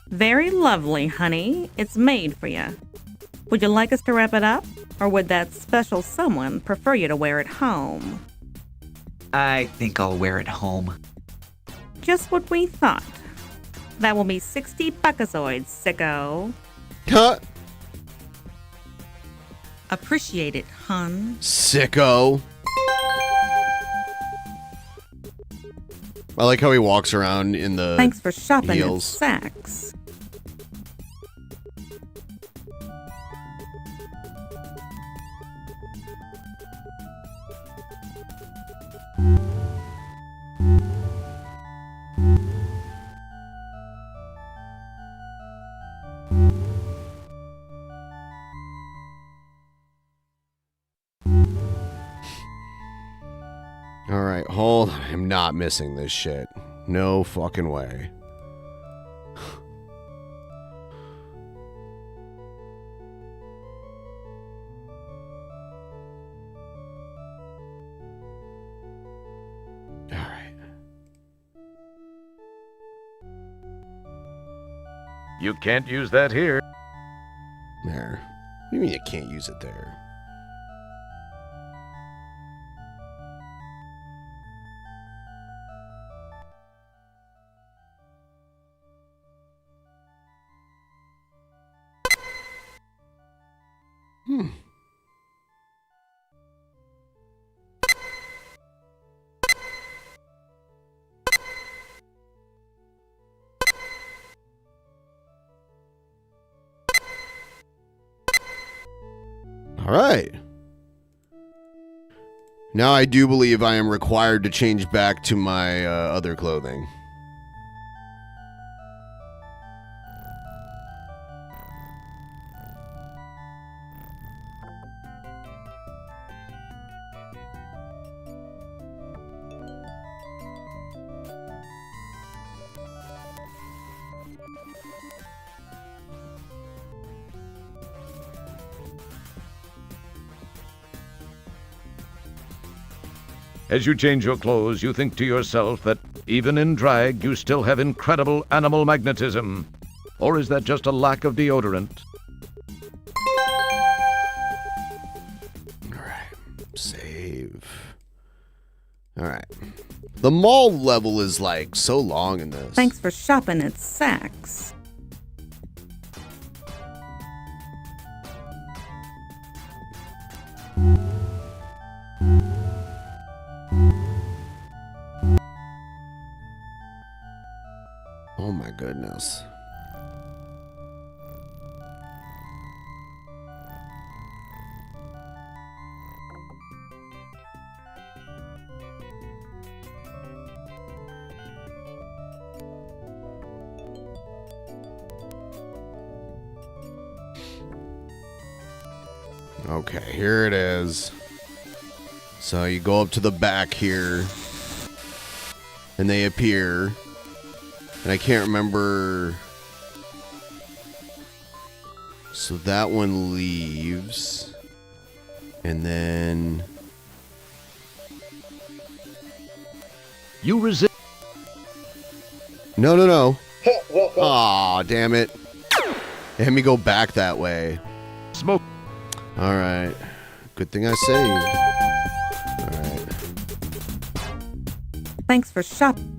Very lovely, honey. It's made for you. Would you like us to wrap it up? Or would that special someone prefer you to wear it home? I think I'll wear it home. Just what we thought. That will be 60 buckazoids, sicko. Huh? Appreciate it, hun. Sicko. I like how he walks around in the Thanks for shopping heels. at Saks. Alright, hold on. I'm not missing this shit. No fucking way. You can't use that here. There. What do you mean you can't use it there? All right. Now I do believe I am required to change back to my other clothing. As you change your clothes, you think to yourself that even in drag, you still have incredible animal magnetism. Or is that just a lack of deodorant? Alright. Save. Alright. The mall level is like so long in this. Thanks for shopping at Saks. Oh my goodness. Okay, here it is. So you go up to the back here, and they appear. And I can't remember. So that one leaves. And then you resist. No. Aw, damn it. Let me go back that way. Smoke. Alright. Good thing I saved. Alright. Thanks for shopping.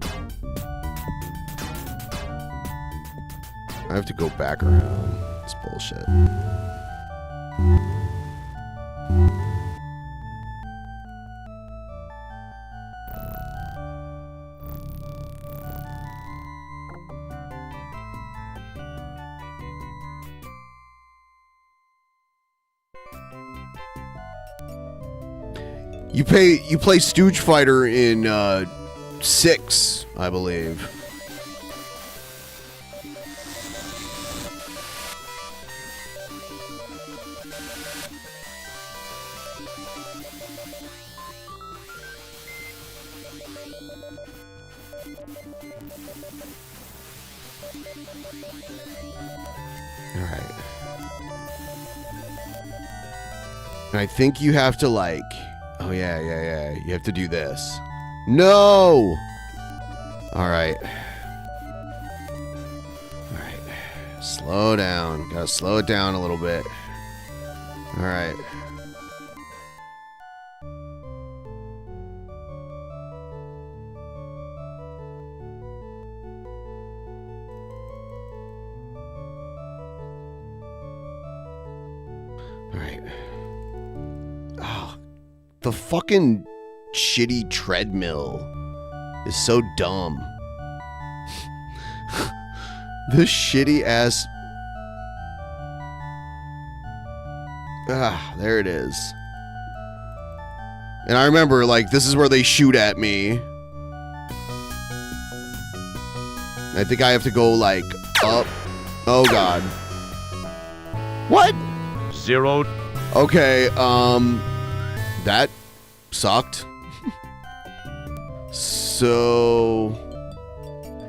I have to go back around. It's bullshit. You play Stooge Fighter in 6, I believe. Alright. And I think you have to like... Oh, yeah. You have to do this. No! Alright. Alright. Slow down. Gotta slow it down a little bit. Alright. Alright. Oh, the fucking shitty treadmill is so dumb. This shitty ass... Ah, there it is. And I remember, like, this is where they shoot at me. I think I have to go, like, up. Oh, God. What? 0. Okay, that sucked. So...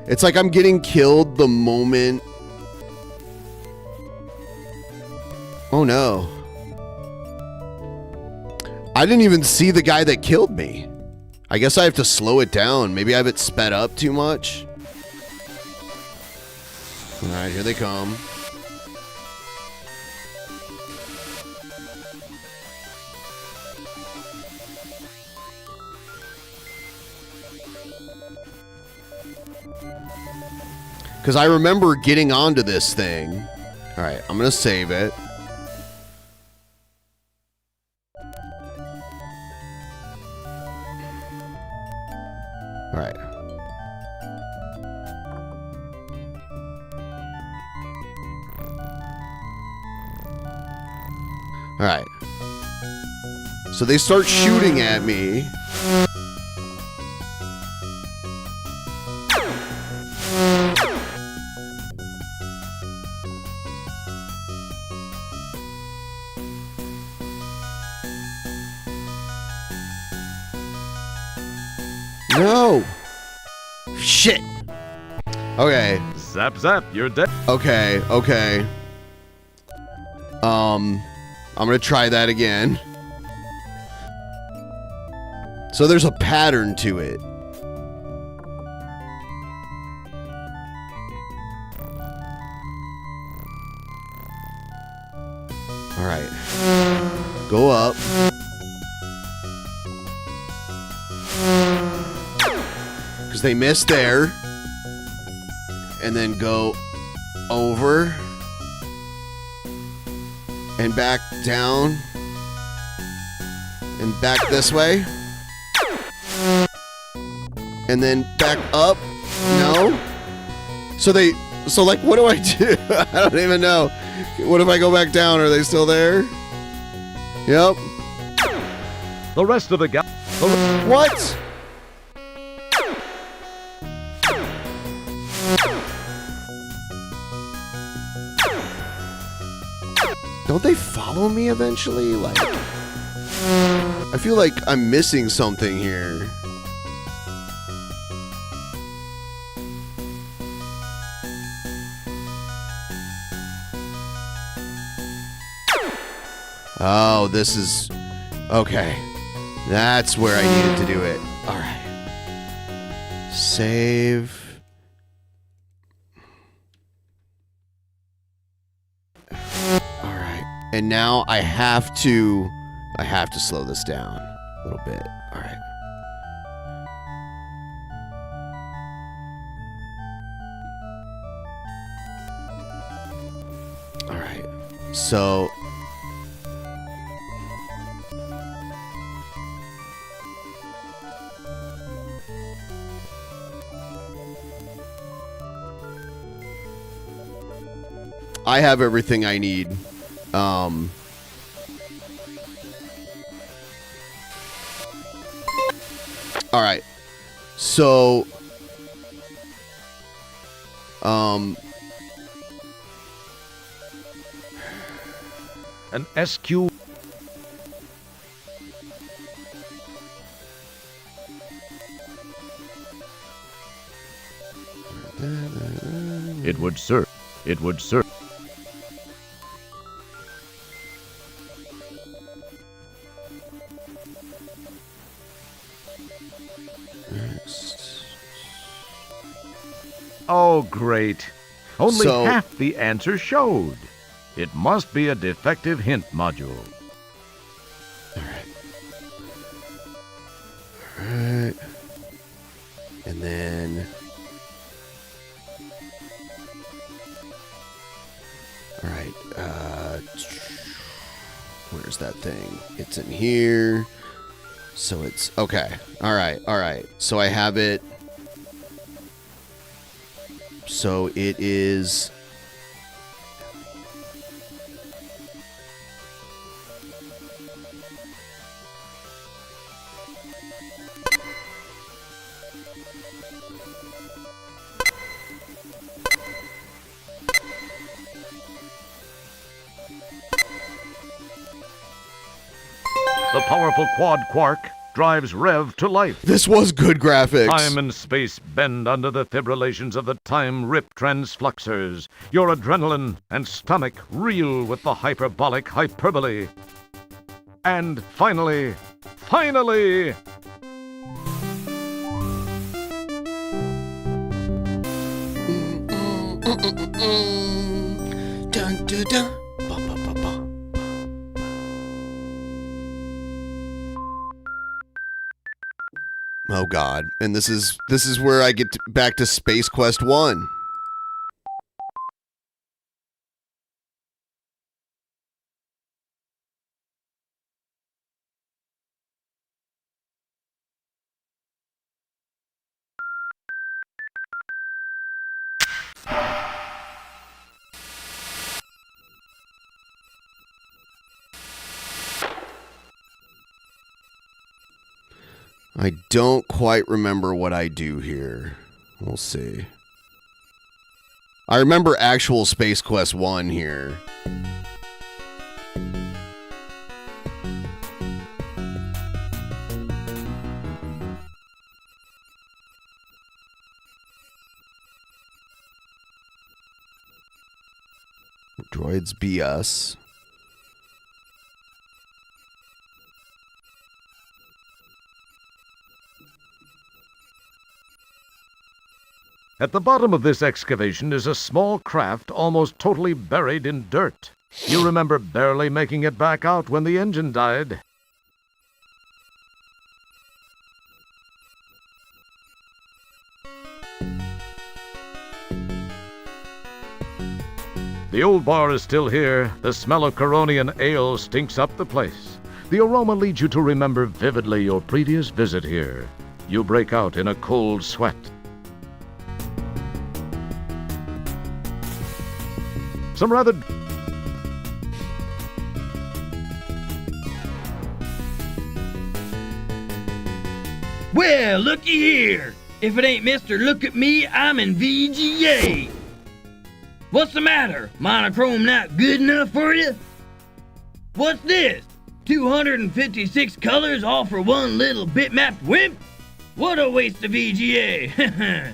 It's like I'm getting killed the moment... Oh, no. I didn't even see the guy that killed me. I guess I have to slow it down. Maybe I have it sped up too much. All right, here they come. Because I remember getting onto this thing. All right, I'm going to save it. All right. All right. So they start shooting at me. No. Shit. Okay. Zap, zap, you're dead. Okay, okay. I'm gonna try that again. So there's a pattern to it. All right. Go up. Because they missed there. And then go over. And back down. And back this way. And then back up. No. So like, what do I do? I don't even know. What if I go back down? Are they still there? Yep. The rest of the guy. What? Don't they follow me eventually? Like, I feel like I'm missing something here. Oh, this is... Okay. That's where I needed to do it. Alright. Save. Alright. And now I have to slow this down a little bit. Alright. Alright. So... I have everything I need. All right. So, an SQ. It would serve. It would serve. Oh, great. Only half the answer showed. It must be a defective hint module. Alright. And then... Alright, where's that thing? It's in here. So it's... Okay. Alright. So I have it... So it is... The powerful quad quark drives Rev to life. This was good graphics. Time and space bend under the fibrillations of the time rip transfluxers. Your adrenaline and stomach reel with the hyperbolic hyperbole. And finally... Dun, dun, dun. Oh God! And this is where I get back to Space Quest 1. I don't quite remember what I do here. We'll see. I remember actual Space Quest 1 here. Droids be us. At the bottom of this excavation is a small craft almost totally buried in dirt. You remember barely making it back out when the engine died. The old bar is still here. The smell of Coronian ale stinks up the place. The aroma leads you to remember vividly your previous visit here. You break out in a cold sweat. Some rather... Well, looky here. If it ain't Mr. Look at Me, I'm in VGA. What's the matter? Monochrome not good enough for you? What's this? 256 colors all for one little bitmapped wimp? What a waste of VGA.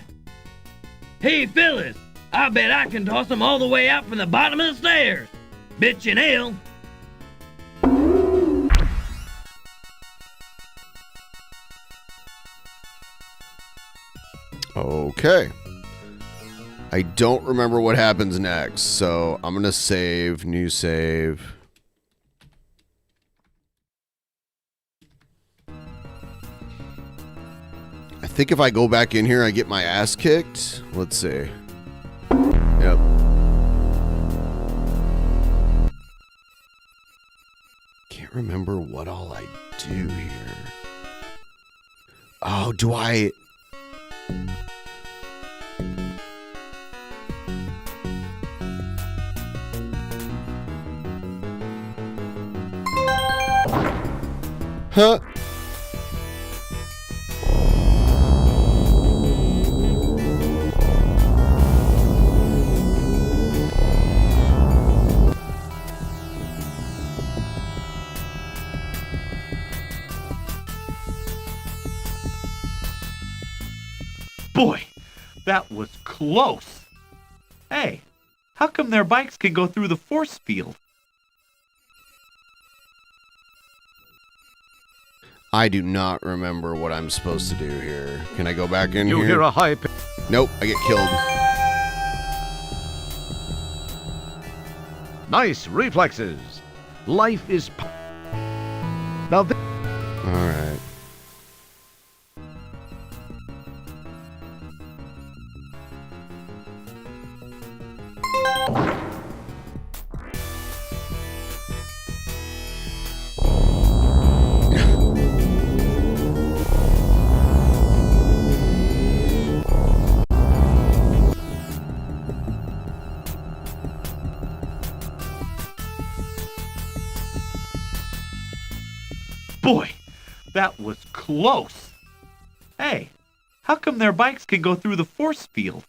Hey, fellas. I bet I can toss them all the way out from the bottom of the stairs. Bitch and ale. Okay. I don't remember what happens next, so I'm gonna save, new save. I think if I go back in here, I get my ass kicked. Let's see. Yep. Can't remember what all I do here. Oh, do I... Huh? Boy, that was close. Hey, how come their bikes can go through the force field? I do not remember what I'm supposed to do here. Can I go back in here? You hear a high pitch. Nope, I get killed. Nice reflexes. Life is... Now this... All right. Boy, that was close. Hey, how come their bikes can go through the force field?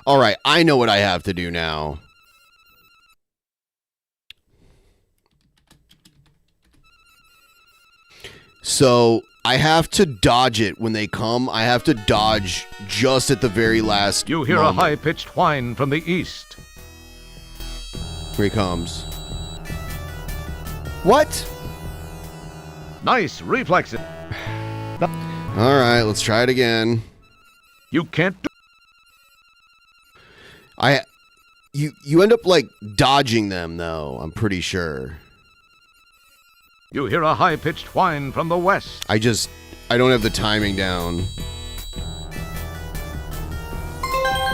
All right, I know what I have to do now. So I have to dodge it when they come. I have to dodge just at the very last You hear moment. a high-pitched whine from the east. Here he comes. What? Nice reflexes. All right, let's try it again. You can't do... You end up like dodging them though, I'm pretty sure. You hear a high-pitched whine from the west. I don't have the timing down.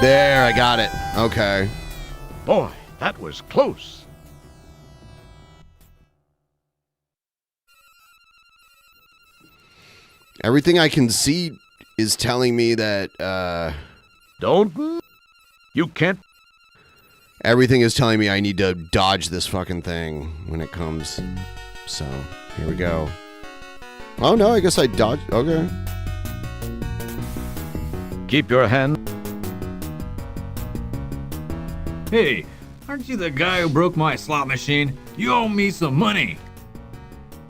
There, I got it. Okay. Boy, that was close. Everything I can see is telling me that, Don't. You can't. Everything is telling me I need to dodge this fucking thing when it comes. So, here we go. Oh no, I guess I dodged. Okay. Keep your hand. Hey, aren't you the guy who broke my slot machine? You owe me some money.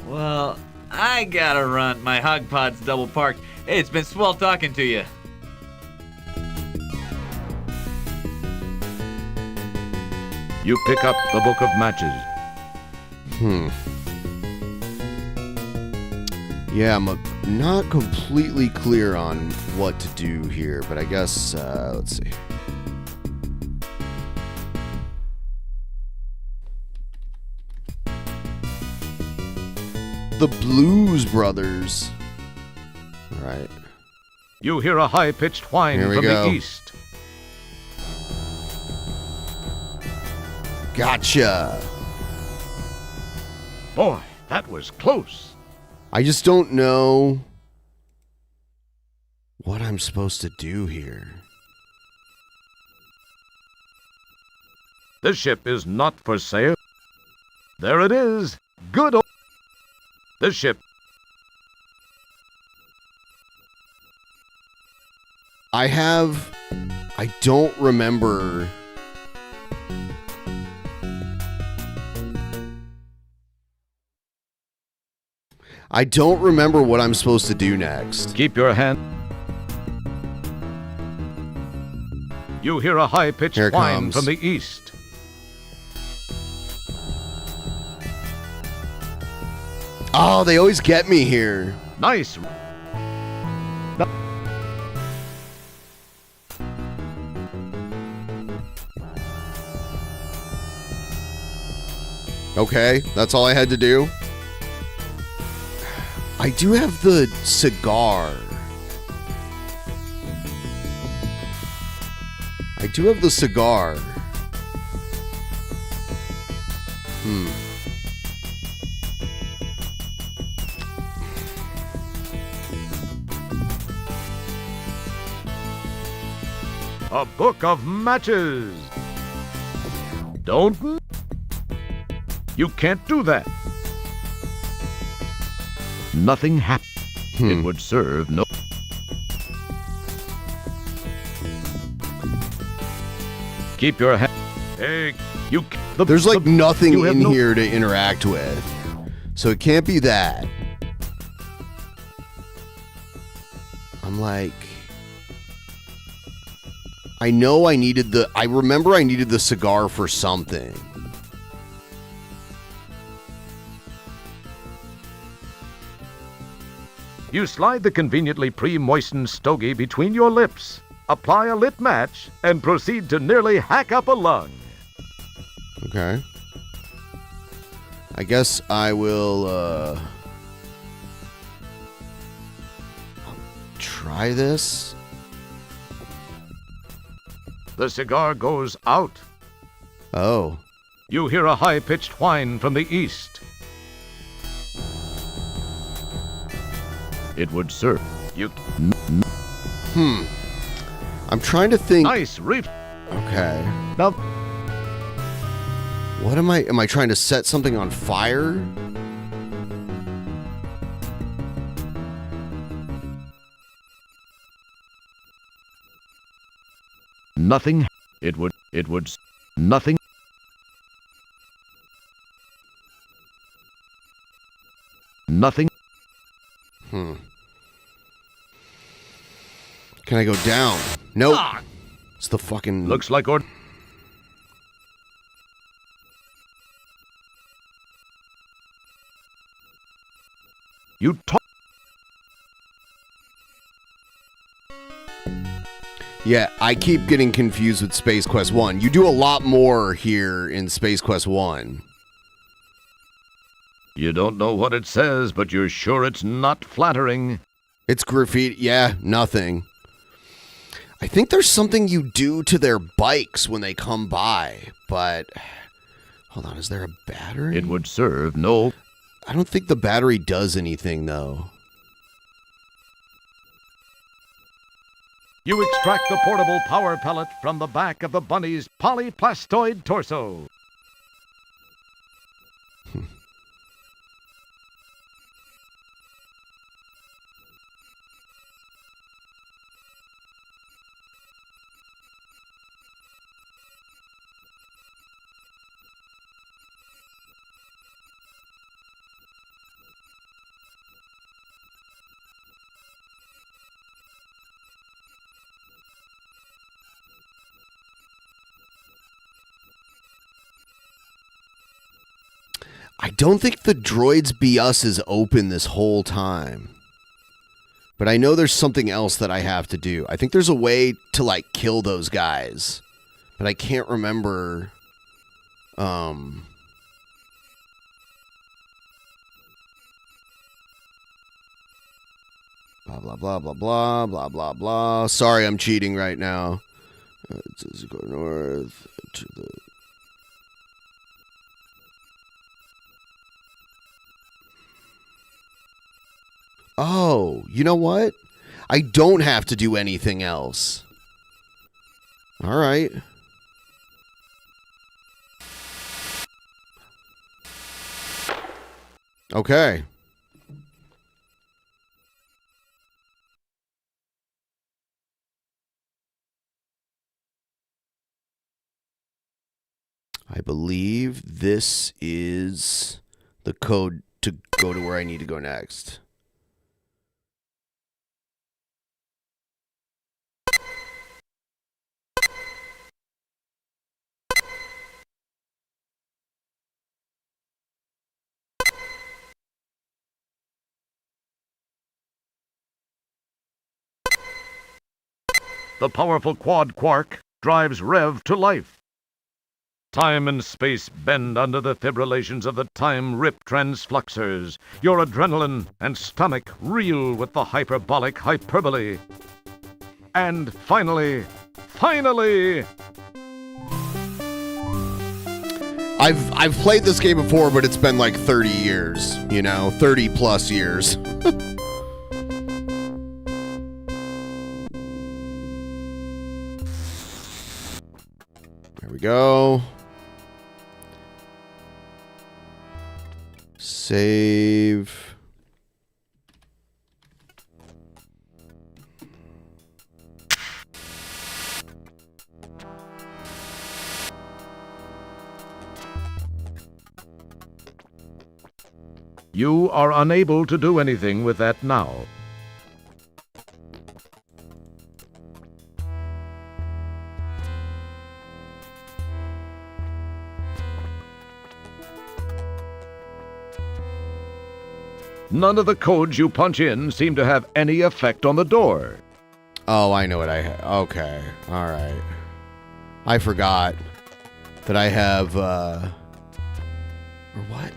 Well, I gotta run. My hog pod's double parked. Hey, it's been swell talking to you. You pick up the book of matches. Yeah, I'm not completely clear on what to do here, but I guess, let's see. The Blues Brothers. All right. You hear a high-pitched whine Here we from go. the east. Gotcha. Boy, that was close. I just don't know what I'm supposed to do here. This ship is not for sale. There it is. Good old. This ship. I don't remember. I don't remember what I'm supposed to do next. Keep your hand. You hear a high-pitched Here it whine comes. from the east. Oh, they always get me here. Nice. Okay, that's all I had to do. I do have the cigar. I do have the cigar. A book of matches. Don't. You can't do that. Nothing happened. It would serve no. Keep your hand. Hey, you. There's like nothing you have in no- here to interact with. So it can't be that. I'm like, I know I needed I remember I needed the cigar for something. You slide the conveniently pre-moistened stogie between your lips, apply a lit match, and proceed to nearly hack up a lung. Okay. I guess I will, try this. The cigar goes out. Oh. You hear a high-pitched whine from the east. It would serve you. I'm trying to think. Nice reef. Okay. Now, What am I trying to set something on fire? nothing. It would. Nothing. Nothing. Can I go down? Nope. It's the fucking. Looks like or. You talk. Yeah, I keep getting confused with Space Quest 1. You do a lot more here in Space Quest 1. You don't know what it says, but you're sure it's not flattering. It's graffiti. Yeah, nothing. I think there's something you do to their bikes when they come by, but... Hold on, is there a battery? It would serve no... I don't think the battery does anything, though. You extract the portable power pellet from the back of the bunny's polyplastoid torso. I don't think the Droids Be Us is open this whole time. But I know there's something else that I have to do. I think there's a way to, like, kill those guys. But I can't remember... Blah, blah, blah, blah, blah, blah, blah, blah. Sorry, I'm cheating right now. Let's go north to the... Oh, you know what? I don't have to do anything else. All right. Okay. I believe this is the code to go to where I need to go next. The powerful quad quark drives Rev to life. Time and space bend under the fibrillations of the time rip transfluxers. Your adrenaline and stomach reel with the hyperbolic hyperbole. And finally... I've played this game before, but it's been like 30 years, you know, 30 plus years. There we go. Save. You are unable to do anything with that now. None of the codes you punch in seem to have any effect on the door. Oh, I know what I have. Okay. All right. I forgot that I have, or what?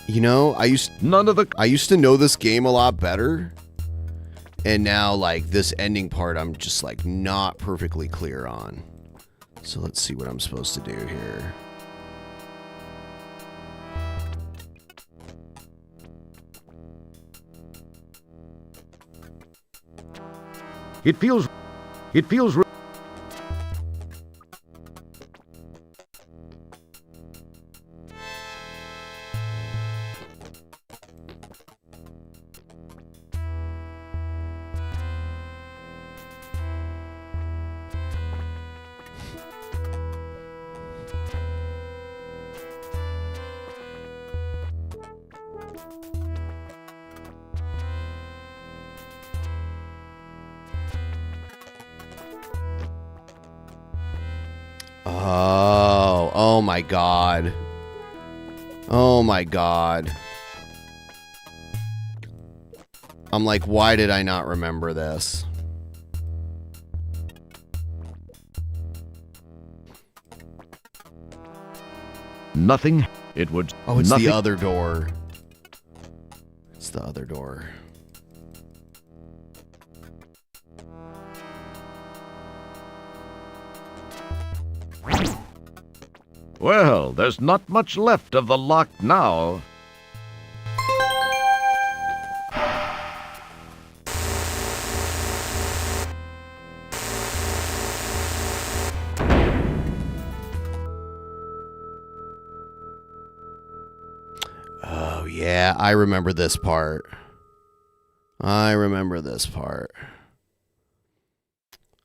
You know, I used to know this game a lot better. And now, like, this ending part, I'm just, like, not perfectly clear on. So let's see what I'm supposed to do here. It feels... Oh my god. Oh my god. I'm like, why did I not remember this? Nothing. It would. Oh, it's nothing. the other door. It's the other door. Well, there's not much left of the lock now. Oh, yeah, I remember this part.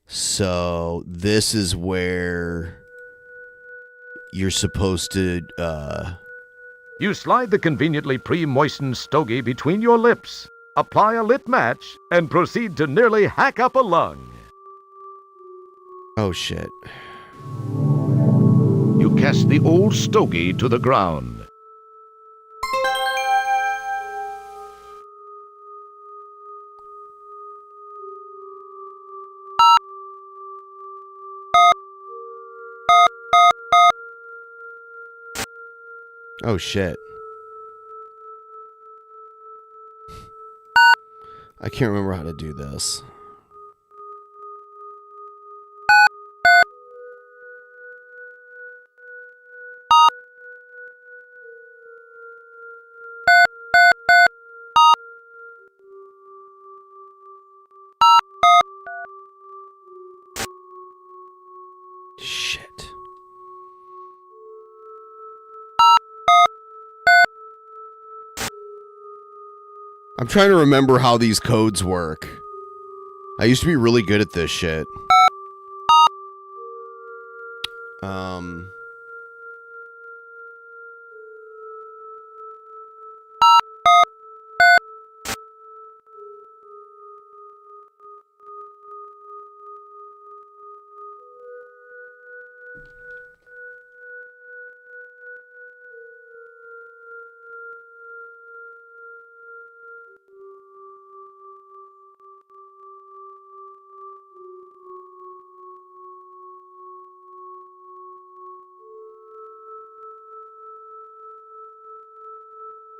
So, this is where you're supposed to, You slide the conveniently pre-moistened stogie between your lips, apply a lit match, and proceed to nearly hack up a lung. Oh, shit. You cast the old stogie to the ground. Oh, shit. I can't remember how to do this. Shit. I'm trying to remember how these codes work. I used to be really good at this shit.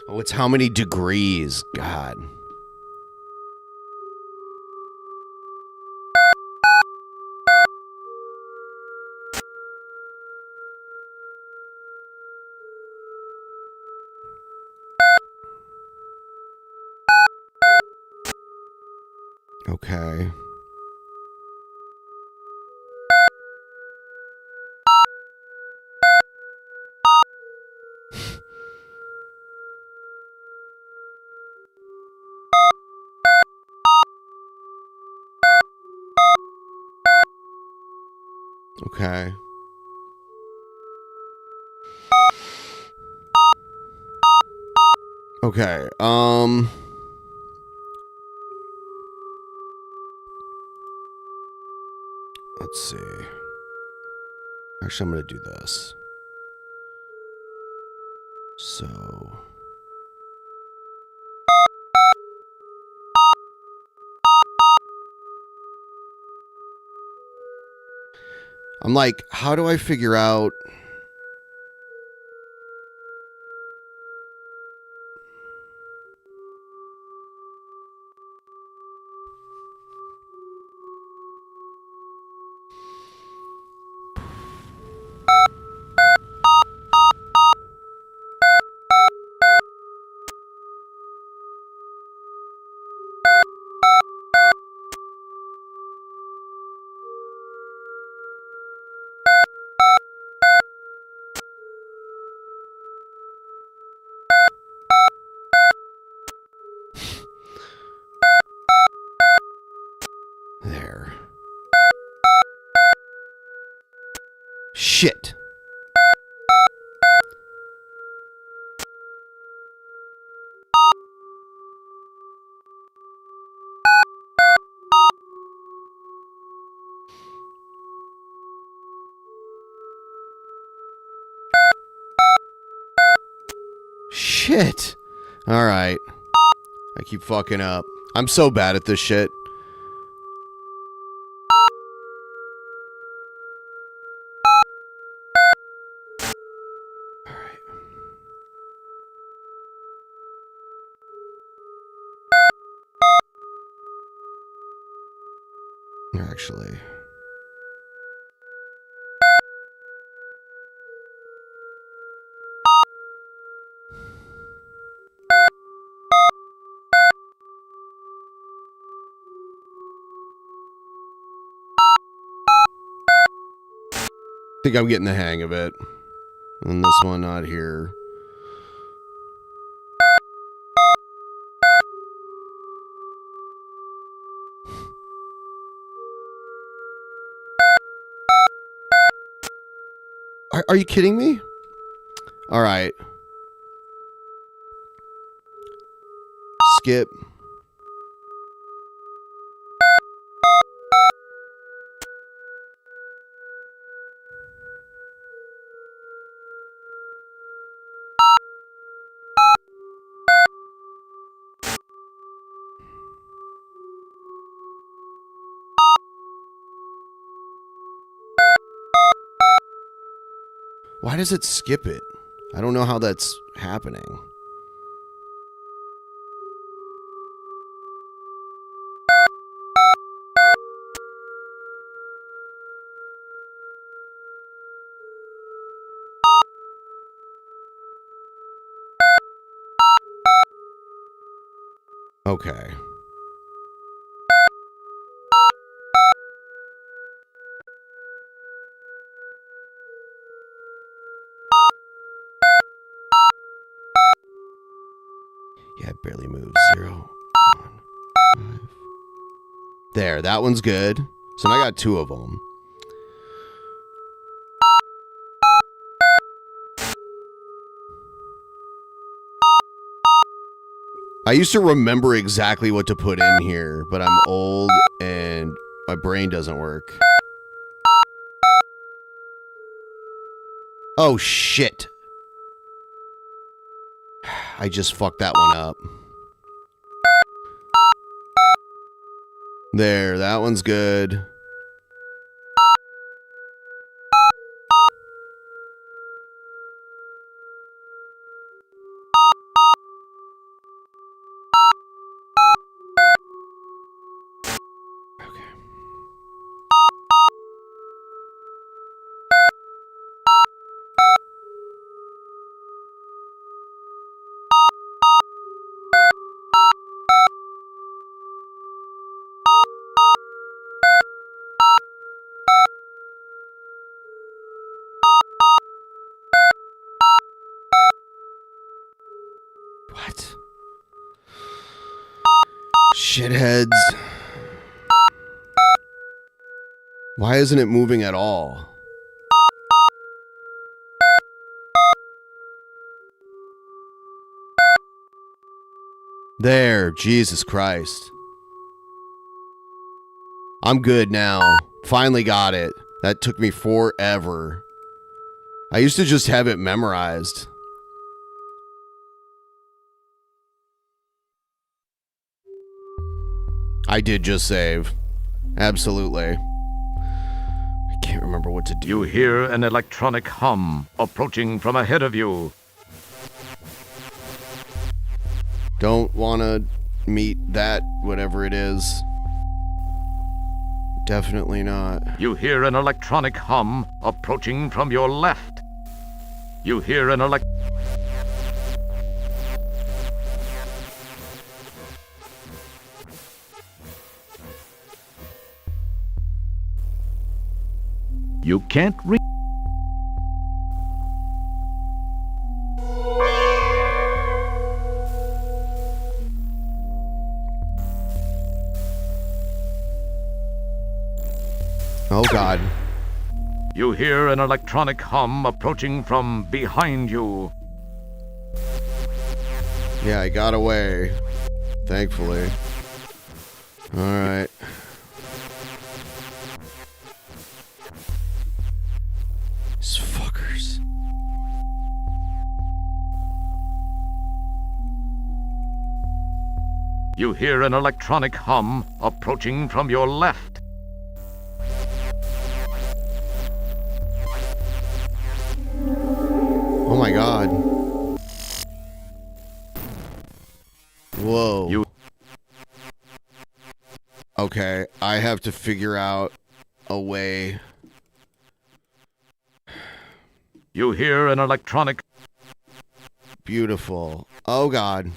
Oh, it's how many degrees? God. Okay. Okay. Okay. Let's see. Actually, I'm going to do this. So. I'm like, how do I figure out? There. Shit. Shit. All right. I keep fucking up. I'm so bad at this shit. Actually. I think I'm getting the hang of it. And this one not here. Are you kidding me? All right. Skip. Why does it skip it? I don't know how that's happening. Okay. Yeah, it barely moves. 0, 1, 5. There, that one's good. So now I got 2 of them. I used to remember exactly what to put in here, but I'm old and my brain doesn't work. Oh, shit. I just fucked that one up. There, that one's good. What? Shitheads. Why isn't it moving at all? There, Jesus Christ. I'm good now. Finally got it. That took me forever. I used to just have it memorized. I did just save. Absolutely. I can't remember what to do. You hear an electronic hum approaching from ahead of you. Don't want to meet that, whatever it is. Definitely not. You hear an electronic hum approaching from your left. You hear an You can't read. Oh, God. You hear an electronic hum approaching from behind you. Yeah, I got away. Thankfully. Alright. These fuckers. You hear an electronic hum approaching from your left. Oh my god. Whoa. Okay, I have to figure out a way. You hear an electronic... Beautiful. Oh god.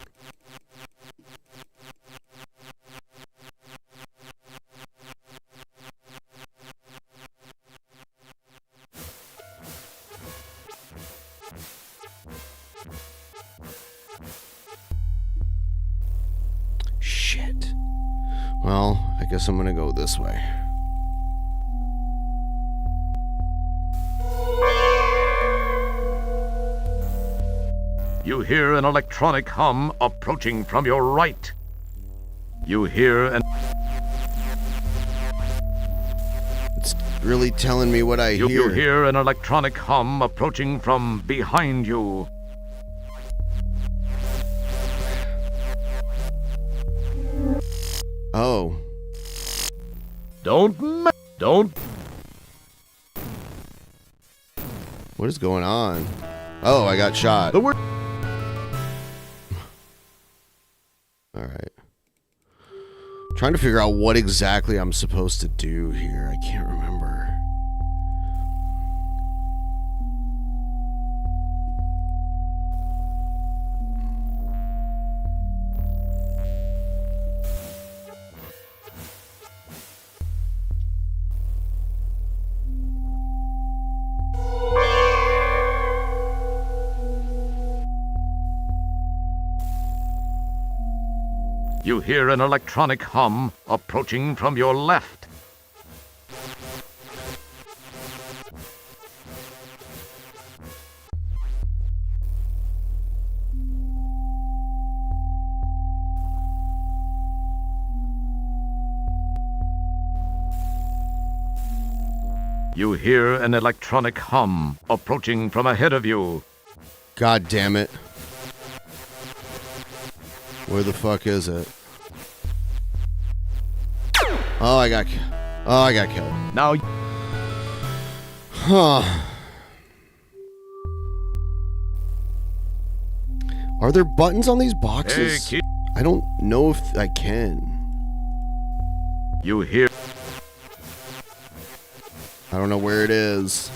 Shit. Well, I guess I'm gonna go this way. You hear an electronic hum approaching from your right. You hear an... It's really telling me what I hear. You hear an electronic hum approaching from behind you. Oh. Don't. What is going on? Oh, I got shot. The word. All right. Trying to figure out what exactly I'm supposed to do here. I can't remember. You hear an electronic hum approaching from your left. You hear an electronic hum approaching from ahead of you. God damn it. Where the fuck is it? Oh, I got killed. Now. Huh. Are there buttons on these boxes? Hey, I don't know if I can. You hear. I don't know where it is.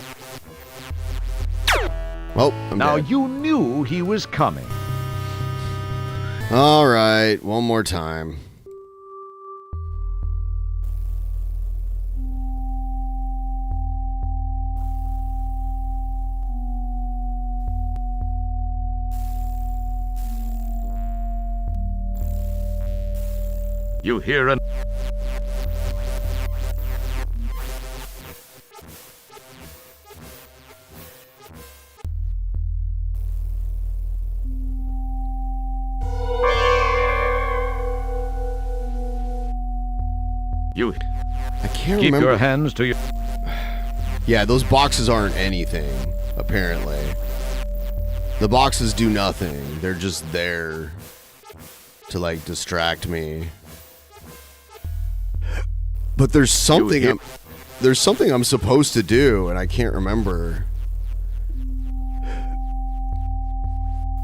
Oh, I'm Now dead. you knew he was coming. All right, one more time. You hear an... You... I can't Keep remember. your hands to your... Yeah, those boxes aren't anything, apparently. The boxes do nothing. They're just there to, like, distract me. But there's something there's something I'm supposed to do, and I can't remember.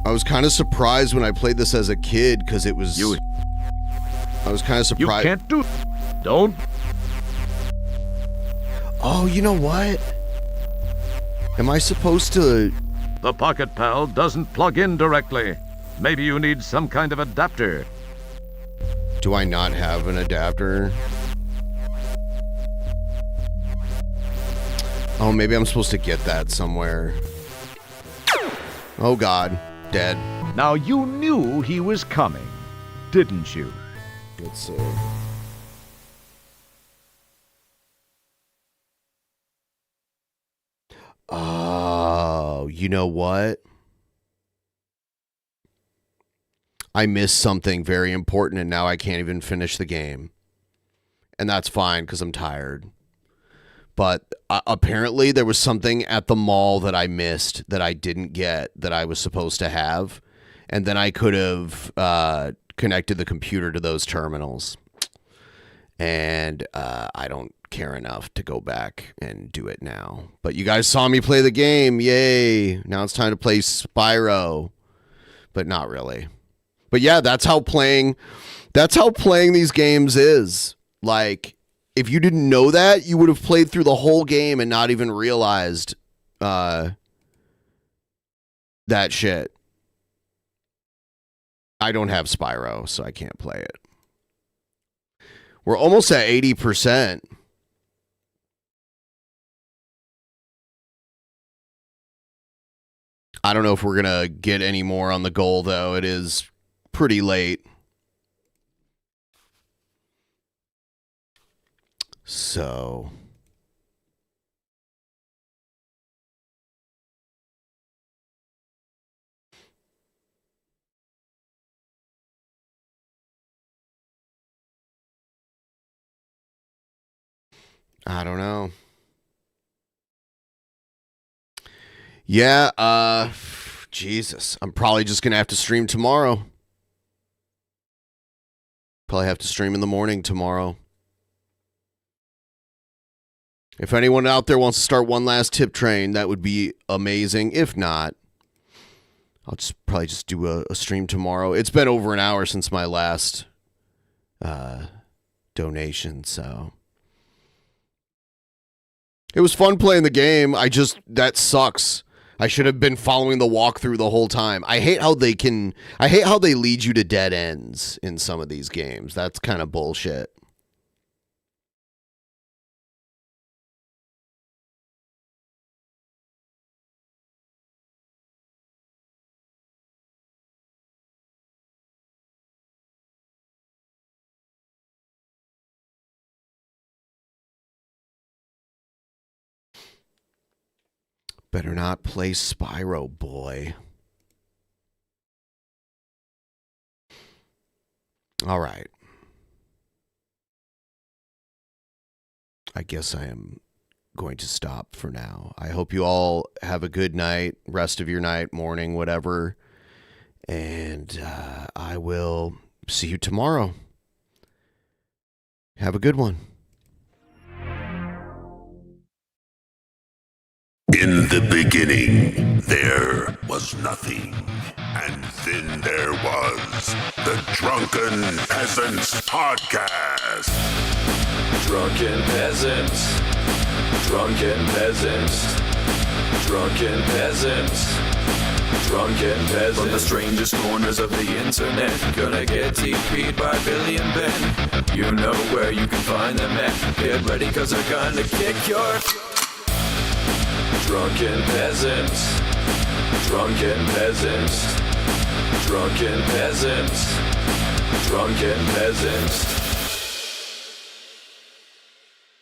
I was kind of surprised when I played this as a kid, because it was... I was kind of surprised. You can't do... Don't... Oh, you know what? Am I supposed to... The Pocket Pal doesn't plug in directly. Maybe you need some kind of adapter. Do I not have an adapter? Oh, maybe I'm supposed to get that somewhere. Oh god, dead. Now you knew he was coming, didn't you? Let's see. Oh, you know what? I missed something very important and now I can't even finish the game. And that's fine because I'm tired. But apparently there was something at the mall that I missed that I didn't get that I was supposed to have. And then I could have connected the computer to those terminals. And I don't care enough to go back and do it now. But you guys saw me play the game. Yay. Now it's time to play Spyro. But not really. But yeah, that's how playing these games is. Like, if you didn't know that, you would have played through the whole game and not even realized that shit. I don't have Spyro, so I can't play it. We're almost at 80%. I don't know if we're going to get any more on the goal, though. It is pretty late. So... I don't know. Yeah, Jesus. I'm probably just going to have to stream tomorrow. Probably have to stream in the morning tomorrow. If anyone out there wants to start one last tip train, that would be amazing. If not, I'll probably just do a stream tomorrow. It's been over an hour since my last donation, so... It was fun playing the game. That sucks. I should have been following the walkthrough the whole time. I hate how they lead you to dead ends in some of these games. That's kind of bullshit. Better not play Spyro, boy. All right. I guess I am going to stop for now. I hope you all have a good night, rest of your night, morning, whatever. And I will see you tomorrow. Have a good one. In the beginning, there was nothing. And then there was the Drunken Peasants Podcast. Drunken Peasants. Drunken Peasants. Drunken Peasants. Drunken Peasants. From the strangest corners of the internet, gonna get TP'd by Billy and Ben. You know where you can find them at. Get ready, cause they're gonna kick your... Drunken Peasants. Drunken Peasants. Drunken Peasants. Drunken Peasants.